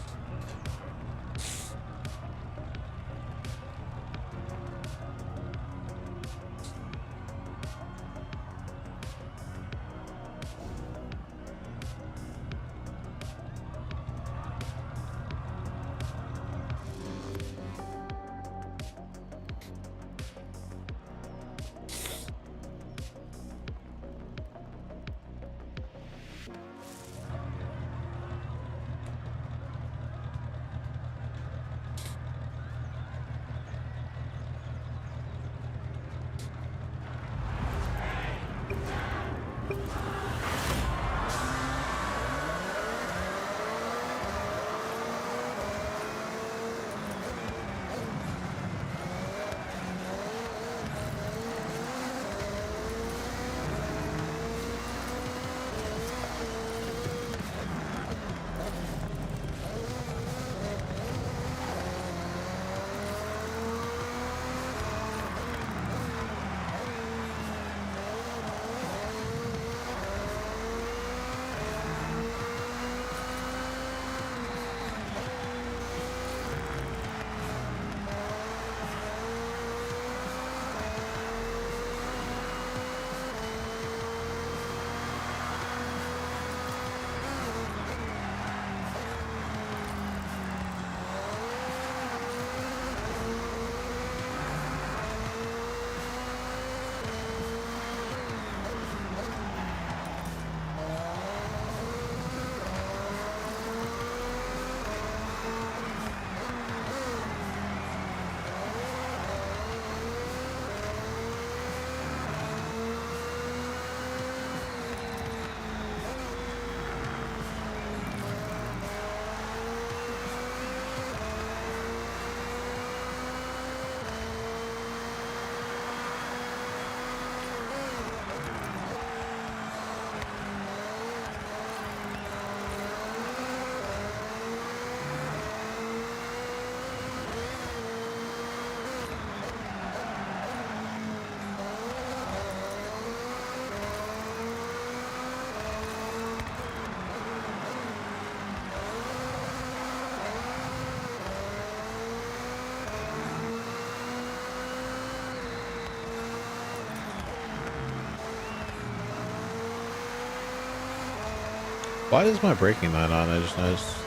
Why is my braking light on? I just noticed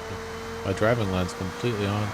my driving light's completely on.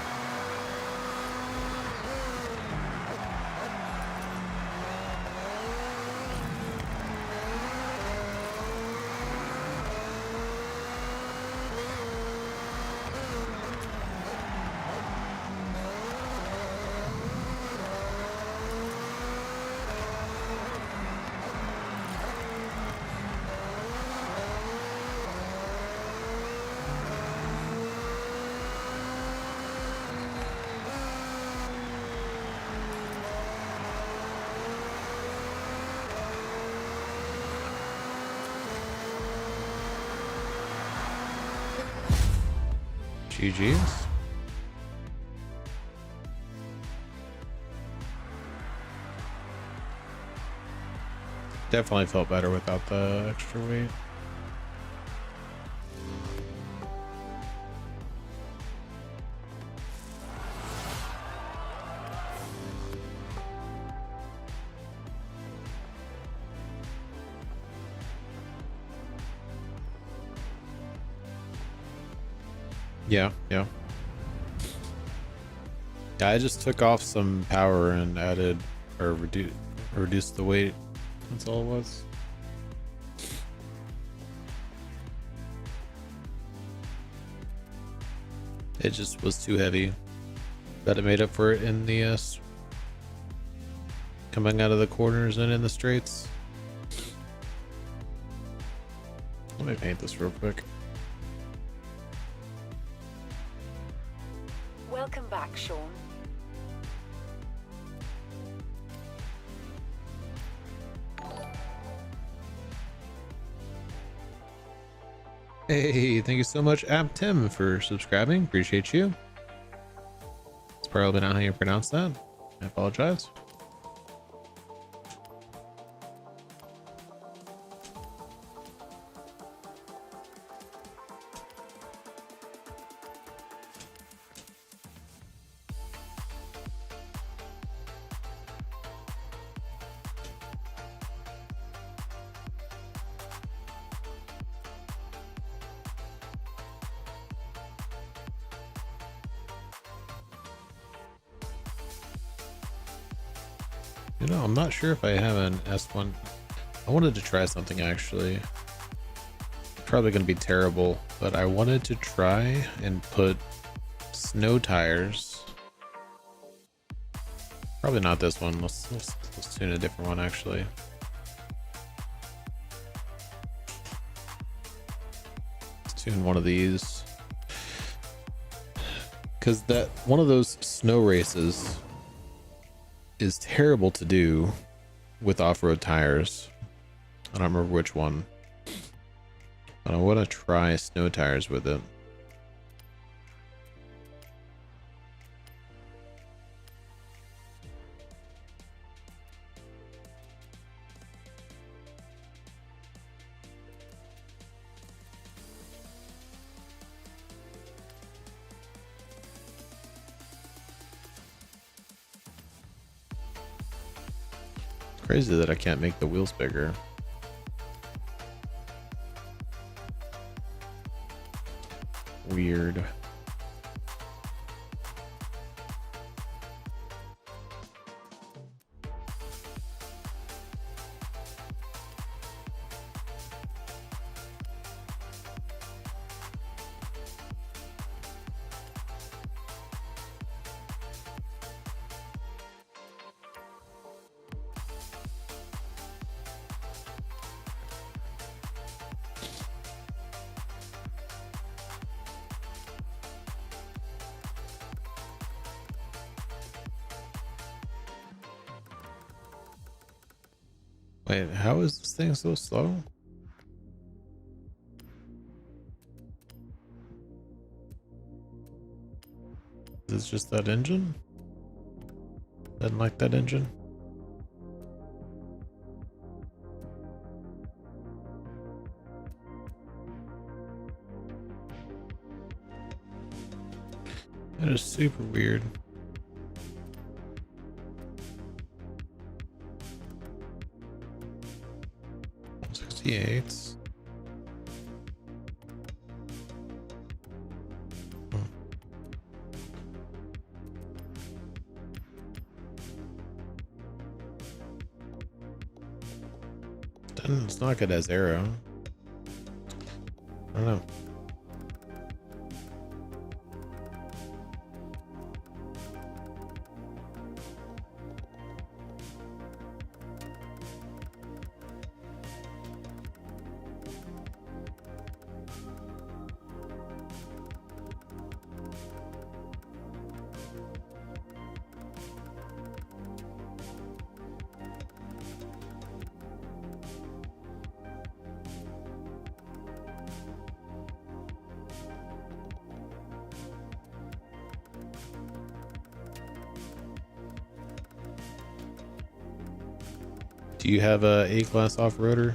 GG's. Definitely felt better without the extra weight. Yeah. Yeah, I just took off some power and added or reduced the weight. That's all it was. It just was too heavy. But it made up for it in the coming out of the corners and in the straights. Let me paint this real quick. Welcome back, Sean. Hey, thank you so much, Tim, for subscribing. Appreciate you. It's probably not how you pronounce that. I apologize. You know, I'm not sure if I have an S1. I wanted to try something actually. Probably going to be terrible, but I wanted to try and put snow tires. Probably not this one. Let's tune a different one actually. Let's tune one of these. Because that one of those snow races is terrible to do with off-road tires. I don't remember which one, but I want to try snow tires with it. Crazy that I can't make the wheels bigger. Weird. Wait, how is this thing so slow? Is it just that engine? Didn't like that engine. That is super weird. 68. It's not good as arrow. I don't know. Do you have a A-class off-roader?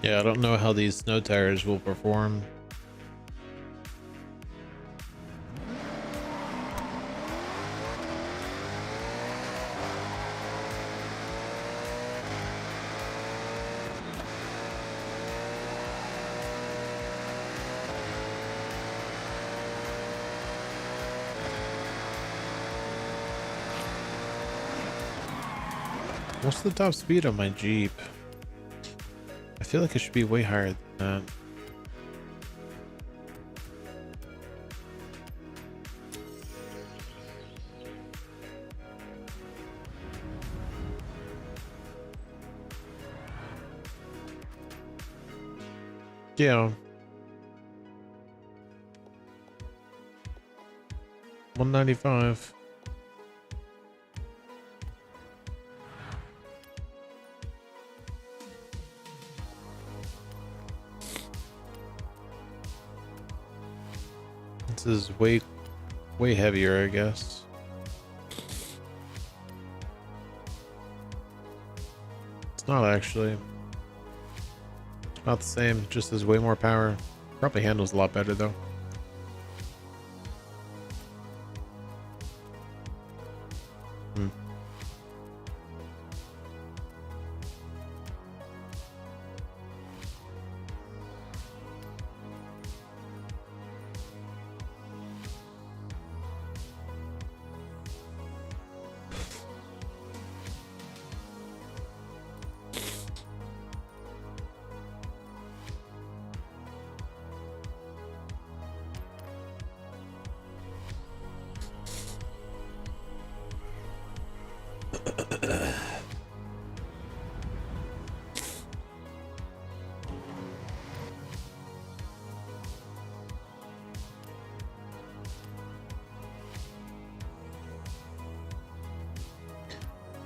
Yeah, I don't know how these snow tires will perform. What's the top speed on my Jeep? I feel like it should be way higher than that. Yeah. 195. This is way heavier, I guess. It's not actually. About the same, just has way more power. Probably handles a lot better though.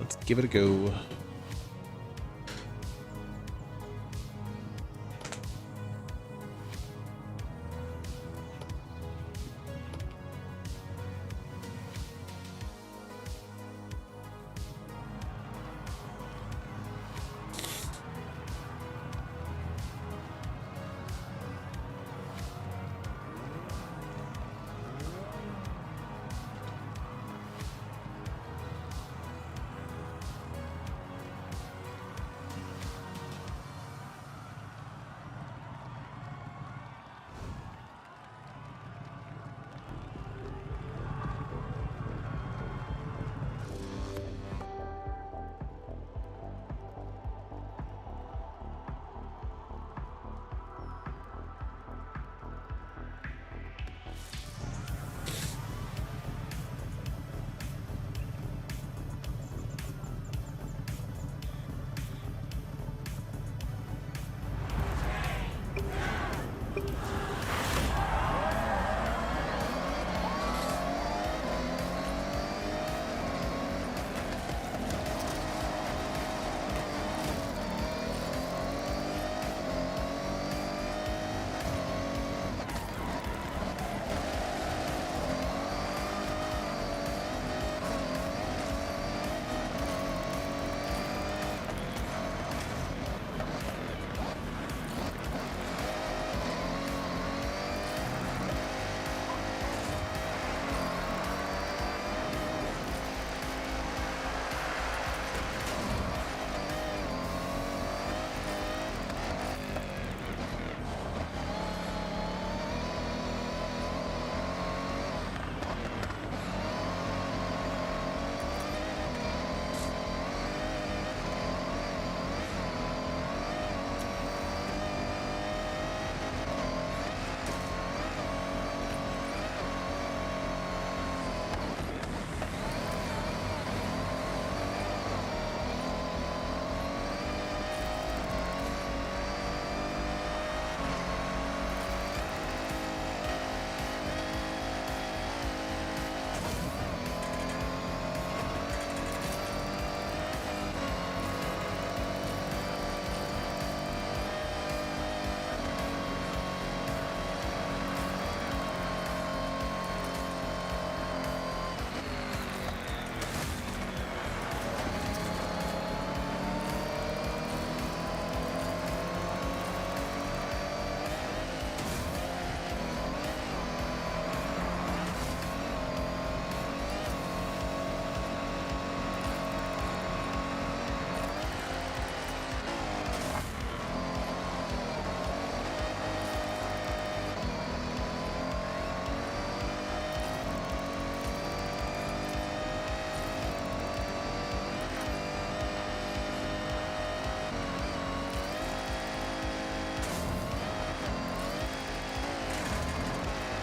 Let's give it a go.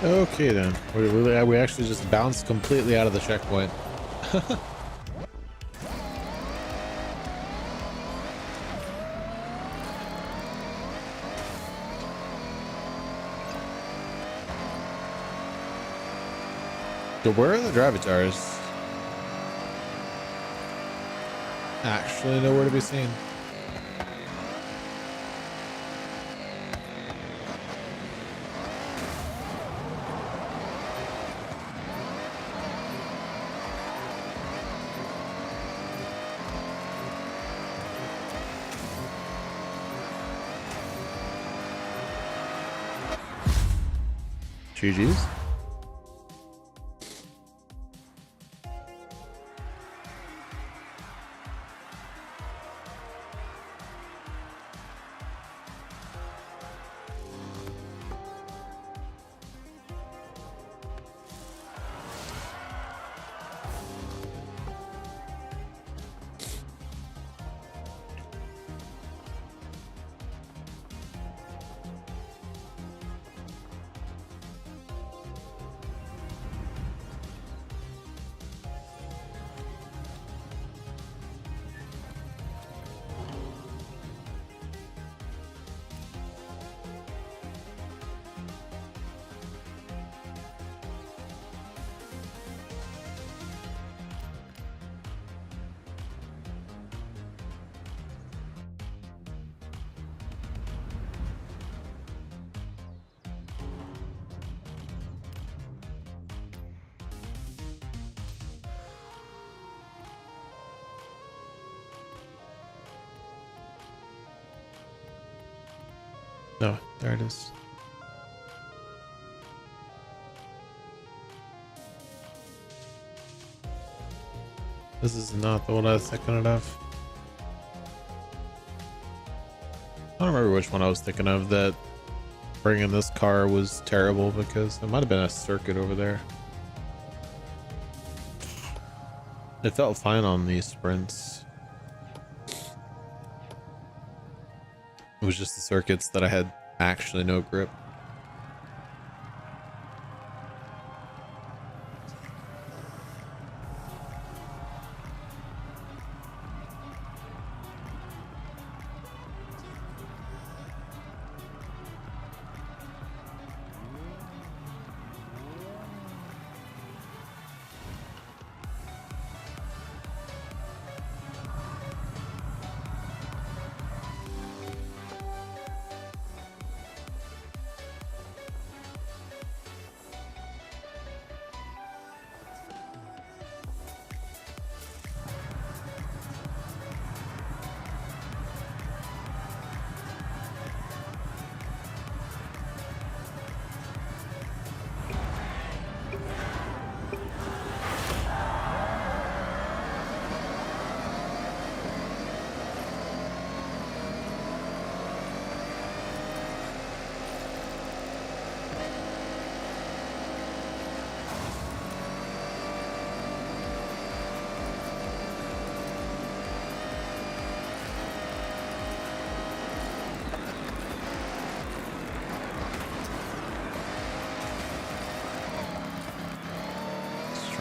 Okay then. We actually just bounced completely out of the checkpoint. So where are the driver tires? Actually nowhere to be seen. GG's. No, there it is. This is not the one I was thinking of. I don't remember which one I was thinking of that bringing this car was terrible, because there might have been a circuit over there. It felt fine on these sprints. It was just the circuits that I had actually no grip.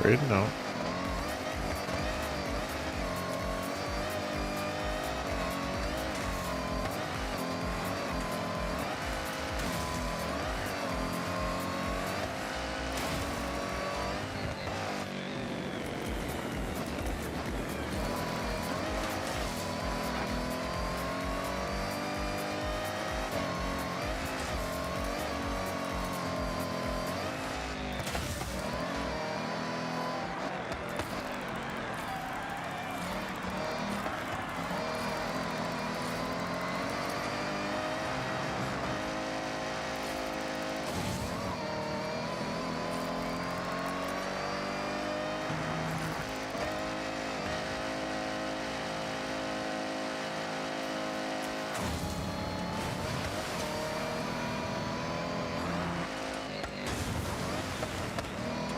Straighten out.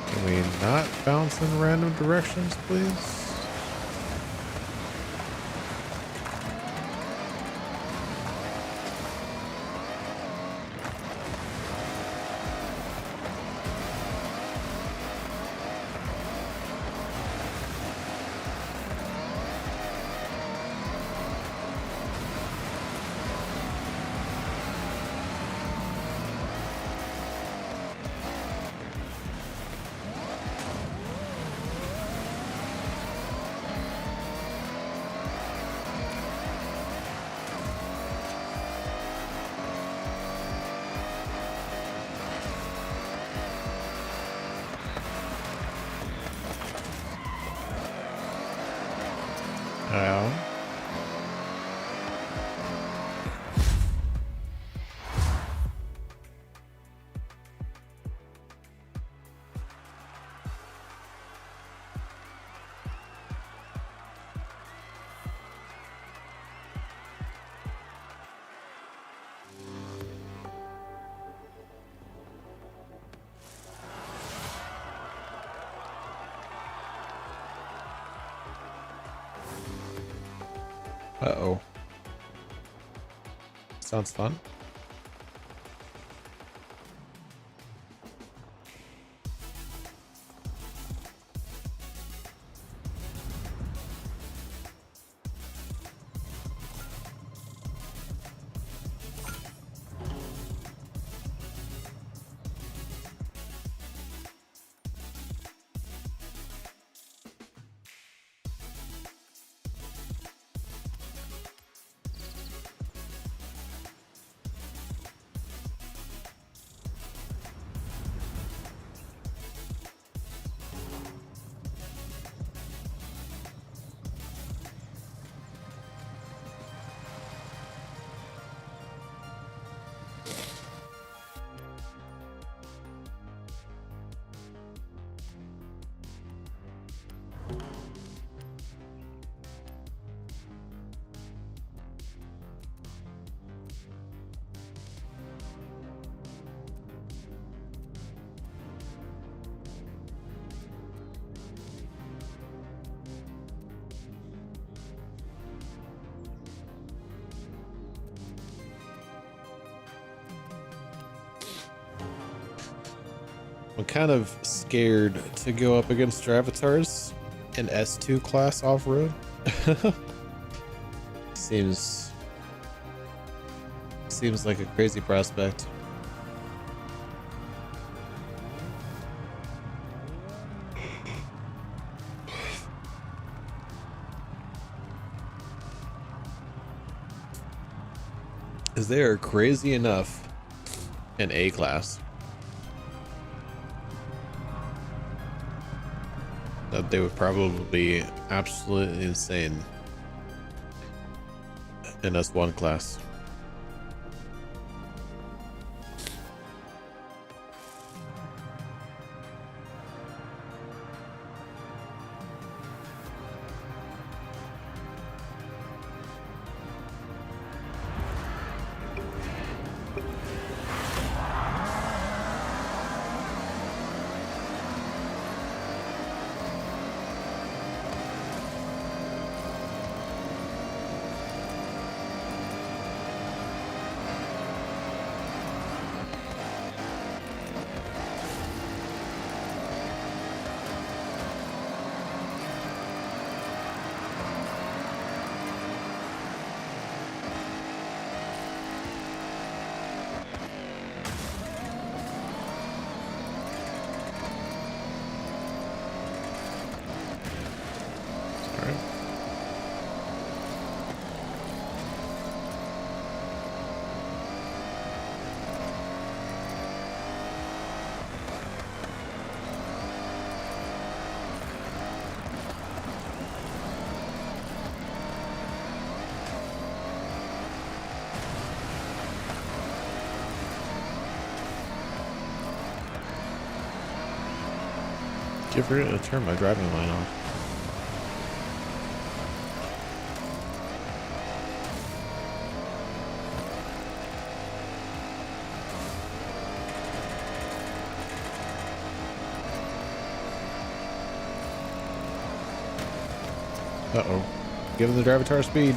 Can we not bounce in random directions, please? Uh-oh. Sounds fun. I'm kind of scared to go up against your avatars in S2 class off-road. Seems like a crazy prospect. Because they are crazy enough in A class that they would probably be absolutely insane in S1 class. Did you forget to turn my driving line off? Uh-oh. Give him the drivatar speed.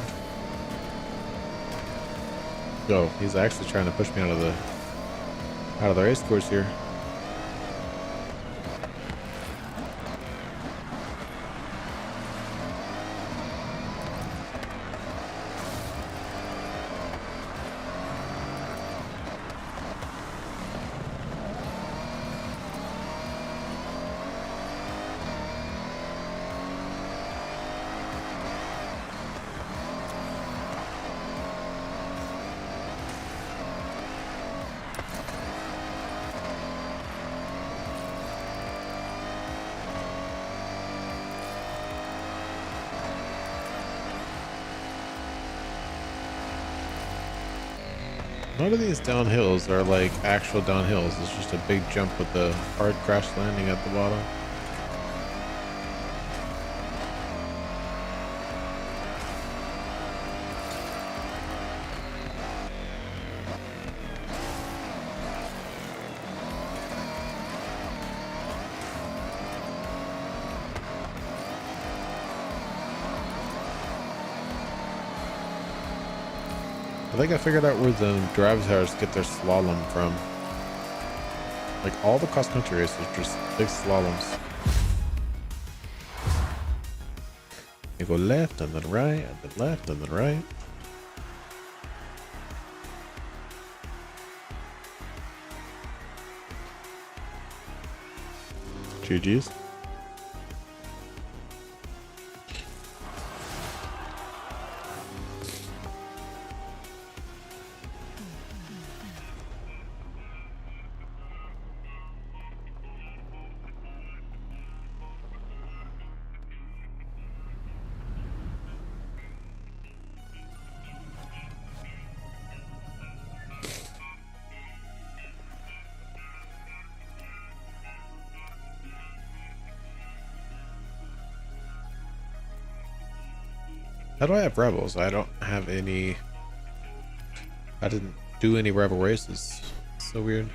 Oh, he's actually trying to push me out of the race course here. None of these downhills are like actual downhills. It's just a big jump with the hard crash landing at the bottom. think I figured out where the drivers get their slalom from. Like all the cross country races, just big slaloms. You go left and then right, and then left and then right. GG's. How do I have rebels? I don't have any. I didn't do any rebel races. So weird.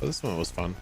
But this one was fun.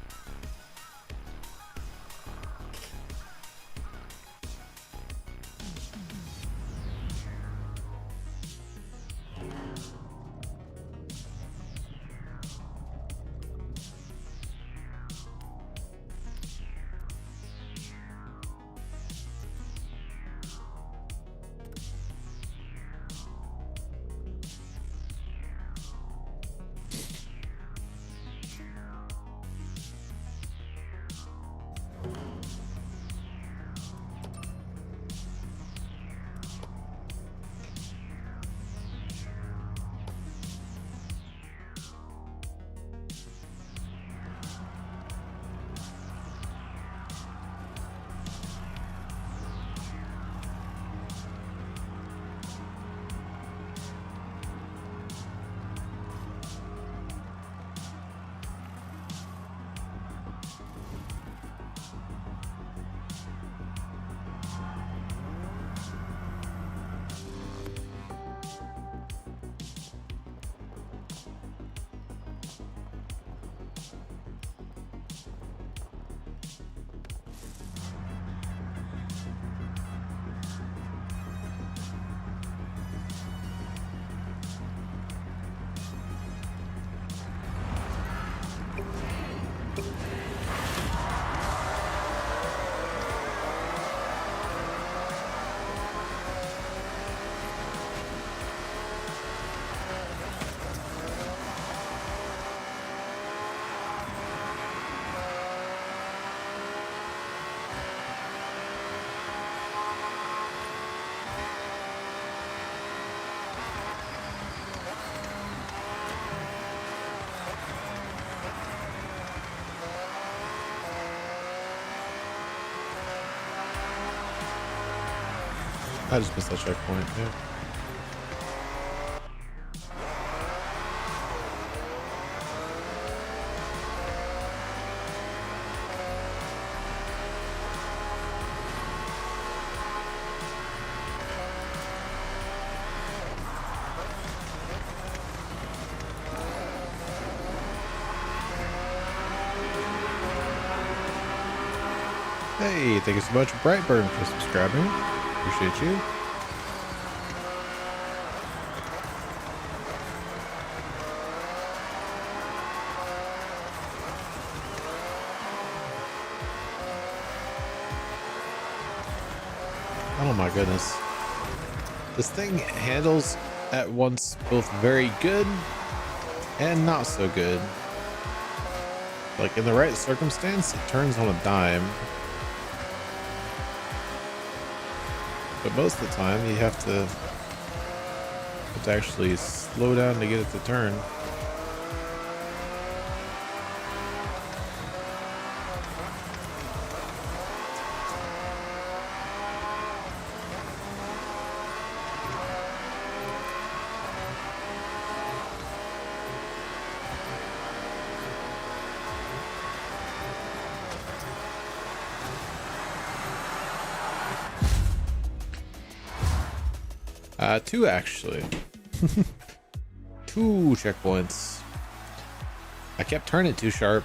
I just missed that checkpoint, yeah. Hey, thank you so much, Brightburn, for subscribing. Appreciate you. Oh my goodness. This thing handles at once both very good and not so good. Like in the right circumstance, it turns on a dime. But most of the time you have to actually slow down to get it to turn. Two actually. Two checkpoints. I kept turning too sharp.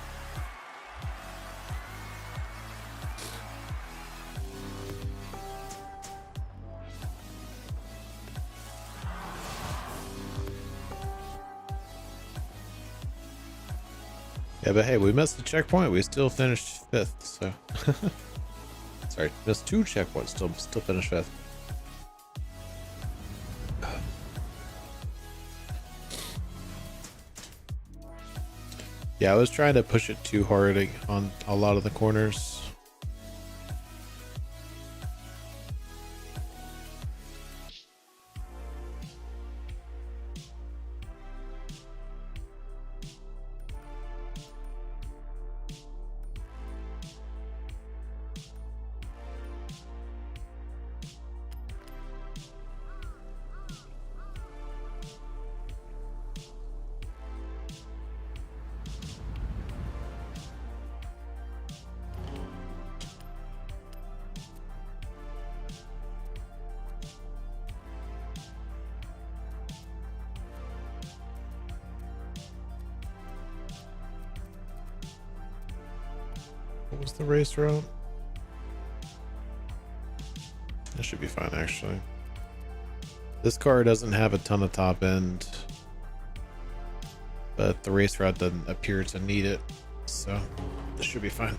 Yeah, but hey, we missed the checkpoint. We still finished 5th, so. Sorry, missed 2 checkpoints. Still finished 5th. Yeah, I was trying to push it too hard on a lot of the corners. What was the race route? That should be fine, actually. This car doesn't have a ton of top end, but the race route doesn't appear to need it, so this should be fine.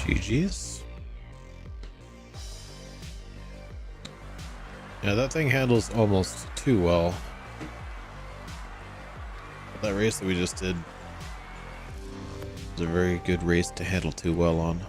GG's. Yeah, that thing handles almost too well. That race that we just did was a very good race to handle too well on.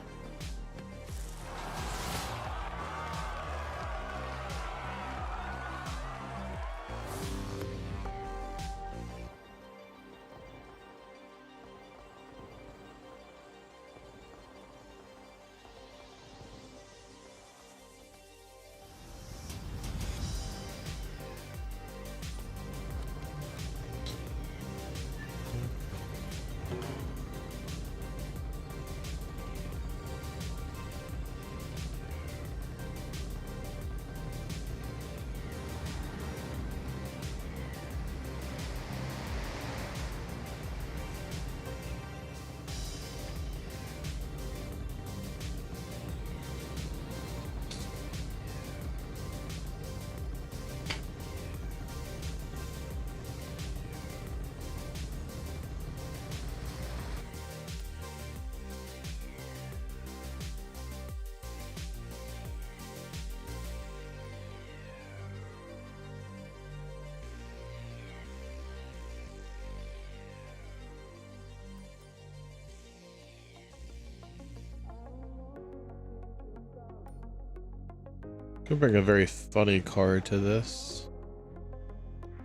Could bring a very funny car to this.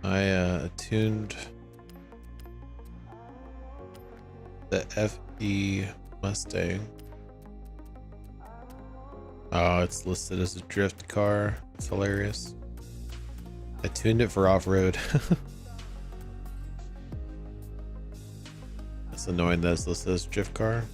I tuned the FE Mustang. Oh, it's listed as a drift car. It's hilarious. I tuned it for off-road. It's annoying that it's listed as a drift car.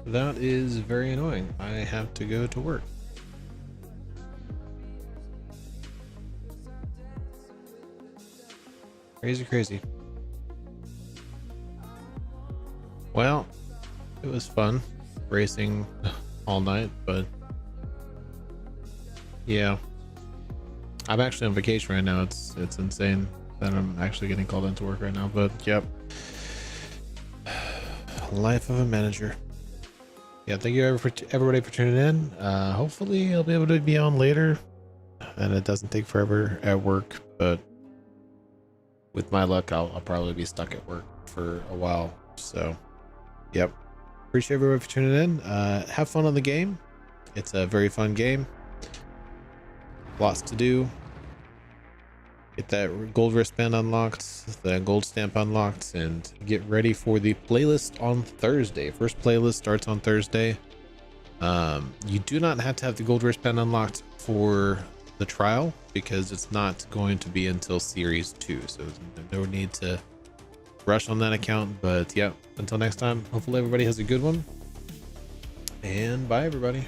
That is very annoying. I have to go to work. Crazy, crazy. Well, it was fun racing all night, but yeah. I'm actually on vacation right now. It's insane that I'm actually getting called into work right now, but yep. Life of a manager. Yeah, thank you everybody for tuning in. Hopefully I'll be able to be on later and it doesn't take forever at work, but with my luck, I'll probably be stuck at work for a while. So, yep. Appreciate everybody for tuning in. Have fun on the game. It's a very fun game. Lots to do. Get that gold wristband unlocked, the gold stamp unlocked, and get ready for the playlist on Thursday. First playlist starts on Thursday. You do not have to have the gold wristband unlocked for the trial because it's not going to be until series 2, so no need to rush on that account. But yeah, until next time, hopefully everybody has a good one, and bye everybody.